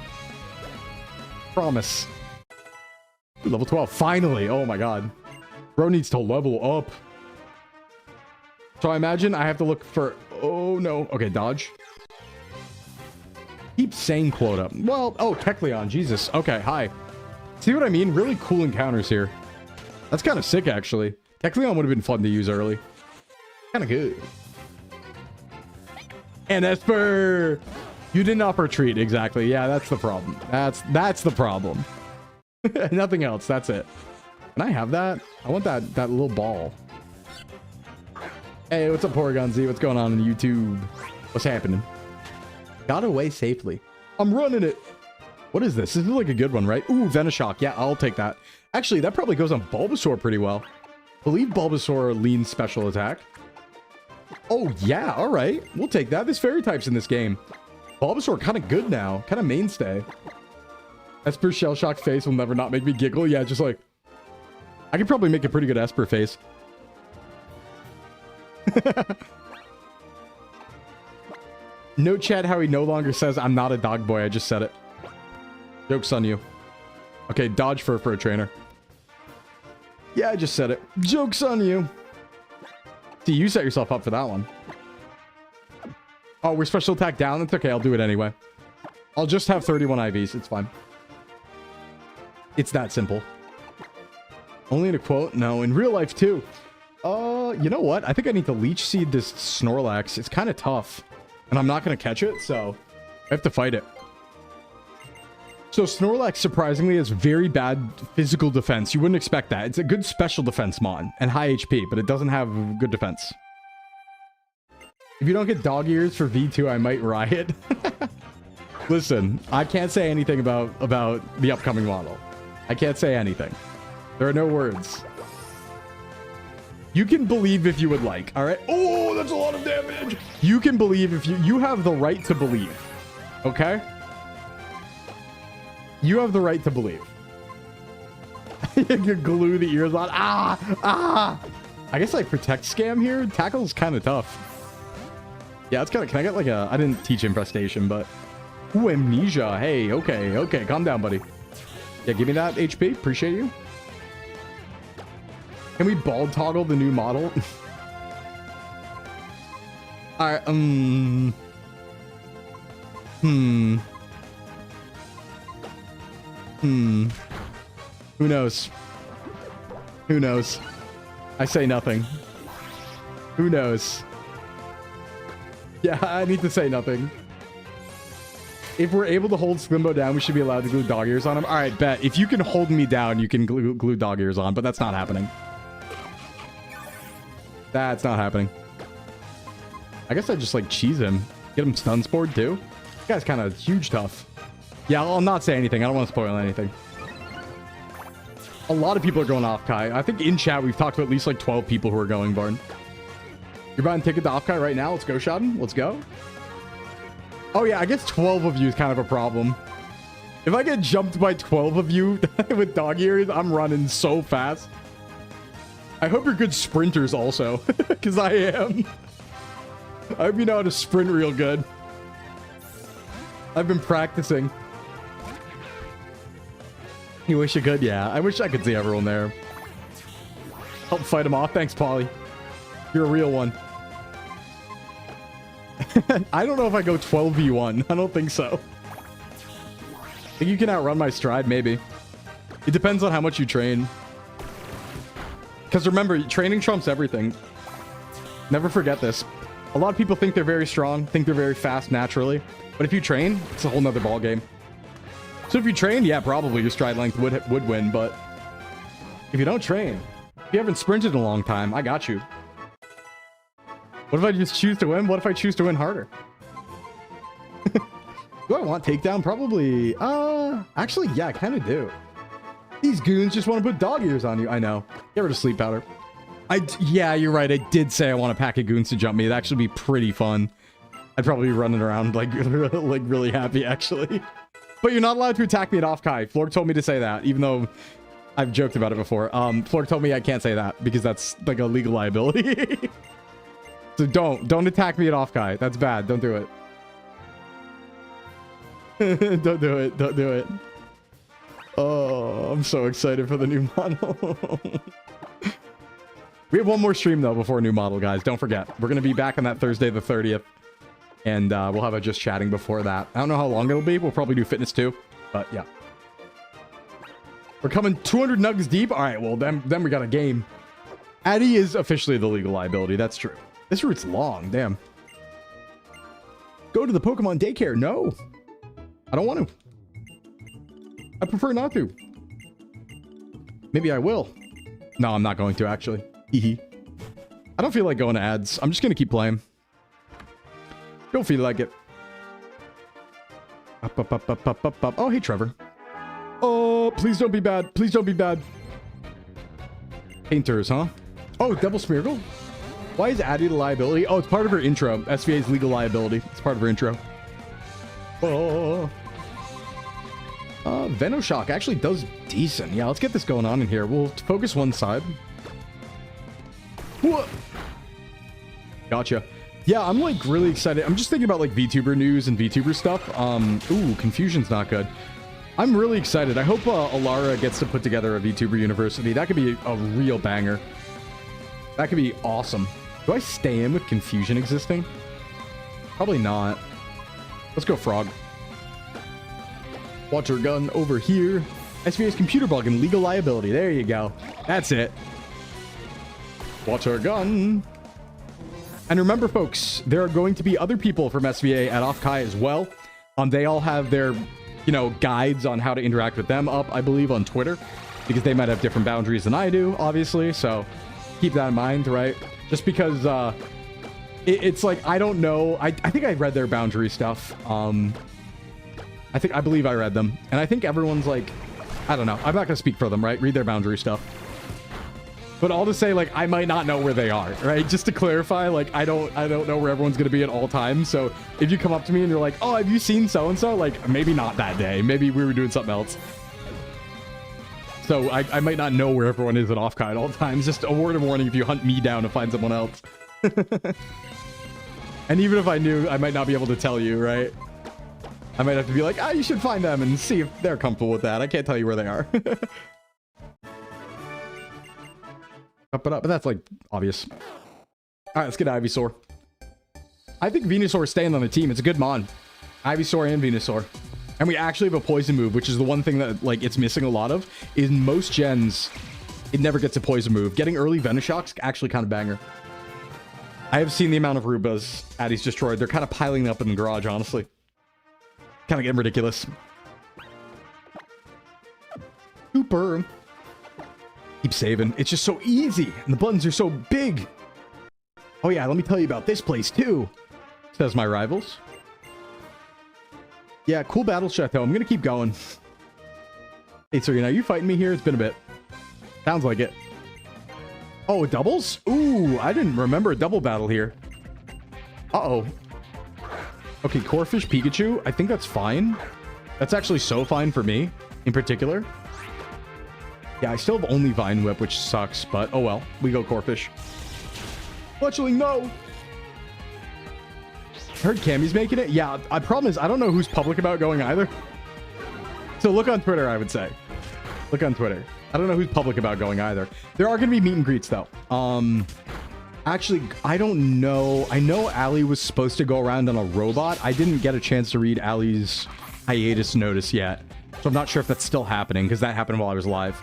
Promise. Level 12. Finally. Oh my god. Bro needs to level up. So I imagine I have to look for... Oh no. Okay, dodge. Keep saying quota. Well, oh, Kecleon. Jesus. Okay, hi. See what I mean? Really cool encounters here. That's kind of sick, actually. Kecleon would have been fun to use early. Kind of good. And Esper! You didn't offer a treat, exactly. Yeah, that's the problem. That's the problem. Nothing else. That's it. Can I have that? I want that little ball. Hey, what's up, Porygon Z? What's going on YouTube? What's happening? Got away safely. I'm running it. What is this? This is like a good one, right? Ooh, Venoshock. Yeah, I'll take that. Actually, that probably goes on Bulbasaur pretty well. I believe Bulbasaur leans special attack. Oh, yeah. All right. We'll take that. There's fairy types in this game. Bulbasaur kind of good now. Kind of mainstay. Esper shell shock face will never not make me giggle. Yeah, just like... I could probably make a pretty good Esper face. No chat how he no longer says I'm not a dog boy. I just said it. Joke's on you. Okay, dodge for a trainer. Yeah, I just said it. Joke's on you. See, you set yourself up for that one. Oh, we're special attack down? That's okay. I'll do it anyway. I'll just have 31 IVs. It's fine. It's that simple. Only in a quote? No, in real life too. You know what? I think I need to leech seed this Snorlax. It's kind of tough. And I'm not going to catch it, so I have to fight it. So Snorlax, surprisingly, has very bad physical defense. You wouldn't expect that. It's a good special defense mon and high HP, but it doesn't have good defense. If you don't get dog ears for V2, I might riot. Listen, I can't say anything about the upcoming model. I can't say anything. There are no words. You can believe if you would like, all right? Oh, that's a lot of damage. You can believe if you have the right to believe, okay? You have the right to believe. You can glue the ears on. Ah! I guess like protect scam here. Tackle's kind of tough. Yeah, it's kind of. Can I get like a? I didn't teach infestation, but ooh, amnesia. Hey, okay, calm down, buddy. Yeah, give me that HP. Appreciate you. Can we bald toggle the new model? All right. Who knows? Who knows? I say nothing. Who knows? Yeah, I need to say nothing. If we're able to hold Sclimbo down, we should be allowed to glue dog ears on him. All right, bet. If you can hold me down, you can glue dog ears on, but that's not happening. That's not happening. I guess I just like cheese him. Get him stun spored too. This guy's kind of huge tough. Yeah, I'll not say anything. I don't want to spoil anything. A lot of people are going off Kai. I think in chat we've talked to at least like 12 people who are going Barn. You're buying a ticket to off Kai right now? Let's go, Shodden. Let's go. Oh yeah, I guess 12 of you is kind of a problem. If I get jumped by 12 of you with dog ears, I'm running so fast. I hope you're good sprinters also, because I am. I hope you know how to sprint real good. I've been practicing. You wish you could? Yeah, I wish I could see everyone there. Help fight him off. Thanks, Polly. You're a real one. I don't know if I go 12v1. I don't think so. I think you can outrun my stride, maybe. It depends on how much you train. Because remember, training trumps everything. Never forget this. A lot of people think they're very strong, think they're very fast naturally. But if you train, it's a whole nother ball game. So if you train, yeah, probably your stride length would win. But if you don't train, if you haven't sprinted in a long time, I got you. What if I just choose to win? What if I choose to win harder? Do I want takedown? Probably. Actually, yeah, I kind of do. These goons just want to put dog ears on you. I know. Get rid of sleep powder. Yeah, you're right. I did say I want a pack of goons to jump me. That'd actually be pretty fun. I'd probably be running around like really happy, actually. But you're not allowed to attack me at off Kai. Flork told me to say that, even though I've joked about it before. Flork told me I can't say that because that's like a legal liability. So don't attack me at off Kai. That's bad. Don't do it. Don't do it. Don't do it. Oh, I'm so excited for the new model. We have one more stream though before a new model, guys. Don't forget. We're going to be back on that Thursday the 30th. And we'll have a just chatting before that. I don't know how long it'll be. We'll probably do fitness too. But yeah. We're coming 200 nugs deep. All right, well, then we got a game. Addy is officially the legal liability. That's true. This route's long. Damn. Go to the Pokemon daycare. No. I don't want to. I prefer not to. Maybe I will. No, I'm not going to, actually. Hee. I don't feel like going to ads. I'm just going to keep playing. Don't feel like it. Up. Oh, hey, Trevor. Oh, please don't be bad. Please don't be bad. Painters, huh? Oh, Devil Smeargle? Why is Addy the liability? Oh, it's part of her intro. SVA's legal liability. It's part of her intro. Oh. Venoshock actually does decent. Yeah, let's get this going on in here. We'll focus one side. Whoa. Gotcha. Yeah, I'm like really excited. I'm just thinking about like VTuber news and VTuber stuff. Ooh, Confusion's not good. I'm really excited. I hope ALOLA gets to put together a VTuber university. That could be a real banger. That could be awesome. Do I stay in with Confusion existing? Probably not. Let's go Frog. Water gun over here. SVA's computer bug and legal liability. There you go. That's it. Water gun. And remember, folks, there are going to be other people from SVA at Offkai as well. They all have their, you know, guides on how to interact with them up, I believe, on Twitter, because they might have different boundaries than I do, obviously. So keep that in mind, right? Just because it's like, I don't know. I think I read their boundary stuff. I believe I read them. And I think everyone's like, I don't know. I'm not going to speak for them, right? Read their boundary stuff. But all to say, like, I might not know where they are, right? Just to clarify, like, I don't know where everyone's going to be at all times. So if you come up to me and you're like, oh, have you seen so-and-so? Like, maybe not that day. Maybe we were doing something else. So I might not know where everyone is at Offkai at all times. Just a word of warning if you hunt me down to find someone else. And even if I knew, I might not be able to tell you, right? I might have to be like, you should find them and see if they're comfortable with that. I can't tell you where they are. But that's like obvious. All right, let's get Ivysaur. I think Venusaur is staying on the team. It's a good mon. Ivysaur and Venusaur. And we actually have a poison move, which is the one thing that like it's missing a lot of. In most gens, it never gets a poison move. Getting early Venushocks actually kind of banger. I have seen the amount of Rubas Addy's destroyed. They're kind of piling up in the garage, honestly. Kind of getting ridiculous. Super. Keep saving. It's just so easy. And the buttons are so big. Oh yeah, let me tell you about this place too. Says my rivals. Yeah, cool battle chateau. I'm going to keep going. Hey, Serena, are you fighting me here? It's been a bit. Sounds like it. Oh, doubles? Ooh, I didn't remember a double battle here. Uh-oh. Okay, Corphish Pikachu. I think that's fine. That's actually so fine for me, in particular. Yeah, I still have only Vine Whip, which sucks, but oh well. We go Corphish. Fletchling, no! I heard Cammy's making it. Yeah, the problem is I don't know who's public about going either. So look on Twitter, I would say. Look on Twitter. I don't know who's public about going either. There are going to be meet and greets, though. Actually, I don't know. I know Allie was supposed to go around on a robot. I didn't get a chance to read Allie's hiatus notice yet. So I'm not sure if that's still happening, because that happened while I was live.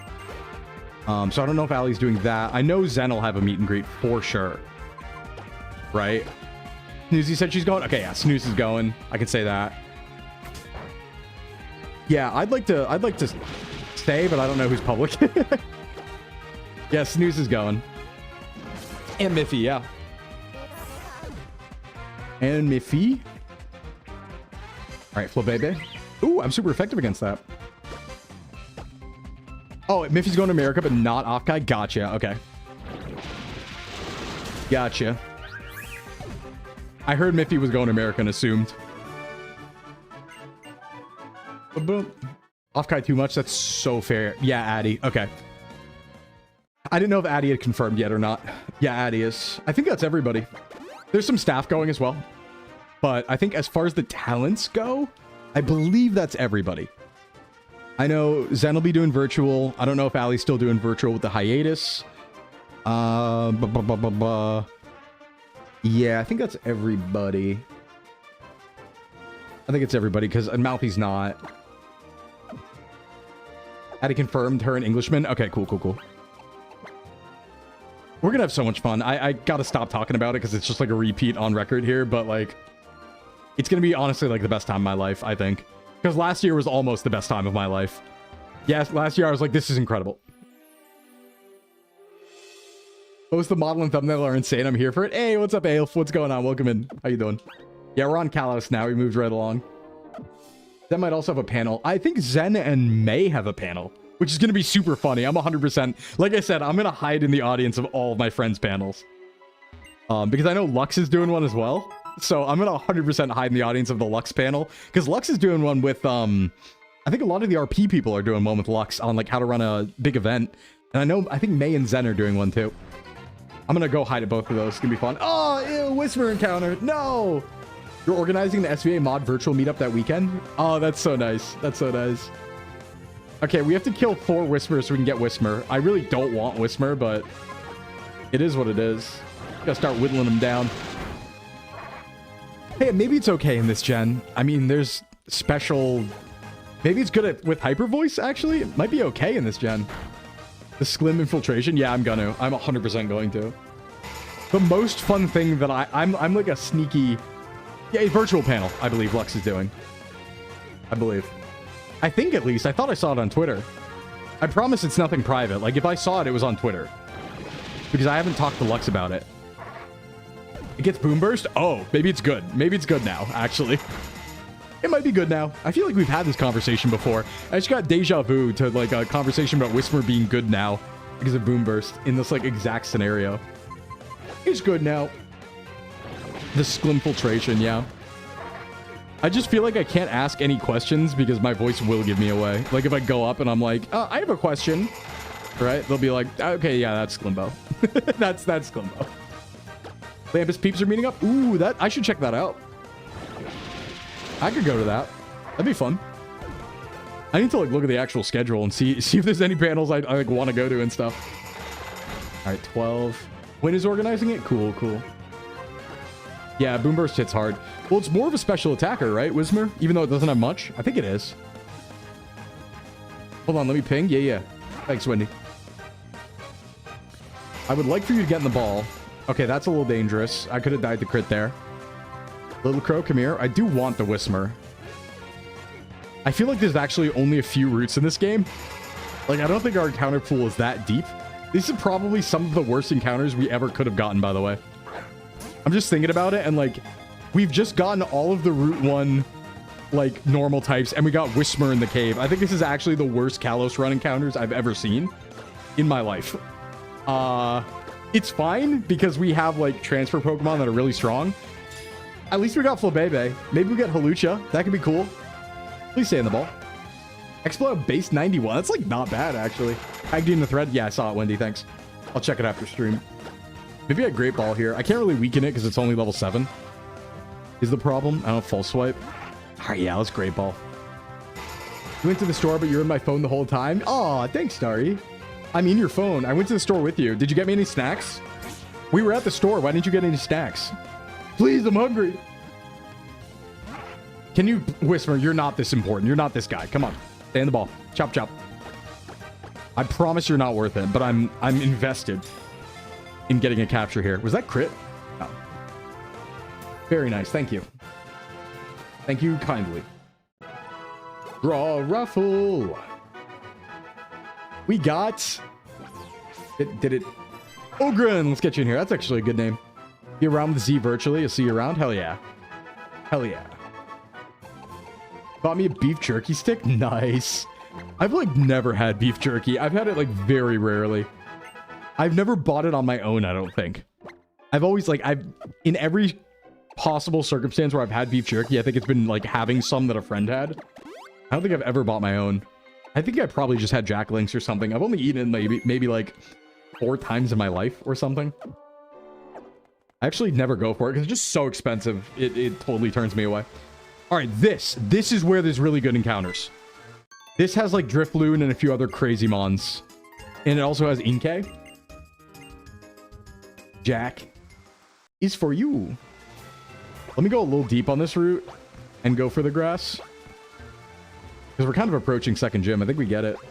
So I don't know if Allie's doing that. I know Zen will have a meet and greet for sure. Right? Snoozy said she's going. Okay, yeah, Snooze is going. I can say that. Yeah, I'd like to stay, but I don't know who's public. Yeah, Snooze is going. And Miffy, yeah. And Miffy. All right, Flabebe. Ooh, I'm super effective against that. Oh, Miffy's going to America, but not Offkai. Gotcha. Okay. Gotcha. I heard Miffy was going to America and assumed. Boom. Offkai too much. That's so fair. Yeah, Addy. Okay. I didn't know if Addy had confirmed yet or not. Yeah, Addy is. I think that's everybody. There's some staff going as well. But I think as far as the talents go, I believe that's everybody. I know Zen will be doing virtual. I don't know if Allie's still doing virtual with the hiatus. Yeah, I think that's everybody. I think it's everybody because Malpy's not. Addy confirmed her an Englishman. Okay, cool. We're gonna have so much fun. I gotta stop talking about it because it's just like a repeat on record here, but like it's gonna be honestly like the best time of my life, I think. Because last year was almost the best time of my life. Yes, last year I was like, this is incredible. Both the model and thumbnail are insane. I'm here for it. Hey, what's up, Aelf? What's going on? Welcome in. How you doing? Yeah, we're on Kalos now. We moved right along. Zen might also have a panel. I think Zen and May have a panel, which is going to be super funny. I'm 100%. Like I said, I'm going to hide in the audience of all of my friends' panels. Because I know Lux is doing one as well. So I'm going to 100% hide in the audience of the Lux panel. Because Lux is doing one with, I think a lot of the RP people are doing one with Lux on like how to run a big event. And I think May and Zen are doing one too. I'm going to go hide at both of those. It's going to be fun. Oh, ew, Whisper encounter. No. You're organizing the SVA mod virtual meetup that weekend? Oh, that's so nice. That's so nice. Okay, we have to kill 4 Whispers so we can get Whisper. I really don't want Whisper, but it is what it is. Gotta start whittling them down. Hey, maybe it's okay in this gen. I mean, there's special... Maybe it's good with Hyper Voice, actually. It might be okay in this gen. The Sclim infiltration? Yeah, I'm 100% going to. The most fun thing that I'm like a sneaky... Yeah, a virtual panel, I believe Lux is doing. I believe. I think at least. I thought I saw it on Twitter. I promise it's nothing private. Like, if I saw it, it was on Twitter. Because I haven't talked to Lux about it. It gets boom burst? Oh, maybe it's good. Maybe it's good now, actually. It might be good now. I feel like we've had this conversation before. I just got deja vu to, like, a conversation about Whisper being good now because of boom burst in this, like, exact scenario. It's good now. The Sklimfiltration, yeah. I just feel like I can't ask any questions because my voice will give me away. Like, if I go up and I'm like, I have a question, right? They'll be like, okay, yeah, that's Sclimbo. that's Sclimbo. Lampus peeps are meeting up. Ooh, that I should check that out. I could go to that. That'd be fun. I need to like look at the actual schedule and see if there's any panels I like want to go to and stuff. All right, 12. Win is organizing it. Cool, cool. Yeah, boom burst hits hard. Well, it's more of a special attacker, right, Wismer? Even though it doesn't have much. I think it is. Hold on, let me ping. Yeah. Thanks, Wendy. I would like for you to get in the ball. Okay, that's a little dangerous. I could have died to crit there. Little Crow, come here. I do want the Whismer. I feel like there's actually only a few routes in this game. Like, I don't think our encounter pool is that deep. These are probably some of the worst encounters we ever could have gotten, by the way. I'm just thinking about it, and, like, we've just gotten all of the Route 1, like, normal types, and we got Whismer in the cave. I think this is actually the worst Kalos run encounters I've ever seen in my life. It's fine, because we have, like, transfer Pokemon that are really strong. At least we got Flabebe. Maybe we get Halucha. That could be cool. Please stay in the ball. Explode base 91. That's, like, not bad, actually. Tagged you in the thread? Yeah, I saw it, Wendy. Thanks. I'll check it after stream. Maybe a Great Ball here. I can't really weaken it because it's only level 7. Is the problem? I don't full swipe. All right, yeah, let's Great Ball. You went to the store, but you're in my phone the whole time? Aw, thanks, Starry. I'm in your phone. I went to the store with you. Did you get me any snacks? We were at the store. Why didn't you get any snacks? Please, I'm hungry. Can you Whisper? You're not this important. You're not this guy. Come on. Stay in the ball. Chop, chop. I promise you're not worth it, but I'm invested in getting a capture here. Was that crit? Oh. Very nice. Thank you. Thank you kindly. Draw Ruffle. We got... Did it... Ogren! Let's get you in here. That's actually a good name. Be around with Z virtually. I'll see you around. Hell yeah. Hell yeah. Bought me a beef jerky stick? Nice. I've, like, never had beef jerky. I've had it, like, very rarely. I've never bought it on my own, I don't think. I've always, like, in every possible circumstance where I've had beef jerky, I think it's been, like, having some that a friend had. I don't think I've ever bought my own. I think I probably just had Jack Links or something. I've only eaten it maybe like 4 times in my life or something. I actually never go for it because it's just so expensive. It totally turns me away. All right, this is where there's really good encounters. This has, like, Drifloon and a few other crazy mons. And it also has Inkay. Jack is for you. Let me go a little deep on this route and go for the grass. Because we're kind of approaching second gym. I think we get it. All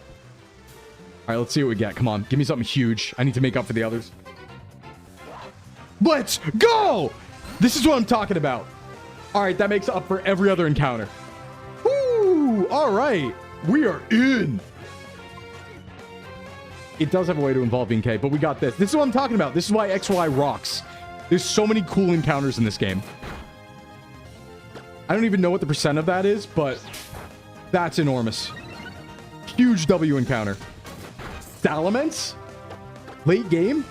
right, let's see what we get. Come on, give me something huge. I need to make up for the others. Let's go! This is what I'm talking about. All right, that makes up for every other encounter. Woo! All right, we are in. It does have a way to involve Inkay, but we got this. This is what I'm talking about. This is why XY rocks. There's so many cool encounters in this game. I don't even know what the percent of that is, but that's enormous. Huge W encounter. Salamence? Late game?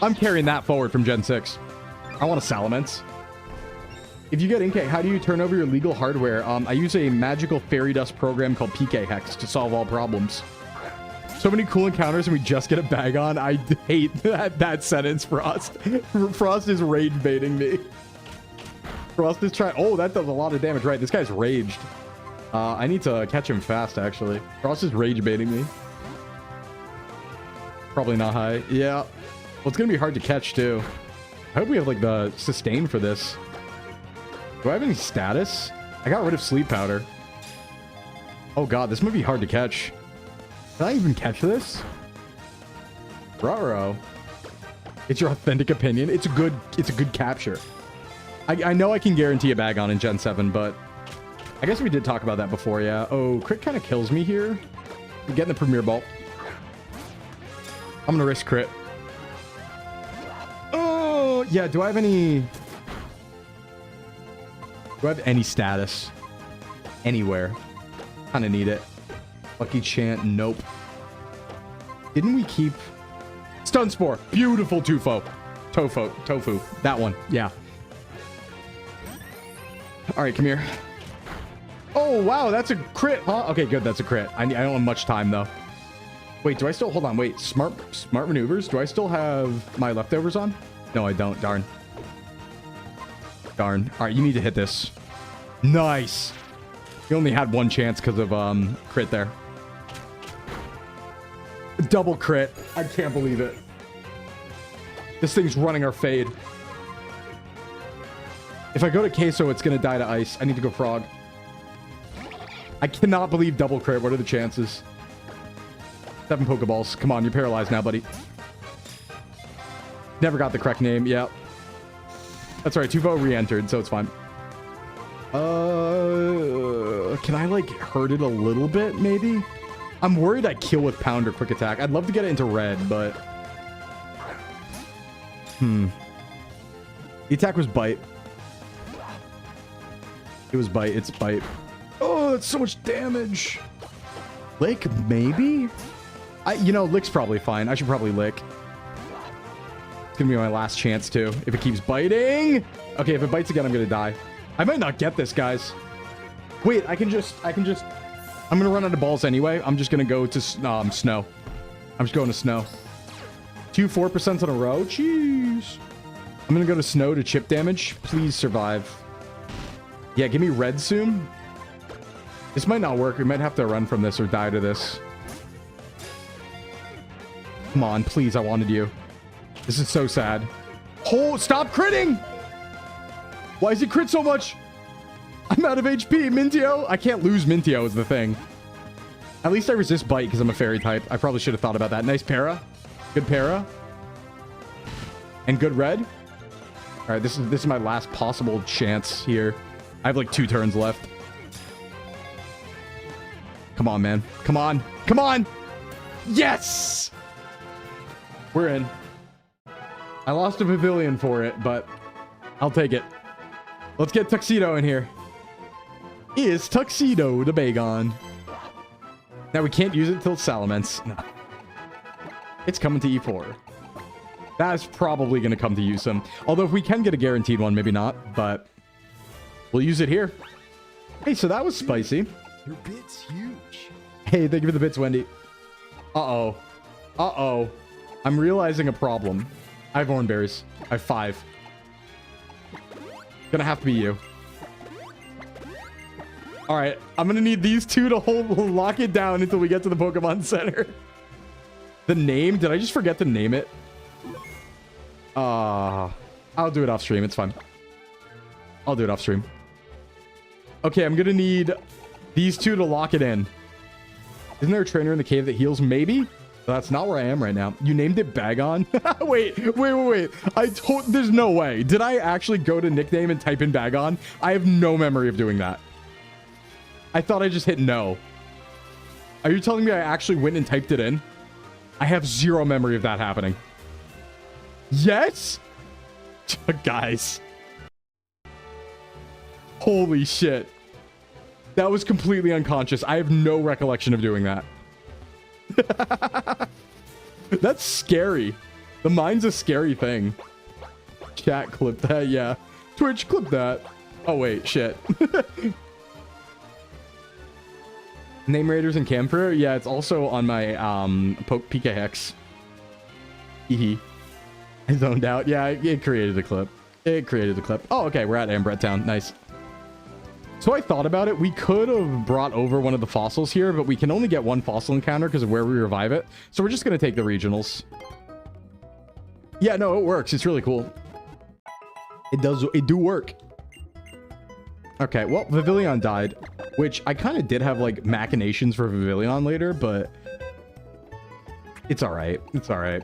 I'm carrying that forward from Gen 6. I want a Salamence. If you get Inkay, how do you turn over your legal hardware? I use a magical fairy dust program called PK Hex to solve all problems. So many cool encounters and we just get a bag on. I hate that sentence, Frost. Frost is rage baiting me. Frost is trying... Oh, that does a lot of damage. Right, this guy's raged. I need to catch him fast, actually. Frost is rage baiting me. Probably not high. Yeah. Well, it's going to be hard to catch, too. I hope we have, like, the sustain for this. Do I have any status? I got rid of sleep powder. Oh, God. This might be hard to catch. Can I even catch this? Ruh-roh. It's your authentic opinion. It's a good capture. I know I can guarantee a bag on in Gen 7, but I guess we did talk about that before, yeah. Oh, crit kind of kills me here. I'm getting the Premier Bolt. I'm gonna risk crit. Oh, yeah, do I have any status? Anywhere. Kind of need it. Lucky Chant, nope. Didn't we keep... Stun Spore. Beautiful Tofu. That one, yeah. All right, come here. Oh, wow, that's a crit, huh? Okay, good, that's a crit. I don't have much time, though. Wait, do I still... Hold on, wait. Smart maneuvers? Do I still have my leftovers on? No, I don't. Darn. All right, you need to hit this. Nice. You only had one chance because of crit there. Double crit. I can't believe it. This thing's running our fade. If I go to queso, it's going to die to ice. I need to go frog. I cannot believe double crit. What are the chances? 7 Pokeballs. Come on, you're paralyzed now, buddy. Never got the correct name. Yeah. That's right. Tuvo re-entered, so it's fine. Can I, like, hurt it a little bit, maybe? I'm worried I kill with Pound or Quick Attack. I'd love to get it into red, but... The attack was Bite. It was Bite. It's Bite. Oh, that's so much damage. Lick, maybe? You know, Lick's probably fine. I should probably Lick. It's gonna be my last chance, too. If it keeps biting. Okay, if it bites again, I'm gonna die. I might not get this, guys. Wait, I can just... I'm gonna run out of balls anyway. I'm just gonna go to snow. I'm just going to snow. 2 4% in a row. Jeez. I'm gonna go to snow to chip damage. Please survive. Yeah, give me red soon. This might not work. We might have to run from this or die to this. Come on, please. I wanted you. This is so sad. Oh, stop critting! Why is he crit so much? I'm out of HP. Mintio. I can't lose Mintio is the thing. At least I resist bite because I'm a fairy type. I probably should have thought about that. Nice para. Good para. And good red. All right, this is my last possible chance here. I have like 2 turns left. Come on, man. Come on. Come on. Yes! We're in. I lost a pavilion for it, but I'll take it. Let's get Tuxedo in here. Is Tuxedo the Bagon? Now we can't use it until Salamence. No. It's coming to E4. That's probably going to come to use him. Although if we can get a guaranteed one, maybe not, but we'll use it here. Hey, so that was spicy. Your bit's huge. Hey, thank you for the bits, Wendy. Uh-oh. Uh-oh. I'm realizing a problem. I have orange berries. I have 5. Gonna have to be you. All right, I'm gonna need these 2 to lock it down until we get to the Pokemon Center. The name? Did I just forget to name it? I'll do it off stream. It's fine. I'll do it off stream. Okay, I'm gonna need these 2 to lock it in. Isn't there a trainer in the cave that heals? Maybe. That's not where I am right now. You named it Bagon? wait. There's no way. Did I actually go to nickname and type in Bagon? I have no memory of doing that. I thought I just hit no. Are you telling me I actually went and typed it in? I have 0 memory of that happening. Yes? Guys. Holy shit. That was completely unconscious. I have no recollection of doing that. That's scary. The mind's a scary thing. Chat, clip that. Yeah. Twitch, clip that. Oh, wait. Shit. Name Raiders and Camper? Yeah, it's also on my PK Hex. Hehe. I zoned out. Yeah, it created a clip. It created the clip. Oh, okay. We're at Ambret Town. Nice. So I thought about it. We could have brought over one of the fossils here, but we can only get 1 fossil encounter because of where we revive it. So we're just going to take the regionals. Yeah, no, it works. It's really cool. It do work. Okay, well, Vivillon died, which I kind of did have, like, machinations for Vivillon later, but it's all right. It's all right.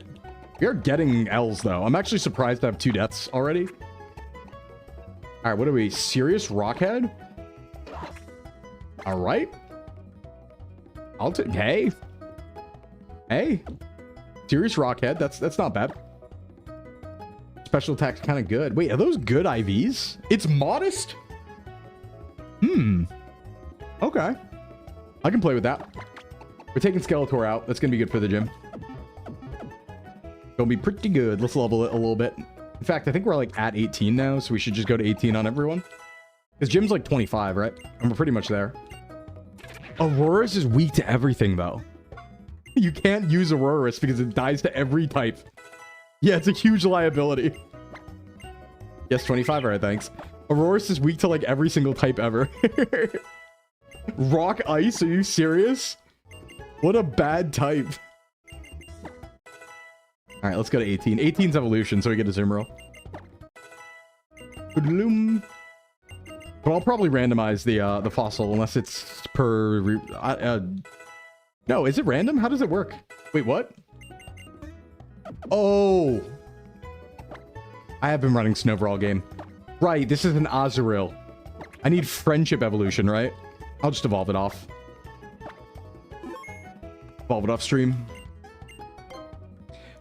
We are getting L's, though. I'm actually surprised to have 2 deaths already. All right, what are we? Serious Rockhead? All right. I'll take... Hey. Hey. Serious Rockhead. That's not bad. Special attack's kind of good. Wait, are those good IVs? It's modest? Okay. I can play with that. We're taking Skeletor out. That's going to be good for the gym. Gonna be pretty good. Let's level it a little bit. In fact, I think we're like at 18 now, so we should just go to 18 on everyone. Because gym's like 25, right? And we're pretty much there. Aurora's is weak to everything, though. You can't use Aurora's because it dies to every type. Yeah, it's a huge liability. Yes, 25. All right, thanks. Aurora's is weak to like every single type ever. Rock Ice? Are you serious? What a bad type. All right, let's go to 18. 18's evolution, so we get a Zoom roll. But I'll probably randomize the fossil unless it's per... no, is it random? How does it work? Wait, what? Oh. I have been running Snowball game. Right, this is an Azurill. I need friendship evolution, right? I'll just evolve it off. Evolve it off stream.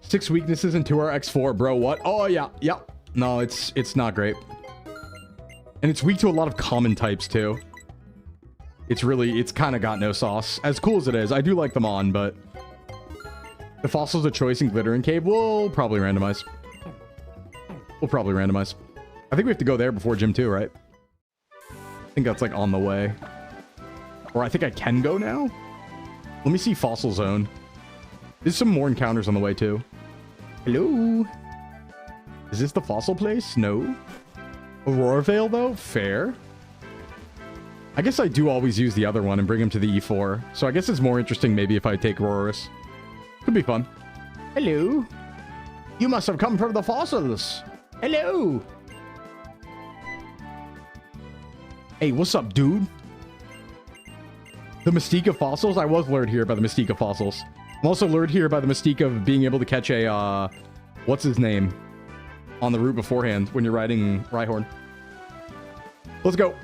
6 weaknesses and 2RX4, bro. What? Oh, yeah. Yeah. No, it's not great. And it's weak to a lot of common types, too. It's kind of got no sauce. As cool as it is, I do like them on, but... The fossils of choice in Glittering Cave, we'll probably randomize. We'll probably randomize. I think we have to go there before Gym 2, right? I think that's, like, on the way. Or I think I can go now? Let me see Fossil Zone. There's some more encounters on the way, too. Hello? Is this the fossil place? No. Aurora Vale, though? Fair. I guess I do always use the other one and bring him to the E4. So I guess it's more interesting maybe if I take Aurorus. Could be fun. Hello? You must have come from the fossils. Hello? Hey, what's up, dude? The mystique of fossils? I was lured here by the mystique of fossils. I'm also lured here by the mystique of being able to catch a, what's his name? On the route beforehand when you're riding Rhyhorn. Let's go.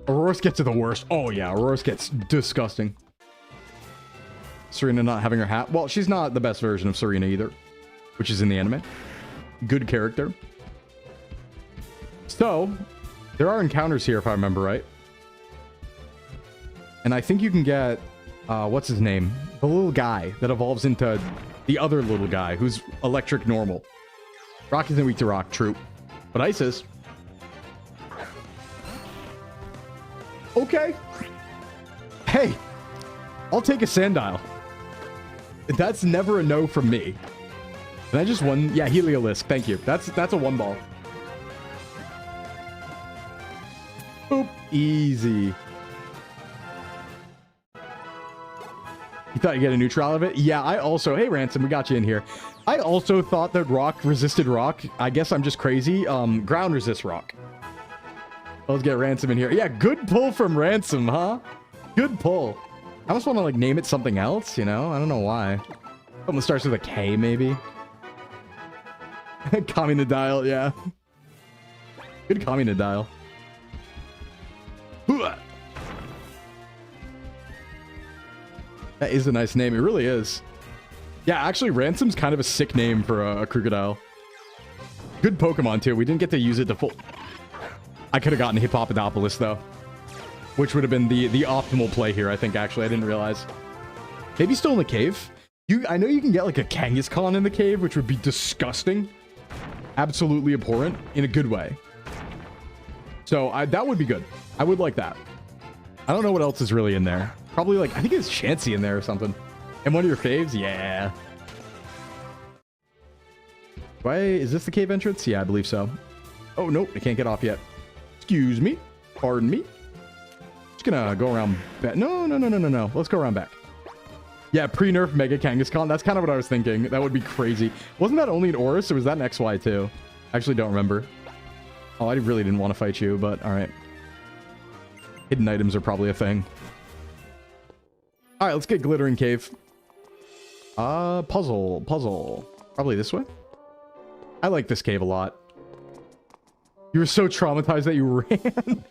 Aurorus gets to the worst. Oh, yeah. Aurorus gets disgusting. Serena not having her hat. Well, she's not the best version of Serena either, which is in the anime. Good character. So, there are encounters here, if I remember right. And I think you can get... what's his name? The little guy that evolves into the other little guy who's electric normal. Rock isn't weak to rock, true. But ice is. Okay. Hey, I'll take a Sandile. That's never a no from me. And I just won. Yeah, Heliolisk. Thank you. That's a 1 ball. Boop. Easy. You thought you'd get a neutral out of it? Yeah, I also... Hey, Ransom, we got you in here. I also thought that rock resisted rock. I guess I'm just crazy. Ground resists rock. Let's get Ransom in here. Yeah, good pull from Ransom, huh? Good pull. I almost want to, like, name it something else, you know? I don't know why. Something that starts with a K, maybe. Communidile, yeah. Good Communidile. That is a nice name. It really is. Yeah, actually, Ransom's kind of a sick name for a crocodile. Good Pokemon, too. We didn't get to use it to full... I could have gotten Hippopotamus, though. Which would have been the optimal play here, I think, actually. I didn't realize. Maybe still in the cave? I know you can get, like, a Kangaskhan in the cave, which would be disgusting. Absolutely abhorrent in a good way. So, that would be good. I would like that. I don't know what else is really in there. Probably, like, I think it's Chansey in there or something. And one of your faves? Yeah. Why is this the cave entrance? Yeah, I believe so. Oh, nope. I can't get off yet. Excuse me. Pardon me. Just gonna go around back. No. Let's go around back. Yeah, pre-nerf Mega Kangaskhan. That's kind of what I was thinking. That would be crazy. Wasn't that only an Oris, or was that an XY too? I actually don't remember. Oh, I really didn't want to fight you, but all right. Hidden items are probably a thing. All right, let's get Glittering Cave. Puzzle. Probably this way. I like this cave a lot. You were so traumatized that you ran.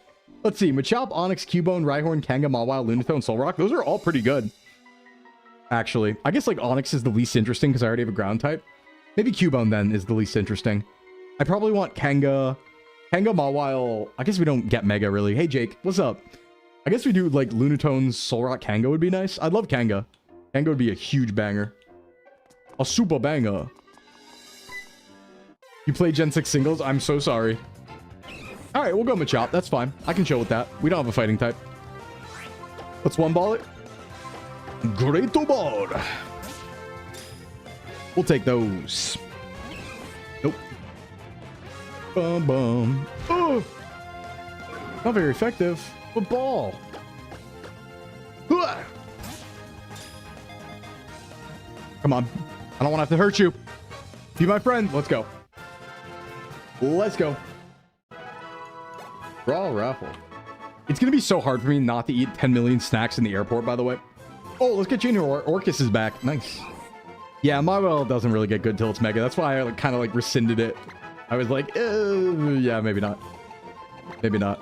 Let's see. Machop, Onyx, Cubone, Rhyhorn, Kanga, Mawile, Lunatone, Solrock. Those are all pretty good. Actually, I guess like Onyx is the least interesting because I already have a ground type. Maybe Cubone then is the least interesting. I probably want Kanga, Mawile. I guess we don't get Mega really. Hey Jake, what's up? I guess we do like Lunatone's Solrock Kanga would be nice. I'd love Kanga. Kanga would be a huge banger. A super banger. You play Gen 6 singles? I'm so sorry. Alright, we'll go Machop. That's fine. I can chill with that. We don't have a fighting type. Let's one ball it. Great ball. We'll take those. Nope. Bum bum. Oh! Not very effective. But ball. Come on. I don't want to have to hurt you. Be my friend. Let's go. Let's go. Raw raffle. It's going to be so hard for me not to eat 10 million snacks in the airport, by the way. Oh, let's get Junior. Orcus is back. Nice. Yeah, my well doesn't really get good till it's Mega. That's why I kind of like rescinded it. I was like, yeah, maybe not. Maybe not.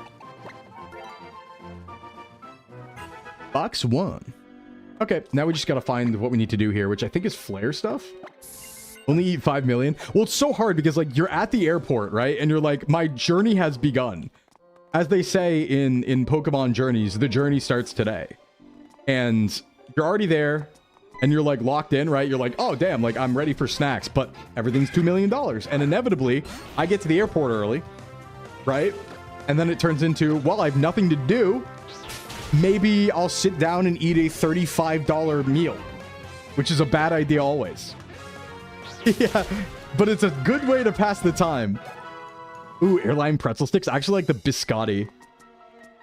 Box 1. Okay, now we just got to find what we need to do here, which I think is flare stuff. Only eat 5 million. Well, it's so hard because like you're at the airport, right? And you're like, my journey has begun. As they say in Pokemon journeys, the journey starts today. And you're already there and you're like locked in, right? You're like, oh, damn, like I'm ready for snacks, but everything's $2 million. And inevitably I get to the airport early, right? And then it turns into, well, I have nothing to do. Maybe I'll sit down and eat a $35 meal, which is a bad idea always. Yeah, but it's a good way to pass the time. Ooh, airline pretzel sticks. I actually like the biscotti.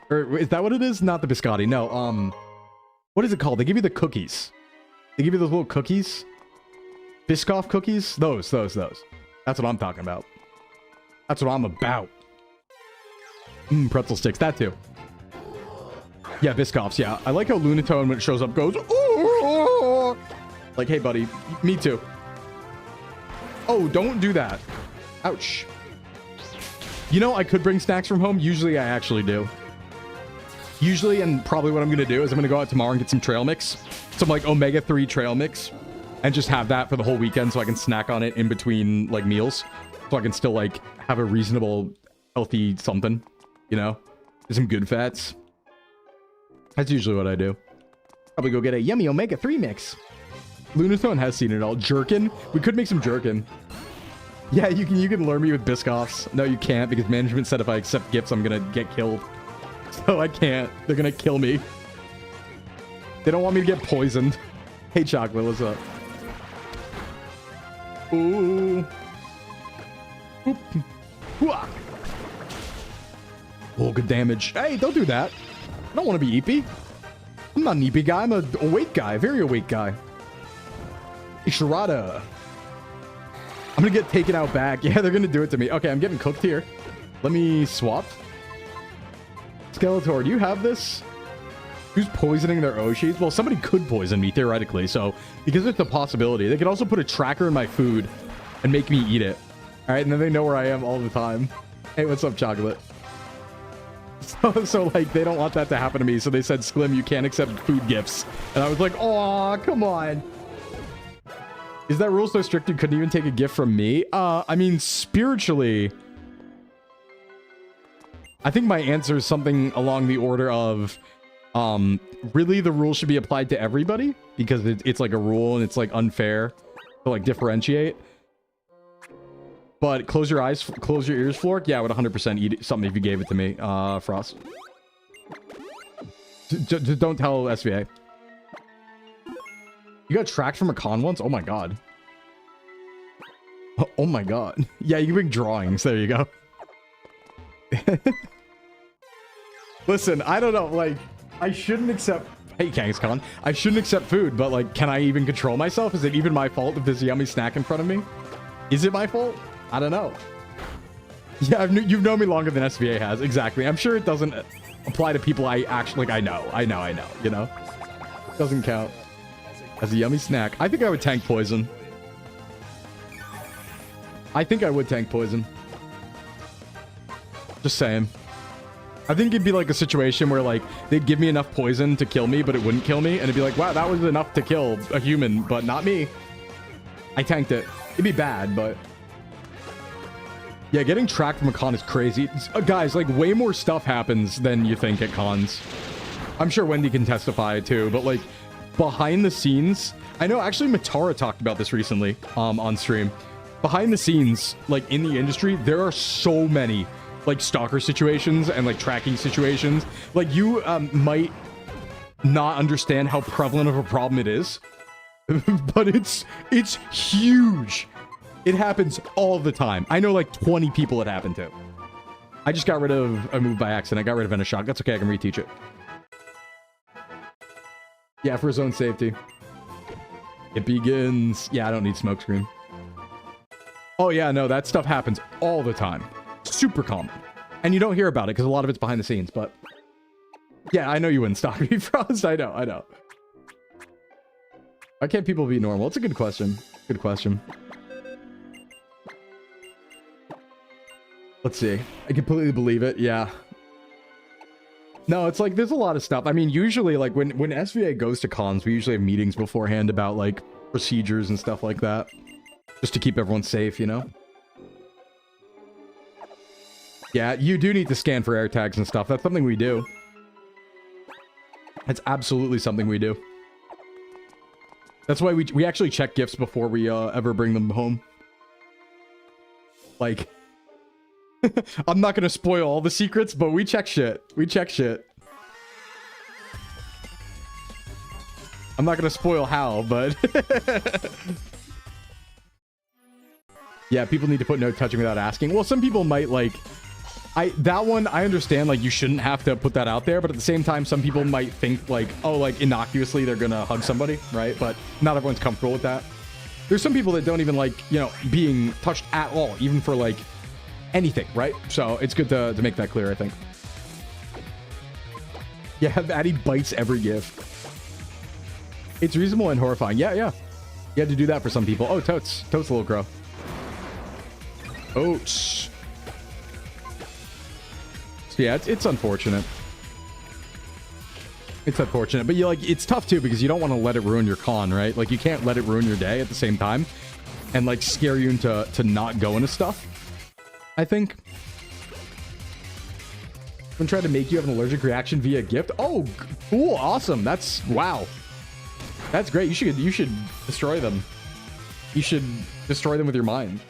Or is that what it is? Not the biscotti. No, what is it called? They give you the cookies. They give you those little cookies. Biscoff cookies? Those. That's what I'm talking about. That's what I'm about. Pretzel sticks. That too. Yeah, Biscoffs, yeah. I like how Lunatone, when it shows up, goes, ooh! Like, hey, buddy, me too. Oh, don't do that. Ouch. You know, I could bring snacks from home. Usually, I actually do. Usually, and probably what I'm going to do is I'm going to go out tomorrow and get some trail mix. Some, like, Omega-3 trail mix. And just have that for the whole weekend so I can snack on it in between, like, meals. So I can still, like, have a reasonable, healthy something. You know? Some good fats. That's usually what I do. Probably go get a yummy Omega-3 mix. Lunatone has seen it all. Jerkin? We could make some jerkin. Yeah, you can lure me with Biscoffs. No, you can't, because management said if I accept gifts, I'm gonna get killed. So I can't. They're gonna kill me. They don't want me to get poisoned. Hey, Chocolate, what's up? Ooh. Oop. Hooah. Oh, good damage. Hey, don't do that. I don't want to be Eepy. I'm not an Eepy guy. I'm a awake guy. A very awake guy. Ishirada. I'm going to get taken out back. Yeah, they're going to do it to me. Okay, I'm getting cooked here. Let me swap. Skeletor, do you have this? Who's poisoning their Oshis? Well, somebody could poison me, theoretically. So, because it's a possibility. They could also put a tracker in my food and make me eat it. All right, and then they know where I am all the time. Hey, what's up, Chocolate? So, like, they don't want that to happen to me. So they said, Sklim, you can't accept food gifts. And I was like, oh, come on. Is that rule so strict you couldn't even take a gift from me? I mean, spiritually, I think my answer is something along the order of, really the rule should be applied to everybody because it's like a rule and it's like unfair to like differentiate. But close your eyes, close your ears, Flork. Yeah, I would 100% eat something if you gave it to me, Frost. Just don't tell SVA. You got tracked from a con once? Oh my god. Oh my god. Yeah, you can bring drawings. There you go. Listen, I don't know. Like, I shouldn't accept... Hey, Kangaskhan. I shouldn't accept food, but like, can I even control myself? Is it even my fault if there's a yummy snack in front of me? Is it my fault? I don't know. Yeah, you've known me longer than SVA has. Exactly. I'm sure it doesn't apply to people I actually... Like, I know. You know? Doesn't count. As a yummy snack. I think I would tank poison. I think I would tank poison. Just saying. I think it'd be like a situation where like they'd give me enough poison to kill me, but it wouldn't kill me. And it'd be like, wow, that was enough to kill a human, but not me. I tanked it. It'd be bad, but... yeah, getting tracked from a con is crazy. Guys, like way more stuff happens than you think at cons. I'm sure Wendy can testify too, but like behind the scenes, I know actually Matara talked about this recently on stream. Behind the scenes, like in the industry, there are so many like stalker situations and like tracking situations. Like you might not understand how prevalent of a problem it is, but it's huge. It happens all the time. I know like 20 people it happened to. I just got rid of a move by accident. I got rid of Venom Shock. That's okay. I can reteach it. Yeah, for his own safety. It begins. Yeah, I don't need smokescreen. Oh yeah, no, that stuff happens all the time. Super common. And you don't hear about it because a lot of it's behind the scenes, but... yeah, I know you wouldn't stalk me, Frost. I know. Why can't people be normal? It's a good question. Good question. Let's see. I completely believe it. Yeah. No, it's like there's a lot of stuff. I mean, usually like when SVA goes to cons, we usually have meetings beforehand about like procedures and stuff like that. Just to keep everyone safe, you know? Yeah, you do need to scan for air tags and stuff. That's something we do. It's absolutely something we do. That's why we actually check gifts before we ever bring them home. Like... I'm not gonna spoil all the secrets, but we check shit. We check shit. I'm not gonna spoil how, but... yeah, people need to put no touching without asking. Well, some people might, like... that one, I understand, like, you shouldn't have to put that out there, but at the same time, some people might think, like, oh, like, innocuously they're gonna hug somebody, right? But not everyone's comfortable with that. There's some people that don't even like, you know, being touched at all, even for, like... anything, right? So it's good to make that clear, I think. Yeah, Addy bites every gift. It's reasonable and horrifying. Yeah. You had to do that for some people. Oh, Totes a little crow. Oats. So yeah, it's unfortunate. It's unfortunate, but you like it's tough too because you don't want to let it ruin your con, right? Like you can't let it ruin your day at the same time and like scare you into not going to stuff. I think. I'm trying to make you have an allergic reaction via gift. Oh, cool. Awesome. That's wow. That's great. You should destroy them. You should destroy them with your mind.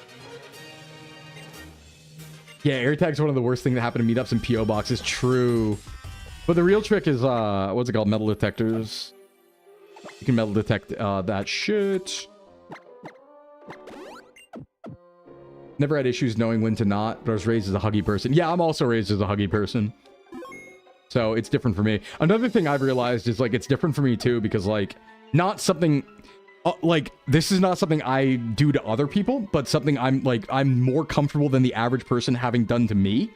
Yeah, AirTag's one of the worst things that happen to meetups and PO boxes. True. But the real trick is what's it called? Metal detectors. You can metal detect that shit. Never had issues knowing when to not, but I was raised as a huggy person. Yeah, I'm also raised as a huggy person. So it's different for me. Another thing I've realized is like it's different for me too because like not something like this is not something I do to other people, but something I'm more comfortable than the average person having done to me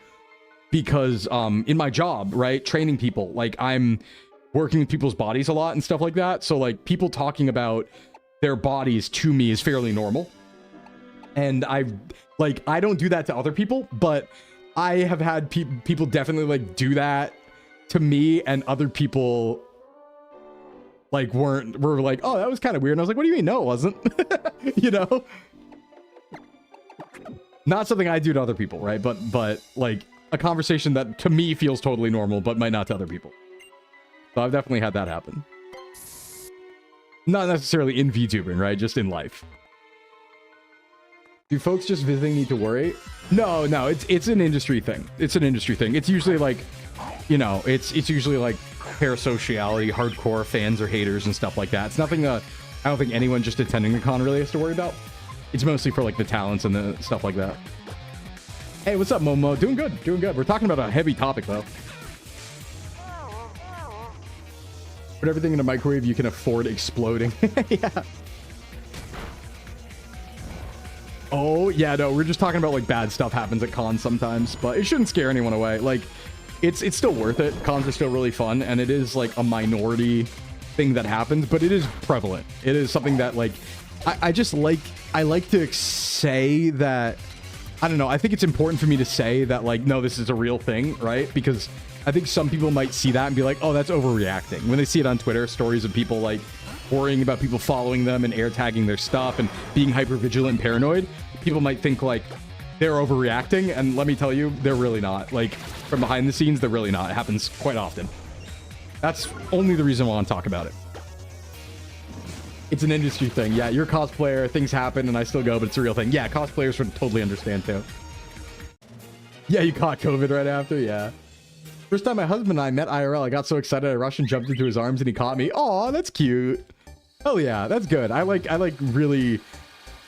because in my job, right, training people, like I'm working with people's bodies a lot and stuff like that. So like people talking about their bodies to me is fairly normal. And I don't do that to other people, but I have had people definitely like do that to me, and other people like were like, oh, that was kind of weird. And I was like, what do you mean? No, it wasn't. You know, not something I do to other people, right? But like a conversation that to me feels totally normal, but might not to other people. So I've definitely had that happen. Not necessarily in VTubing, right? Just in life. Do folks just visiting need to worry? No, it's an industry thing. It's an industry thing. It's usually like, you know, it's usually like parasociality, hardcore fans or haters and stuff like that. It's nothing I don't think anyone just attending the con really has to worry about. It's mostly for like the talents and the stuff like that. Hey, what's up, Momo? Doing good, doing good. We're talking about a heavy topic though. Put everything in a microwave you can afford exploding. Yeah. Oh, yeah, no, we're just talking about, like, bad stuff happens at cons sometimes, but it shouldn't scare anyone away. Like, it's still worth it. Cons are still really fun, and it is, like, a minority thing that happens, but it is prevalent. It is something that like I just like to say that, I don't know, I think it's important for me to say that like, no, this is a real thing, right? Because I think some people might see that and be like, oh, that's overreacting. When they see it on Twitter, stories of people like worrying about people following them and air tagging their stuff and being hyper vigilant and paranoid, people might think like they're overreacting, and let me tell you, they're really not. Like, from behind the scenes, they're really not. It happens quite often. That's only the reason why I want to talk about it. It's an industry thing. Yeah, you're a cosplayer, things happen, and I still go, but it's a real thing. Yeah, cosplayers would totally understand, too. Yeah, you caught COVID right after? Yeah. First time my husband and I met IRL, I got so excited, I rushed and jumped into his arms, and he caught me. Aw, that's cute. Hell yeah, that's good. I like really,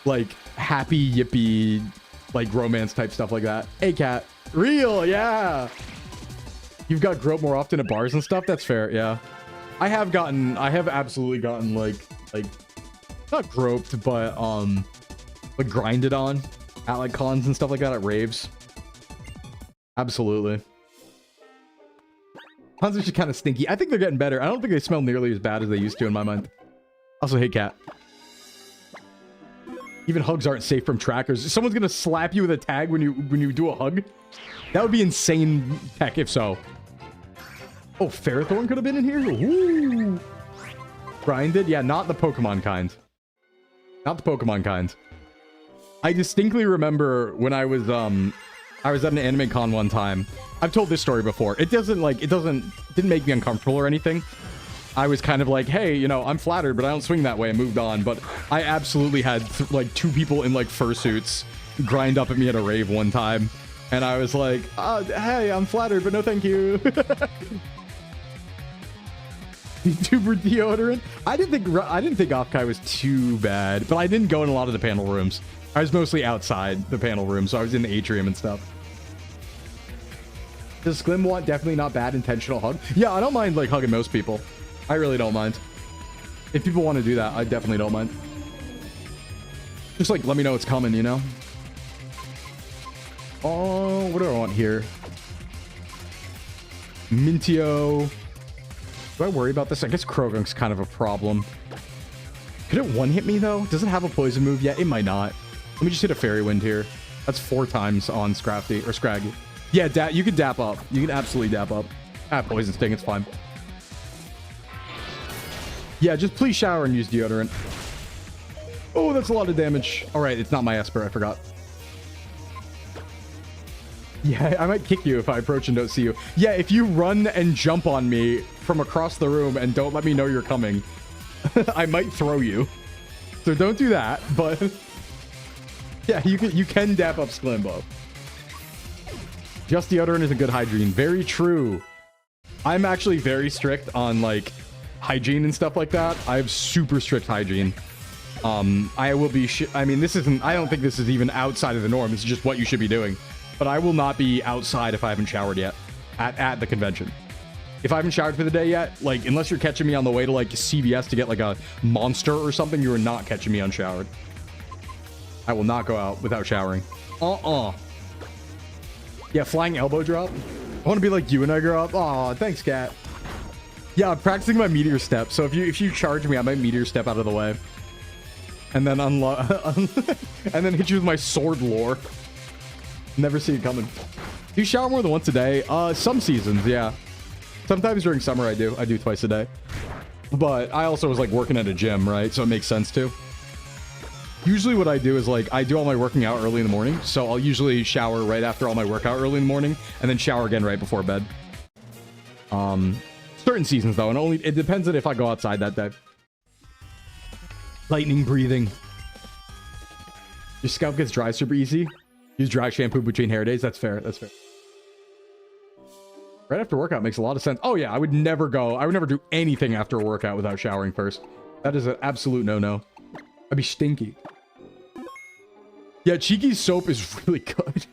like, happy, yippee, like, romance type stuff like that. Hey, cat. Real, yeah. You've got groped more often at bars and stuff? That's fair, yeah. I have absolutely gotten, like, not groped, but, like, grinded on at, like, cons and stuff like that, at raves. Absolutely. Cons are just kind of stinky. I think they're getting better. I don't think they smell nearly as bad as they used to in my mind. Also, hey, cat. Even hugs aren't safe from trackers. Someone's gonna slap you with a tag when you do a hug? That would be insane tech if so. Oh, Ferrothorn could have been in here? Ooh. Grinded? Yeah, not the Pokemon kind. Not the Pokemon kind. I distinctly remember when I was at an anime con one time. I've told this story before. It didn't make me uncomfortable or anything. I was kind of like, hey, you know, I'm flattered, but I don't swing that way, and moved on. But I absolutely had like 2 people in like fursuits grind up at me at a rave one time, and I was like, hey, I'm flattered, but no thank you. VTuber deodorant. I didn't think Offkai was too bad, but I didn't go in a lot of the panel rooms. I was mostly outside the panel room, so I was in the atrium and stuff. Does Sclim want definitely not bad intentional hug? Yeah, I don't mind like hugging most people. I really don't mind. If people want to do that, I definitely don't mind. Just like let me know it's coming, you know? Oh, what do I want here? Mintio. Do I worry about this? I guess Krogunk's kind of a problem. Could it one-hit me, though? Does it have a poison move yet? It might not. Let me just hit a Fairy Wind here. That's 4 times on Scrafty, or Scraggy. Yeah, you can dap up. You can absolutely dap up. Poison Sting, it's fine. Yeah, just please shower and use deodorant. Oh, that's a lot of damage. All right, it's not my Esper, I forgot. Yeah, I might kick you if I approach and don't see you. Yeah, if you run and jump on me from across the room and don't let me know you're coming, I might throw you. So don't do that, but yeah, you can dap up Sclimbo. Just deodorant is a good hygiene. Very true. I'm actually very strict on like hygiene and stuff like that. I have super strict hygiene. I will be I mean, I don't think this is even outside of the norm. This is just what you should be doing. But I will not be outside if I haven't showered yet at the convention. If I haven't showered for the day yet, like, unless you're catching me on the way to like CVS to get like a monster or something, you are not catching me unshowered. I will not go out without showering. Yeah, flying elbow drop. I want to be like you and I grow up. Aw, thanks, cat. Yeah, I'm practicing my meteor step. So if you charge me, I might meteor step out of the way, and then and then hit you with my sword lore. Never see it coming. Do you shower more than once a day? Some seasons, yeah. Sometimes during summer I do. I do twice a day. But I also was like working at a gym, right? So it makes sense too. Usually what I do is like I do all my working out early in the morning. So I'll usually shower right after all my workout early in the morning, and then shower again right before bed. Certain seasons though, and it depends on if I go outside that day. Lightning breathing. Your scalp gets dry super easy. Use dry shampoo between hair days. That's fair. That's fair. Right after workout makes a lot of sense. Oh yeah, I would never do anything after a workout without showering first. That is an absolute no-no. I'd be stinky. Yeah, Cheeky's soap is really good.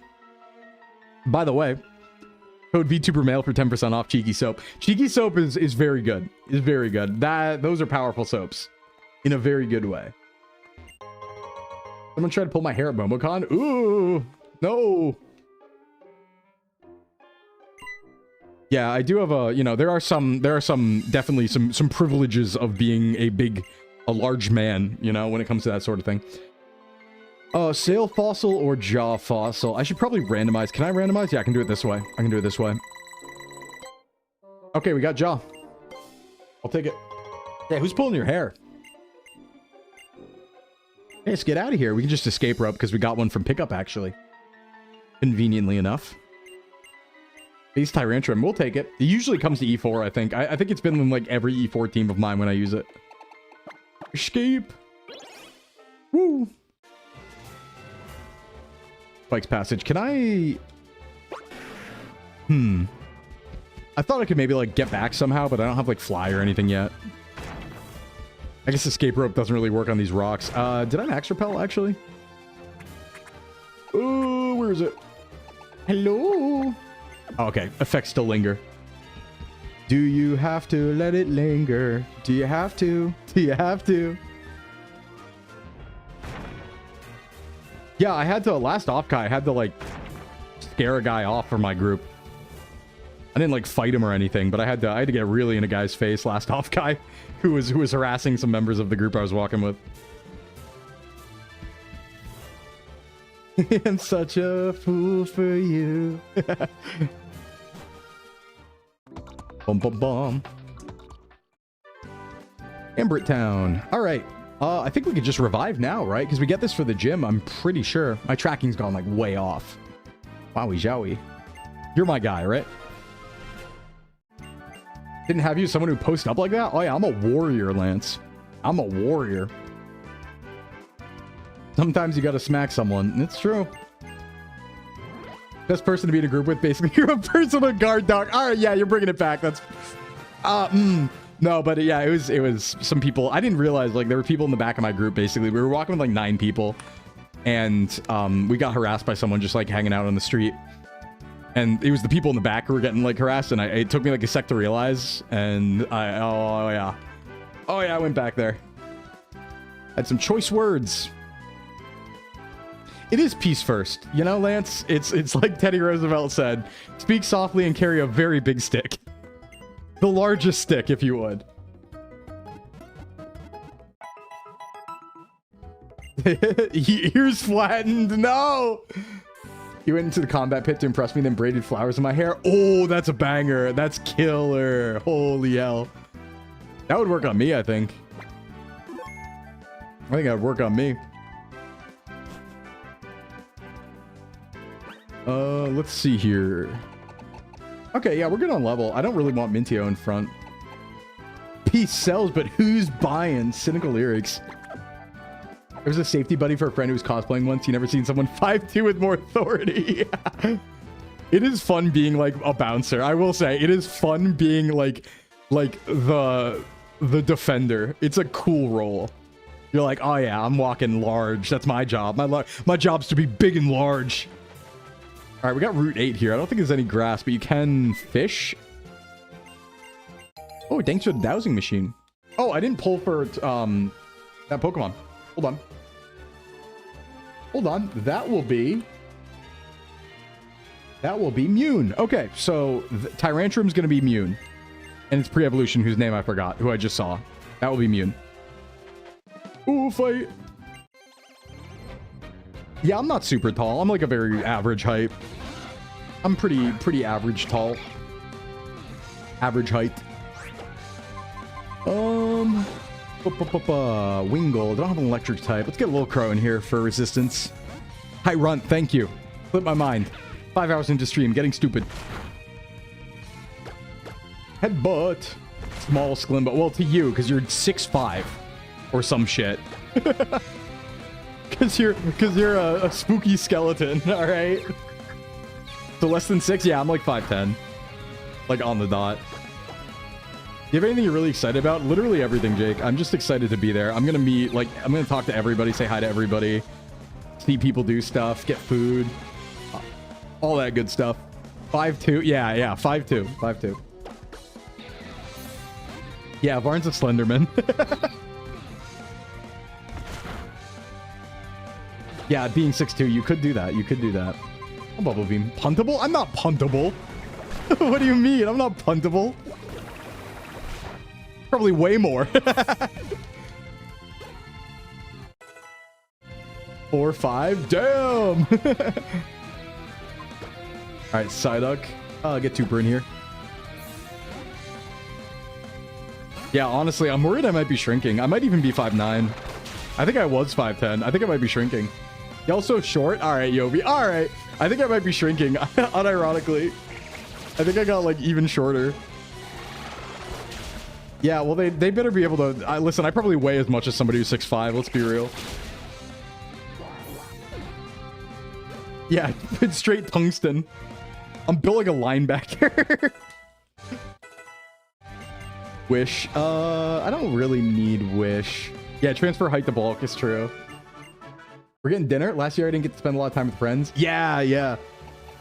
By the way, code VTuber mail for 10% off Cheeky soap. Cheeky soap is very good. Is very good. Those are powerful soaps in a very good way. Someone tried to pull my hair at MomoCon. Ooh, no. Yeah, I do have a, you know, there are definitely some privileges of being a large man, you know, when it comes to that sort of thing. Sail fossil or jaw fossil? I should probably randomize. Can I randomize? Yeah, I can do it this way. I can do it this way. Okay, we got jaw. I'll take it. Yeah, who's pulling your hair? Hey, let's get out of here. We can just escape rope because we got one from pickup, actually. Conveniently enough. Base Tyrantrum, we'll take it. It usually comes to E4, I think. I think it's been in like every E4 team of mine when I use it. Escape. Woo. Spike's Passage. Can I... I thought I could maybe like get back somehow, but I don't have like fly or anything yet. I guess escape rope doesn't really work on these rocks. Did I max repel, actually? Oh, where is it? Hello? Oh, okay, effects still linger. Do you have to let it linger? Do you have to? Do you have to? Yeah, I had to, last off guy, I had to like scare a guy off for my group. I didn't like fight him or anything, but I had to get really in a guy's face last off guy who was harassing some members of the group I was walking with. I'm such a fool for you. Bum bum bum. Ambrit Town. All right. I think we could just revive now, right? Because we get this for the gym, I'm pretty sure. My tracking's gone like way off. Wowie jowie. You're my guy, right? Didn't have you someone who posts up like that? Oh yeah, I'm a warrior, Lance. I'm a warrior. Sometimes you gotta smack someone. It's true. Best person to be in a group with, basically. You're a personal guard dog. All right, yeah, you're bringing it back. That's... No, but yeah, it was some people. I didn't realize, like, there were people in the back of my group, basically. We were walking with, like, 9 people. And we got harassed by someone just, like, hanging out on the street. And it was the people in the back who were getting, like, harassed. And it took me, like, a sec to realize. And oh, yeah. Oh, yeah, I went back there. Had some choice words. It is peace first. You know, Lance? It's like Teddy Roosevelt said. Speak softly and carry a very big stick. The largest stick, if you would. Ears flattened. No! He went into the combat pit to impress me, then braided flowers in my hair. Oh, that's a banger. That's killer. Holy hell. That would work on me, I think. I think that would work on me. Let's see here. Okay, yeah, we're good on level. I don't really want Mintio in front. Peace sells, but who's buying? Cynical lyrics. There was a safety buddy for a friend who was cosplaying once. He never seen someone 5'2" with more authority. It is fun being like a bouncer. I will say it is fun being like the defender. It's a cool role. You're like, oh yeah, I'm walking large. That's my job. My job's to be big and large. All right, we got Route 8 here. I don't think there's any grass, but you can fish. Oh, thanks for the dowsing machine. Oh, I didn't pull for that Pokemon. Hold on. Hold on. That will be Mune. Okay, so Tyrantrum's going to be Mune. And it's pre-evolution, whose name I forgot, who I just saw. That will be Mune. Ooh, fight. Yeah, I'm not super tall. I'm like a very average height. I'm pretty average tall. Average height. Wingull. I don't have an electric type. Let's get a little crow in here for resistance. Hi, Runt. Thank you. Flip my mind. 5 hours into stream. Getting stupid. Headbutt. Small Sclimbo. Well, to you, because you're 6'5". Or some shit. Because you're a spooky skeleton, all right? So less than 6? Yeah, I'm like 5'10". Like on the dot. Do you have anything you're really excited about? Literally everything, Jake. I'm just excited to be there. I'm gonna meet, like, I'm gonna talk to everybody, say hi to everybody, see people do stuff, get food, all that good stuff. 5'2". Yeah, 5'2". 5'2". Yeah, Varn's a Slenderman. Yeah, being 6'2", you could do that. You could do that. I'm Bubble Beam. Puntable? I'm not puntable. What do you mean? I'm not puntable. Probably way more. 4, 5. Damn. All right, Psyduck. I'll get Tuber in here. Yeah, honestly, I'm worried I might be shrinking. I might even be 5'9". I think I was 5'10". I think I might be shrinking. You also short? All right, Yobi. All right. I think I might be shrinking, unironically. I think I got, like, even shorter. Yeah, well, they better be able to... listen, I probably weigh as much as somebody who's 6'5". Let's be real. Yeah, it's straight tungsten. I'm built like a linebacker. Wish. I don't really need Wish. Yeah, transfer height to bulk is true. We're getting dinner. Last year I didn't get to spend a lot of time with friends. Yeah.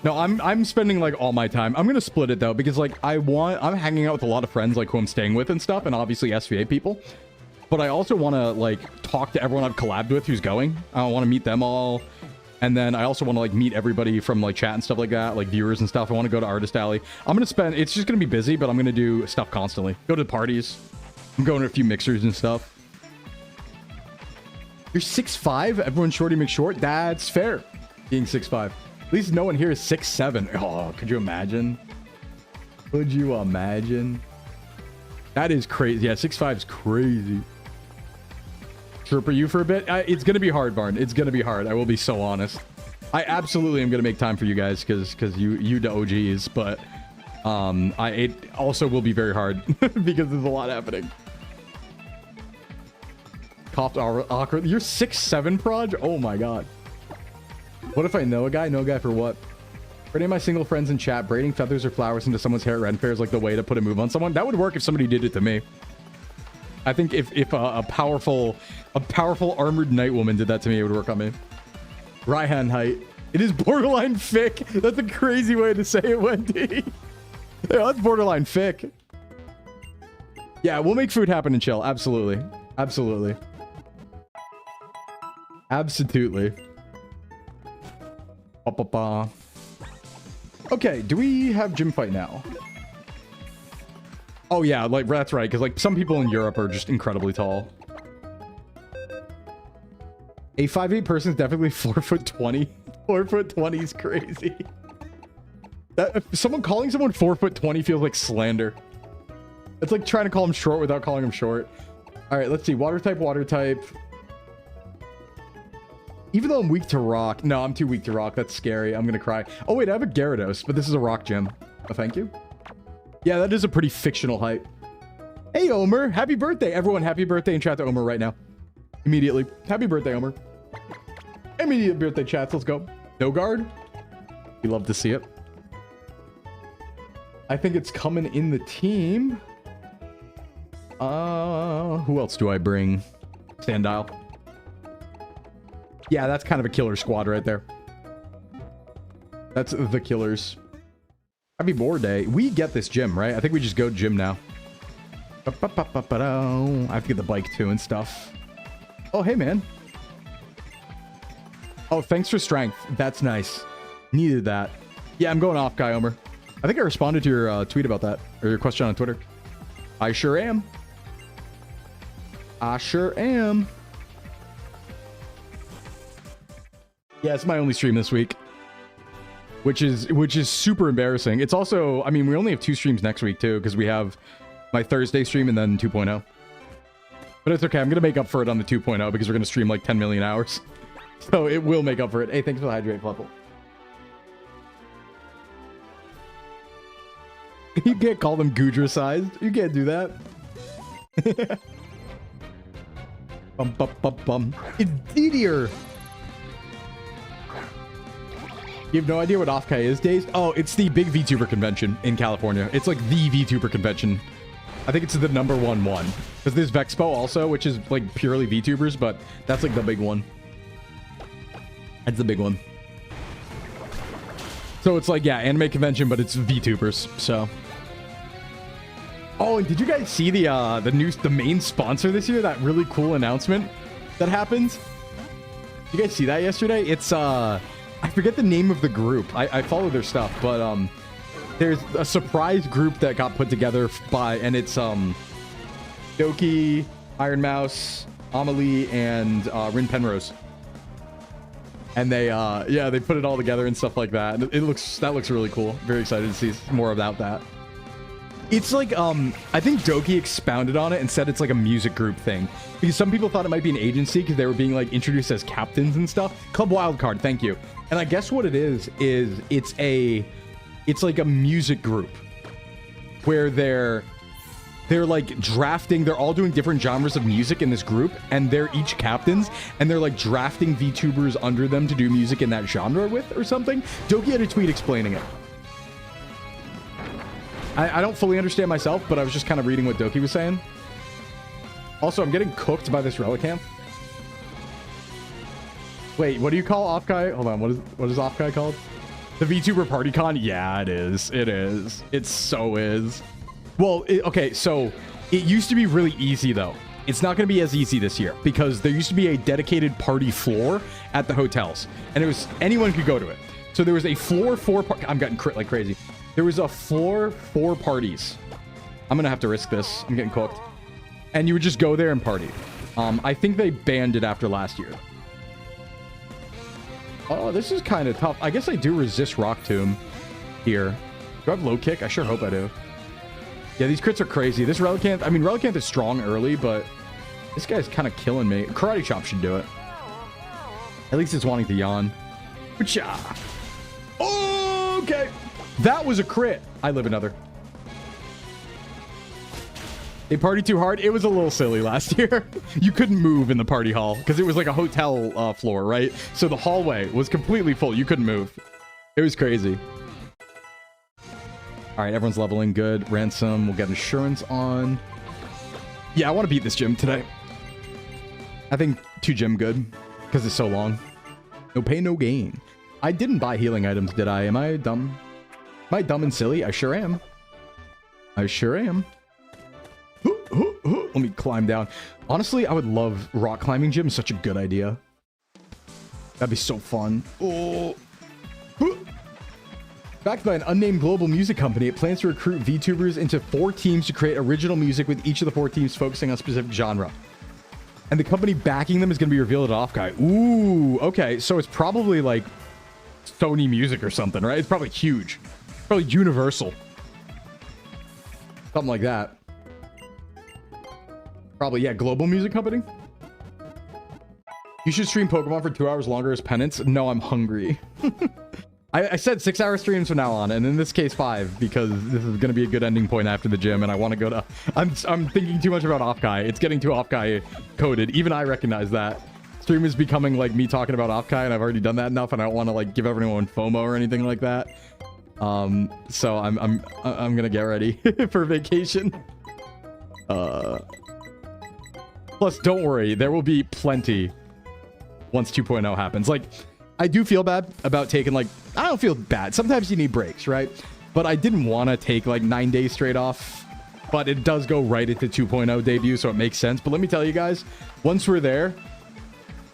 No, I'm spending like all my time. I'm gonna split it though, because like I'm hanging out with a lot of friends like who I'm staying with and stuff, and obviously SVA people. But I also want to like talk to everyone I've collabed with who's going. I want to meet them all. And then I also want to like meet everybody from like chat and stuff like that, like viewers and stuff. I want to go to Artist Alley. I'm going to spend, it's just going to be busy, but I'm going to do stuff constantly. Go to parties. I'm going to a few mixers and stuff. You're 6'5"? Everyone's shorty McShort? That's fair. Being 6'5". At least no one here is 6'7". Oh, could you imagine? Could you imagine? That is crazy. Yeah, 6'5" is crazy. Trooper you for a bit. It's gonna be hard, Barn. It's gonna be hard. I will be so honest. I absolutely am gonna make time for you guys because you the OGs, but it also will be very hard because there's a lot happening. Coughed awkward. You're 6'7", Proj? Oh my god. What if I know a guy? Know a guy for what? For any of my single friends in chat, braiding feathers or flowers into someone's hair at Ren Fair is like the way to put a move on someone. That would work if somebody did it to me. I think if a powerful armored knight woman did that to me, it would work on me. Raihan height. It is borderline thick. That's a crazy way to say it, Wendy. Yeah, that's borderline thick. Yeah, we'll make food happen and chill. Absolutely. Absolutely. Absolutely. Okay, do we have gym fight now? Oh yeah, like that's right, because like some people in Europe are just incredibly tall. A 5'8" person is definitely 4'20". 4'20" is crazy. Someone calling someone 4'20" feels like slander. It's like trying to call him short without calling him short. All right, let's see. Water type, water type. Even though I'm weak to rock. No, I'm too weak to rock. That's scary. I'm gonna cry. Oh wait, I have a Gyarados, but this is a rock gym. Oh, thank you. Yeah, that is a pretty fictional height. Hey, Omer. Happy birthday. Everyone, happy birthday in chat to Omer right now. Immediately. Happy birthday, Omer. Immediate birthday chats. Let's go. No guard. We love to see it. I think it's coming in the team. Who else do I bring? Sandile. Yeah, that's kind of a killer squad right there. That's the killers. Happy board day. We get this gym, right? I think we just go gym now. I have to get the bike too and stuff. Oh, hey, man. Oh, thanks for strength. That's nice. Needed that. Yeah, I'm going off, Guy Omer. I think I responded to your tweet about that, or your question on Twitter. I sure am. I sure am. Yeah, it's my only stream this week. Which is super embarrassing. It's also, I mean, we only have 2 streams next week too, because we have my Thursday stream and then 2.0. But it's okay. I'm gonna make up for it on the 2.0 because we're gonna stream like 10 million hours. So it will make up for it. Hey, thanks for the hydrate, Fluffle. You can't call them Gudra-sized. You can't do that. Bum, bum, bum, bum. It's Didier. You have no idea what Offkai is, Days? Oh, it's the big VTuber convention in California. It's like the VTuber convention. I think it's the #1 one. Because there's Vexpo also, which is like purely VTubers, but that's like the big one. That's the big one. So it's like, yeah, anime convention, but it's VTubers, so. Oh, and did you guys see the main sponsor this year? That really cool announcement that happened? Did you guys see that yesterday? It's, I forget the name of the group. I follow their stuff, but there's a surprise group that got put together by, and it's Doki, Iron Mouse, Amelie, and Rin Penrose. And they yeah, they put it all together and stuff like that. And that looks really cool. Very excited to see more about that. It's like I think Doki expounded on it and said it's like a music group thing, because some people thought it might be an agency because they were being like introduced as captains and stuff. Club Wildcard, thank you. And I guess what it is it's like a music group where they're like drafting, they're all doing different genres of music in this group, and they're each captains, and they're like drafting VTubers under them to do music in that genre with or something. Doki had a tweet explaining it. I don't fully understand myself, but I was just kind of reading what Doki was saying. Also, I'm getting cooked by this Relicanth. Wait, what do you call Offkai? Hold on, what is Offkai called? The VTuber PartyCon? Yeah, it is. It is. It so is. Well, okay, so it used to be really easy, though. It's not going to be as easy this year because there used to be a dedicated party floor at the hotels, and it was anyone could go to it. So there was a floor for I'm getting crit like crazy. There was a floor for parties. I'm going to have to risk this. I'm getting cooked. And you would just go there and party. I think they banned it after last year. Oh, this is kind of tough. I guess I do resist Rock Tomb here. Do I have low kick? I sure hope I do. Yeah, these crits are crazy. This Relicanth, I mean, Relicanth is strong early, but this guy's kind of killing me. Karate Chop should do it. At least it's wanting to yawn. Okay. That was a crit. I live another. They partied too hard. It was a little silly last year. You couldn't move in the party hall because it was like a hotel floor, right? So the hallway was completely full. You couldn't move. It was crazy. All right, everyone's leveling good. Ransom, we'll get insurance on. Yeah, I want to beat this gym today. I think 2 gym good because it's so long. No pain, no gain. I didn't buy healing items, did I? Am I dumb? Am I dumb and silly? I sure am. I sure am. Let me climb down. Honestly, I would love rock climbing gym. Such a good idea. That'd be so fun. Oh. Backed by an unnamed global music company, it plans to recruit VTubers into 4 teams to create original music, with each of the 4 teams focusing on a specific genre. And the company backing them is going to be revealed at Offkai. Ooh, okay. So it's probably like Sony Music or something, right? It's probably huge. Probably Universal. Something like that. Probably, yeah, global music company. You should stream Pokemon for 2 hours longer as penance. No, I'm hungry. I said 6-hour streams from now on, and in this case 5, because this is going to be a good ending point after the gym, and I want to go to... I'm thinking too much about Offkai. It's getting too Offkai coded. Even I recognize that. Stream is becoming like me talking about Offkai, and I've already done that enough, and I don't want to like give everyone FOMO or anything like that. So I'm gonna get ready for vacation. Plus, don't worry, there will be plenty once 2.0 happens. Like, I do feel bad about taking, like, I don't feel bad. Sometimes you need breaks, right? But I didn't want to take, like, 9 days straight off. But it does go right into 2.0 debut, so it makes sense. But let me tell you guys, once we're there,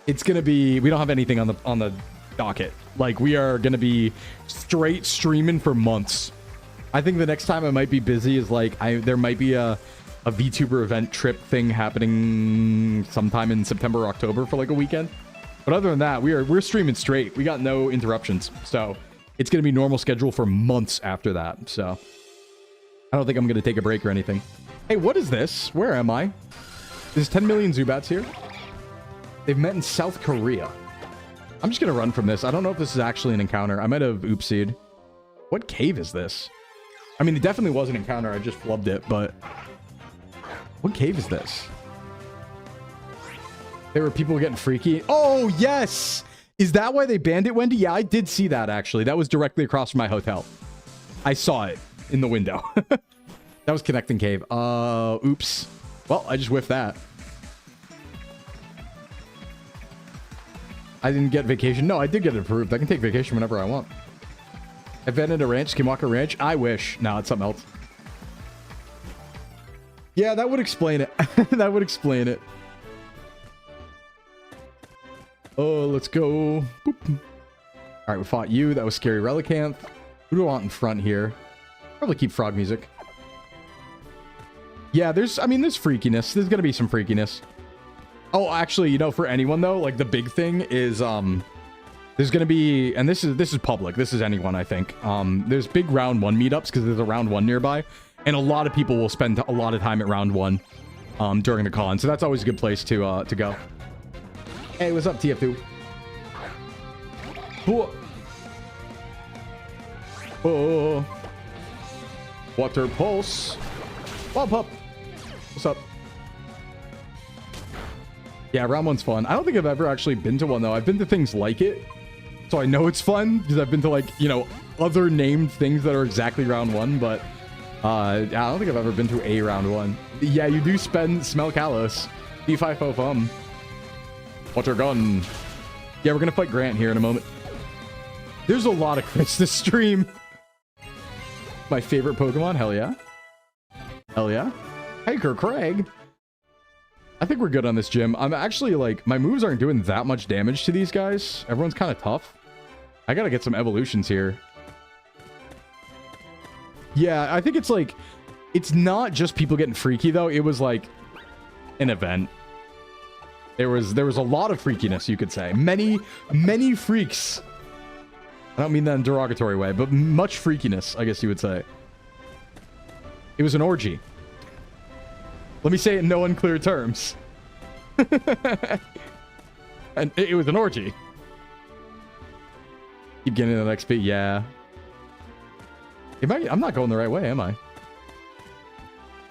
it's going to be... We don't have anything on the docket. Like, we are going to be straight streaming for months. I think the next time I might be busy is, like, there might be a VTuber event trip thing happening sometime in September or October for like a weekend. But other than that, we're streaming straight. We got no interruptions. So it's going to be normal schedule for months after that. So I don't think I'm going to take a break or anything. Hey, what is this? Where am I? There's 10 million Zubats here. They've met in South Korea. I'm just going to run from this. I don't know if this is actually an encounter. I might have oopsied. What cave is this? I mean, it definitely was an encounter. I just flubbed it, but... What cave is this? There were people getting freaky. Oh, yes! Is that why they banned it, Wendy? Yeah, I did see that, actually. That was directly across from my hotel. I saw it in the window. That was Connecting Cave. Oops. Well, I just whiffed that. I didn't get vacation. No, I did get it approved. I can take vacation whenever I want. I vented a ranch, Skinwalker Ranch. I wish. No, it's something else. Yeah, that would explain it. That would explain it. Oh, let's go. Boop. All right, we fought you. That was Scary Relicanth. Who do I want in front here? Probably keep frog music. Yeah, there's freakiness. There's gonna be some freakiness. Oh, actually, you know, for anyone though, like the big thing is there's gonna be, and this is public. This is anyone, I think. There's big round 1 meetups because there's a round 1 nearby, and a lot of people will spend a lot of time at round 1 during the con. So that's always a good place to go. Hey, what's up, TF2? Oh, water pulse. Pop up. What's up? Yeah, round 1's fun. I don't think I've ever actually been to one though. I've been to things like it, so I know it's fun because I've been to, like, you know, other named things that are exactly round 1, but I don't think I've ever been to a round 1. Yeah, you do smell Kalos. D5 fo fum. Water gun. Yeah, we're gonna fight Grant here in a moment. There's a lot of crits this stream. My favorite Pokemon, hell yeah. Hell yeah. Hiker Craig. I think we're good on this gym. I'm actually, like, my moves aren't doing that much damage to these guys. Everyone's kind of tough. I gotta get some evolutions here. Yeah, I think it's like, it's not just people getting freaky though. It was like an event. There was a lot of freakiness, you could say. Many freaks. I don't mean that in a derogatory way, but much freakiness, I guess you would say. It was an orgy. Let me say it in no unclear terms. And it was an orgy. Keep getting that XP, yeah. I'm not going the right way, am I?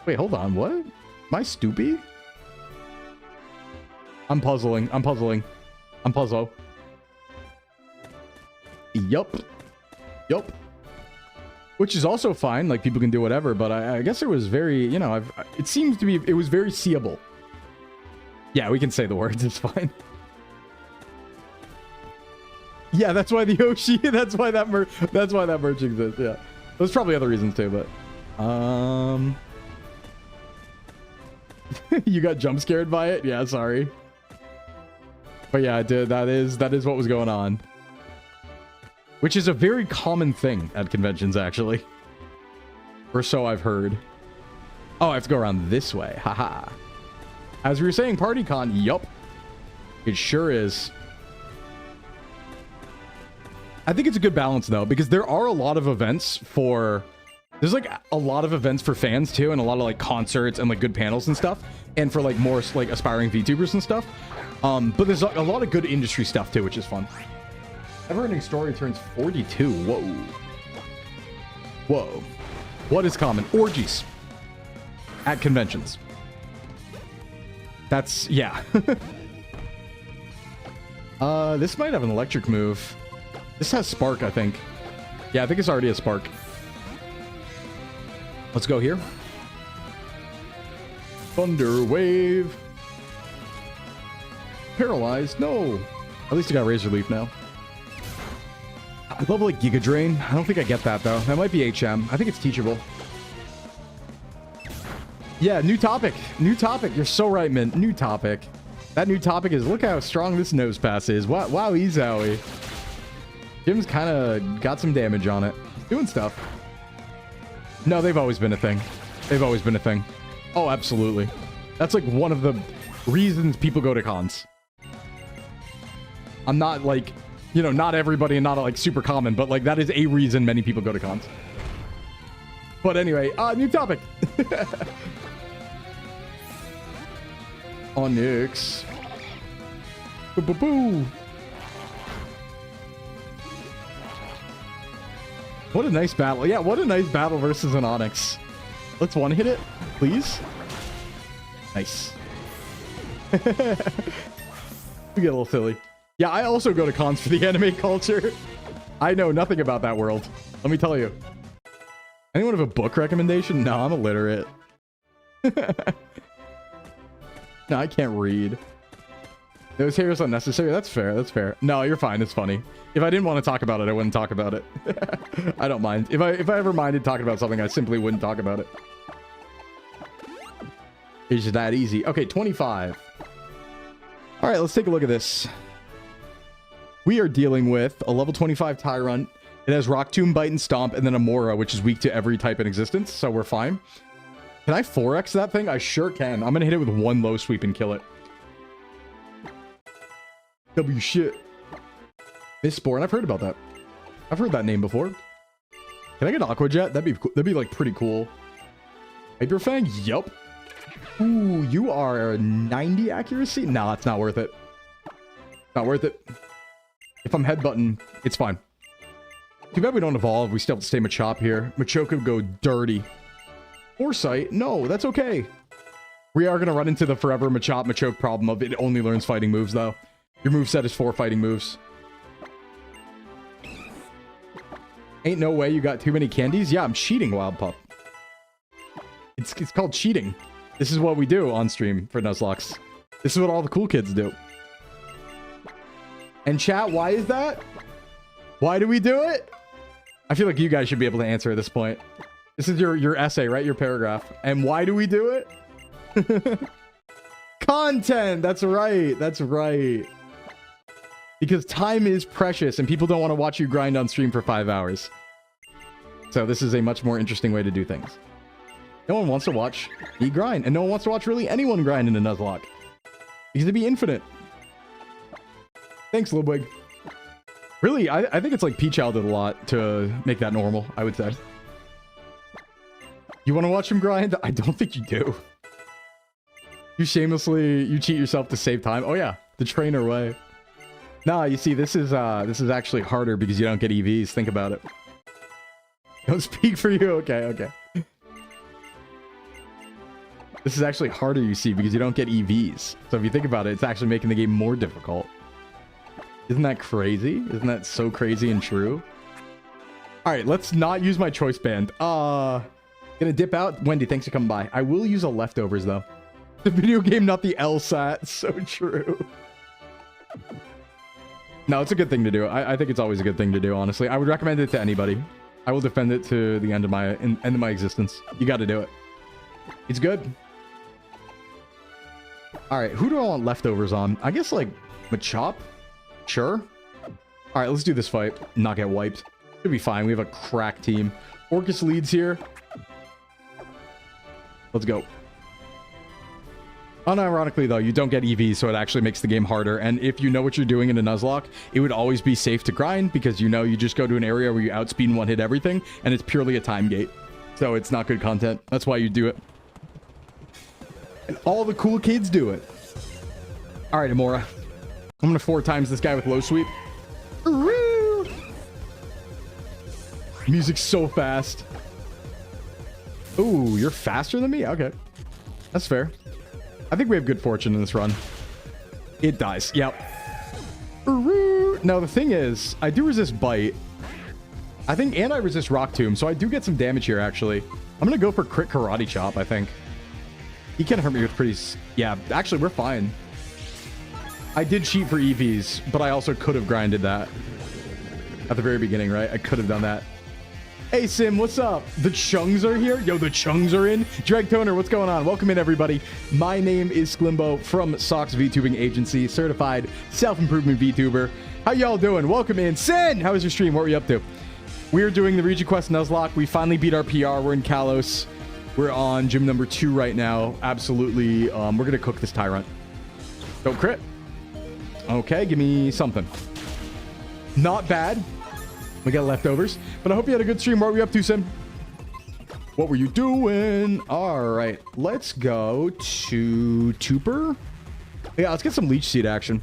Wait, hold on, what? Am I stupid? I'm puzzling. I'm puzzle. Yup. Which is also fine, like people can do whatever, but I guess it was very, you know, it seems to be, it was very seeable. Yeah, we can say the words, it's fine. Yeah, that's why the Yoshi, that's why that merch exists, yeah. There's probably other reasons too, but you got jump scared by it? Yeah, sorry. But yeah, dude, that is what was going on. Which is a very common thing at conventions, actually. Or so I've heard. Oh, I have to go around this way. Haha. As we were saying, PartyCon. Yup. It sure is. I think it's a good balance, though, because there are a lot of events for... There's, like, a lot of events for fans, too, and a lot of, like, concerts and, like, good panels and stuff. And for, like, more, like, aspiring VTubers and stuff. But there's a lot of good industry stuff, too, which is fun. Never-ending Story turns 42. Whoa. What is common? Orgies. At conventions. That's... yeah. This might have an electric move. This has Spark, I think. Yeah, I think it's already a Spark. Let's go here. Thunder Wave. Paralyzed. No. At least I got Razor Leaf now. I love, like, Giga Drain. I don't think I get that, though. That might be HM. I think it's teachable. Yeah, new topic. New topic. You're so right, Mint. New topic. That new topic is, look how strong this nose pass is. Wow, zowie. Jim's kind of got some damage on it. He's doing stuff. No, they've always been a thing. They've always been a thing. Oh, absolutely. That's, like, one of the reasons people go to cons. I'm not, like... You know, not everybody and not, like, super common, but, like, that is a reason many people go to cons. But anyway, new topic. Onyx. Boo-boo-boo. What a nice battle. Yeah, what a nice battle versus an Onyx. Let's one-hit it, please. Nice. We get a little silly. Yeah, I also go to cons for the anime culture. I know nothing about that world. Let me tell you. Anyone have a book recommendation? No, I'm illiterate. No, I can't read. Those hairs unnecessary. That's fair. That's fair. No, you're fine. It's funny. If I didn't want to talk about it, I wouldn't talk about it. I don't mind. If I ever minded talking about something, I simply wouldn't talk about it. It's just that easy. Okay, 25. All right, let's take a look at this. We are dealing with a level 25 Tyrant, It has Rock Tomb, Bite, and Stomp, and then a Mora, which is weak to every type in existence, so we're fine. Can I 4x that thing? I sure can. I'm gonna hit it with one low sweep and kill it. W shit. Mistborn, I've heard about that. I've heard that name before. Can I get Aqua Jet? That'd be like pretty cool. Hyper Fang? Yup. Ooh, you are 90 accuracy? Nah, it's not worth it. Not worth it. If I'm headbutting, it's fine. Too bad we don't evolve. We still have to stay Machop here. Machoke would go dirty. Foresight? No, that's okay. We are going to run into the forever Machoke problem of it only learns fighting moves, though. Your moveset is 4 fighting moves. Ain't no way you got too many candies? Yeah, I'm cheating, Wild Pup. It's called cheating. This is what we do on stream for Nuzlocke. This is what all the cool kids do. And chat, why is that? Why do we do it? I feel like you guys should be able to answer at this point. This is your essay, right? Your paragraph. And why do we do it? Content! That's right. That's right. Because time is precious and people don't want to watch you grind on stream for 5 hours. So this is a much more interesting way to do things. No one wants to watch me grind. And no one wants to watch really anyone grind in a Nuzlocke. Because it'd be infinite. Thanks, Ludwig. Really, I think it's like P-Child did a lot to make that normal, I would say. You want to watch him grind? I don't think you do. You shamelessly, cheat yourself to save time. Oh yeah, the trainer way. Nah, you see, this is actually harder because you don't get EVs. Think about it. Don't speak for you. Okay, okay. This is actually harder, you see, because you don't get EVs. So if you think about it, it's actually making the game more difficult. Isn't that crazy? Isn't that so crazy and true? All right, let's not use my choice band. Gonna dip out. Wendy, thanks for coming by. I will use a leftovers, though. The video game, not the LSAT. So true. No, it's a good thing to do. I think it's always a good thing to do, honestly. I would recommend it to anybody. I will defend it to the end of my existence. You got to do it. It's good. All right, who do I want leftovers on? I guess, like, Machop? Sure. All right, let's do this fight. Not get wiped. Should be fine. We have a crack team. Orcus leads here. Let's go. Unironically, though, you don't get EVs, so it actually makes the game harder. And if you know what you're doing in a Nuzlocke, it would always be safe to grind because you know you just go to an area where you outspeed and one-hit everything, and it's purely a time gate. So it's not good content. That's why you do it. And all the cool kids do it. All right, Amora. I'm going to 4 times this guy with low sweep. Music's so fast. Ooh, you're faster than me? Okay. That's fair. I think we have good fortune in this run. It dies. Yep. Now, the thing is, I do resist Bite. I think, and I resist Rock Tomb, so I do get some damage here, actually. I'm going to go for Crit Karate Chop, I think. He can't hurt me with pretty... Yeah, actually, we're fine. I did cheat for EVs, but I also could have grinded that at the very beginning, right? I could have done that. Hey, Sim, what's up? The Chungs are here? Yo, the Chungs are in. Drag Toner, what's going on? Welcome in, everybody. My name is Sclimbo from Sox VTubing Agency, certified self-improvement VTuber. How y'all doing? Welcome in. Sin, how was your stream? What were you up to? We're doing the Region Quest Nuzlocke. We finally beat our PR. We're in Kalos. We're on gym number 2 right now. Absolutely. We're going to cook this Tyrant. Don't crit. Okay, give me something. Not bad. We got leftovers, but I hope you had a good stream. What were you up to, Sim? What were you doing? All right, let's go to Tuber. Yeah, let's get some Leech Seed action.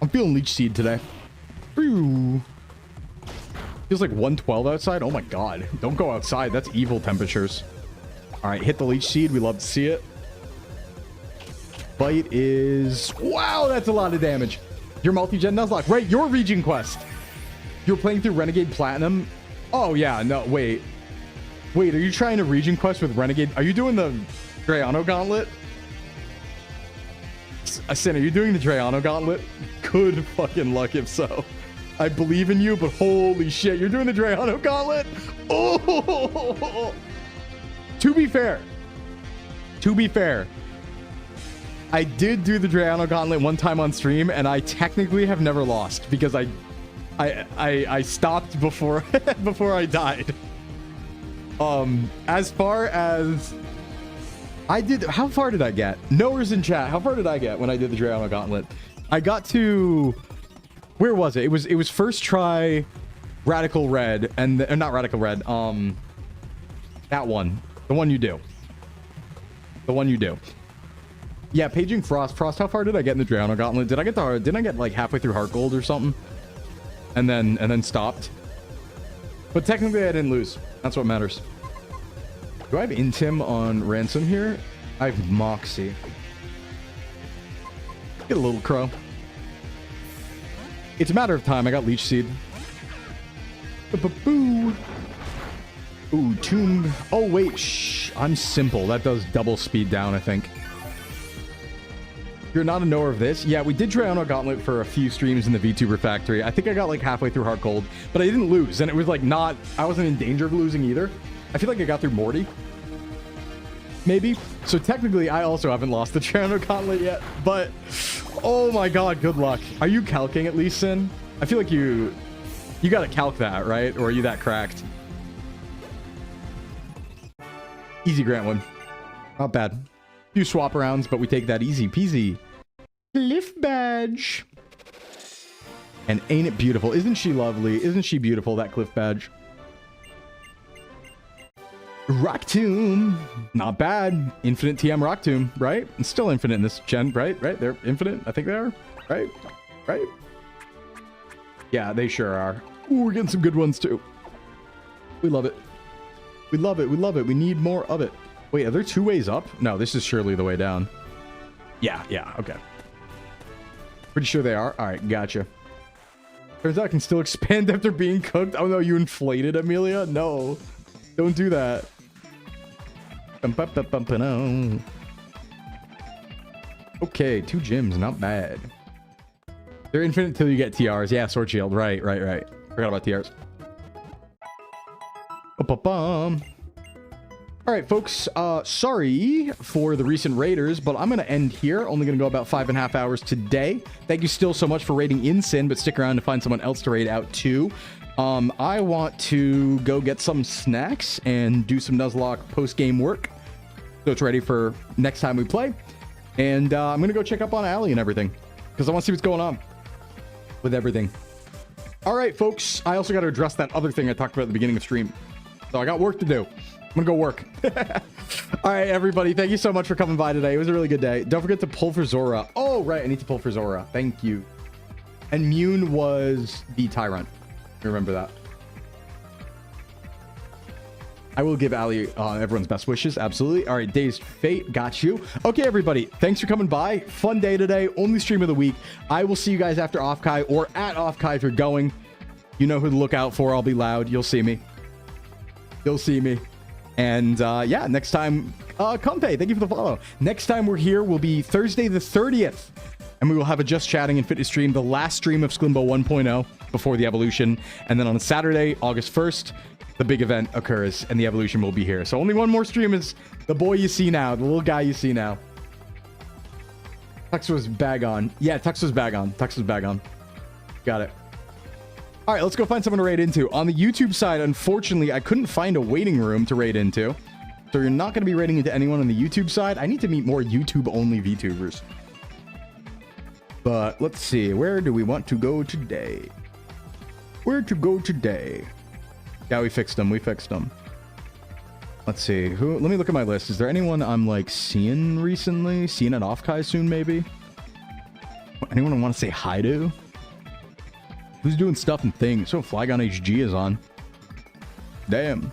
I'm feeling Leech Seed today. Ooh. Feels like 112 outside. Oh my god. Don't go outside. That's evil temperatures. All right, hit the Leech Seed. We love to see it. Bite is... Wow, that's a lot of damage. Your multi-gen Nuzlocke. Right, your Region Quest. You're playing through Renegade Platinum? Oh, yeah. No, wait. Wait, are you trying to Region Quest with Renegade? Are you doing the Drayano Gauntlet? Sin, are you doing the Drayano Gauntlet? Good fucking luck if so. I believe in you, but holy shit. You're doing the Drayano Gauntlet? Oh! To be fair, I did do the Drayano Gauntlet one time on stream, and I technically have never lost because I I stopped before before I died. As far as I did, how far did I get? Knowers in chat, how far did I get when I did the Drayano Gauntlet? I got to, where was it? It was first try Radical Red, and not Radical Red, that one, the one you do. The one you do. Yeah, Paging Frost. Frost, how far did I get in the Drayano Gauntlet? Did I get didn't I get like halfway through Heart Gold or something? And then stopped. But technically I didn't lose. That's what matters. Do I have Intim on Ransom here? I have Moxie. Get a little crow. It's a matter of time. I got Leech Seed. Boo. Ooh, Tomb. Oh, wait. Shh. I'm simple. That does double speed down, I think. You're not a knower of this? Yeah, we did Drayano Gauntlet for a few streams in the VTuber factory. I think I got like halfway through Heart Gold, but I didn't lose. And it was like not... I wasn't in danger of losing either. I feel like I got through Morty. Maybe. So technically, I also haven't lost the Drayano Gauntlet yet. But, oh my god, good luck. Are you calcing at least, Sin? I feel like you gotta calc that, right? Or are you that cracked? Easy Grantwood. Not bad. Few swap rounds, but we take that easy peasy. Cliff Badge. And ain't it beautiful? Isn't she lovely? Isn't she beautiful, that Cliff Badge? Rock Tomb. Not bad. Infinite TM Rock Tomb, right? It's still infinite in this gen, right? Right? They're infinite. I think they are. Right? Right? Yeah, they sure are. Ooh, we're getting some good ones too. We love it. We love it. We love it. We need more of it. Wait, are there two ways up? No, this is surely the way down. Yeah, okay. Pretty sure they are. All right, gotcha. Turns out I can still expand after being cooked. Oh no, you inflated, Amelia? No, don't do that. Okay, 2 gyms, not bad. They're infinite until you get TRs. Yeah, Sword Shield. Right. Forgot about TRs. All right, folks, sorry for the recent raiders, but I'm going to end here. Only going to go about 5.5 hours today. Thank you still so much for raiding in Sin, but stick around to find someone else to raid out too. I want to go get some snacks and do some Nuzlocke post-game work, so it's ready for next time we play. And I'm going to go check up on Allie and everything, because I want to see what's going on with everything. All right, folks, I also got to address that other thing I talked about at the beginning of stream. So I got work to do. I'm gonna go work. All right, everybody, thank you so much for coming by today. It was a really good day. Don't forget to pull for Zora. Oh, right, I need to pull for Zora. Thank you. And Mune was the Tyrant. Remember that. I will give Ali everyone's best wishes. Absolutely. All right, Dazed Fate, got you. Okay, everybody, thanks for coming by. Fun day today. Only stream of the week. I will see you guys after Offkai or at Offkai if you're going. You know who to look out for. I'll be loud. You'll see me. You'll see me. And yeah, next time, Compe, thank you for the follow. Next time we're here will be Thursday the 30th. And we will have a Just Chatting and Fitness stream, the last stream of Sclimbo 1.0 before the evolution. And then on Saturday, August 1st, the big event occurs and the evolution will be here. So only one more stream is the boy you see now, the little guy you see now. Tux was bag on. Yeah, Tux was bag on. Tux was bag on. Got it. All right, let's go find someone to raid into. On the YouTube side, unfortunately, I couldn't find a waiting room to raid into. So you're not going to be raiding into anyone on the YouTube side. I need to meet more YouTube-only VTubers. But let's see. Where do we want to go today? Where to go today? Yeah, we fixed them. We fixed them. Let's see. Let me look at my list. Is there anyone I'm, like, seeing recently? Seeing at Offkai soon, maybe? Anyone I want to say hi to? Who's doing stuff and things? So Flygon HG is on. Damn.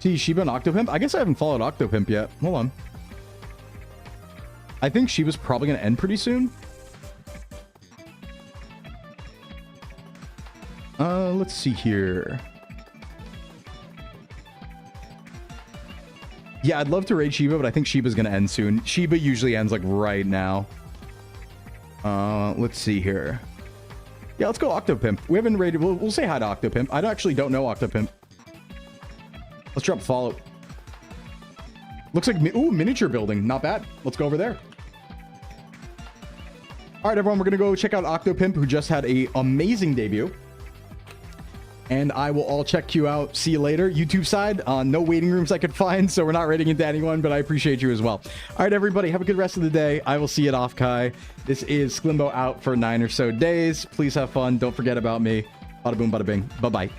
See, Shiba and Octopimp? I guess I haven't followed Octopimp yet. Hold on. I think Shiba's probably going to end pretty soon. Let's see here. Yeah, I'd love to raid Shiba, but I think Shiba's going to end soon. Shiba usually ends like right now. Let's see here. Yeah, let's go Octopimp. We haven't raided. We'll say hi to Octopimp. I actually don't know Octopimp. Let's drop follow. Looks like, ooh, miniature building. Not bad. Let's go over there. All right, everyone, we're going to go check out Octopimp, who just had a amazing debut. And I will all check you out. See you later. YouTube side, no waiting rooms I could find, so we're not rating into anyone, but I appreciate you as well. All right, everybody, have a good rest of the day. I will see you at Off-Kai. This is Sclimbo out for 9 or so days. Please have fun. Don't forget about me. Bada boom, bada bing. Bye-bye.